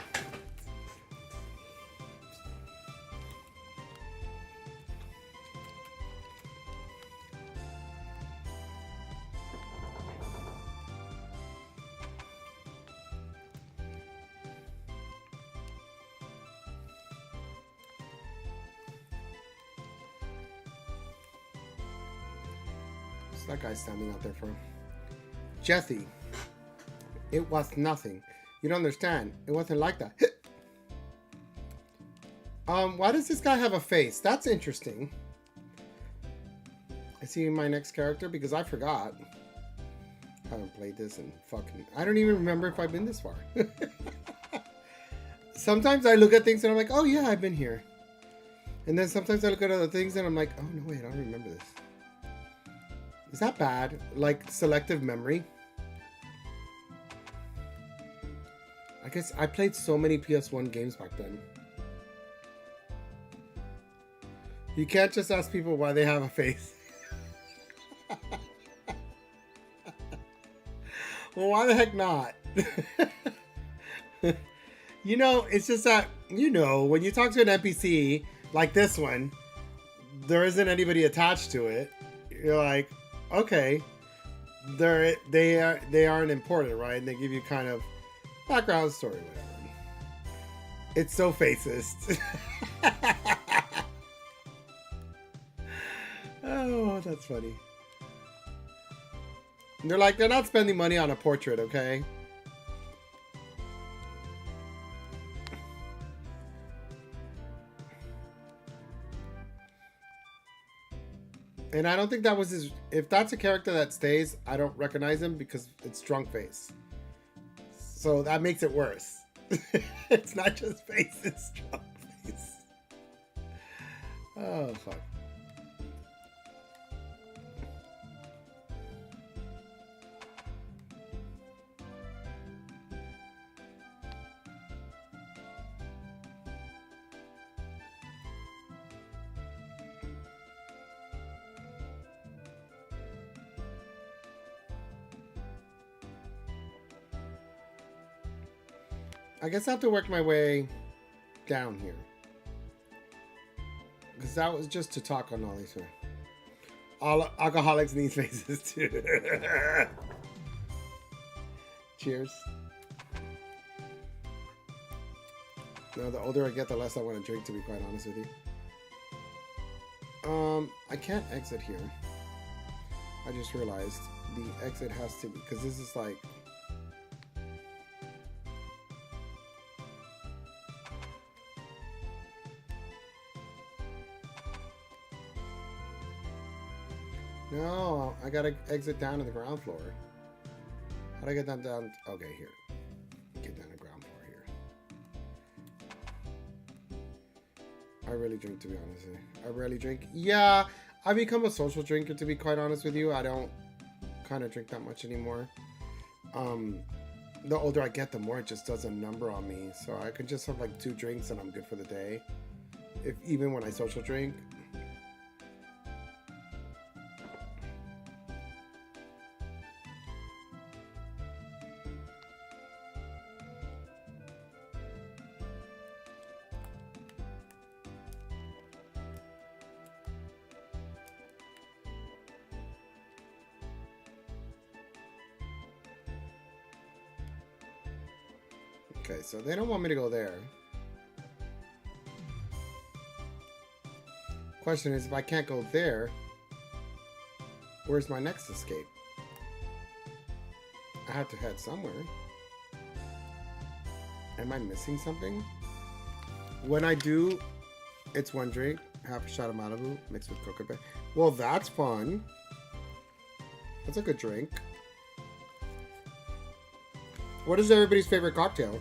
What's that guy standing out there for? Jesse. It was nothing. You don't understand. It wasn't like that. Why does this guy have a face? That's interesting. Is he my next character? Because I forgot. I haven't played this in fucking... I don't even remember if I've been this far. Sometimes I look at things and I'm like, oh yeah, I've been here. And then sometimes I look at other things and I'm like, oh no, wait, I don't remember this. Is that bad? Like selective memory? I guess I played so many PS1 games back then. You can't just ask people why they have a face. Well, why the heck not? You know, it's just that, you know, when you talk to an NPC like this one, there isn't anybody attached to it. You're like, okay, they aren't important, right? And they give you kind of background story, whatever. It's so facist. Oh, that's funny. They're like, they're not spending money on a portrait, okay? And I don't think that was his... If that's a character that stays, I don't recognize him because it's drunk face. So that makes it worse. It's not just face, it's drunk face. Oh, fuck. I guess I have to work my way down here. Because that was just to talk on all these things. All alcoholics need faces too. Cheers. No, the older I get, the less I want to drink, to be quite honest with you. I can't exit here. I just realized the exit has to be, because this is like... No, I gotta exit down to the ground floor. How do I get down? Okay, here. Get down to the ground floor here. I really drink, to be honest with you. I rarely drink. Yeah, I become a social drinker, to be quite honest with you. I don't kind of drink that much anymore. The older I get, the more it just does a number on me. So I could just have like 2 drinks and I'm good for the day. Even when I social drink. Okay, so they don't want me to go there. Question is, if I can't go there, where's my next escape? I have to head somewhere. Am I missing something? When I do, it's 1 drink, half a shot of Malibu mixed with cocoa bear. Well, that's fun. That's a good drink. What is everybody's favorite cocktail?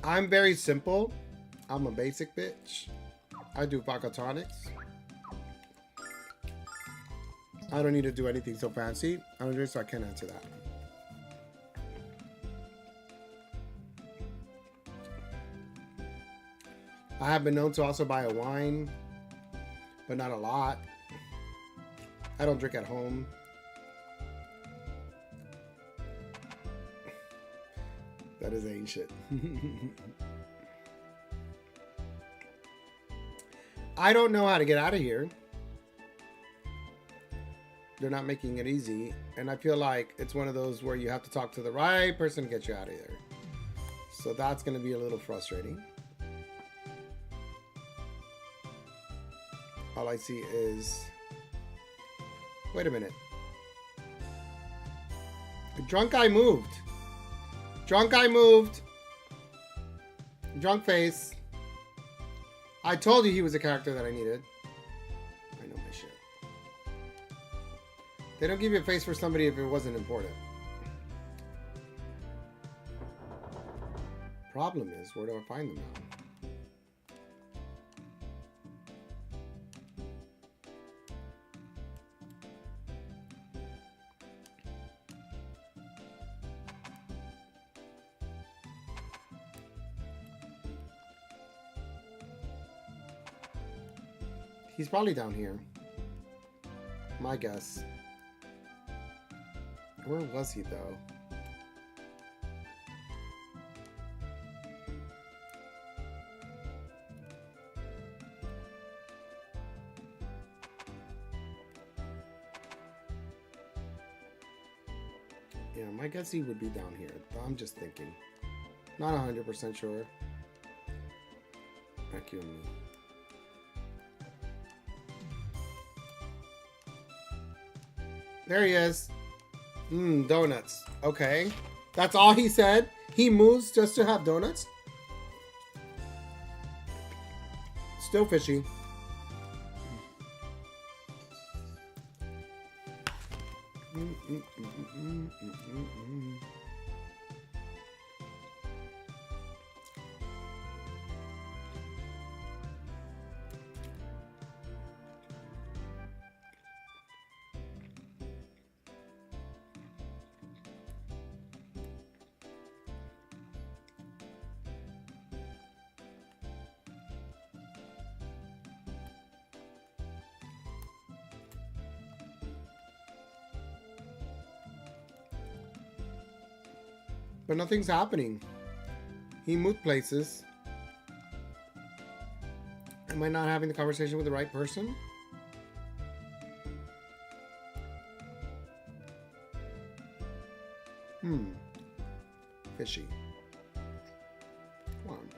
I'm very simple. I'm a basic bitch. I do Bakatonics. I don't need to do anything so fancy. I don't drink, so I can't answer that. I have been known to also buy a wine, but not a lot. I don't drink at home. That is ancient. I don't know how to get out of here. They're not making it easy. And I feel like it's one of those where you have to talk to the right person to get you out of there. So that's going to be a little frustrating. All I see is... Wait a minute. The drunk guy moved. Drunk guy moved. Drunk face. I told you he was a character that I needed. I know my shit. They don't give you a face for somebody if it wasn't important. Problem is, where do I find them now? He's probably down here. My guess. Where was he, though? Yeah, my guess he would be down here. I'm just thinking. Not 100% sure. Back you and me. There he is. Donuts. Okay. That's all he said? He moves just to have donuts? Still fishy. But nothing's happening. He moved places. Am I not having the conversation with the right person? Fishy. Come on.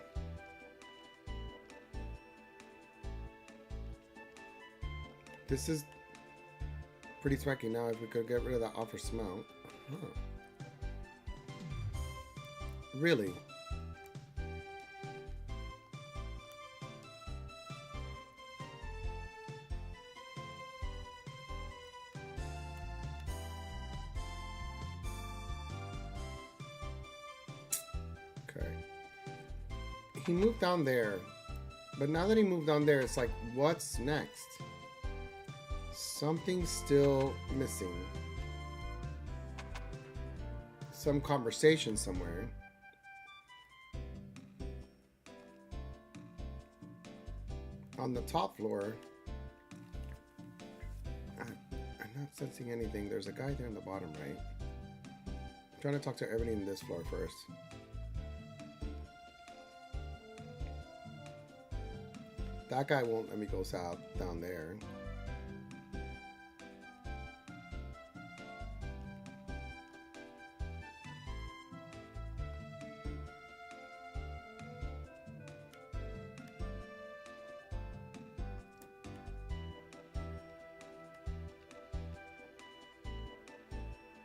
This is pretty swanky. Now if we could get rid of that offer smell. Huh. Really? Okay. He moved down there. But now that he moved down there, it's like, what's next? Something's still missing. Some conversation somewhere. On the top floor, I'm not sensing anything. There's a guy there on the bottom right. I'm trying to talk to everybody in this floor first. That guy won't let me go south down there.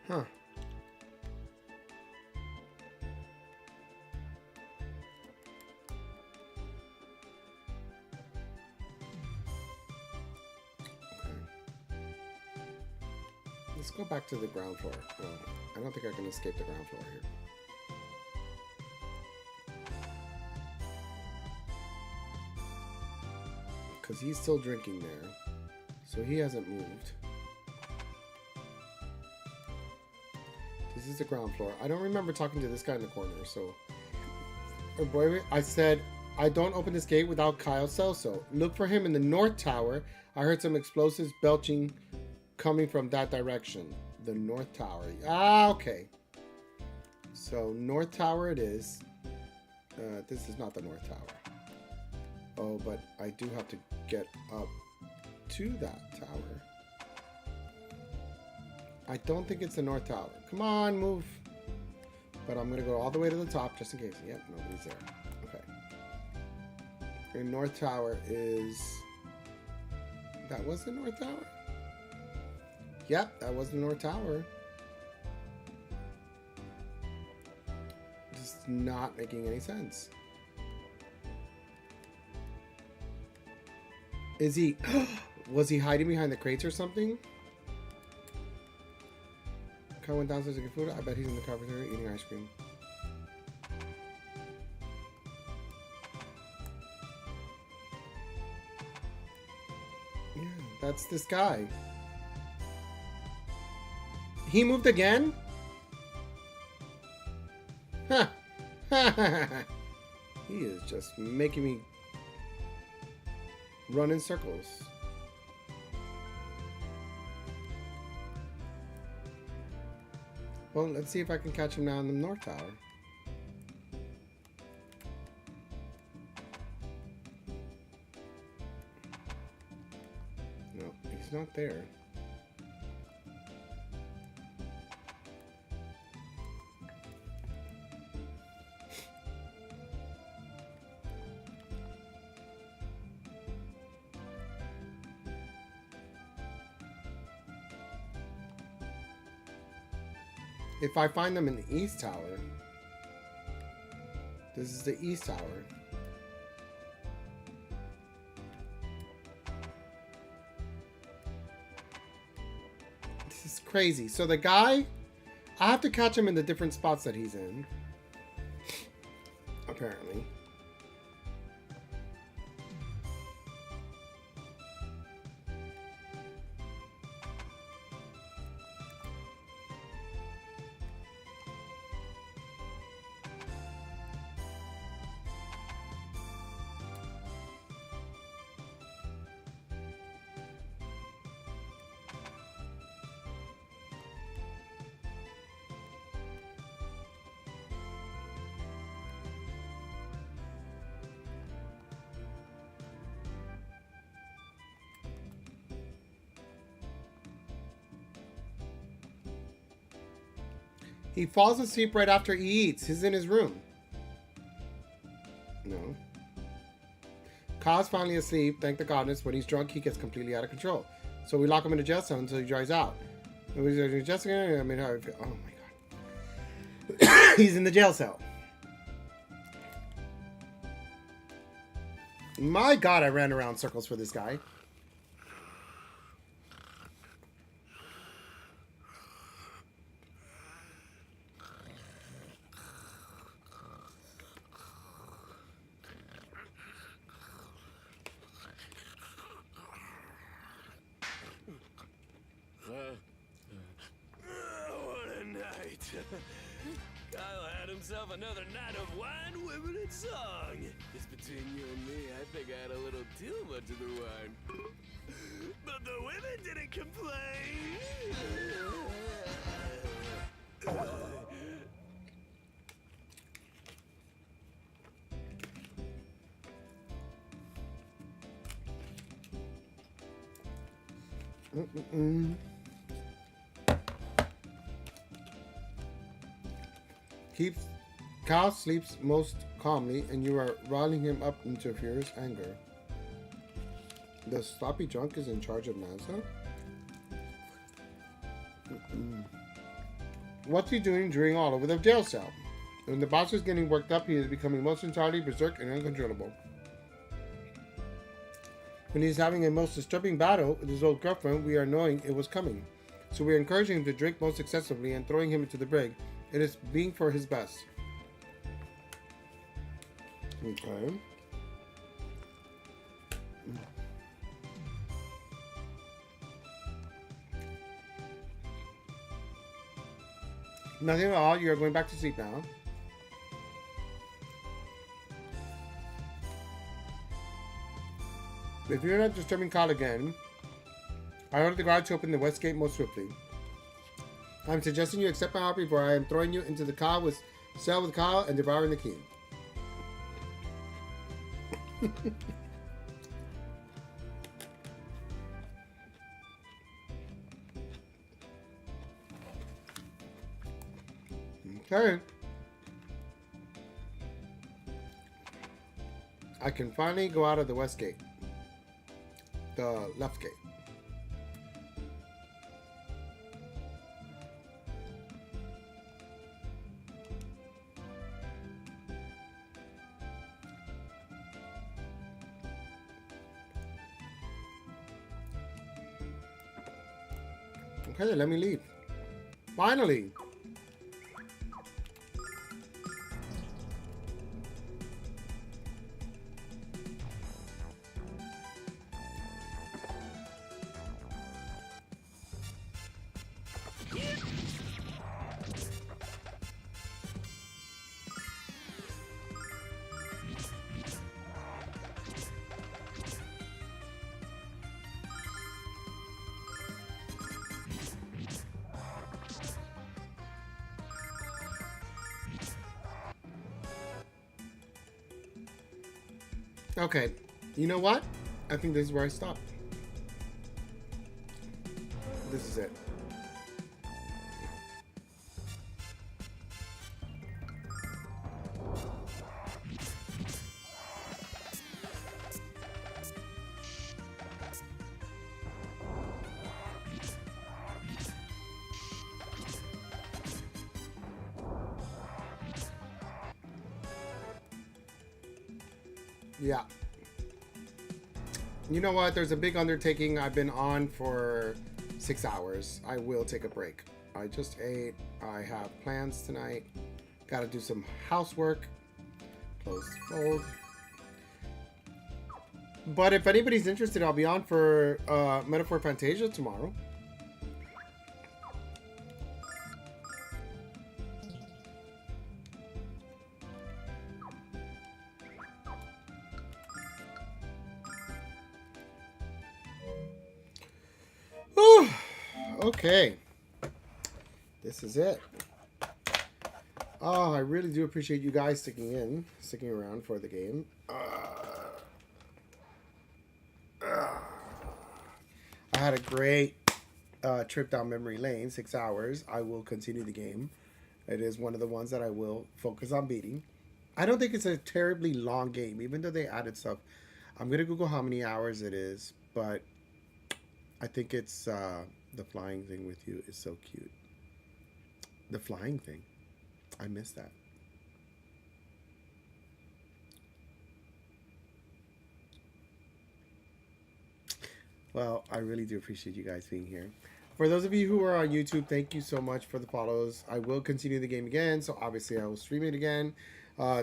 Huh. Okay. Let's go back to the ground floor. Well, I don't think I can escape the ground floor here. because he's still drinking there. So he hasn't moved. This is the ground floor. I don't remember talking to this guy in the corner, so... Oh boy, I said, I don't open this gate without Kyle Celso. Look for him in the North Tower. I heard some explosives belching coming from that direction. The North Tower. Ah, okay. So, North Tower it is. This is not the North Tower. Oh, but I do have to get up to that tower. I don't think it's the North Tower. Come on, move. But I'm going to go all the way to the top just in case. Yep, nobody's there. Okay. The North Tower is... That was the North Tower? Yep, that was the North Tower. Just not making any sense. Is he... Was he hiding behind the crates or something? Kyle went downstairs to get food. I bet he's in the cafeteria eating ice cream. Yeah, that's this guy. He moved again? Huh. He is just making me run in circles. Well, let's see if I can catch him now in the North Tower. No, he's not there. If I find them in the East Tower, this is the East Tower. This is crazy. So the guy, I have to catch him in the different spots that he's in. Apparently. He falls asleep right after he eats. He's in his room. No. Kyle's finally asleep. Thank the goddess. When he's drunk, he gets completely out of control. So we lock him in a jail cell until he dries out. And we just, I mean, oh my god. He's in the jail cell. My god, I ran around circles for this guy. Kyle had himself another night of wine, women, and song. Just between you and me, I think I had a little too much of the wine. But the women didn't complain. Kyle sleeps most calmly, and you are riling him up into furious anger. The sloppy drunk is in charge of NASA? What's he doing drooling all over the jail cell? When the boss is getting worked up, he is becoming most entirely berserk and uncontrollable. When he's having a most disturbing battle with his old girlfriend, we are knowing it was coming. So we are encouraging him to drink most excessively and throwing him into the brig. It is being for his best. Okay. Nothing at all. You're going back to sleep now. If you're not disturbing Kyle again, I ordered the guard to open the west gate most swiftly. I'm suggesting you accept my offer before I am throwing you into the cell with Kyle and devouring the key. Okay. I can finally go out of the west gate. The left gate. Okay, let me leave. Finally. Okay, you know what? I think this is where I stop. This is it. Yeah. You know what? There's a big undertaking. I've been on for 6 hours. I will take a break. I just ate. I have plans tonight. Got to do some housework. Close, fold. But if anybody's interested, I'll be on for Metaphor Fantasia tomorrow. Okay, this is it. Oh, I really do appreciate you guys sticking around for the game. I had a great trip down memory lane, 6 hours. I will continue the game. It is one of the ones that I will focus on beating. I don't think it's a terribly long game, even though they added stuff. I'm going to Google how many hours it is, but I think it's... the flying thing with you is so cute. The flying thing. I miss that. Well, I really do appreciate you guys being here. For those of you who are on YouTube, thank you so much for the follows. I will continue the game again, so obviously I will stream it again.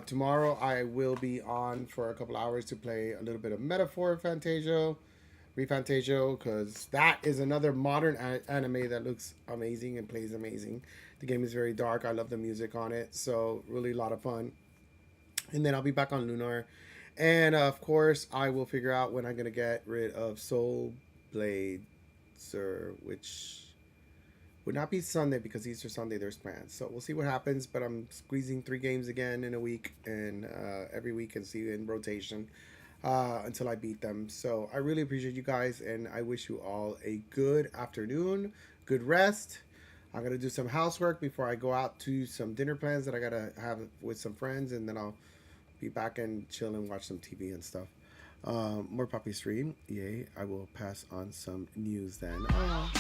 Tomorrow I will be on for a couple hours to play a little bit of Metaphor Fantasia. Refantasio, because that is another modern anime that looks amazing and plays amazing. The game is very dark. I love the music on it, so really a lot of fun. And then I'll be back on Lunar, and of course I will figure out when I'm gonna get rid of Soul Blade, sir, which would not be Sunday because Easter Sunday there's plans. So we'll see what happens. But I'm squeezing 3 games again in a week, and every week and see in rotation. Until I beat them. So I really appreciate you guys, and I wish you all a good afternoon, good rest. I'm gonna do some housework before I go out to some dinner plans that I gotta have with some friends, and then I'll be back and chill and watch some TV and stuff. More puppy stream, yay. I will pass on some news then. Oh.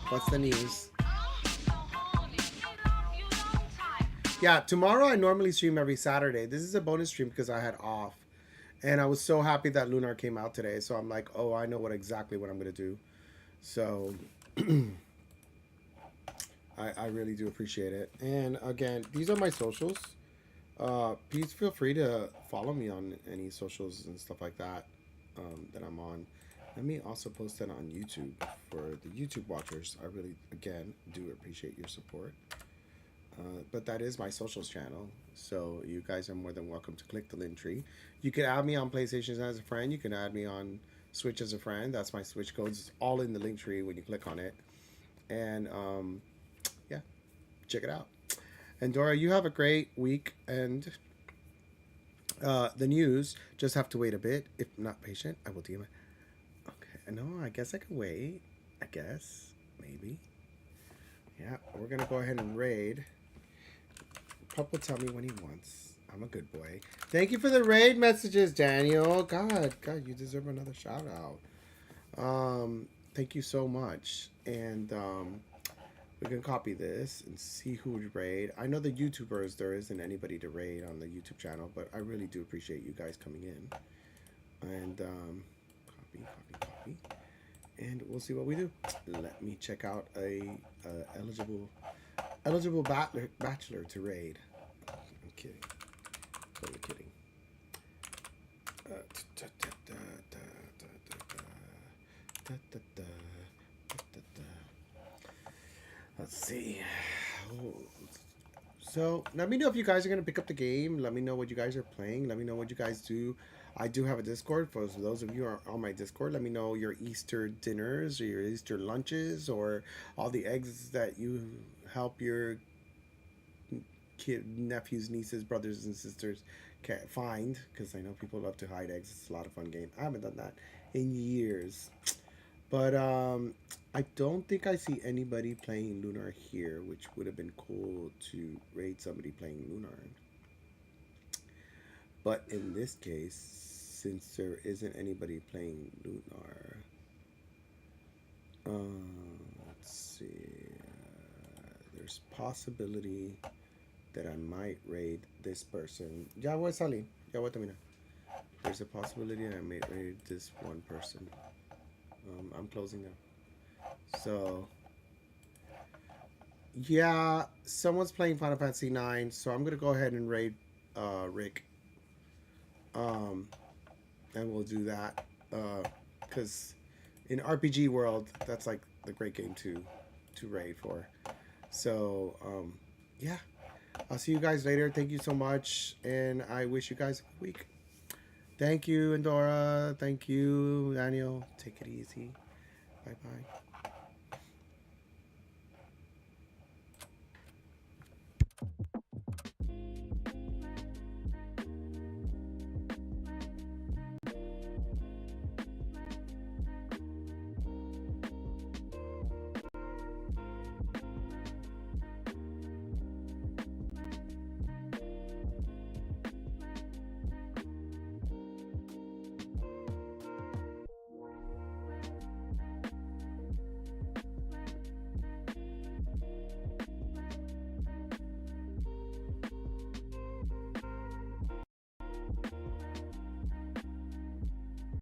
What's the news? Yeah, tomorrow I normally stream every Saturday. This is a bonus stream because I had off. And I was so happy that Lunar came out today. So I'm like, oh, I know exactly what I'm going to do. So I really do appreciate it. And again, these are my socials. Please feel free to follow me on any socials and stuff like that that I'm on. Let me also post that on YouTube for the YouTube watchers. I really, again, do appreciate your support. But that is my socials channel, so you guys are more than welcome to click the link tree. You can add me on PlayStation as a friend. You can add me on Switch as a friend. That's my Switch codes. It's all in the link tree when you click on it. And yeah, check it out. And Dora, you have a great week. And the news, just have to wait a bit. If not patient, I will DM it. Okay, no, I guess I can wait. I guess, maybe. Yeah, we're gonna go ahead and raid. Pup will tell me when he wants. I'm a good boy. Thank you for the raid messages, Daniel. God, you deserve another shout out. Thank you so much. And we can copy this and see who would raid. I know the YouTubers, there isn't anybody to raid on the YouTube channel, but I really do appreciate you guys coming in. And copy. And we'll see what we do. Let me check out a eligible bachelor to raid. I'm kidding. Totally kidding. Let's see. So let me know if you guys are going to pick up the game. Let me know what you guys are playing. Let me know what you guys do. I do have a Discord. For those of you who are on my Discord, let me know your Easter dinners or your Easter lunches or all the eggs that you help your nephews, nieces, brothers, and sisters find. Because I know people love to hide eggs. It's a lot of fun game. I haven't done that in years. But I don't think I see anybody playing Lunar here, which would have been cool to raid somebody playing Lunar. But in this case, since there isn't anybody playing Lunar, let's see, there's possibility that I might raid this person. Ya voy a salir. Ya voy a terminar. There's a possibility I may raid this one person. I'm closing now. So, yeah, someone's playing Final Fantasy 9, so I'm gonna go ahead and raid Rick. And we'll do that because in RPG world, that's like the great game to raid for. So, yeah, I'll see you guys later. Thank you so much, and I wish you guys a good week. Thank you, Endora. Thank you, Daniel. Take it easy. Bye-bye.